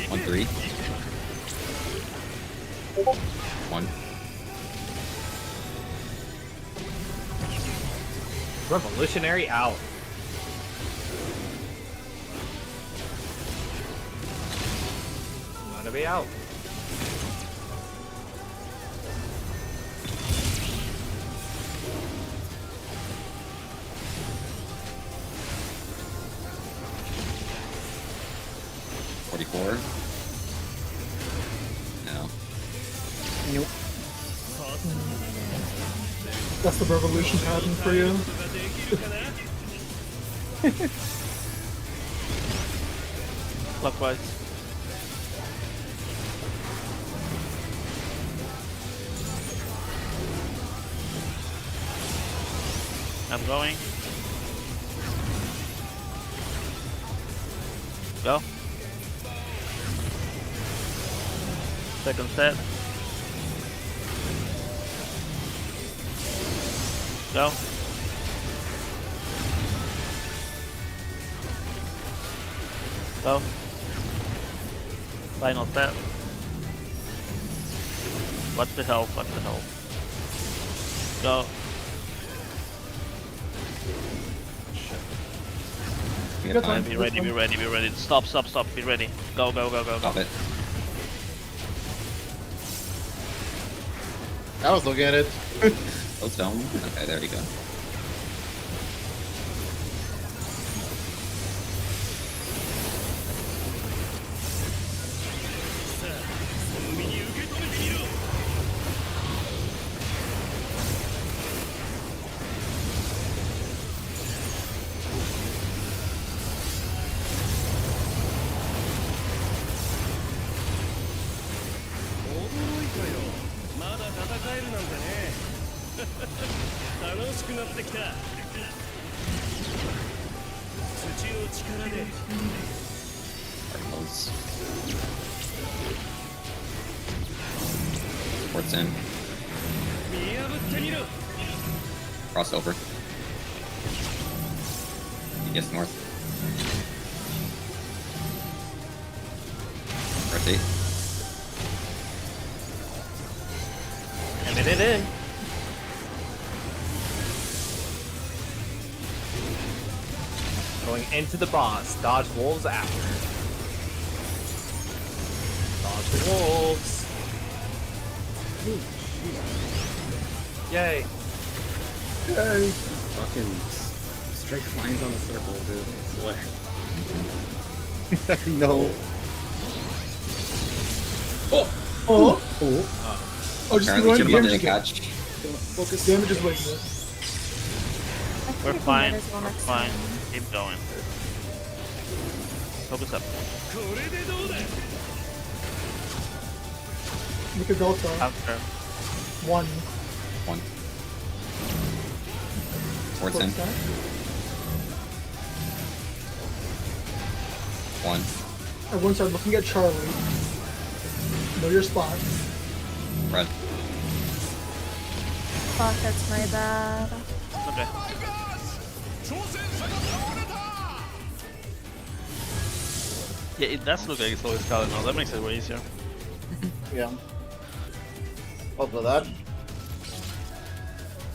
One, three. One. Revolutionary out. Gotta be out. No. Nope. That's the revolution pattern for you. Clockwise. I'm going. Go. Second set. Go. Go. Final set. What the hell? What the hell? Go. Good time. Be ready, be ready, be ready. Stop, stop, stop. Be ready. Go, go, go, go, go. Stop it. I was looking at it. Close down. Okay, there you go. Close. Ports in. Crossover. Yes, north. Rotate. And it in. Going into the boss. Dodge wolves after. Dodge the wolves. Yay. Yay. Fucking straight lines on a circle, dude. What? No. Oh! Oh. Oh, just Apparently, run Jimbo damage didn't again. catch. Focus damage is waiting. We're fine. We're fine. Keep going. Focus up. Make a delta. After. One. One. Ports in. Stack. One. Everyone start looking at Charlie. Know your spot. Red. Fuck, that's my bad. Okay. Yeah, it does look like it's always Kali now. That makes it way easier. Yeah. Also that.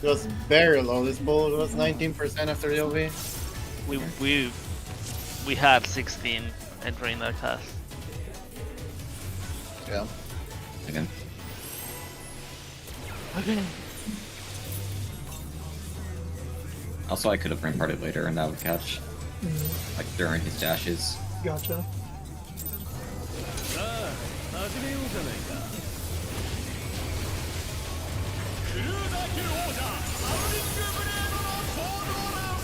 It was very low. This bull was 19% after the LV. We had 16 entering that class. Yeah. Again. Okay. Also, I could have brain parted later, and that would catch, Mm, like during his dashes. gotcha. さあ始めようじゃないかクルーザー級王者ハウリングブレードの登場で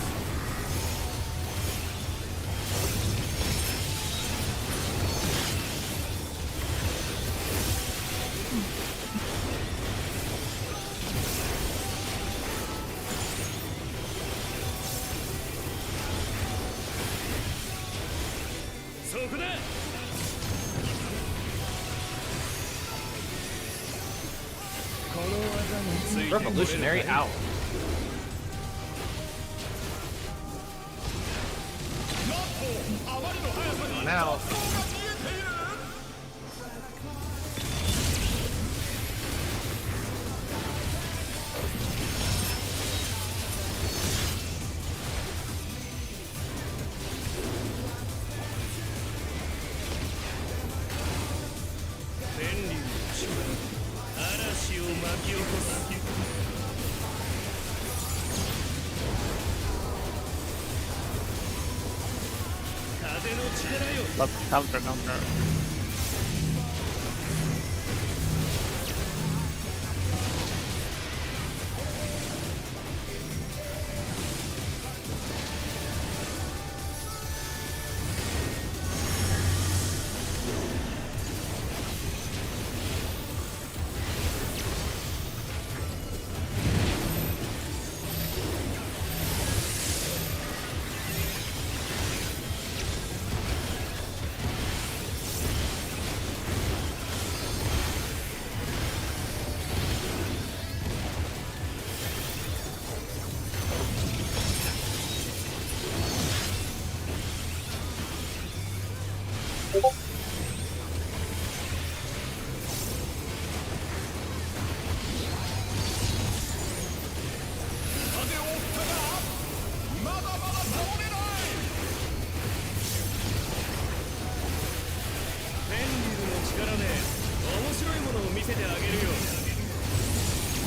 す そこだ Revolutionary owl. Now. Counter.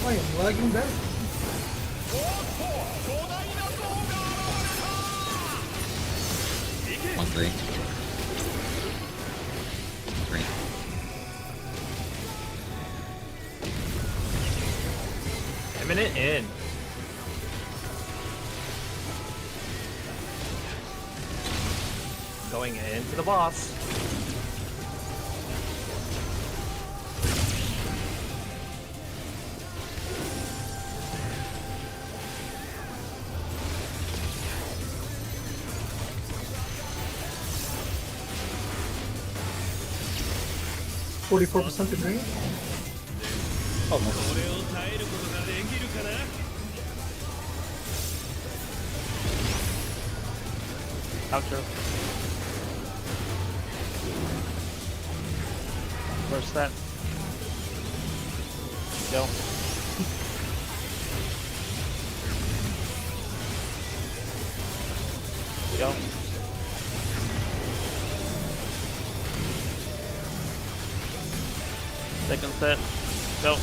I am lagging back. On 3. 3. Imminent in. Going into the boss. %44% degree. Almost. これを耐えることができるかな Counter. First set. Go. Go. Second set. Go.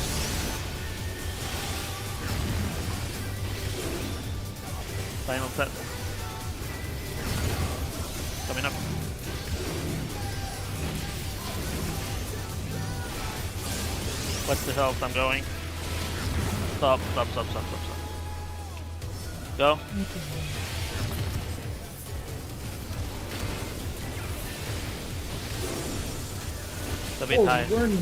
Final set. Coming up. What's the health? I'm going. Stop. Go. It's a bit high. Burn.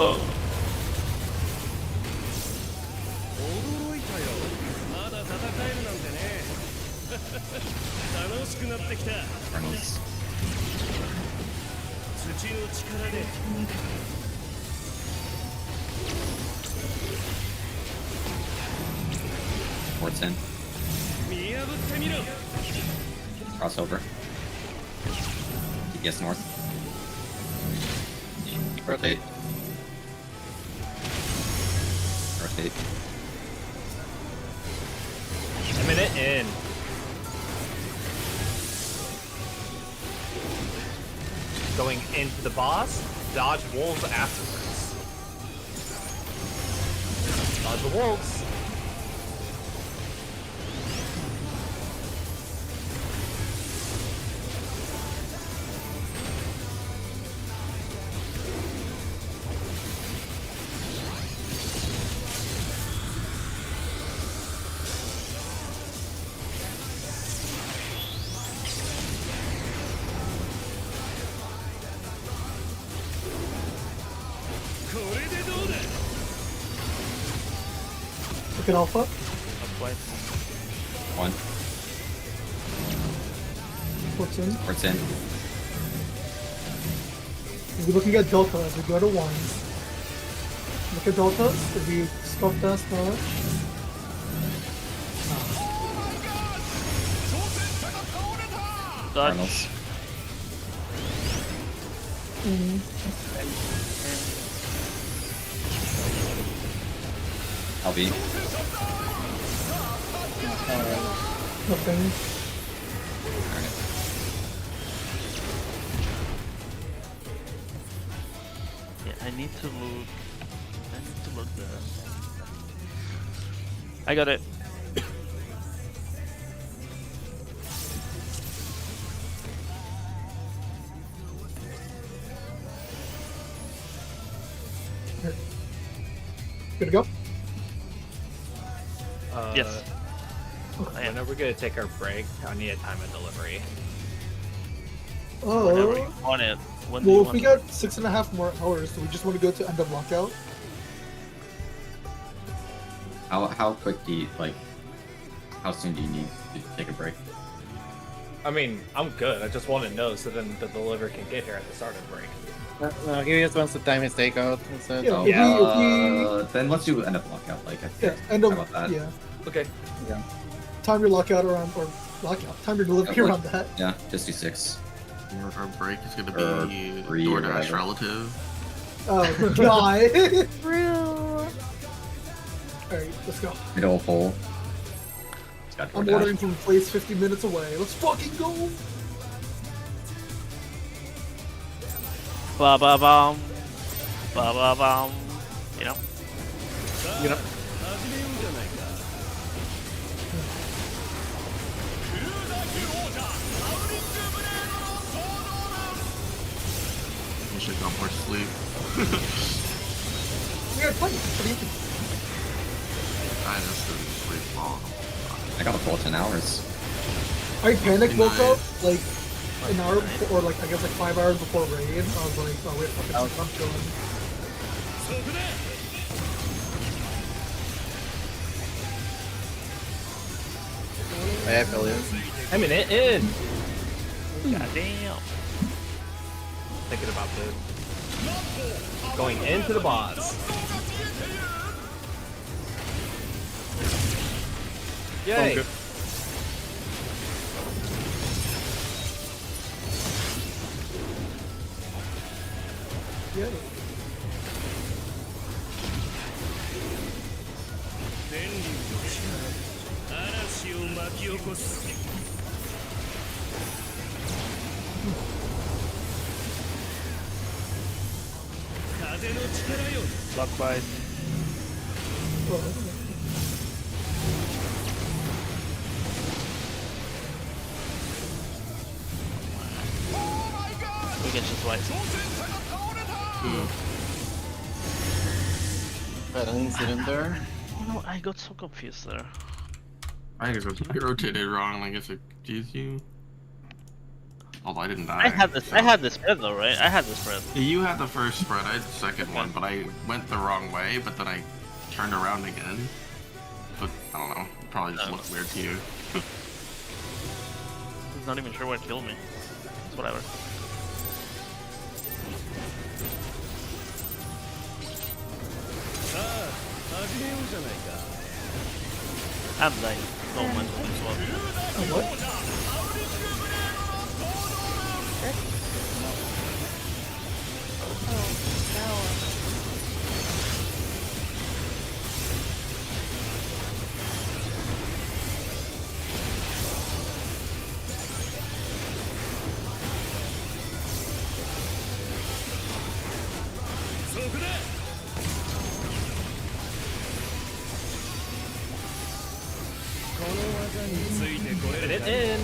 Oh. 驚いたよまだ戦楽しくなってきた。 Reynolds. 土の力で Ports in. 見破ってみろ。 Crossover. TPS north. Rotate. Rotate. A minute in. Going into the boss, dodge wolves afterwards. Dodge the wolves. Look at Alpha. One. What's in? Ports in. We're looking at Delta as we go to ones. Look at Deltas. If we scope that much. Dodge. Reynolds. LB. Nothing. Alright. Yeah, I need to look. I need to look there. I got it. Good to go? Yes. When are we gonna take our break? I need a time of delivery. Whenever you Oh. want it. When do you Well, if want we it? got 6.5 more hours, do we just want to go to end of lockout? How quick do you, like, how soon do you need to take a break? I mean, I'm good. I just want to know so then the delivery can get here at the start of break. No, he just wants to time his takeout instead. Yeah, Oh, if then let's do end of lockout. Like, I Yeah, think. end of How about that? yeah. Okay. Time your lockout around or lockout. Time your delivery Yeah, around that. Yeah, just do 6. Our break is gonna Or be 3 or DoorDash whatever. relative. Oh god. True. Alright, let's go. Middle hole. It's got I'm DoorDash. ordering from a place 50 minutes away. Let's fucking go! Ba ba bum. Ba ba bum. You know? You know? 始めようじゃないか。 Wish I got more sleep. We got plenty. What do you think? I just didn't sleep long. I got a full 10 hours. I panicked, woke Nice. up like an hour before, or like I guess like 5 hours before raid. I was like, oh wait, fucking I'm chilling. そこだ。 I feel you. I'm in it in. God damn. Thinking about the going into the boss. Yay. good. Yeah. 電流の力で嵐を巻き起こす。 風の力よ。 Block by. We can just wait. Had an incident there. No, I got so confused there. I guess I rotated wrong. I guess it confused you. Although I didn't die. I had this. so- I had the spread though, right? I had the spread. You had the first spread. I had the second one, but I went the wrong way. But then I turned around again. But I don't know. It probably just looked weird to you. not even sure what killed me. It's whatever. I'm dying so much on this one. What? Put it in.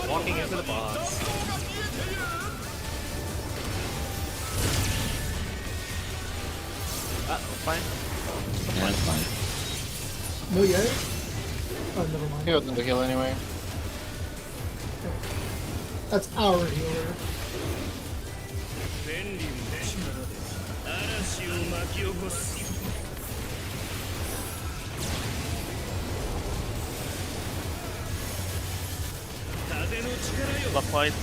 Walking into the box. Fine. Yeah, it's fine. No yet? Oh, never mind. He wasn't the heal anyway. That's our healer. 便利の力で嵐を巻き起こす 風の力よ Block fight.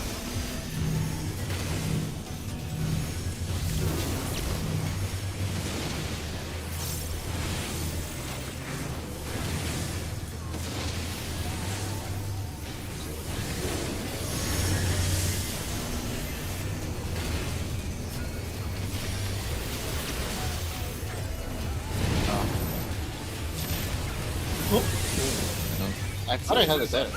I thought I had it there.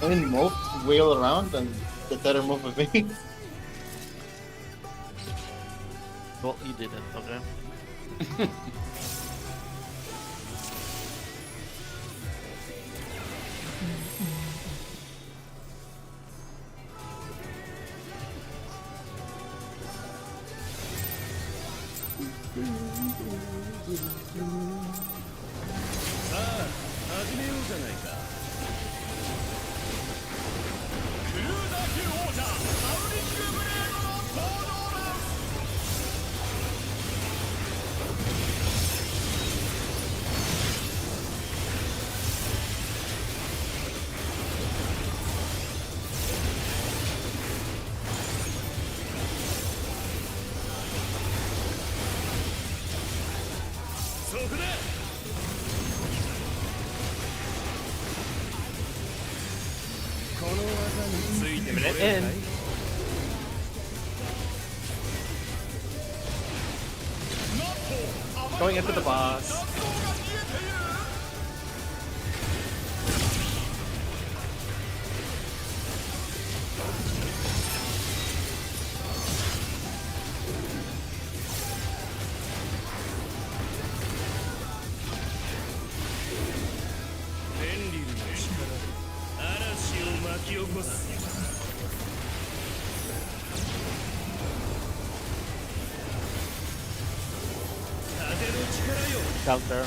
And then move, wheel around, and the tether move with me. Well, you didn't, okay? Put it in. Going into the boss. Counter.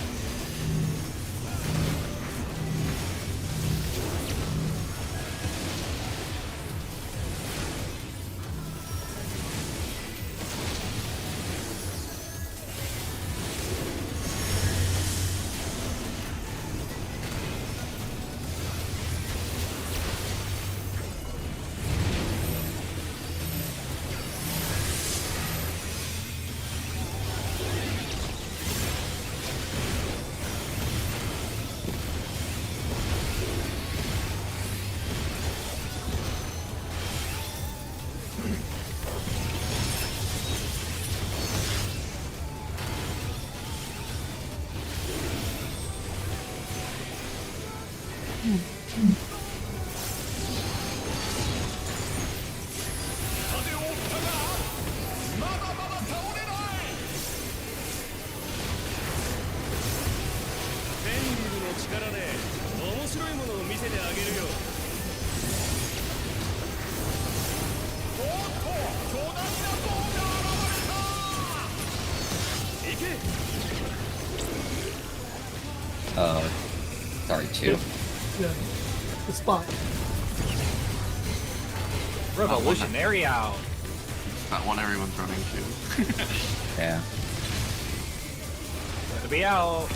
Sorry, two. Yeah. The spot. Revolutionary out. That one everyone's running to. Yeah. be out.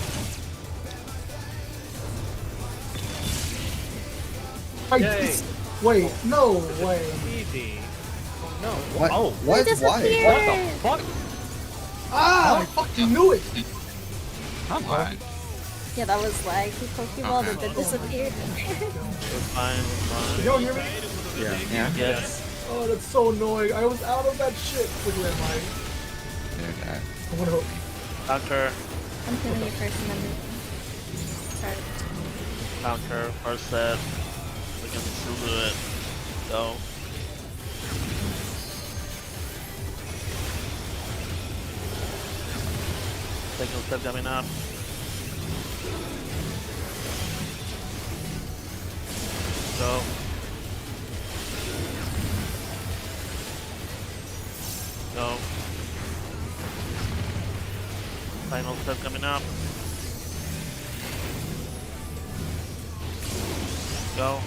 Yay. Wait, no way. Easy. Oh, no. What? Oh. What? Why? What the fuck? Ah, I fucking knew it. Not lag. Yeah, that was laggy Pokeball Okay. that then disappeared. We're fine, we're Can y'all hear me? Yeah. Yeah. fine. Yes. Oh, that's so annoying. I was out of that shit. Where am I? Okay. I'm gonna hope. Counter, I'm feeling your first number. Sorry. counter, first set. We can still do it. Go. Second step coming up. Go. Go. Final step coming up. Go.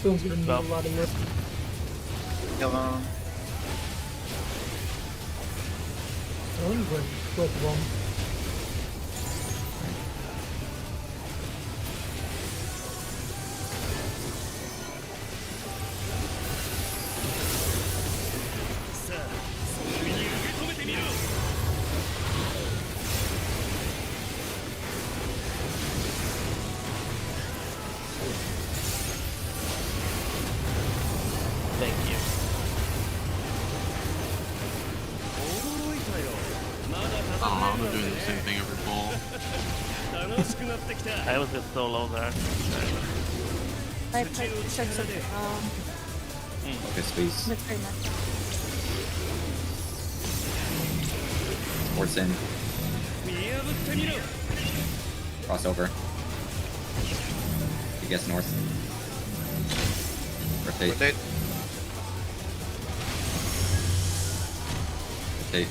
Someone's gonna need Go. a lot of lift. Yellow. I'm gonna win both of them. Thank you. I don't know, I'm doing the same thing every pull. I was just so low there. I put checks of Focus, please. that's very much. Force in. Crossover. You guess north. Rotate. Rotate. Rotate.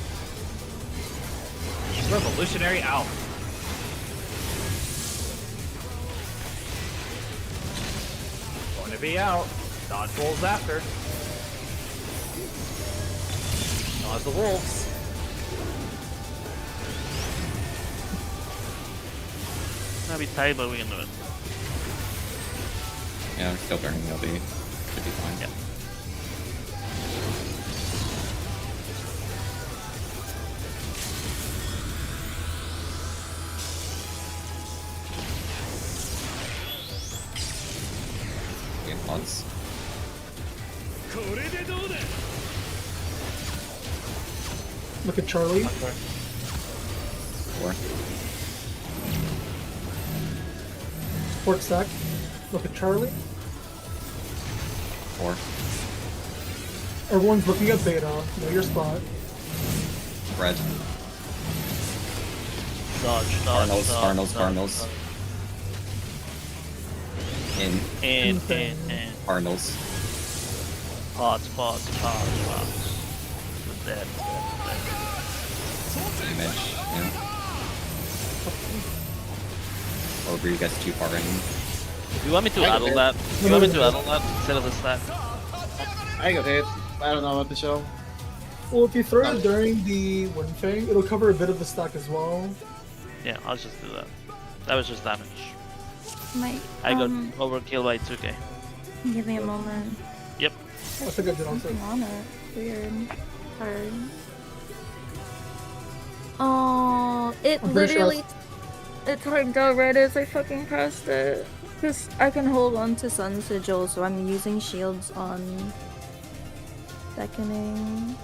Revolutionary out. Going to be out. Dodge rolls after. Dodge the wolves. It's gonna be tight, but we can do it. Yeah, we're still burning. Should be fine. Yeah. Game pods. Look at Charlie. Four. Support stack. Look at Charlie. Four. Everyone's looking at beta. Know your spot. Red. Dodge, dodge, Cardinals. dodge, Cardinals. dodge, Cardinals. dodge. In. In. Cardinals. Pods, pods. Dead. Image. Yeah. Over, you guys too far in. You want me to add on that? You want me to add on that instead of the stack? I got hit. I don't know what to show. Well, if you throw it during the wind thing, it'll cover a bit of the stack as well. Yeah, I'll just do that. That was just damage. Might, I got overkill by 2k. give me a moment. Yep. I think I did also. Something on it. Weird. Hard. Oh, it I'm pretty sure literally it turned out right as I fucking pressed it. Cause I can hold on to Sun Sigil, so I'm using shields on beckoning.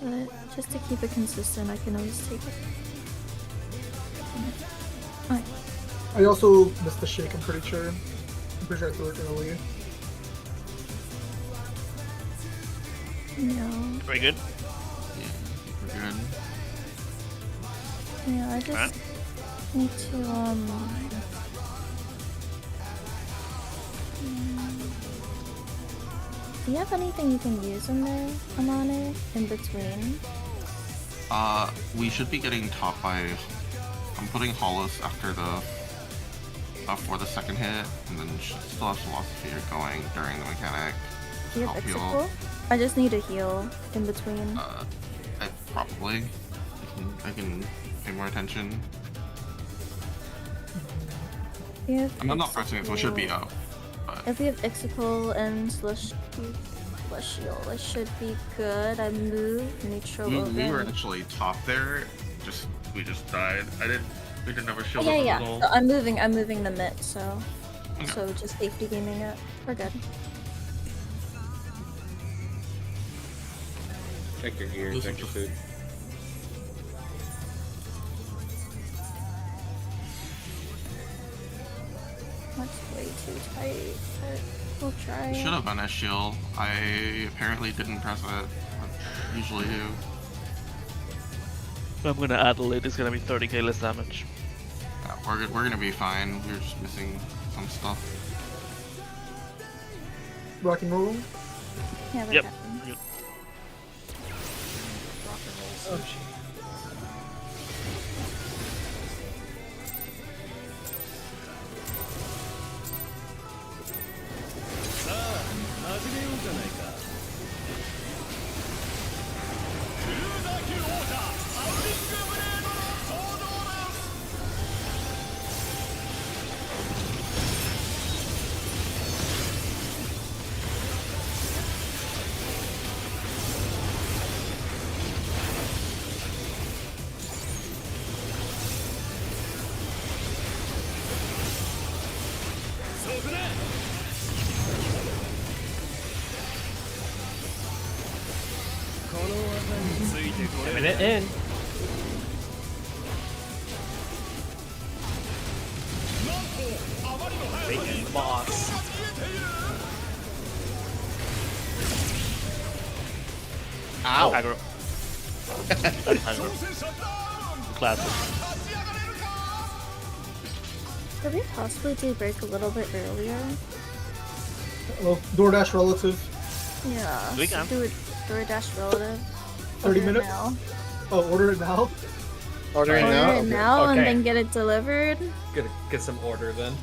But just to keep it consistent, I can always take it. Alright. I also missed the shake, I'm pretty sure. I'm pretty sure I threw it early. No. Very good. We're good. Yeah, I just Alright. need to do you have anything you can use in there, Amane, in between? We should be getting top by. I'm putting Hollis after the. For the second hit, and then still have Philosophy going during the mechanic. Do you have Help heal. Exegol? I just need a heal in between. Probably. I can pay more attention. I'm not pressing it, so it should be up. But... If we have Ixical and Celestial, it should be good. I move neutral over. We were actually top there. We just died. We didn't have a shield. Yeah. So I'm moving the mid. So just safety gaming it. We're good. Check your gear. Check your food. That's way too tight, but we'll try. Should have been a shield. I apparently didn't press it. I usually do. I'm gonna add a lid. It's gonna be 30k less damage. Yeah, we're gonna be fine. We're just missing some stuff. Rock and roll. Yeah, we're Yep. good. Rock and roll sushi. A minute in. Beating the boss. Ow! Aggro. That's aggro. Classic. Could we possibly do break a little bit earlier? Oh, DoorDash relative. Yeah. We can. Do it DoorDash relative. 30 Order it minutes? now. Oh, order it now? Order it Order now? it now and Okay. then get it delivered. Gonna get some order then.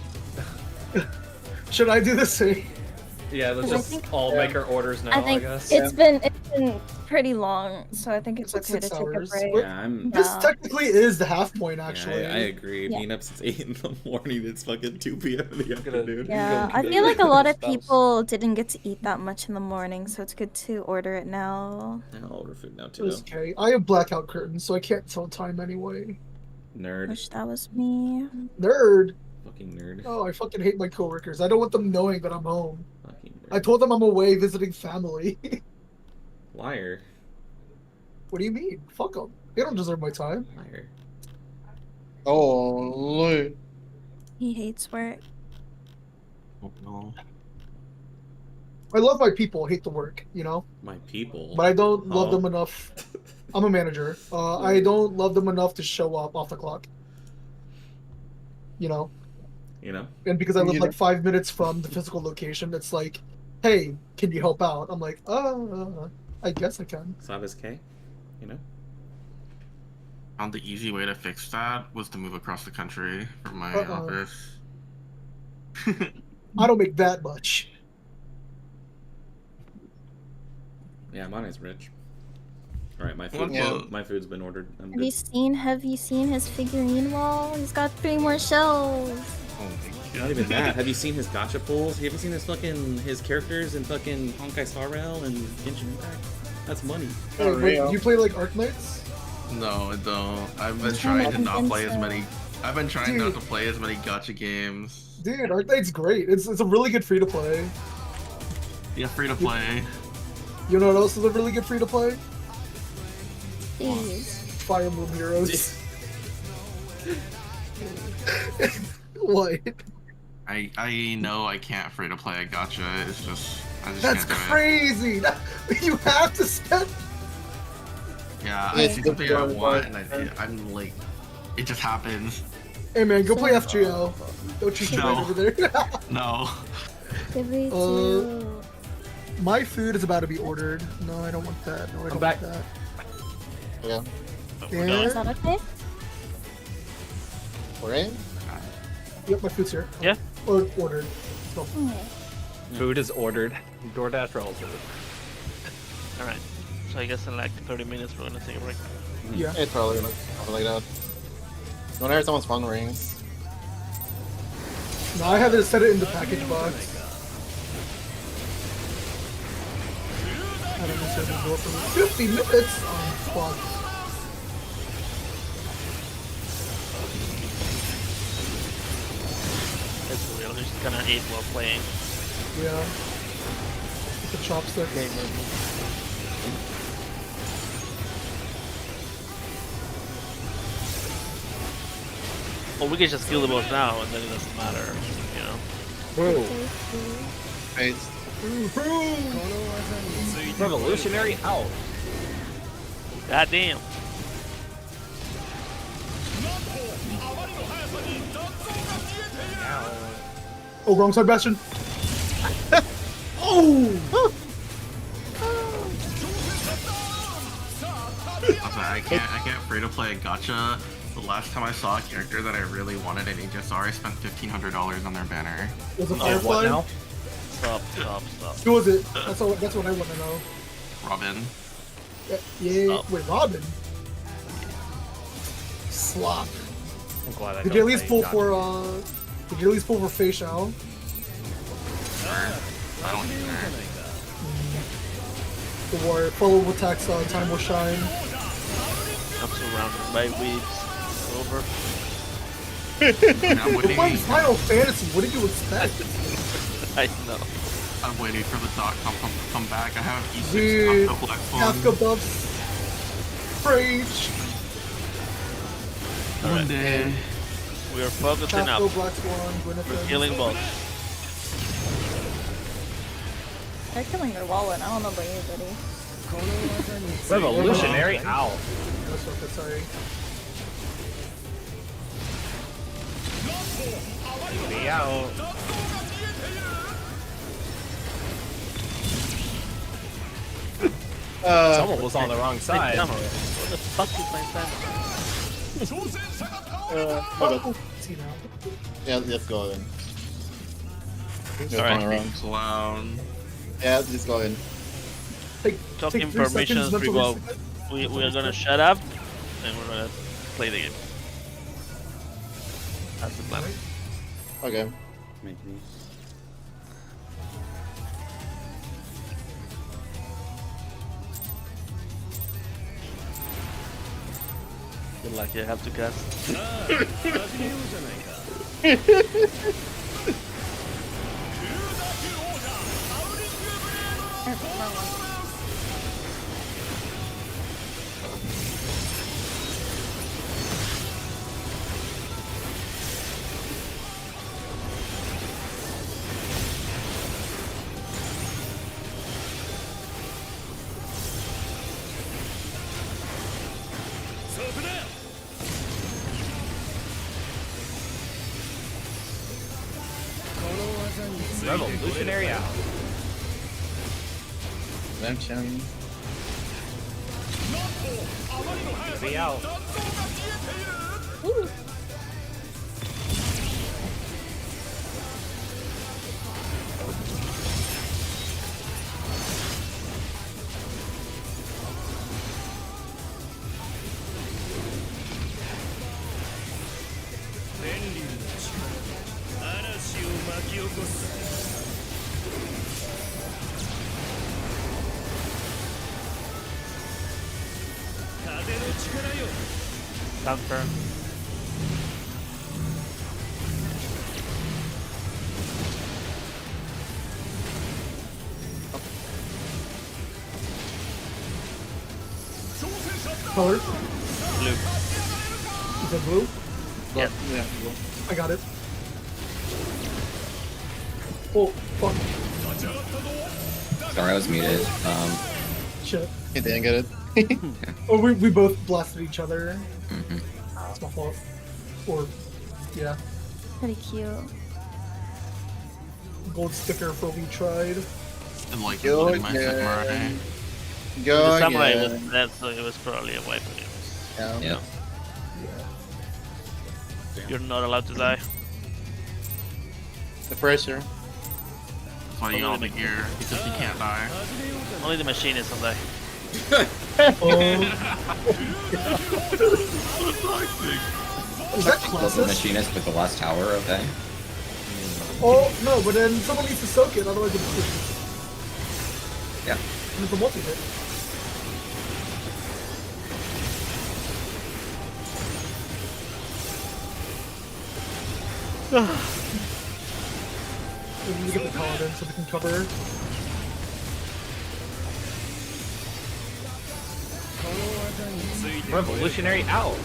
Should I do the same? Yeah, let's 'Cause I just think- all make our orders now, I think guess. it's been pretty long, so I think it's It's like okay to 6 take a hours. break. Yeah, I'm. This Yeah. technically is the half point, actually. Yeah, I agree. Yeah. Being up since 8 in the morning, it's fucking 2 p.m. in the afternoon. Yeah, go I get feel it. like a lot of Spouse. people didn't get to eat that much in the morning, so it's good to order it now. I'll order food now too. It's okay. I have blackout curtains, so I can't tell time anyway. Nerd. Wish that was me. Nerd. Fucking nerd. Oh, I fucking hate my coworkers. I don't want them knowing that I'm home. Fucking I nerd. told them I'm away visiting family. Liar. What do you mean? Fuck them. They don't deserve my time. Liar. Oh, He hates work. Oh, no. I love my people, hate the work, you know? My people. But I don't love Oh. them enough. I'm a manager. I don't love them enough to show up off the clock. You know? You know? And because I live You like know? 5 minutes from the physical location, it's like, hey, can you help out? I'm like, I guess I can. Sabas K. You know? Found the easy way to fix that was to move across the country from my office. I don't make that much. Yeah, mine is rich. Alright, my Well, food. yeah. My food's been ordered. I'm Have you good. seen his figurine wall? He's got 3 more shells. Oh my Not even that. Have you seen his gacha pulls? Have you seen his characters in fucking Honkai Star Rail and Genshin Impact? That's money. Hey, wait, real. you play like Arknights? No, I don't. I've been I'm trying trying to to not convince play as her. many. I've been trying not Dude. to play as many gacha games. Dude, Arknights great. It's a really good free to play. Yeah, free to play. You know what else is a really good free to play? Jeez. Fire Emblem Heroes. What? I know I can't free to play a gacha. It's just I just That's can't do it. crazy. You have to spend. Yeah, I see Yeah. something I want and I'm like, it just happens. Hey man, go play FGO. Don't you No. over there. No. Give me 2. My food is about to be ordered. No, I don't want that. No, I don't back. want that. Yeah. Yeah. Is that okay? We're in? Yep, my food's here. Yeah. Or ordered. So, Okay. Food is ordered. DoorDash rolls. Alright. So I guess in like 30 minutes we're gonna take a break. Yeah. It's probably gonna happen like that. Whenever someone's phone rings. No, I had to set it in the package box. I don't know if go for 50 minutes on fuck. It's real. Just gonna eat while playing. Yeah. The chopstick. Well, we can just kill the boss now, and then it doesn't matter, you know. Whoa. Face. Revolutionary out. God damn. Oh, wrong side, Bastion. Oh! I can't free to play a gacha. The last time I saw a character that I really wanted in HSR, I spent $1,500 on their banner. Was it Oh, Firefly? what now? Stop. Who was it? That's what I want to know. Robin. Yeah. Wait, Robin? Slop. I'm glad I Did don't you at least play pull for Did you at least pull for Fei Shao? Sure. I don't care. The warrior. Follow attacks time will shine. I'm surrounded by weeps. Over. I'm We're waiting, playing Final Fantasy. What did you expect? I know. I'm waiting for the .com to come back. I have E6 Dude, Kafka Black Kafka Phone. buffs. Rage. One day. We are focusing up. Kafka Black Swan. We're Gwyneth. killing boss. They're killing their wallet. I don't know about anybody. Revolutionary owl. That's what that's sorry. Be out. Someone was on the wrong side. What the fuck is my time? See now. Yeah, let's go in. Alright. Around. Clown. Yeah, just go in. Talking 3 permissions, seconds, revoke. We are gonna shut up and we're gonna play the game. That's the plan. Okay. Make me. Good luck, you have to cast. Revolutionary owl. Redemption. Be out. Confirm. Color. Blue. Is that blue? Yes. Yeah. I got it. Oh, fuck. Sorry, I was muted. Shit. He didn't get it. Oh, we both blasted each other. Mhm. That's my fault. Or, yeah. Pretty cute. Gold sticker for we tried. And like, Go look at my again. samurai. Go The samurai again. was dead, so it was probably a wipe anyway. Yeah. Yep. You're not allowed to die. The pressure. That's why you got all the gear, because he can't die. Only the machinist will die. Is that Close classes? the machinist with the last tower, okay? Oh no, but then someone needs to soak it, otherwise it's Yeah. it's a multi-hit. We need to get the paladin so we can cover. Revolutionary out.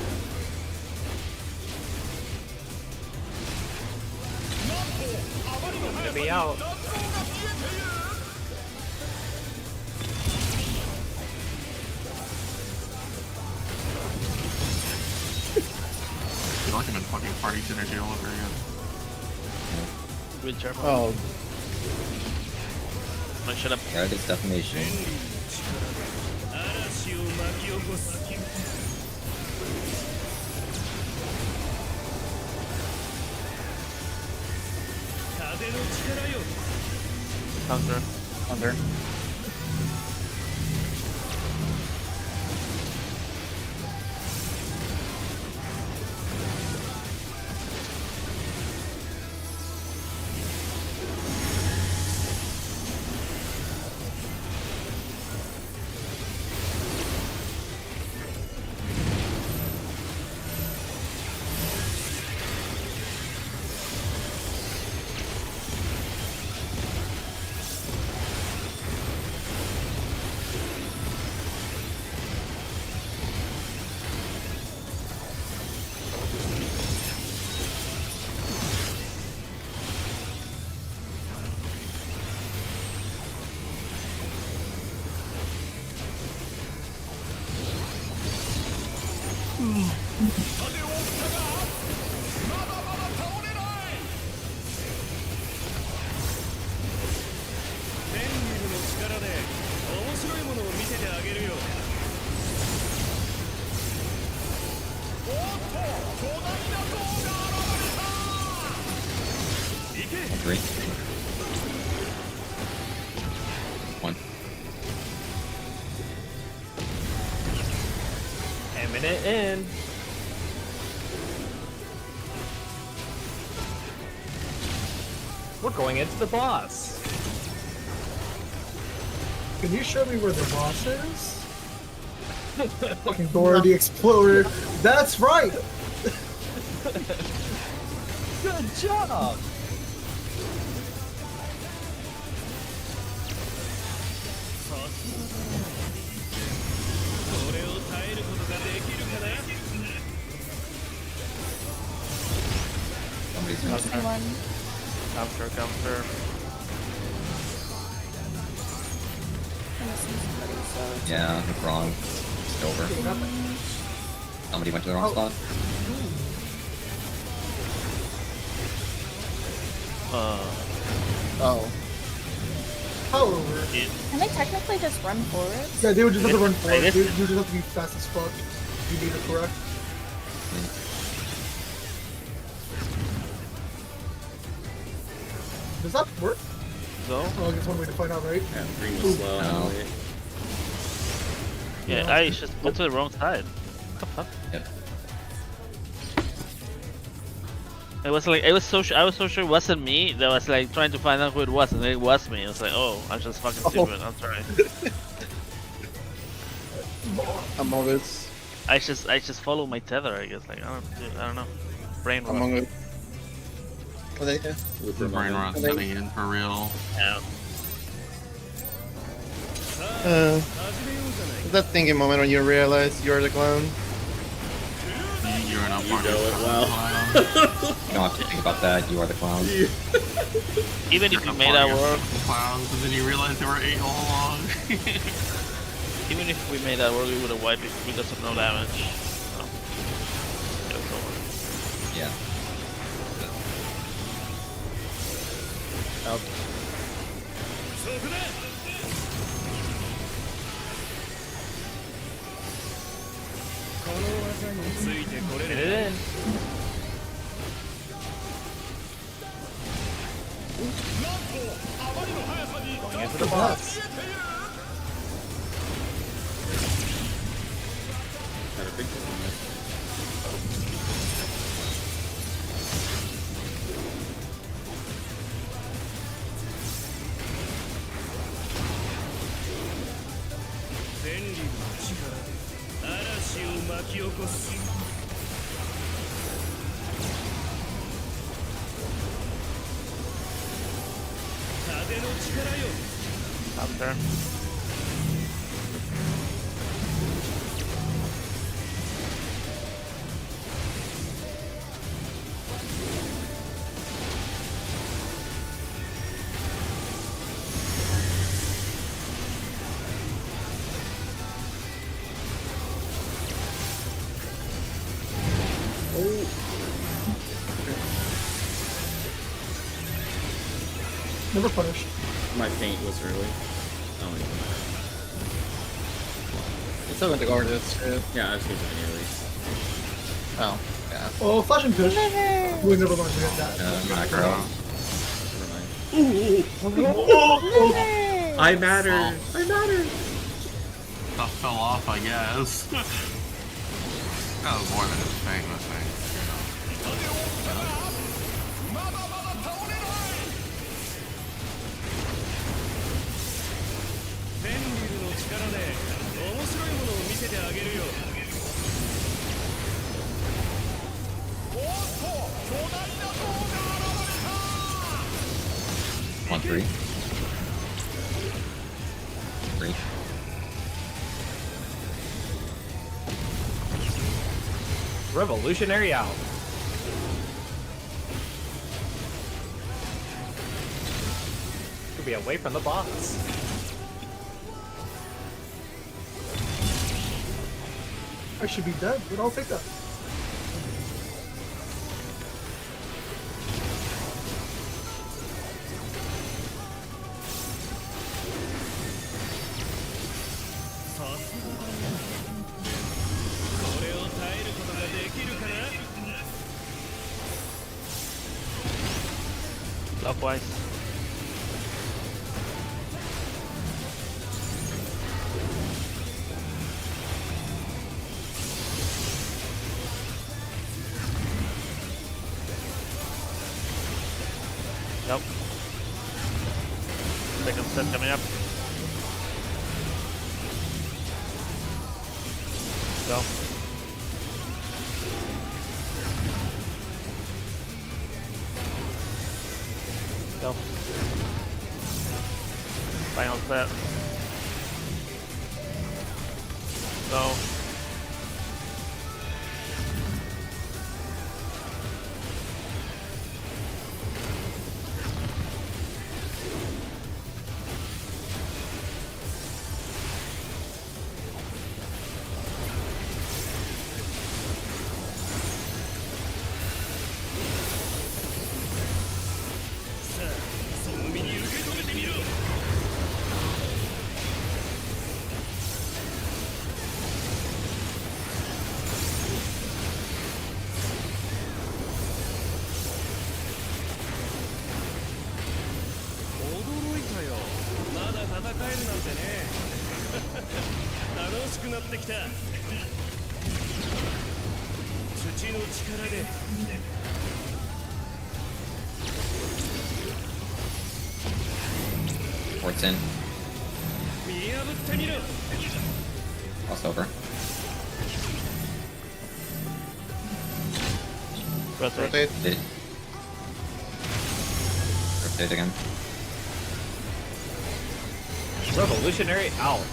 Gonna be out. I feel like I'm in fucking party synergy all over again. Good job. Oh, No, shut up. Target's defamation. 嵐を巻き起こす 風の力よ Counter. under. Three. One. 10-minute in. We're going into the boss. Can you show me where the boss is? Fucking Dora the Explorer. That's right! Good job. Somebody's gonna One. Counter, counter. Yeah, it's wrong. It's over. Somebody went to the wrong spot. Oh. However, Can they technically just run forward? yeah, they would just have to run forward. I guess- They would just have to be fast as fuck. You need it correct. Does that work? Go. Oh, I guess one way to find out, right? Yeah, green was slow. No. Yeah, I just went to the wrong side. What the fuck? Yep. It was like I was so sure it wasn't me that I was like trying to find out who it was, and it was me. I was like, oh, I'm just fucking stupid. I'm sorry. Among Us. I just follow my tether. I guess like I don't know. Brain rot. Among Us. What they do? With The brain rot They- setting in for real. Yeah. That thinking moment when you realize you're the clown. You're in a You party. know it well. You don't have to think about that. You are the clown. Even if you made that work, Clowns, and then you realize there were 8 all along. even if we made that work, we would have wiped it because of no damage. So, yeah, it's over. Yeah. Out. ついてこれ Get る it in. to the boss. Had a big one on this. Top turn. Never punish. My feint was early. Oh, yeah. It's still going to guard this too. Yeah, I was using it early. Oh, yeah. Oh, flash and push. We never learned to get that. Macro. I matter! I matter! Stuff fell off, I guess. That was more than his thing, I think. One, three. Three. Revolutionary out. Could be away from the boss. I should be dead, but I'll take that. Clockwise. Nope. Second set coming up. Go. Go. Final set. Go. Port's in. Cross over. Rotate. Did it. Rotate again. Revolutionary out.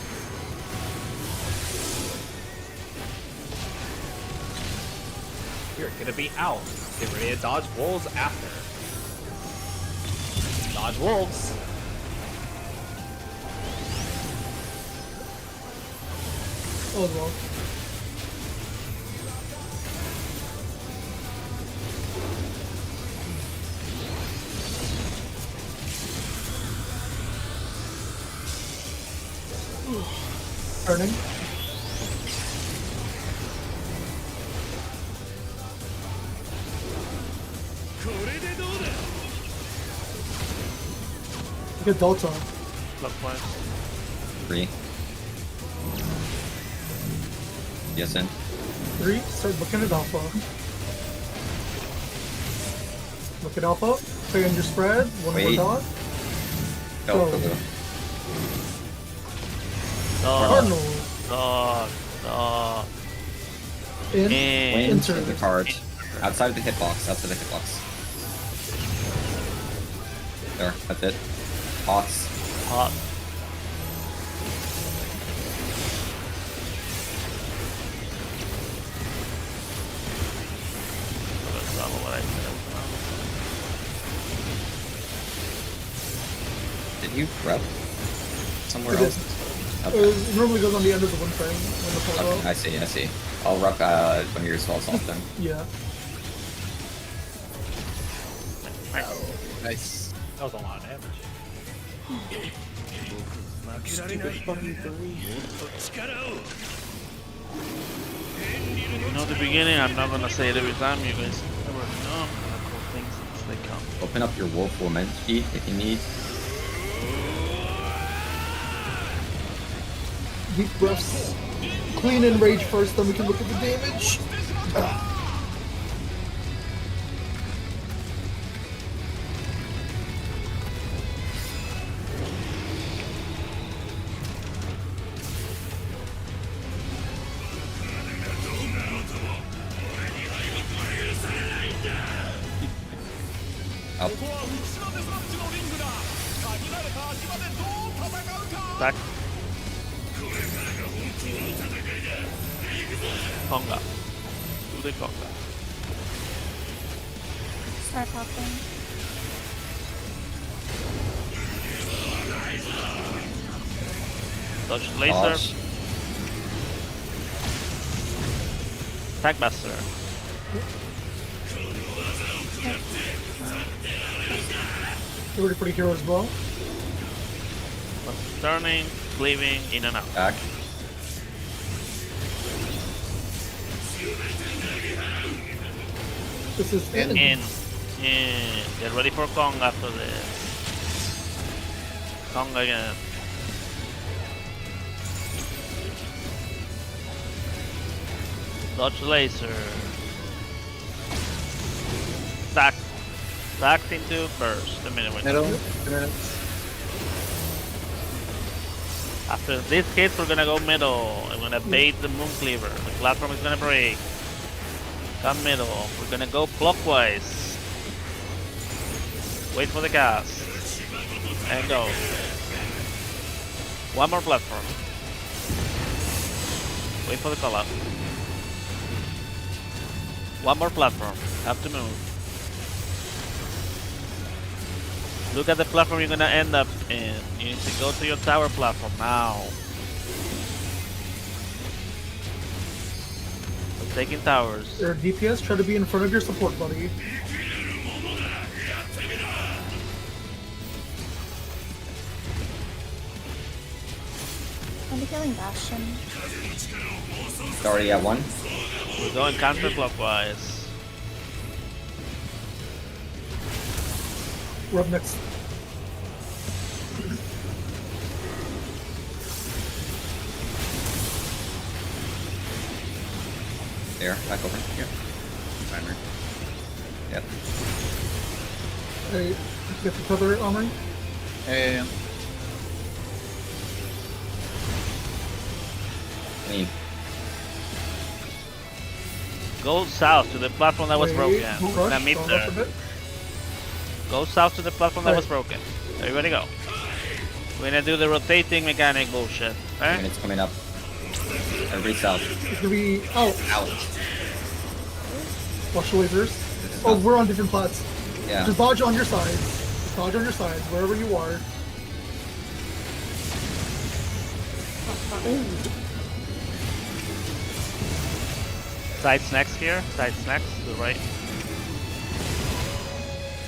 You're gonna be out. Get ready to dodge wolves after. Dodge wolves. Oh well. Turning. Good Delta. Clockwise. 3. Yes, in. 3. Start looking at alpha. Look at alpha. Stay on your spread. One more Wait. dot. Go. Cardinal. In. Wayne, Enter. take the card. Outside of the hitbox. There, that's it. Pots. Hot. Did you rep somewhere It else? is. Okay. It normally goes on the end of the one frame when the photo. Okay, I see. I'll rep one of your spells often. Yeah. Nice. That was a lot of damage. You know, the beginning, I'm not gonna say it every time, you guys already know I'm gonna call things as they come. Open up your Wolf Woman key if you need. Deep breaths. Clean and rage first, then we can look at the damage. Up. Back. Conga. Do the conga. Start popping. Dodge laser. Dodge. Tag master. You ready for the hero as well? Turning, cleaving, in and out. Back. This is In. Get ready for Kong after this. Kong again. Dodge laser. Stack. Stacked into burst. A minute. Middle. 2 minutes. After this hit, we're gonna go middle. I'm gonna bait the moon cleaver. The platform is gonna break. Come middle. We're gonna go clockwise. Wait for the cast. And go. One more platform. Wait for the call up. One more platform. Have to move. Look at the platform you're gonna end up in. You need to go to your tower platform now. We're taking towers. Your DPS, try to be in front of your support buddy. I'll be killing Bastion. It's already at 1. We're going counterclockwise. We're up next. There, back over. Yep. Timer. Yep. Hey, get the feather armory. And Need. Go south to the platform that was broken. We're gonna meet there. Go south to the platform that was broken. Everybody go. We're gonna do the rotating mechanic bullshit. Right? Minutes coming up. Every south. It's gonna be out. Out. Watch the lasers. Oh, we're on different plats. Yeah. Just dodge on your sides. Just dodge on your sides, wherever you are. Sides next here. Sides next to the right.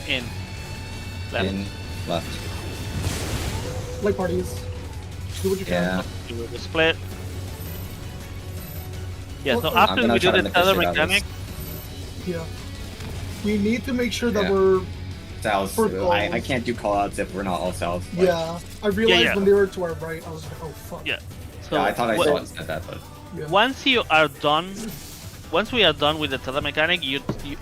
In. Left. In. Left. Light parties. Do what you Yeah. can. Do the split. Yeah, so I'm after gonna we do try to the make the tether shit out of mechanic, Yeah. We need to make sure that Yeah. we're South. For I can't do callouts if we're not all South. Like, Yeah, I realized yeah. when they were to our right, I was like, oh fuck. Yeah. So yeah, I thought I wh- saw it said that, but Yeah. once we are done with the tether mechanic,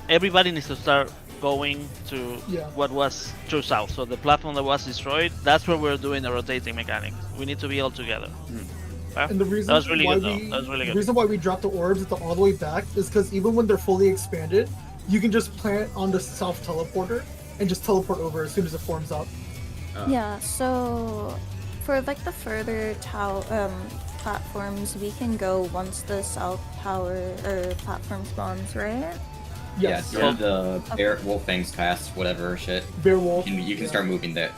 everybody needs to start going to Yeah. what was true south. So the platform that was destroyed, that's where we're doing the rotating mechanic. We need to be all together. Okay? And the reason That was really why good, though. we, That was really the good. reason why we dropped the orbs at the all the way back is because even when they're fully expanded, you can just plant on the south teleporter and just teleport over as soon as it forms up. Yeah, so for like the further platforms, we can go once the south tower or platform spawns, right? Yes. yeah, during the Bear Wolfang's cast, whatever shit, Beowulf. you can start moving there.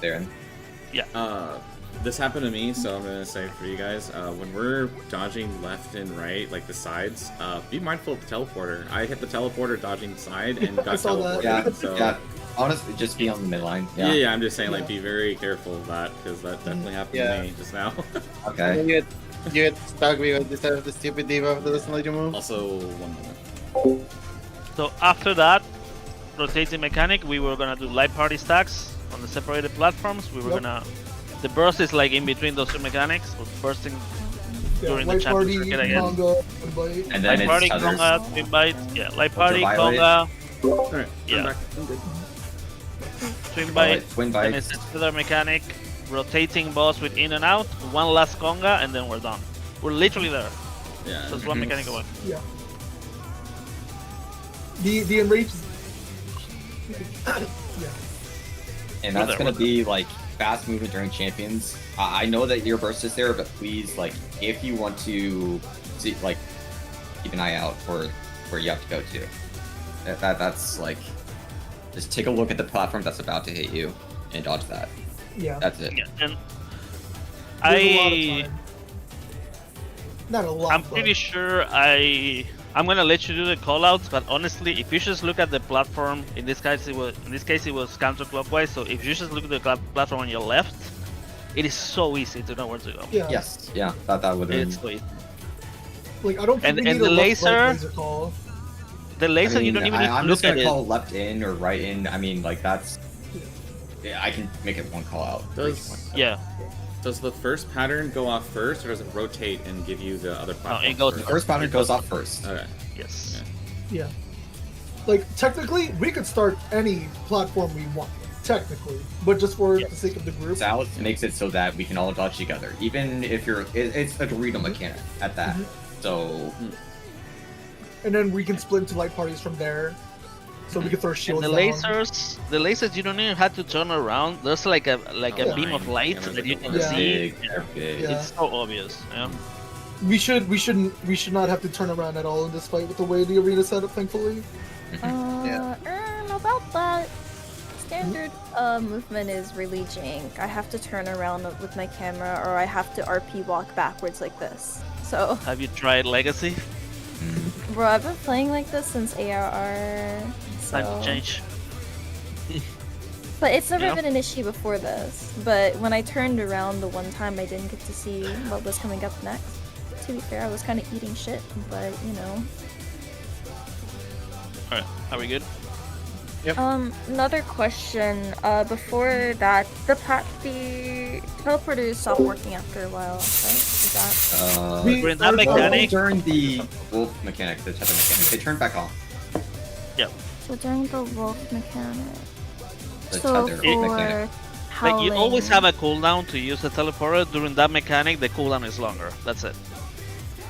This happened to me, so I'm gonna say for you guys, when we're dodging left and right, like the sides, be mindful of the teleporter. I hit the teleporter dodging side and I got saw that. teleported. So Yeah, honestly, just be on the midline. yeah, I'm just saying, like, Yeah. be very careful of that because that definitely happened to me just now. Okay. You get stuck because instead of the stupid debuff that doesn't let you move. Also, 1 moment. So after that rotating mechanic, we were gonna do light party stacks on the separated platforms. We were Yep. gonna. The burst is like in between those two mechanics. We're bursting during the Light champions Party, circuit again. Congo, Goodbye. And then Light it's party, others. Konga, twin bite. Yeah, light party, Ultraviolet. Konga, Alright, Yeah. I'm back. I'm good. twin Violet, bite, twin bite. MSS feather mechanic, rotating boss with in and out, one last Konga, and then we're done. We're literally there. Yeah. Just one mechanic away. Yeah. The enraged. Yeah. And that's there, gonna we're be like fast movement during champions. I know that your burst is there, but please, like, if you want to see, like, keep an eye out for where you have to go to. That's like, just take a look at the platform that's about to hit you and dodge that. Yeah. That's it. Yeah, and There's a lot of I. time. Not a lot. I'm but- pretty sure I'm gonna let you do the callouts, but honestly, if you just look at the platform, in this case it was counterclockwise. So if you just look at the platform on your left, it is so easy to know where to go. Yeah. Yes. Yeah. That would. It's so easy. Like I don't think And- we and need the a left, right laser- laser call. The laser, you don't even need to I'm look just gonna at call it. left in or right in. I mean, like that's. Yeah, I can make it one call out. Yeah. Does the first pattern go off first, or does it rotate and give you the other platform? it goes The first? first pattern goes off first. Okay. Yes. Yeah. Like technically, we could start any platform we want. Technically, but just for the sake of the group. South makes it so that we can all dodge together, even if it's a Dorito mechanic at that. So And then we can split into light parties from there, so we can throw And shields the down. lasers, you don't even have to turn around. There's like a beam of light that you can Yeah. see. they're big. Yeah. It's so obvious. Yeah. We should not have to turn around at all in this fight with the way the arena set up. Thankfully. About that. Standard movement is really jank. I have to turn around with my camera, or I have to RP walk backwards like this. So, Have you tried Legacy? bro, I've been playing like this since ARR. So. Time to change. But it's never You know? been an issue before this. But when I turned around the one time, I didn't get to see what was coming up next. To be fair, I was kind of eating shit, but you know. Alright, are we good? Another question. Before that, the teleporters stopped working after a while, right? Is that? We're in that mechanic. During the wolf mechanic, the tether mechanic, they turned back on. Yep. So during the wolf mechanic. The So tether for mechanic. Like you always howling- have a cooldown to use the teleporter. During that mechanic, the cooldown is longer. That's it.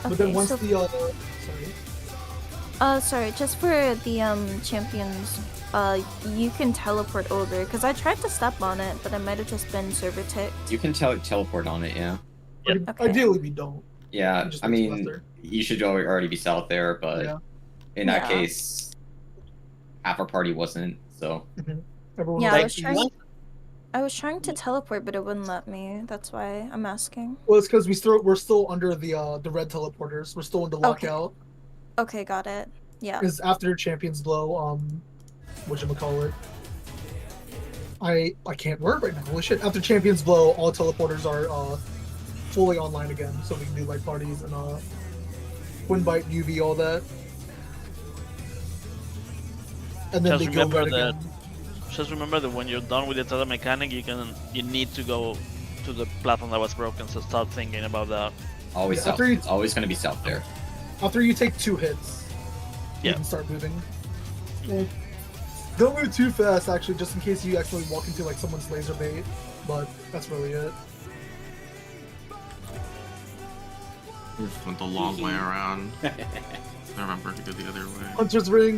But then Okay, once so the sorry, just for the champions, you can teleport over because I tried to step on it, but it might have just been server ticked. You can teleport on it, yeah. ideally we don't. Yeah, It just I makes mean, faster. you should already be south there, but Yeah. in that Yeah. case, half our party wasn't, so. Everyone Yeah, was I was trying to teleport, but it wouldn't let me. That's why I'm asking. Well, it's because we're still under the red teleporters. We're still in the lockout. Okay, got it. Yeah. Because after Champions Blow, whatchamacallit? I can't word right now. Holy shit! After Champions Blow, all teleporters are fully online again, so we can do light parties and Wind Bite, UV, all that. And then Just they go remember red that again. just remember that when you're done with the tether mechanic, you need to go to the platform that was broken. So start thinking about that. Always Yeah, south. Always gonna be south there. After you take 2 hits, you Yeah. can start moving. Well, don't move too fast, actually, just in case you accidentally walk into like someone's laser bait. But that's really it. Just went the long way around. I remember to go the other way. Hunter's ring.